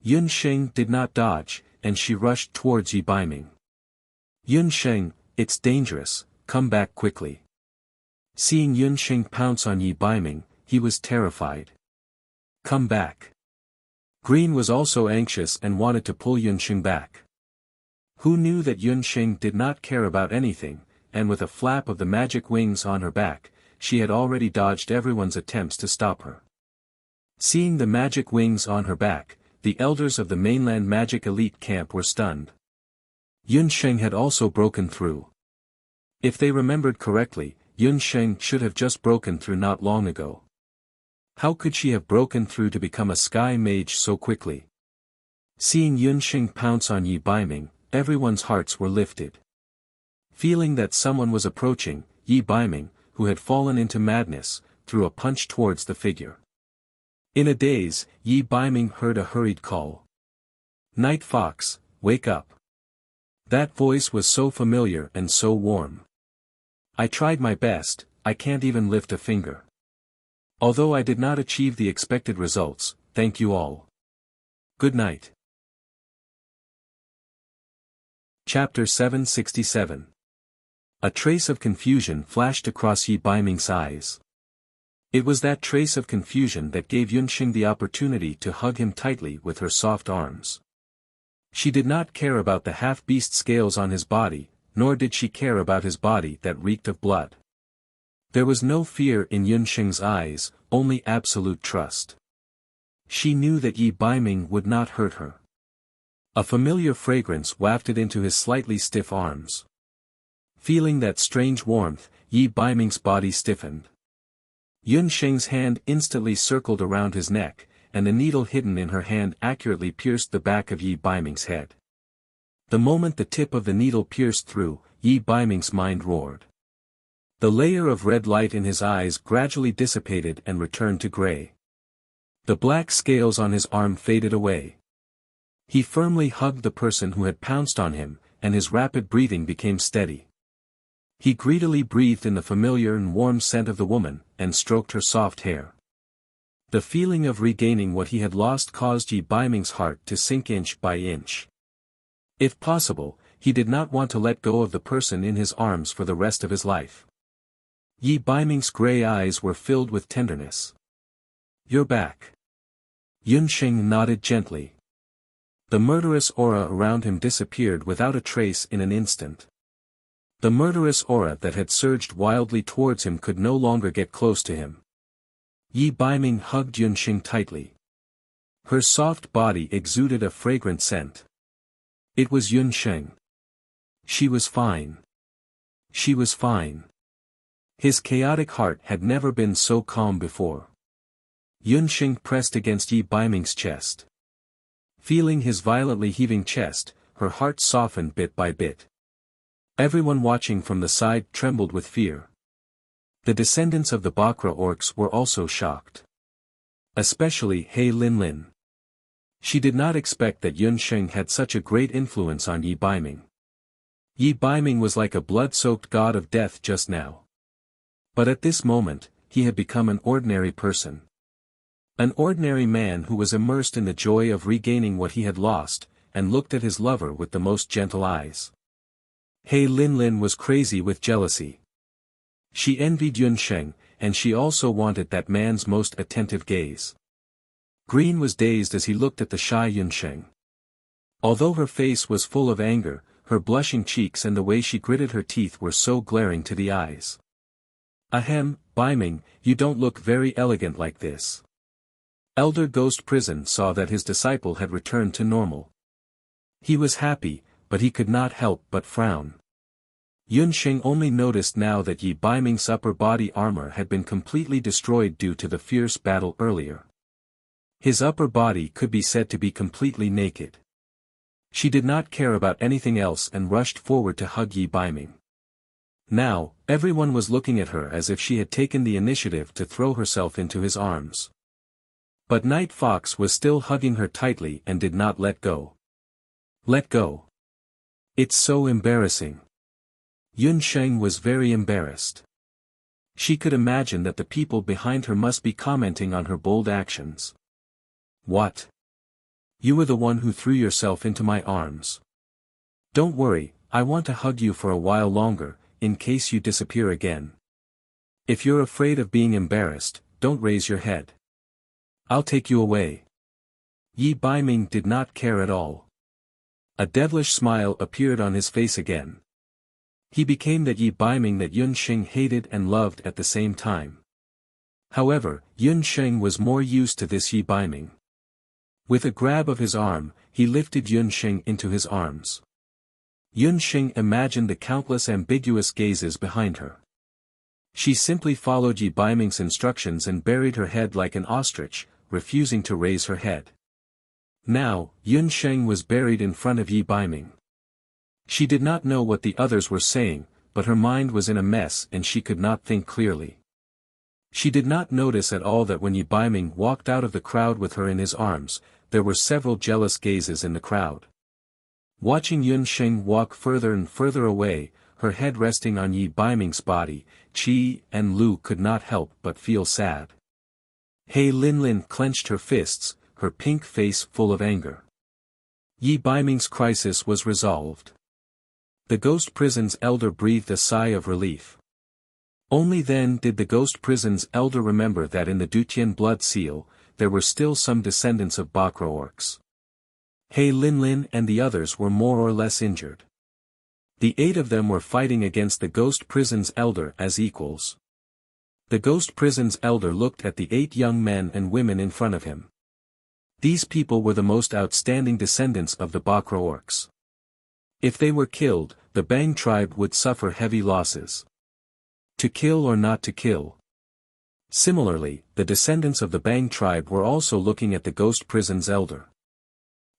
S1: Yunsheng did not dodge, and she rushed towards Yi Baiming. "Yunsheng, it's dangerous, come back quickly." Seeing Yunsheng pounce on Yi Baiming, he was terrified. "Come back." Green was also anxious and wanted to pull Yunsheng back. Who knew that Yunsheng did not care about anything, and with a flap of the magic wings on her back, she had already dodged everyone's attempts to stop her. Seeing the magic wings on her back, the elders of the mainland magic elite camp were stunned. Yunsheng had also broken through. If they remembered correctly, Yunsheng should have just broken through not long ago. How could she have broken through to become a sky mage so quickly? Seeing Yunsheng pounce on Yi Baiming, everyone's hearts were lifted. Feeling that someone was approaching, Yi Baiming, who had fallen into madness, threw a punch towards the figure. In a daze, Yi Baiming heard a hurried call. "Night Fox, wake up." That voice was so familiar and so warm. "I tried my best, I can't even lift a finger. Although I did not achieve the expected results, thank you all. Good night." Chapter 767. A trace of confusion flashed across Yi Baiming's eyes. It was that trace of confusion that gave Yunsheng the opportunity to hug him tightly with her soft arms. She did not care about the half-beast scales on his body, nor did she care about his body that reeked of blood. There was no fear in Yunsheng's eyes, only absolute trust. She knew that Yi Baiming would not hurt her. A familiar fragrance wafted into his slightly stiff arms. Feeling that strange warmth, Yi Baiming's body stiffened. Yunsheng's hand instantly circled around his neck, and the needle hidden in her hand accurately pierced the back of Yi Baiming's head. The moment the tip of the needle pierced through, Yi Baiming's mind roared. The layer of red light in his eyes gradually dissipated and returned to gray. The black scales on his arm faded away. He firmly hugged the person who had pounced on him, and his rapid breathing became steady. He greedily breathed in the familiar and warm scent of the woman, and stroked her soft hair. The feeling of regaining what he had lost caused Yi Baiming's heart to sink inch by inch. If possible, he did not want to let go of the person in his arms for the rest of his life. Yi Baiming's gray eyes were filled with tenderness. "You're back." Yunsheng nodded gently. The murderous aura around him disappeared without a trace in an instant. The murderous aura that had surged wildly towards him could no longer get close to him. Yi Baiming hugged Yunsheng tightly. Her soft body exuded a fragrant scent. It was Yunsheng. She was fine. She was fine. His chaotic heart had never been so calm before. Yunsheng pressed against Yi Baiming's chest. Feeling his violently heaving chest, her heart softened bit by bit. Everyone watching from the side trembled with fear. The descendants of the Bakra orcs were also shocked. Especially He Linlin. She did not expect that Yunsheng had such a great influence on Yi Baiming. Yi Baiming was like a blood-soaked god of death just now. But at this moment, he had become an ordinary person. An ordinary man who was immersed in the joy of regaining what he had lost, and looked at his lover with the most gentle eyes. He Linlin was crazy with jealousy. She envied Yunsheng, and she also wanted that man's most attentive gaze. Green was dazed as he looked at the shy Yunsheng. Although her face was full of anger, her blushing cheeks and the way she gritted her teeth were so glaring to the eyes. "Ahem, Baiming, you don't look very elegant like this." Elder Ghost Prison saw that his disciple had returned to normal. He was happy, but he could not help but frown. Yunsheng only noticed now that Yi Baiming's upper body armor had been completely destroyed due to the fierce battle earlier. His upper body could be said to be completely naked. She did not care about anything else and rushed forward to hug Yi Baiming. Now, everyone was looking at her as if she had taken the initiative to throw herself into his arms. But Night Fox was still hugging her tightly and did not let go. "Let go. It's so embarrassing." Yunsheng was very embarrassed. She could imagine that the people behind her must be commenting on her bold actions. What? You were the one who threw yourself into my arms. Don't worry, I want to hug you for a while longer, in case you disappear again. If you're afraid of being embarrassed, don't raise your head. I'll take you away. Yi Baiming did not care at all. A devilish smile appeared on his face again. He became that Yi Baiming that Yun Xing hated and loved at the same time. However, Yun Xing was more used to this Yi Baiming. With a grab of his arm, he lifted Yun Xing into his arms. Yun Xing imagined the countless ambiguous gazes behind her. She simply followed Yi Baiming's instructions and buried her head like an ostrich, refusing to raise her head. Now, Yun Xing was buried in front of Yi Baiming. She did not know what the others were saying, but her mind was in a mess and she could not think clearly. She did not notice at all that when Yi Baiming walked out of the crowd with her in his arms, there were several jealous gazes in the crowd. Watching Yun Xing walk further and further away, her head resting on Yi Baiming's body, Qi and Lu could not help but feel sad. He Linlin clenched her fists, her pink face full of anger. Yi Baiming's crisis was resolved. The ghost prison's elder breathed a sigh of relief. Only then did the ghost prison's elder remember that in the Dutian blood seal, there were still some descendants of Bakra orcs. He Linlin and the others were more or less injured. The 8 of them were fighting against the ghost prison's elder as equals. The ghost prison's elder looked at the 8 young men and women in front of him. These people were the most outstanding descendants of the Bakra orcs. If they were killed, the Bang tribe would suffer heavy losses. To kill or not to kill? Similarly, the descendants of the Bang tribe were also looking at the ghost prison's elder.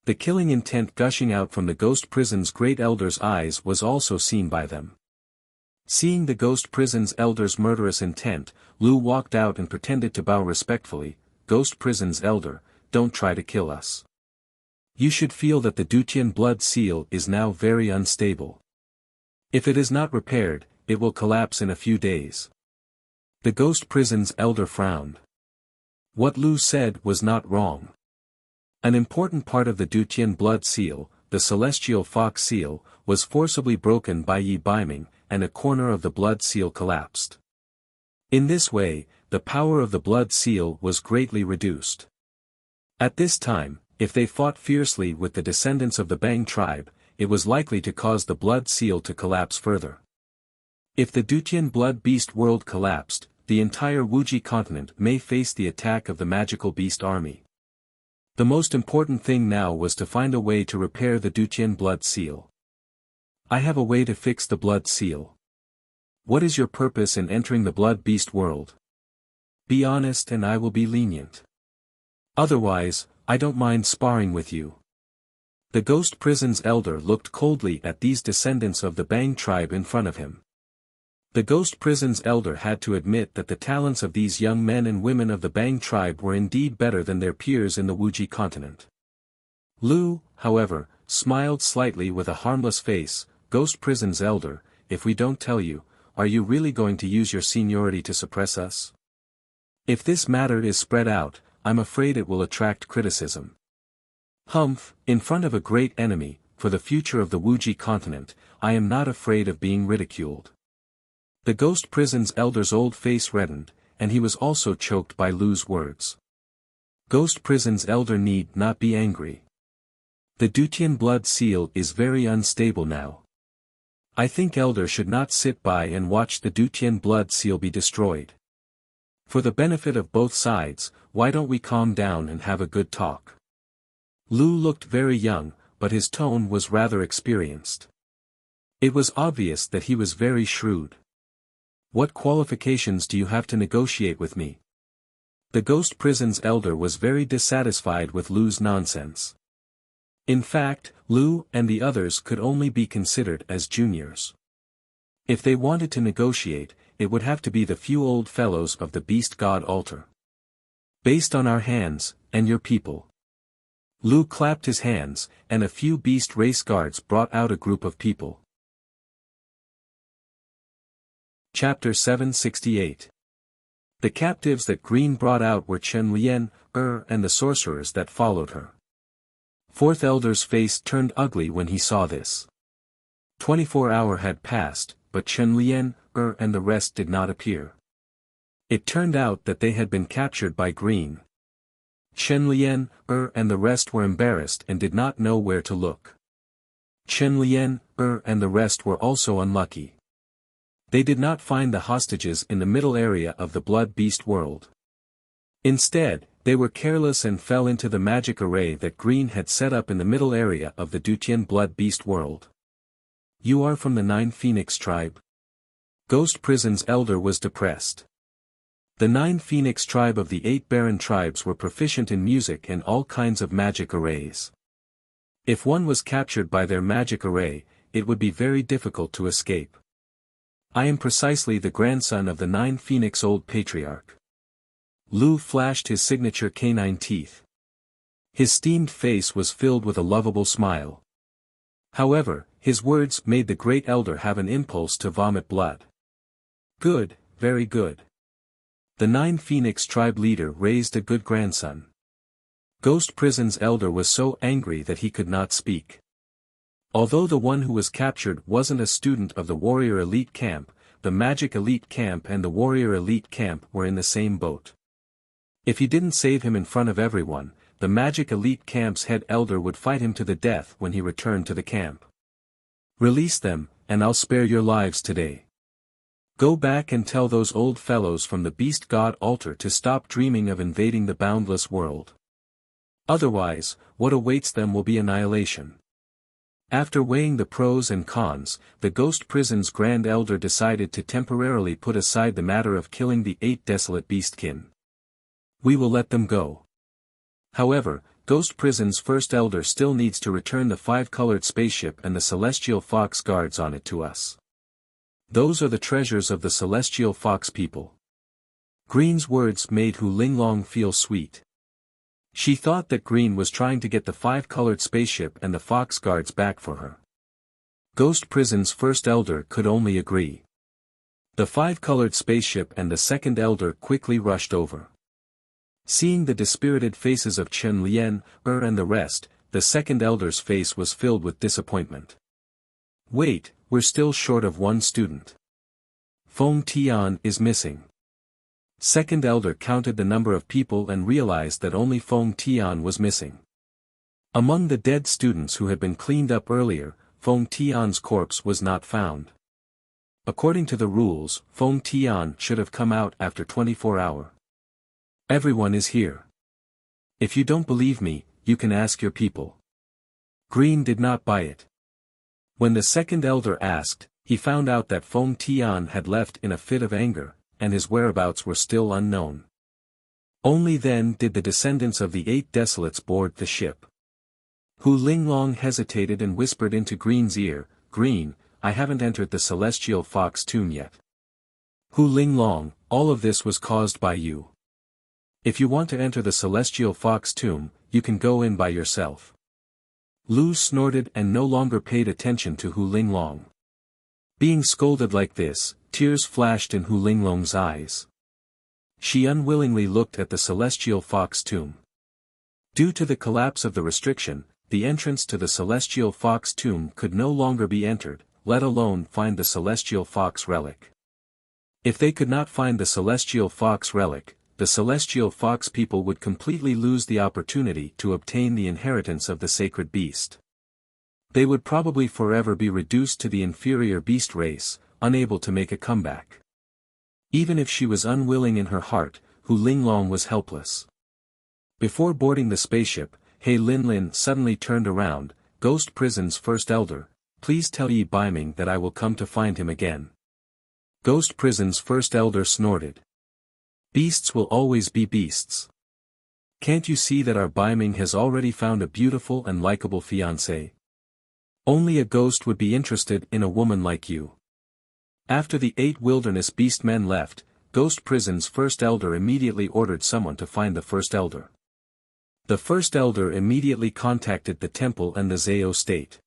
S1: The killing intent gushing out from the ghost prison's great elder's eyes was also seen by them. Seeing the ghost prison's elder's murderous intent, Lu walked out and pretended to bow respectfully. Ghost prison's elder, don't try to kill us. You should feel that the Dutian blood seal is now very unstable. If it is not repaired, it will collapse in a few days. The ghost prison's elder frowned. What Lu said was not wrong. An important part of the Dutian blood seal, the celestial fox seal, was forcibly broken by Yi Baiming, and a corner of the blood seal collapsed. In this way, the power of the blood seal was greatly reduced. At this time, if they fought fiercely with the descendants of the Bang tribe, it was likely to cause the blood seal to collapse further. If the Dutian blood beast world collapsed, the entire Wuxia continent may face the attack of the magical beast army. The most important thing now was to find a way to repair the Dutian blood seal. I have a way to fix the blood seal. What is your purpose in entering the blood beast world? Be honest and I will be lenient. Otherwise, I don't mind sparring with you. The ghost prison's elder looked coldly at these descendants of the Bang tribe in front of him. The ghost prison's elder had to admit that the talents of these young men and women of the Bang tribe were indeed better than their peers in the Wuxia continent. Lu, however, smiled slightly with a harmless face. Ghost prison's elder, if we don't tell you, are you really going to use your seniority to suppress us? If this matter is spread out, I'm afraid it will attract criticism. Humph, in front of a great enemy, for the future of the Wuxia continent, I am not afraid of being ridiculed. The ghost prison's elder's old face reddened, and he was also choked by Lu's words. Ghost prison's elder need not be angry. The Dutian blood seal is very unstable now. I think elder should not sit by and watch the Dutian blood seal be destroyed. For the benefit of both sides, why don't we calm down and have a good talk? Lu looked very young, but his tone was rather experienced. It was obvious that he was very shrewd. What qualifications do you have to negotiate with me? The ghost prison's elder was very dissatisfied with Lu's nonsense. In fact, Lu and the others could only be considered as juniors. If they wanted to negotiate, it would have to be the few old fellows of the beast god altar. Based on our hands, and your people. Lu clapped his hands, and a few beast race guards brought out a group of people. Chapter 768. The captives that Green brought out were Chen Lian, and the sorcerers that followed her. Fourth Elder's face turned ugly when he saw this. 24 hours had passed, but Chen Lian, and the rest did not appear. It turned out that they had been captured by Green. Chen Lian, and the rest were embarrassed and did not know where to look. Chen Lian, and the rest were also unlucky. They did not find the hostages in the middle area of the Blood Beast world. Instead, they were careless and fell into the magic array that Green had set up in the middle area of the Dutian Blood Beast world. You are from the 9 Phoenix tribe? Ghost Prison's elder was depressed. The 9 Phoenix tribe of the 8 barren tribes were proficient in music and all kinds of magic arrays. If one was captured by their magic array, it would be very difficult to escape. I am precisely the grandson of the 9 Phoenix Old Patriarch. Lu flashed his signature canine teeth. His steamed face was filled with a lovable smile. However, his words made the great elder have an impulse to vomit blood. Good, very good. The 9 Phoenix tribe leader raised a good grandson. Ghost Prison's elder was so angry that he could not speak. Although the one who was captured wasn't a student of the Warrior Elite Camp, the Magic Elite Camp and the Warrior Elite Camp were in the same boat. If he didn't save him in front of everyone, the Magic Elite Camp's head elder would fight him to the death when he returned to the camp. Release them, and I'll spare your lives today. Go back and tell those old fellows from the Beast God altar to stop dreaming of invading the boundless world. Otherwise, what awaits them will be annihilation. After weighing the pros and cons, the Ghost Prison's Grand Elder decided to temporarily put aside the matter of killing the 8 desolate beastkin. We will let them go. However, Ghost Prison's First Elder still needs to return the 5-colored spaceship and the Celestial Fox guards on it to us. Those are the treasures of the Celestial Fox people. Green's words made Hu Linglong feel sweet. She thought that Green was trying to get the 5-colored spaceship and the Fox guards back for her. Ghost Prison's First Elder could only agree. The 5-colored spaceship and the Second Elder quickly rushed over. Seeing the dispirited faces of Chen Lian, and the rest, the Second Elder's face was filled with disappointment. Wait, we're still short of 1 student. Feng Tian is missing. Second Elder counted the number of people and realized that only Feng Tian was missing. Among the dead students who had been cleaned up earlier, Feng Tian's corpse was not found. According to the rules, Feng Tian should have come out after 24 hours. Everyone is here. If you don't believe me, you can ask your people. Green did not buy it. When the Second Elder asked, he found out that Feng Tian had left in a fit of anger, and his whereabouts were still unknown. Only then did the descendants of the 8 desolates board the ship. Hu Linglong hesitated and whispered into Green's ear, Green, I haven't entered the Celestial Fox tomb yet. Hu Linglong, all of this was caused by you. If you want to enter the Celestial Fox tomb, you can go in by yourself. Lu snorted and no longer paid attention to Hu Linglong. Being scolded like this, tears flashed in Hu Linglong's eyes. She unwillingly looked at the Celestial Fox tomb. Due to the collapse of the restriction, the entrance to the Celestial Fox tomb could no longer be entered, let alone find the Celestial Fox relic. If they could not find the Celestial Fox relic, the Celestial Fox people would completely lose the opportunity to obtain the inheritance of the sacred beast. They would probably forever be reduced to the inferior beast race, unable to make a comeback. Even if she was unwilling in her heart, Hu Linglong was helpless. Before boarding the spaceship, He Linlin suddenly turned around, Ghost Prison's First Elder, please tell Yi Baiming that I will come to find him again. Ghost Prison's First Elder snorted. Beasts will always be beasts. Can't you see that our Baiming has already found a beautiful and likable fiancé? Only a ghost would be interested in a woman like you. After the 8 wilderness beastmen left, Ghost Prison's First Elder immediately ordered someone to find the First Elder. The First Elder immediately contacted the temple and the Zao state.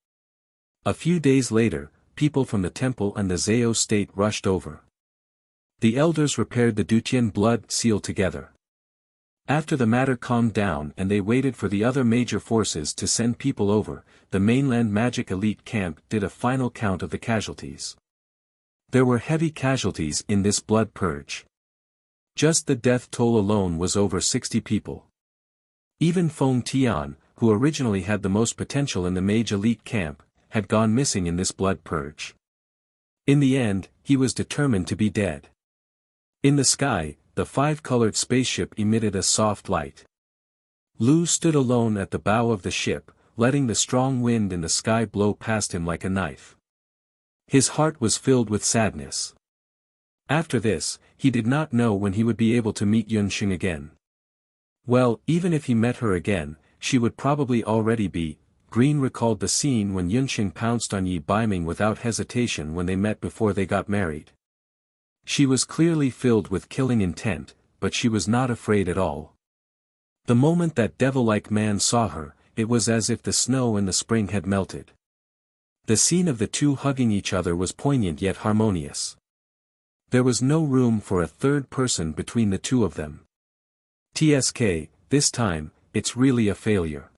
S1: A few days later, people from the temple and the Zao state rushed over. The elders repaired the Dutian blood seal together. After the matter calmed down and they waited for the other major forces to send people over, the mainland magic elite camp did a final count of the casualties. There were heavy casualties in this blood purge. Just the death toll alone was over 60 people. Even Feng Tian, who originally had the most potential in the mage elite camp, had gone missing in this blood purge. In the end, he was determined to be dead. In the sky, the five-colored spaceship emitted a soft light. Lu stood alone at the bow of the ship, letting the strong wind in the sky blow past him like a knife. His heart was filled with sadness. After this, he did not know when he would be able to meet Yunxing again. Well, even if he met her again, she would probably already be. Green recalled the scene when Yunxing pounced on Yi Baiming without hesitation when they met before they got married. She was clearly filled with killing intent, but she was not afraid at all. The moment that devil-like man saw her, it was as if the snow in the spring had melted. The scene of the two hugging each other was poignant yet harmonious. There was no room for a third person between the two of them. TSK, this time, it's really a failure.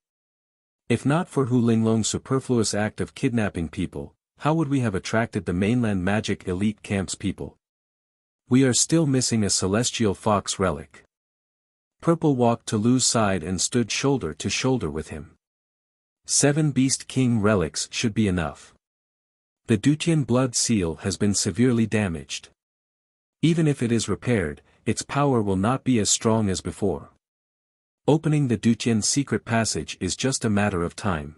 S1: If not for Hu Linglong's superfluous act of kidnapping people, how would we have attracted the mainland magic elite camp's people? We are still missing a celestial fox relic. Purple walked to Lu's side and stood shoulder to shoulder with him. 7 Beast King relics should be enough. The Dutian blood seal has been severely damaged. Even if it is repaired, its power will not be as strong as before. Opening the Dutian secret passage is just a matter of time.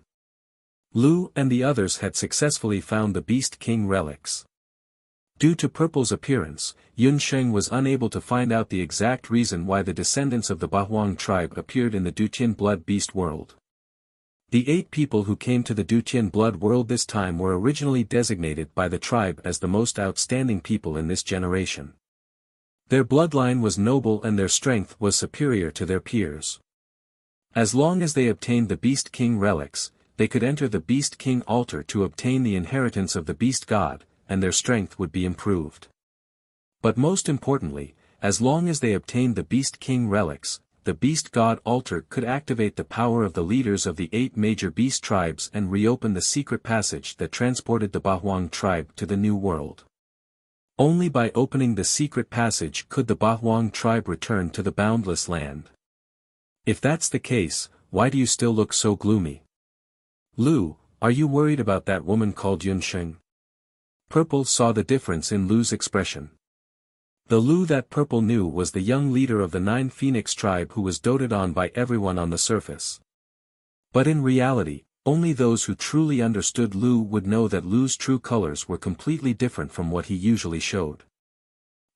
S1: Lu and the others had successfully found the Beast King relics. Due to Purple's appearance, Yunsheng was unable to find out the exact reason why the descendants of the Bahuang tribe appeared in the Dutian blood beast world. The 8 people who came to the Dutian blood world this time were originally designated by the tribe as the most outstanding people in this generation. Their bloodline was noble and their strength was superior to their peers. As long as they obtained the Beast King relics, they could enter the Beast King altar to obtain the inheritance of the Beast God, and their strength would be improved. But most importantly, as long as they obtained the Beast King relics, the Beast God altar could activate the power of the leaders of the 8 major beast tribes and reopen the secret passage that transported the Bahuang tribe to the New World. Only by opening the secret passage could the Bahuang tribe return to the boundless land. If that's the case, why do you still look so gloomy? Lu, are you worried about that woman called Yunsheng? Purple saw the difference in Lu's expression. The Lu that Purple knew was the young leader of the 9 Phoenix tribe who was doted on by everyone on the surface. But in reality, only those who truly understood Lu would know that Lu's true colors were completely different from what he usually showed.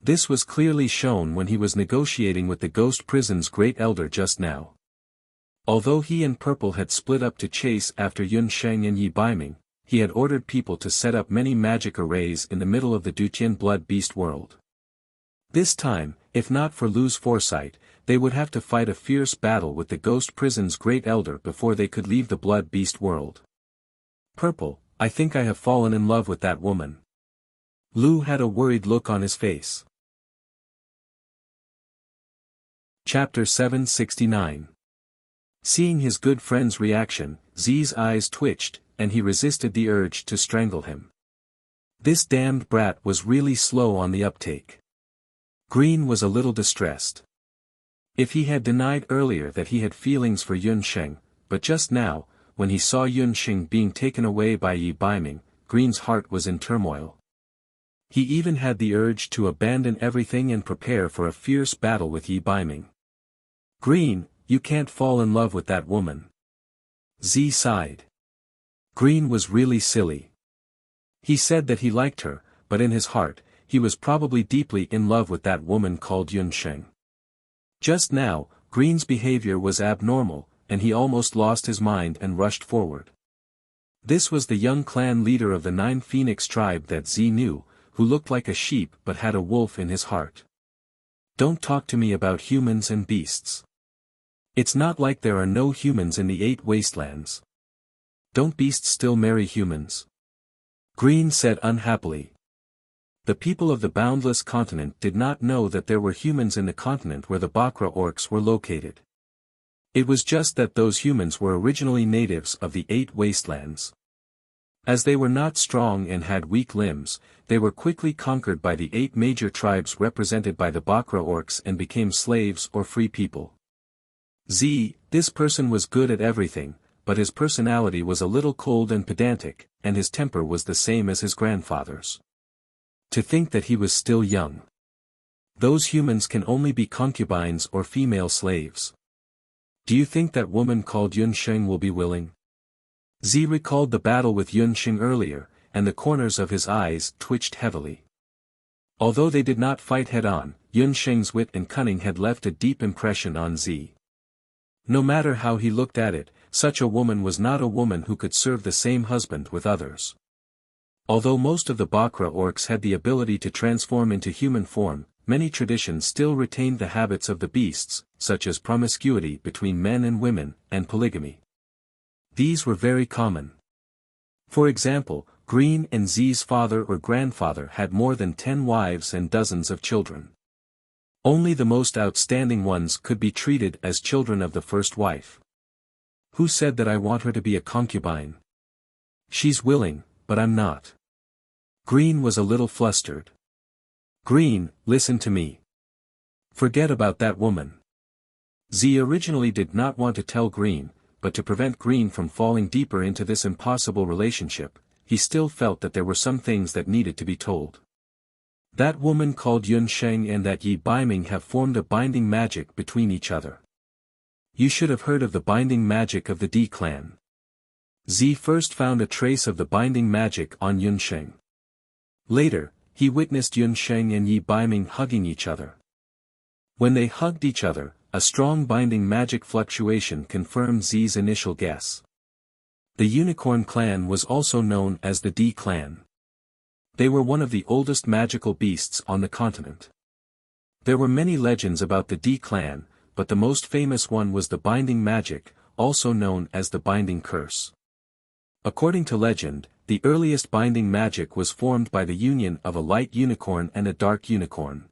S1: This was clearly shown when he was negotiating with the Ghost Prison's Great Elder just now. Although he and Purple had split up to chase after Yunsheng and Yi Baiming, he had ordered people to set up many magic arrays in the middle of the Dutian blood beast world. This time, if not for Lu's foresight, they would have to fight a fierce battle with the Ghost Prison's Great Elder before they could leave the blood beast world. Purple, I think I have fallen in love with that woman. Lu had a worried look on his face. Chapter 769. Seeing his good friend's reaction, Zi's eyes twitched, and he resisted the urge to strangle him. This damned brat was really slow on the uptake. Green was a little distressed. If he had denied earlier that he had feelings for Yunsheng, but just now, when he saw Yunsheng being taken away by Yi Baiming, Green's heart was in turmoil. He even had the urge to abandon everything and prepare for a fierce battle with Yi Baiming. Green, you can't fall in love with that woman. Z sighed. Green was really silly. He said that he liked her, but in his heart, he was probably deeply in love with that woman called Yunsheng. Just now, Green's behavior was abnormal, and he almost lost his mind and rushed forward. This was the young clan leader of the 9 Phoenix tribe that Z knew, who looked like a sheep but had a wolf in his heart. Don't talk to me about humans and beasts. It's not like there are no humans in the 8 wastelands. Don't beasts still marry humans? Green said unhappily. The people of the boundless continent did not know that there were humans in the continent where the Bakra orcs were located. It was just that those humans were originally natives of the 8 wastelands. As they were not strong and had weak limbs, they were quickly conquered by the 8 major tribes represented by the Bakra orcs and became slaves or free people. This person was good at everything, but his personality was a little cold and pedantic, and his temper was the same as his grandfather's. To think that he was still young. Those humans can only be concubines or female slaves. Do you think that woman called Yun Sheng will be willing? Z recalled the battle with Yun Sheng earlier, and the corners of his eyes twitched heavily. Although they did not fight head-on, Yun Sheng's wit and cunning had left a deep impression on Z. No matter how he looked at it, such a woman was not a woman who could serve the same husband with others. Although most of the Bakra orcs had the ability to transform into human form, many traditions still retained the habits of the beasts, such as promiscuity between men and women, and polygamy. These were very common. For example, Green and Z's father or grandfather had more than 10 wives and dozens of children. Only the most outstanding ones could be treated as children of the first wife. Who said that I want her to be a concubine? She's willing, but I'm not. Green was a little flustered. Green, listen to me. Forget about that woman. Z originally did not want to tell Green, but to prevent Green from falling deeper into this impossible relationship, he still felt that there were some things that needed to be told. That woman called Yun Sheng and that Yi Baiming have formed a binding magic between each other. You should have heard of the binding magic of the D clan. Z first found a trace of the binding magic on Yun Sheng. Later, he witnessed Yun Sheng and Yi Baiming hugging each other. When they hugged each other, a strong binding magic fluctuation confirmed Z's initial guess. The Unicorn clan was also known as the D clan. They were one of the oldest magical beasts on the continent. There were many legends about the D clan, but the most famous one was the binding magic, also known as the binding curse. According to legend, the earliest binding magic was formed by the union of a light unicorn and a dark unicorn.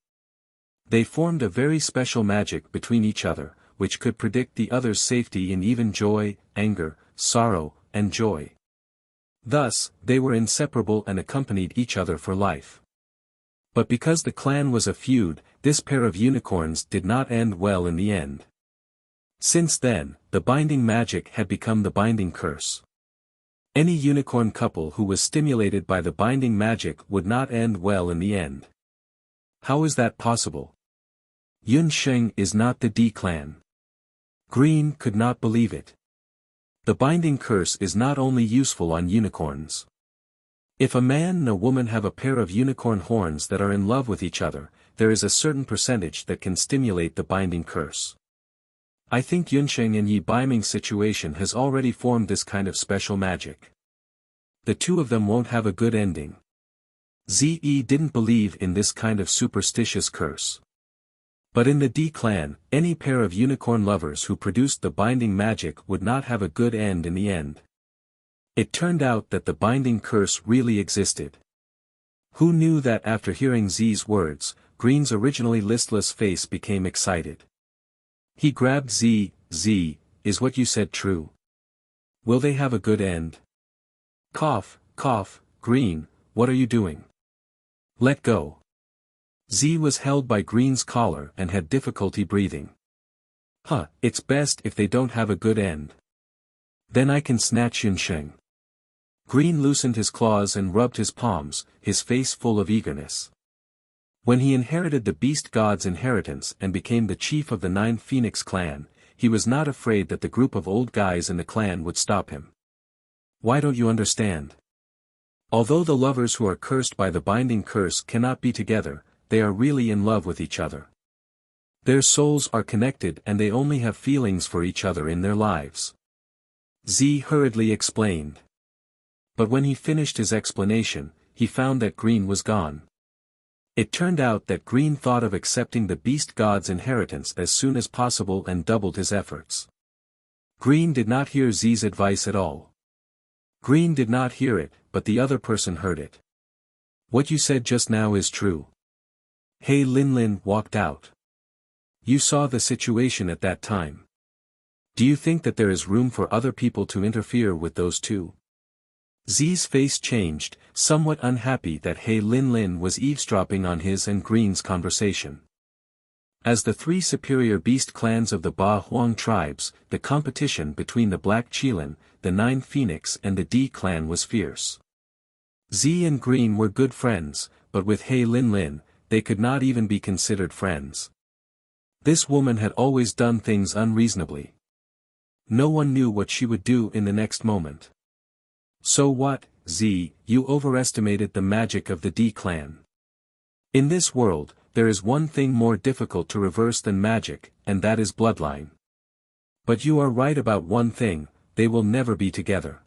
S1: They formed a very special magic between each other, which could predict the other's safety in even joy, anger, sorrow, and joy. Thus, they were inseparable and accompanied each other for life. But because the clan was a feud, this pair of unicorns did not end well in the end. Since then, the binding magic had become the binding curse. Any unicorn couple who was stimulated by the binding magic would not end well in the end. How is that possible? Yun Sheng is not the D clan. Green could not believe it. The binding curse is not only useful on unicorns. If a man and a woman have a pair of unicorn horns that are in love with each other, there is a certain percentage that can stimulate the binding curse. I think Yunsheng and Yi Baiming's situation has already formed this kind of special magic. The two of them won't have a good ending. Ze didn't believe in this kind of superstitious curse. But in the D clan, any pair of unicorn lovers who produced the binding magic would not have a good end in the end. It turned out that the binding curse really existed. Who knew that after hearing Z's words, Green's originally listless face became excited. He grabbed Z, is what you said true? Will they have a good end? Cough, Green, what are you doing? Let go. Z was held by Green's collar and had difficulty breathing. It's best if they don't have a good end. Then I can snatch Yunsheng. Green loosened his claws and rubbed his palms, his face full of eagerness. When he inherited the beast god's inheritance and became the chief of the 9 Phoenix clan, he was not afraid that the group of old guys in the clan would stop him. Why don't you understand? Although the lovers who are cursed by the binding curse cannot be together, they are really in love with each other. Their souls are connected and they only have feelings for each other in their lives. Z hurriedly explained. But when he finished his explanation, he found that Green was gone. It turned out that Green thought of accepting the beast god's inheritance as soon as possible and doubled his efforts. Green did not hear Z's advice at all. Green did not hear it, but the other person heard it. What you said just now is true. He Linlin walked out. You saw the situation at that time. Do you think that there is room for other people to interfere with those two? Zi's face changed, somewhat unhappy that He Linlin was eavesdropping on his and Green's conversation. As the three superior beast clans of the Ba Huang tribes, the competition between the Black Qilin, the Nine Phoenix and the D clan was fierce. Zi and Green were good friends, but with He Linlin, they could not even be considered friends. This woman had always done things unreasonably. No one knew what she would do in the next moment. So what, Zi, you overestimated the magic of the D clan. In this world, there is one thing more difficult to reverse than magic, and that is bloodline. But you are right about one thing, they will never be together.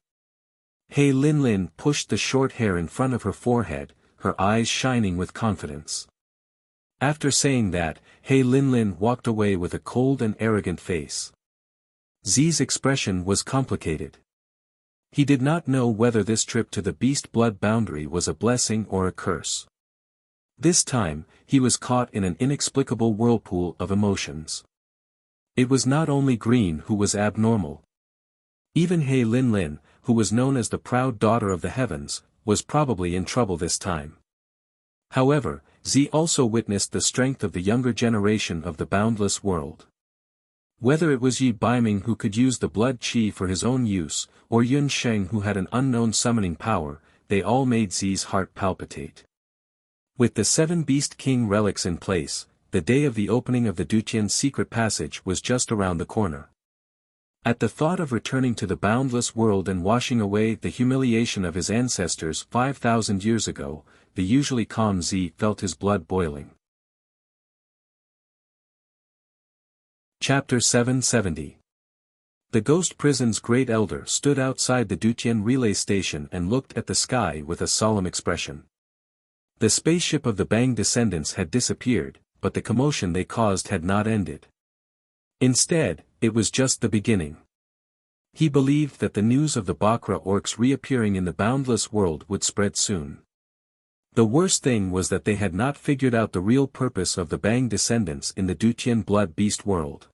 S1: He Linlin pushed the short hair in front of her forehead, her eyes shining with confidence. After saying that, He Linlin walked away with a cold and arrogant face. Zi's expression was complicated. He did not know whether this trip to the beast blood boundary was a blessing or a curse. This time, he was caught in an inexplicable whirlpool of emotions. It was not only Green who was abnormal. Even He Linlin, who was known as the proud daughter of the heavens, was probably in trouble this time. However, Zi also witnessed the strength of the younger generation of the boundless world. Whether it was Yi Baiming who could use the blood qi for his own use, or Yun Sheng who had an unknown summoning power, they all made Zi's heart palpitate. With the 7 Beast King relics in place, the day of the opening of the Dutian secret passage was just around the corner. At the thought of returning to the boundless world and washing away the humiliation of his ancestors 5,000 years ago, the usually calm Zi felt his blood boiling. Chapter 770. The Ghost Prison's Great Elder stood outside the Dutian relay station and looked at the sky with a solemn expression. The spaceship of the Bang descendants had disappeared, but the commotion they caused had not ended. Instead, it was just the beginning. He believed that the news of the Bakra orcs reappearing in the boundless world would spread soon. The worst thing was that they had not figured out the real purpose of the Bang descendants in the Dutian blood beast world.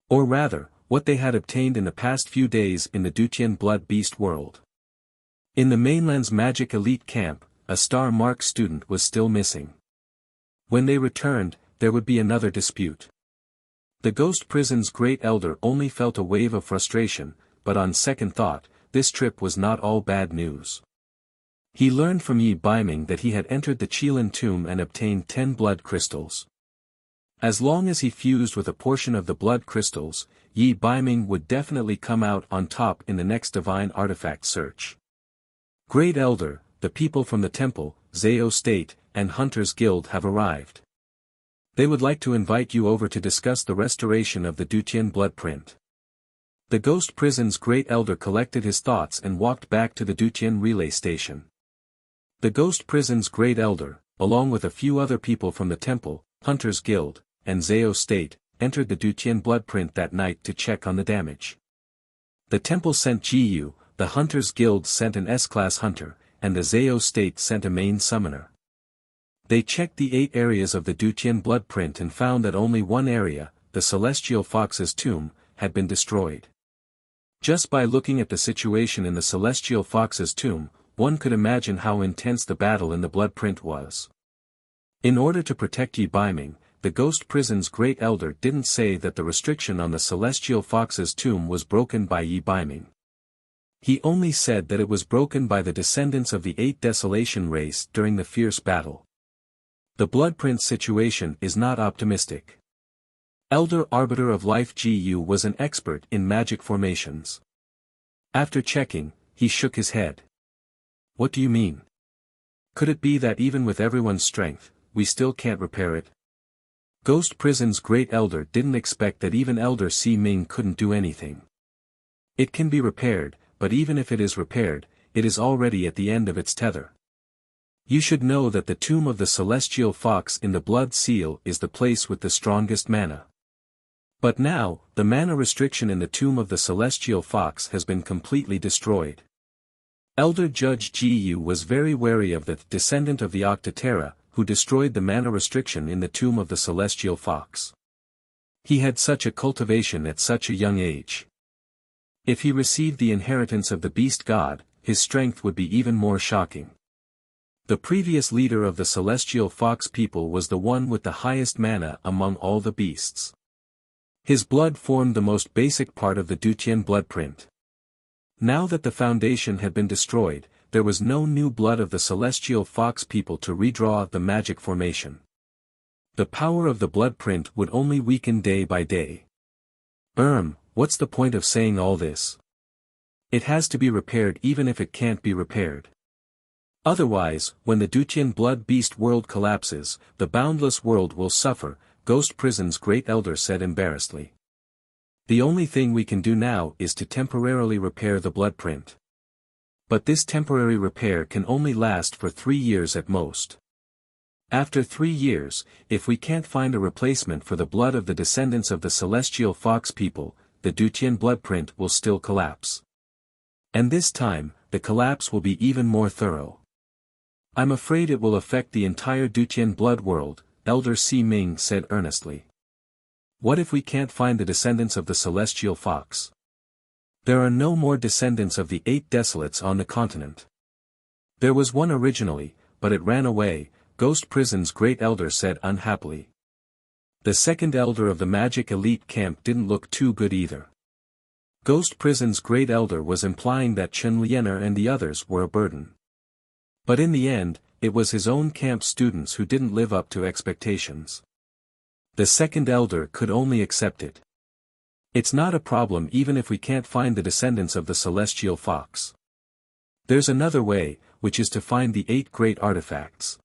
S1: Or rather, what they had obtained in the past few days in the Dutian blood beast world. In the mainland's magic elite camp, a star-marked student was still missing. When they returned, there would be another dispute. The Ghost Prison's Great Elder only felt a wave of frustration, but on second thought, this trip was not all bad news. He learned from Yi Baiming that he had entered the Qilin tomb and obtained 10 blood crystals. As long as he fused with a portion of the blood crystals, Yi Baiming would definitely come out on top in the next divine artifact search. Great Elder, the people from the temple, Zao State, and Hunters Guild have arrived. They would like to invite you over to discuss the restoration of the Dutian bloodprint. The Ghost Prison's Great Elder collected his thoughts and walked back to the Dutian relay station. The Ghost Prison's Great Elder, along with a few other people from the temple, Hunters Guild, and Zao State, entered the Dutian bloodprint that night to check on the damage. The temple sent Jiyu, the Hunters Guild sent an S-class hunter, and the Zao State sent a main summoner. They checked the 8 areas of the Dutian bloodprint and found that only one area, the Celestial Fox's tomb, had been destroyed. Just by looking at the situation in the Celestial Fox's tomb, one could imagine how intense the battle in the bloodprint was. In order to protect Yi Baiming, the Ghost Prison's Great Elder didn't say that the restriction on the Celestial Fox's tomb was broken by Yi Baiming. He only said that it was broken by the descendants of the 8 Desolation race during the fierce battle. The bloodprint situation is not optimistic. Elder Arbiter of Life Gu was an expert in magic formations. After checking, he shook his head. What do you mean? Could it be that even with everyone's strength, we still can't repair it? Ghost Prison's Great Elder didn't expect that even Elder Si Ming couldn't do anything. It can be repaired, but even if it is repaired, it is already at the end of its tether. You should know that the tomb of the Celestial Fox in the Blood Seal is the place with the strongest mana. But now, the mana restriction in the tomb of the Celestial Fox has been completely destroyed. Elder Judge Gu was very wary of the descendant of the Octaterra, who destroyed the mana restriction in the tomb of the celestial fox. He had such a cultivation at such a young age. If he received the inheritance of the beast god, his strength would be even more shocking. The previous leader of the celestial fox people was the one with the highest mana among all the beasts. His blood formed the most basic part of the Dutian bloodprint. Now that the foundation had been destroyed, there was no new blood of the celestial fox people to redraw the magic formation. The power of the bloodprint would only weaken day by day. What's the point of saying all this? It has to be repaired even if it can't be repaired. Otherwise, when the Dutian blood beast world collapses, the boundless world will suffer, Ghost Prison's great elder said embarrassedly. The only thing we can do now is to temporarily repair the bloodprint. But this temporary repair can only last for 3 years at most. After 3 years, if we can't find a replacement for the blood of the descendants of the celestial fox people, the Dutian bloodprint will still collapse. And this time, the collapse will be even more thorough. I'm afraid it will affect the entire Dutian blood world, Elder Si Ming said earnestly. What if we can't find the descendants of the celestial fox? There are no more descendants of the 8 desolates on the continent. There was one originally, but it ran away, Ghost Prison's great elder said unhappily. The second elder of the magic elite camp didn't look too good either. Ghost Prison's great elder was implying that Chen Liener and the others were a burden. But in the end, it was his own camp students who didn't live up to expectations. The second elder could only accept it. It's not a problem even if we can't find the descendants of the celestial fox. There's another way, which is to find the 8 great artifacts.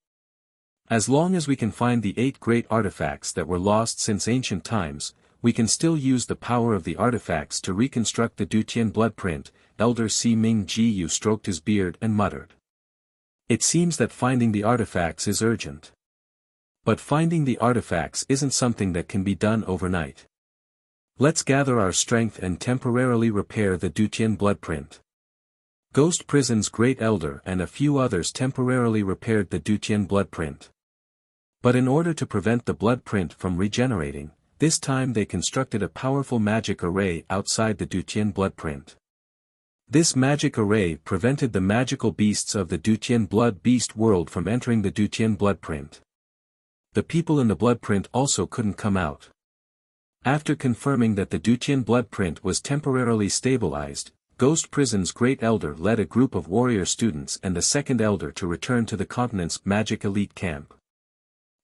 S1: As long as we can find the 8 great artifacts that were lost since ancient times, we can still use the power of the artifacts to reconstruct the Dutian bloodprint, Elder Si Ming Ji stroked his beard and muttered. It seems that finding the artifacts is urgent. But finding the artifacts isn't something that can be done overnight. Let's gather our strength and temporarily repair the Dutian bloodprint. Ghost Prison's great elder and a few others temporarily repaired the Dutian bloodprint. But in order to prevent the bloodprint from regenerating, this time they constructed a powerful magic array outside the Dutian bloodprint. This magic array prevented the magical beasts of the Dutian blood beast world from entering the Dutian bloodprint. The people in the bloodprint also couldn't come out. After confirming that the Dutian bloodprint was temporarily stabilized, Ghost Prison's great elder led a group of warrior students and the second elder to return to the continent's magic elite camp.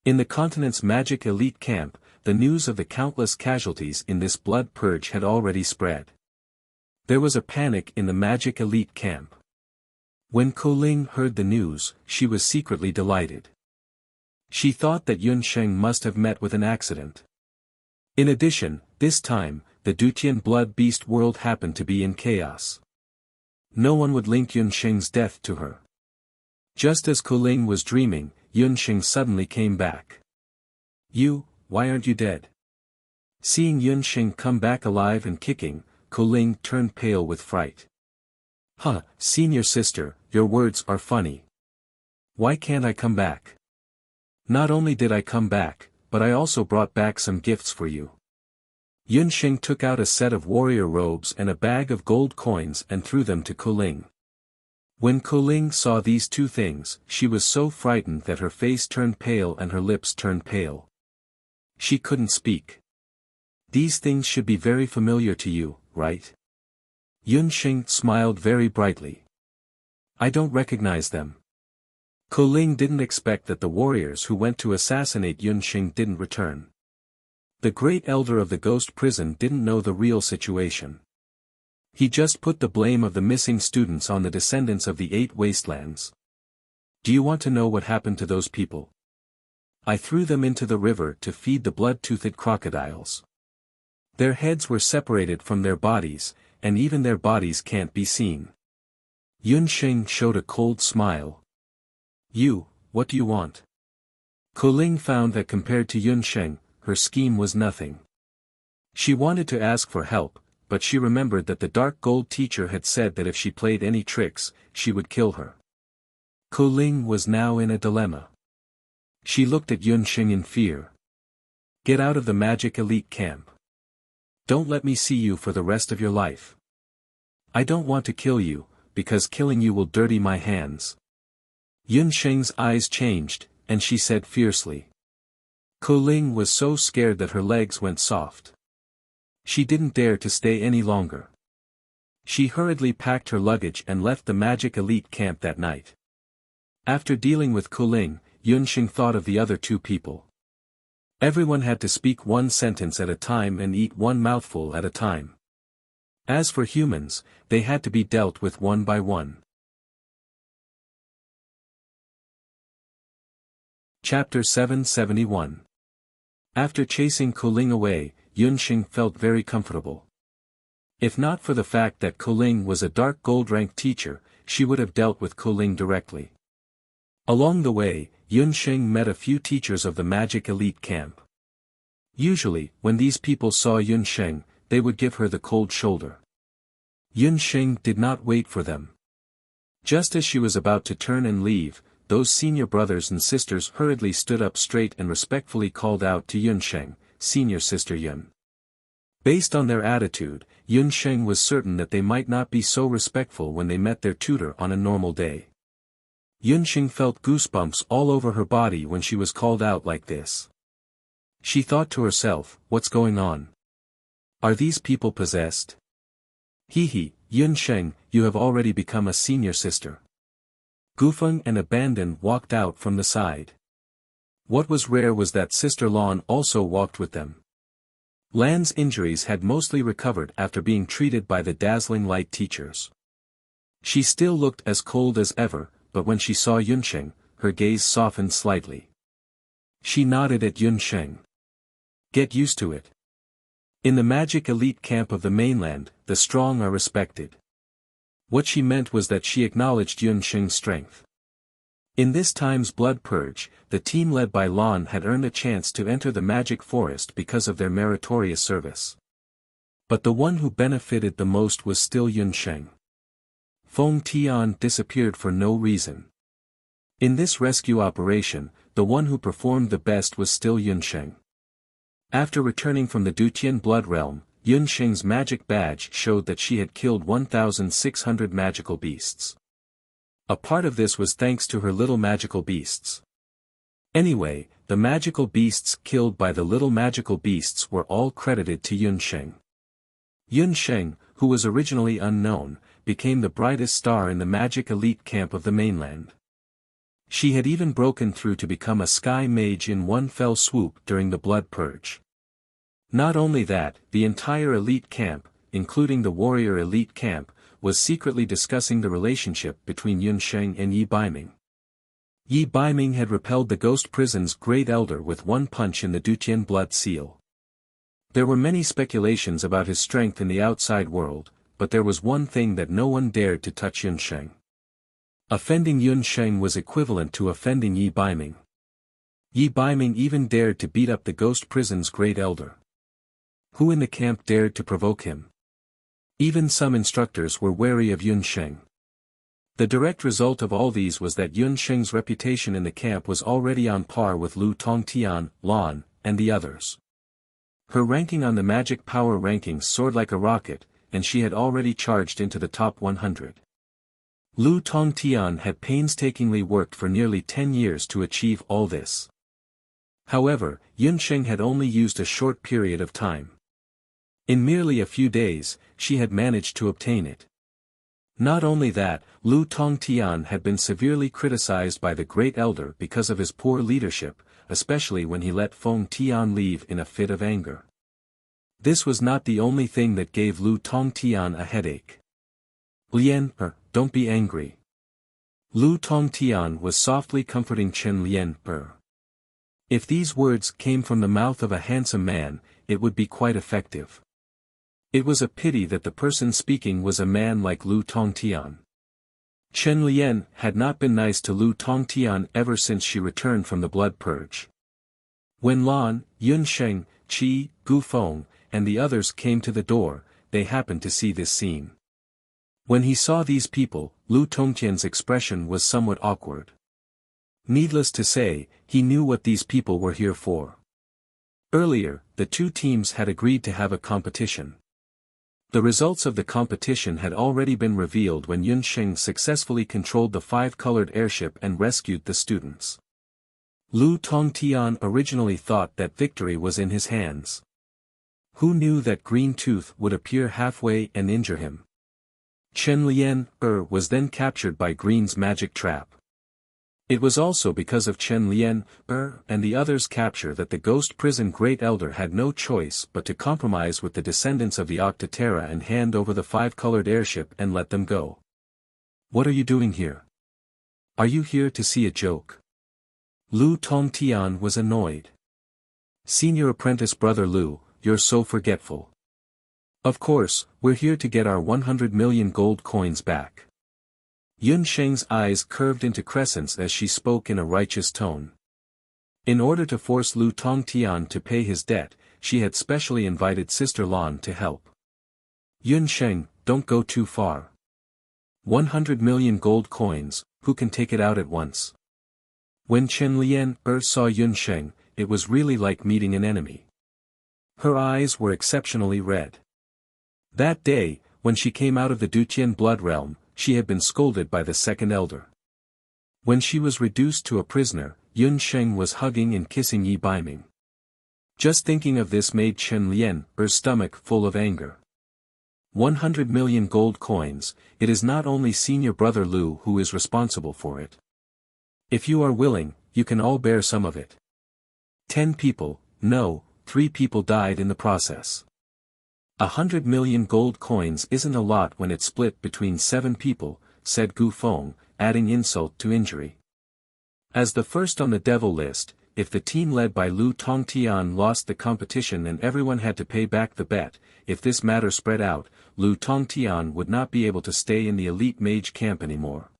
S1: In the continent's magic elite camp, the news of the countless casualties in this blood purge had already spread. There was a panic in the magic elite camp. When Koling heard the news, she was secretly delighted. She thought that Yun Sheng must have met with an accident. In addition, this time, the Dutian blood beast world happened to be in chaos. No one would link Yun Sheng's death to her. Just as Koling was dreaming, Yun Sheng suddenly came back. Why aren't you dead? Seeing Yun Sheng come back alive and kicking, Koling turned pale with fright. Senior sister, your words are funny. Why can't I come back? Not only did I come back, but I also brought back some gifts for you. Yun Sheng took out a set of warrior robes and a bag of gold coins and threw them to Koling. When Koling saw these 2 things, she was so frightened that her face turned pale and her lips turned pale. She couldn't speak. These things should be very familiar to you, right? Yun Sheng smiled very brightly. I don't recognize them. Koling didn't expect that the warriors who went to assassinate Yun Sheng didn't return. The great elder of the ghost prison didn't know the real situation. He just put the blame of the missing students on the descendants of the 8 wastelands. Do you want to know what happened to those people? I threw them into the river to feed the blood-toothed crocodiles. Their heads were separated from their bodies, and even their bodies can't be seen. Yun Sheng showed a cold smile. What do you want? Koling found that compared to Yun Sheng, her scheme was nothing. She wanted to ask for help, but she remembered that the dark gold teacher had said that if she played any tricks, she would kill her. Ko Ling was now in a dilemma. She looked at Yunxing in fear. Get out of the magic elite camp. Don't let me see you for the rest of your life. I don't want to kill you, because killing you will dirty my hands. Yunxing's eyes changed, and she said fiercely. Ko Ling was so scared that her legs went soft. She didn't dare to stay any longer. She hurriedly packed her luggage and left the magic elite camp that night. After dealing with Ko Ling, Yunxing thought of the other two people. Everyone had to speak one sentence at a time and eat one mouthful at a time. As for humans, they had to be dealt with one by one. Chapter 771. After chasing Ko Ling away, Yunxing felt very comfortable. If not for the fact that Ko Ling was a dark gold rank teacher, she would have dealt with Ko Ling directly. Along the way, Yunxing met a few teachers of the magic elite camp. Usually, when these people saw Yunxing, they would give her the cold shoulder. Yunxing did not wait for them. Just as she was about to turn and leave, those senior brothers and sisters hurriedly stood up straight and respectfully called out to Yunxing, "Senior Sister Yun." Based on their attitude, Yunxing was certain that they might not be so respectful when they met their tutor on a normal day. Yunxing felt goosebumps all over her body when she was called out like this. She thought to herself, what's going on? Are these people possessed? Hee, Yunxing, you have already become a senior sister. Gufeng and Abandon walked out from the side. What was rare was that Sister Lan also walked with them. Lan's injuries had mostly recovered after being treated by the dazzling light teachers. She still looked as cold as ever, but when she saw Yunxing, her gaze softened slightly. She nodded at Yunxing. Get used to it. In the magic elite camp of the mainland, the strong are respected. What she meant was that she acknowledged Yunxing's strength. In this time's blood purge, the team led by Lan had earned a chance to enter the magic forest because of their meritorious service. But the one who benefited the most was still Yunxing. Feng Tian disappeared for no reason. In this rescue operation, the one who performed the best was still Yunxing. After returning from the Dutian blood realm, Yunxing's magic badge showed that she had killed 1,600 magical beasts. A part of this was thanks to her little magical beasts. Anyway, the magical beasts killed by the little magical beasts were all credited to Yunxing. Yunxing, who was originally unknown, became the brightest star in the magic elite camp of the mainland. She had even broken through to become a sky mage in one fell swoop during the blood purge. Not only that, the entire elite camp, including the warrior elite camp, was secretly discussing the relationship between Yunxing and Yi Baiming. Yi Baiming had repelled the ghost prison's great elder with one punch in the Dutian blood seal. There were many speculations about his strength in the outside world, but there was one thing that no one dared to touch Yunxing. Offending Yunxing was equivalent to offending Yi Baiming. Yi Baiming even dared to beat up the ghost prison's great elder. Who in the camp dared to provoke him? Even some instructors were wary of Yunxing. The direct result of all these was that Yunxing's reputation in the camp was already on par with Lu Tongtian, Lan, and the others. Her ranking on the magic power rankings soared like a rocket, and she had already charged into the top 100. Lu Tongtian had painstakingly worked for nearly 10 years to achieve all this. However, Yunxing had only used a short period of time. In merely a few days, she had managed to obtain it. Not only that, Lu Tongtian had been severely criticized by the Great Elder because of his poor leadership, especially when he let Feng Tian leave in a fit of anger. This was not the only thing that gave Lu Tongtian a headache. Lian, don't be angry. Lu Tongtian was softly comforting Chen Lian. If these words came from the mouth of a handsome man, it would be quite effective. It was a pity that the person speaking was a man like Lu Tongtian. Chen Lian had not been nice to Lu Tongtian ever since she returned from the blood purge. When Lan, Yunxing, Qi, Gufeng, and the others came to the door, they happened to see this scene. When he saw these people, Lu Tongtian's expression was somewhat awkward. Needless to say, he knew what these people were here for. Earlier, the two teams had agreed to have a competition. The results of the competition had already been revealed when Yun Sheng successfully controlled the five-colored airship and rescued the students. Lu Tongtian originally thought that victory was in his hands. Who knew that Green Tooth would appear halfway and injure him? Chen Lian was then captured by Green's magic trap. It was also because of Chen Lian and the others' capture that the Ghost Prison Great Elder had no choice but to compromise with the descendants of the Octaterra and hand over the five-colored airship and let them go. What are you doing here? Are you here to see a joke? Lu Tongtian was annoyed. Senior apprentice brother Lu, you're so forgetful. Of course, we're here to get our 100 million gold coins back. Yun Sheng's eyes curved into crescents as she spoke in a righteous tone. In order to force Lu Tongtian to pay his debt, she had specially invited Sister Lan to help. Yun Sheng, don't go too far. 100 million gold coins, who can take it out at once? When Chen Lian saw Yun Sheng, it was really like meeting an enemy. Her eyes were exceptionally red. That day, when she came out of the Dutian blood realm, she had been scolded by the second elder. When she was reduced to a prisoner, Yun Sheng was hugging and kissing Yi Baiming. Just thinking of this made Chen Lian's stomach full of anger. 100 million gold coins, it is not only senior brother Lu who is responsible for it. If you are willing, you can all bear some of it. 10 people, no, 3 people died in the process. 100 million gold coins isn't a lot when it's split between 7 people, said Gu Feng, adding insult to injury. As the first on the devil list, if the team led by Lu Tongtian lost the competition and everyone had to pay back the bet, if this matter spread out, Lu Tongtian would not be able to stay in the elite mage camp anymore.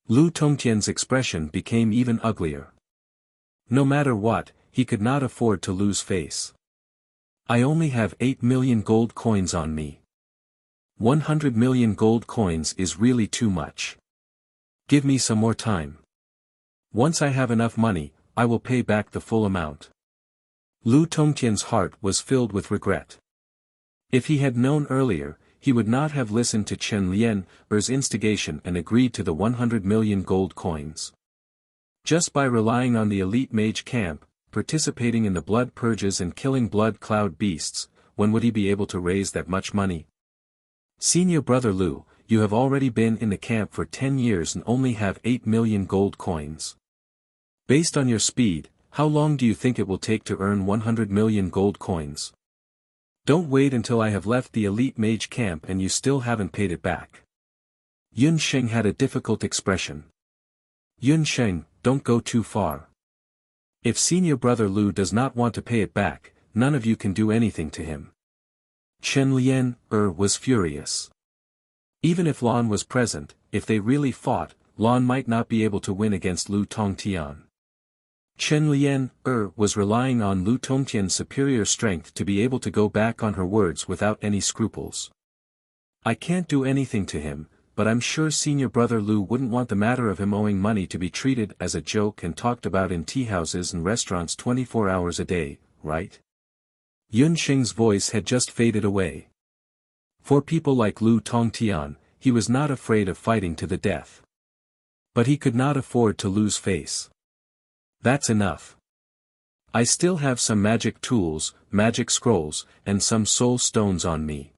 S1: Lu Tongtian's expression became even uglier. No matter what, he could not afford to lose face. I only have 8 million gold coins on me. 100 million gold coins is really too much. Give me some more time. Once I have enough money, I will pay back the full amount. Lu Tongtian's heart was filled with regret. If he had known earlier, he would not have listened to Chen Lian's instigation and agreed to the 100 million gold coins. Just by relying on the elite mage camp, participating in the blood purges and killing blood cloud beasts, when would he be able to raise that much money? Senior brother Lu, you have already been in the camp for 10 years and only have 8 million gold coins. Based on your speed, how long do you think it will take to earn 100 million gold coins? Don't wait until I have left the elite mage camp and you still haven't paid it back. Yun Sheng had a difficult expression. Yun Sheng, don't go too far. If senior brother Lu does not want to pay it back, none of you can do anything to him. Chen Lian was furious. Even if Lan was present, if they really fought, Lan might not be able to win against Lu Tongtian. Chen Lian was relying on Lu Tongtian's superior strength to be able to go back on her words without any scruples. I can't do anything to him, but I'm sure senior brother Lu wouldn't want the matter of him owing money to be treated as a joke and talked about in teahouses and restaurants 24 hours a day, right? Yun Sheng's voice had just faded away. For people like Lu Tongtian, he was not afraid of fighting to the death. But he could not afford to lose face. That's enough. I still have some magic tools, magic scrolls, and some soul stones on me.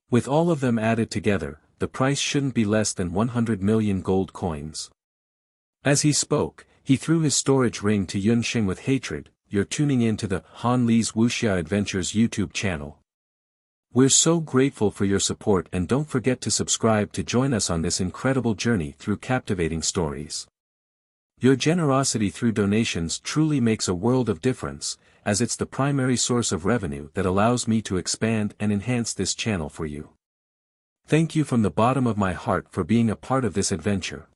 S1: With all of them added together, the price shouldn't be less than 100 million gold coins. As he spoke, he threw his storage ring to Yun Sheng with hatred. You're tuning in to the Han Li's Wuxia Adventures YouTube channel. We're so grateful for your support and don't forget to subscribe to join us on this incredible journey through captivating stories. Your generosity through donations truly makes a world of difference, as it's the primary source of revenue that allows me to expand and enhance this channel for you. Thank you from the bottom of my heart for being a part of this adventure.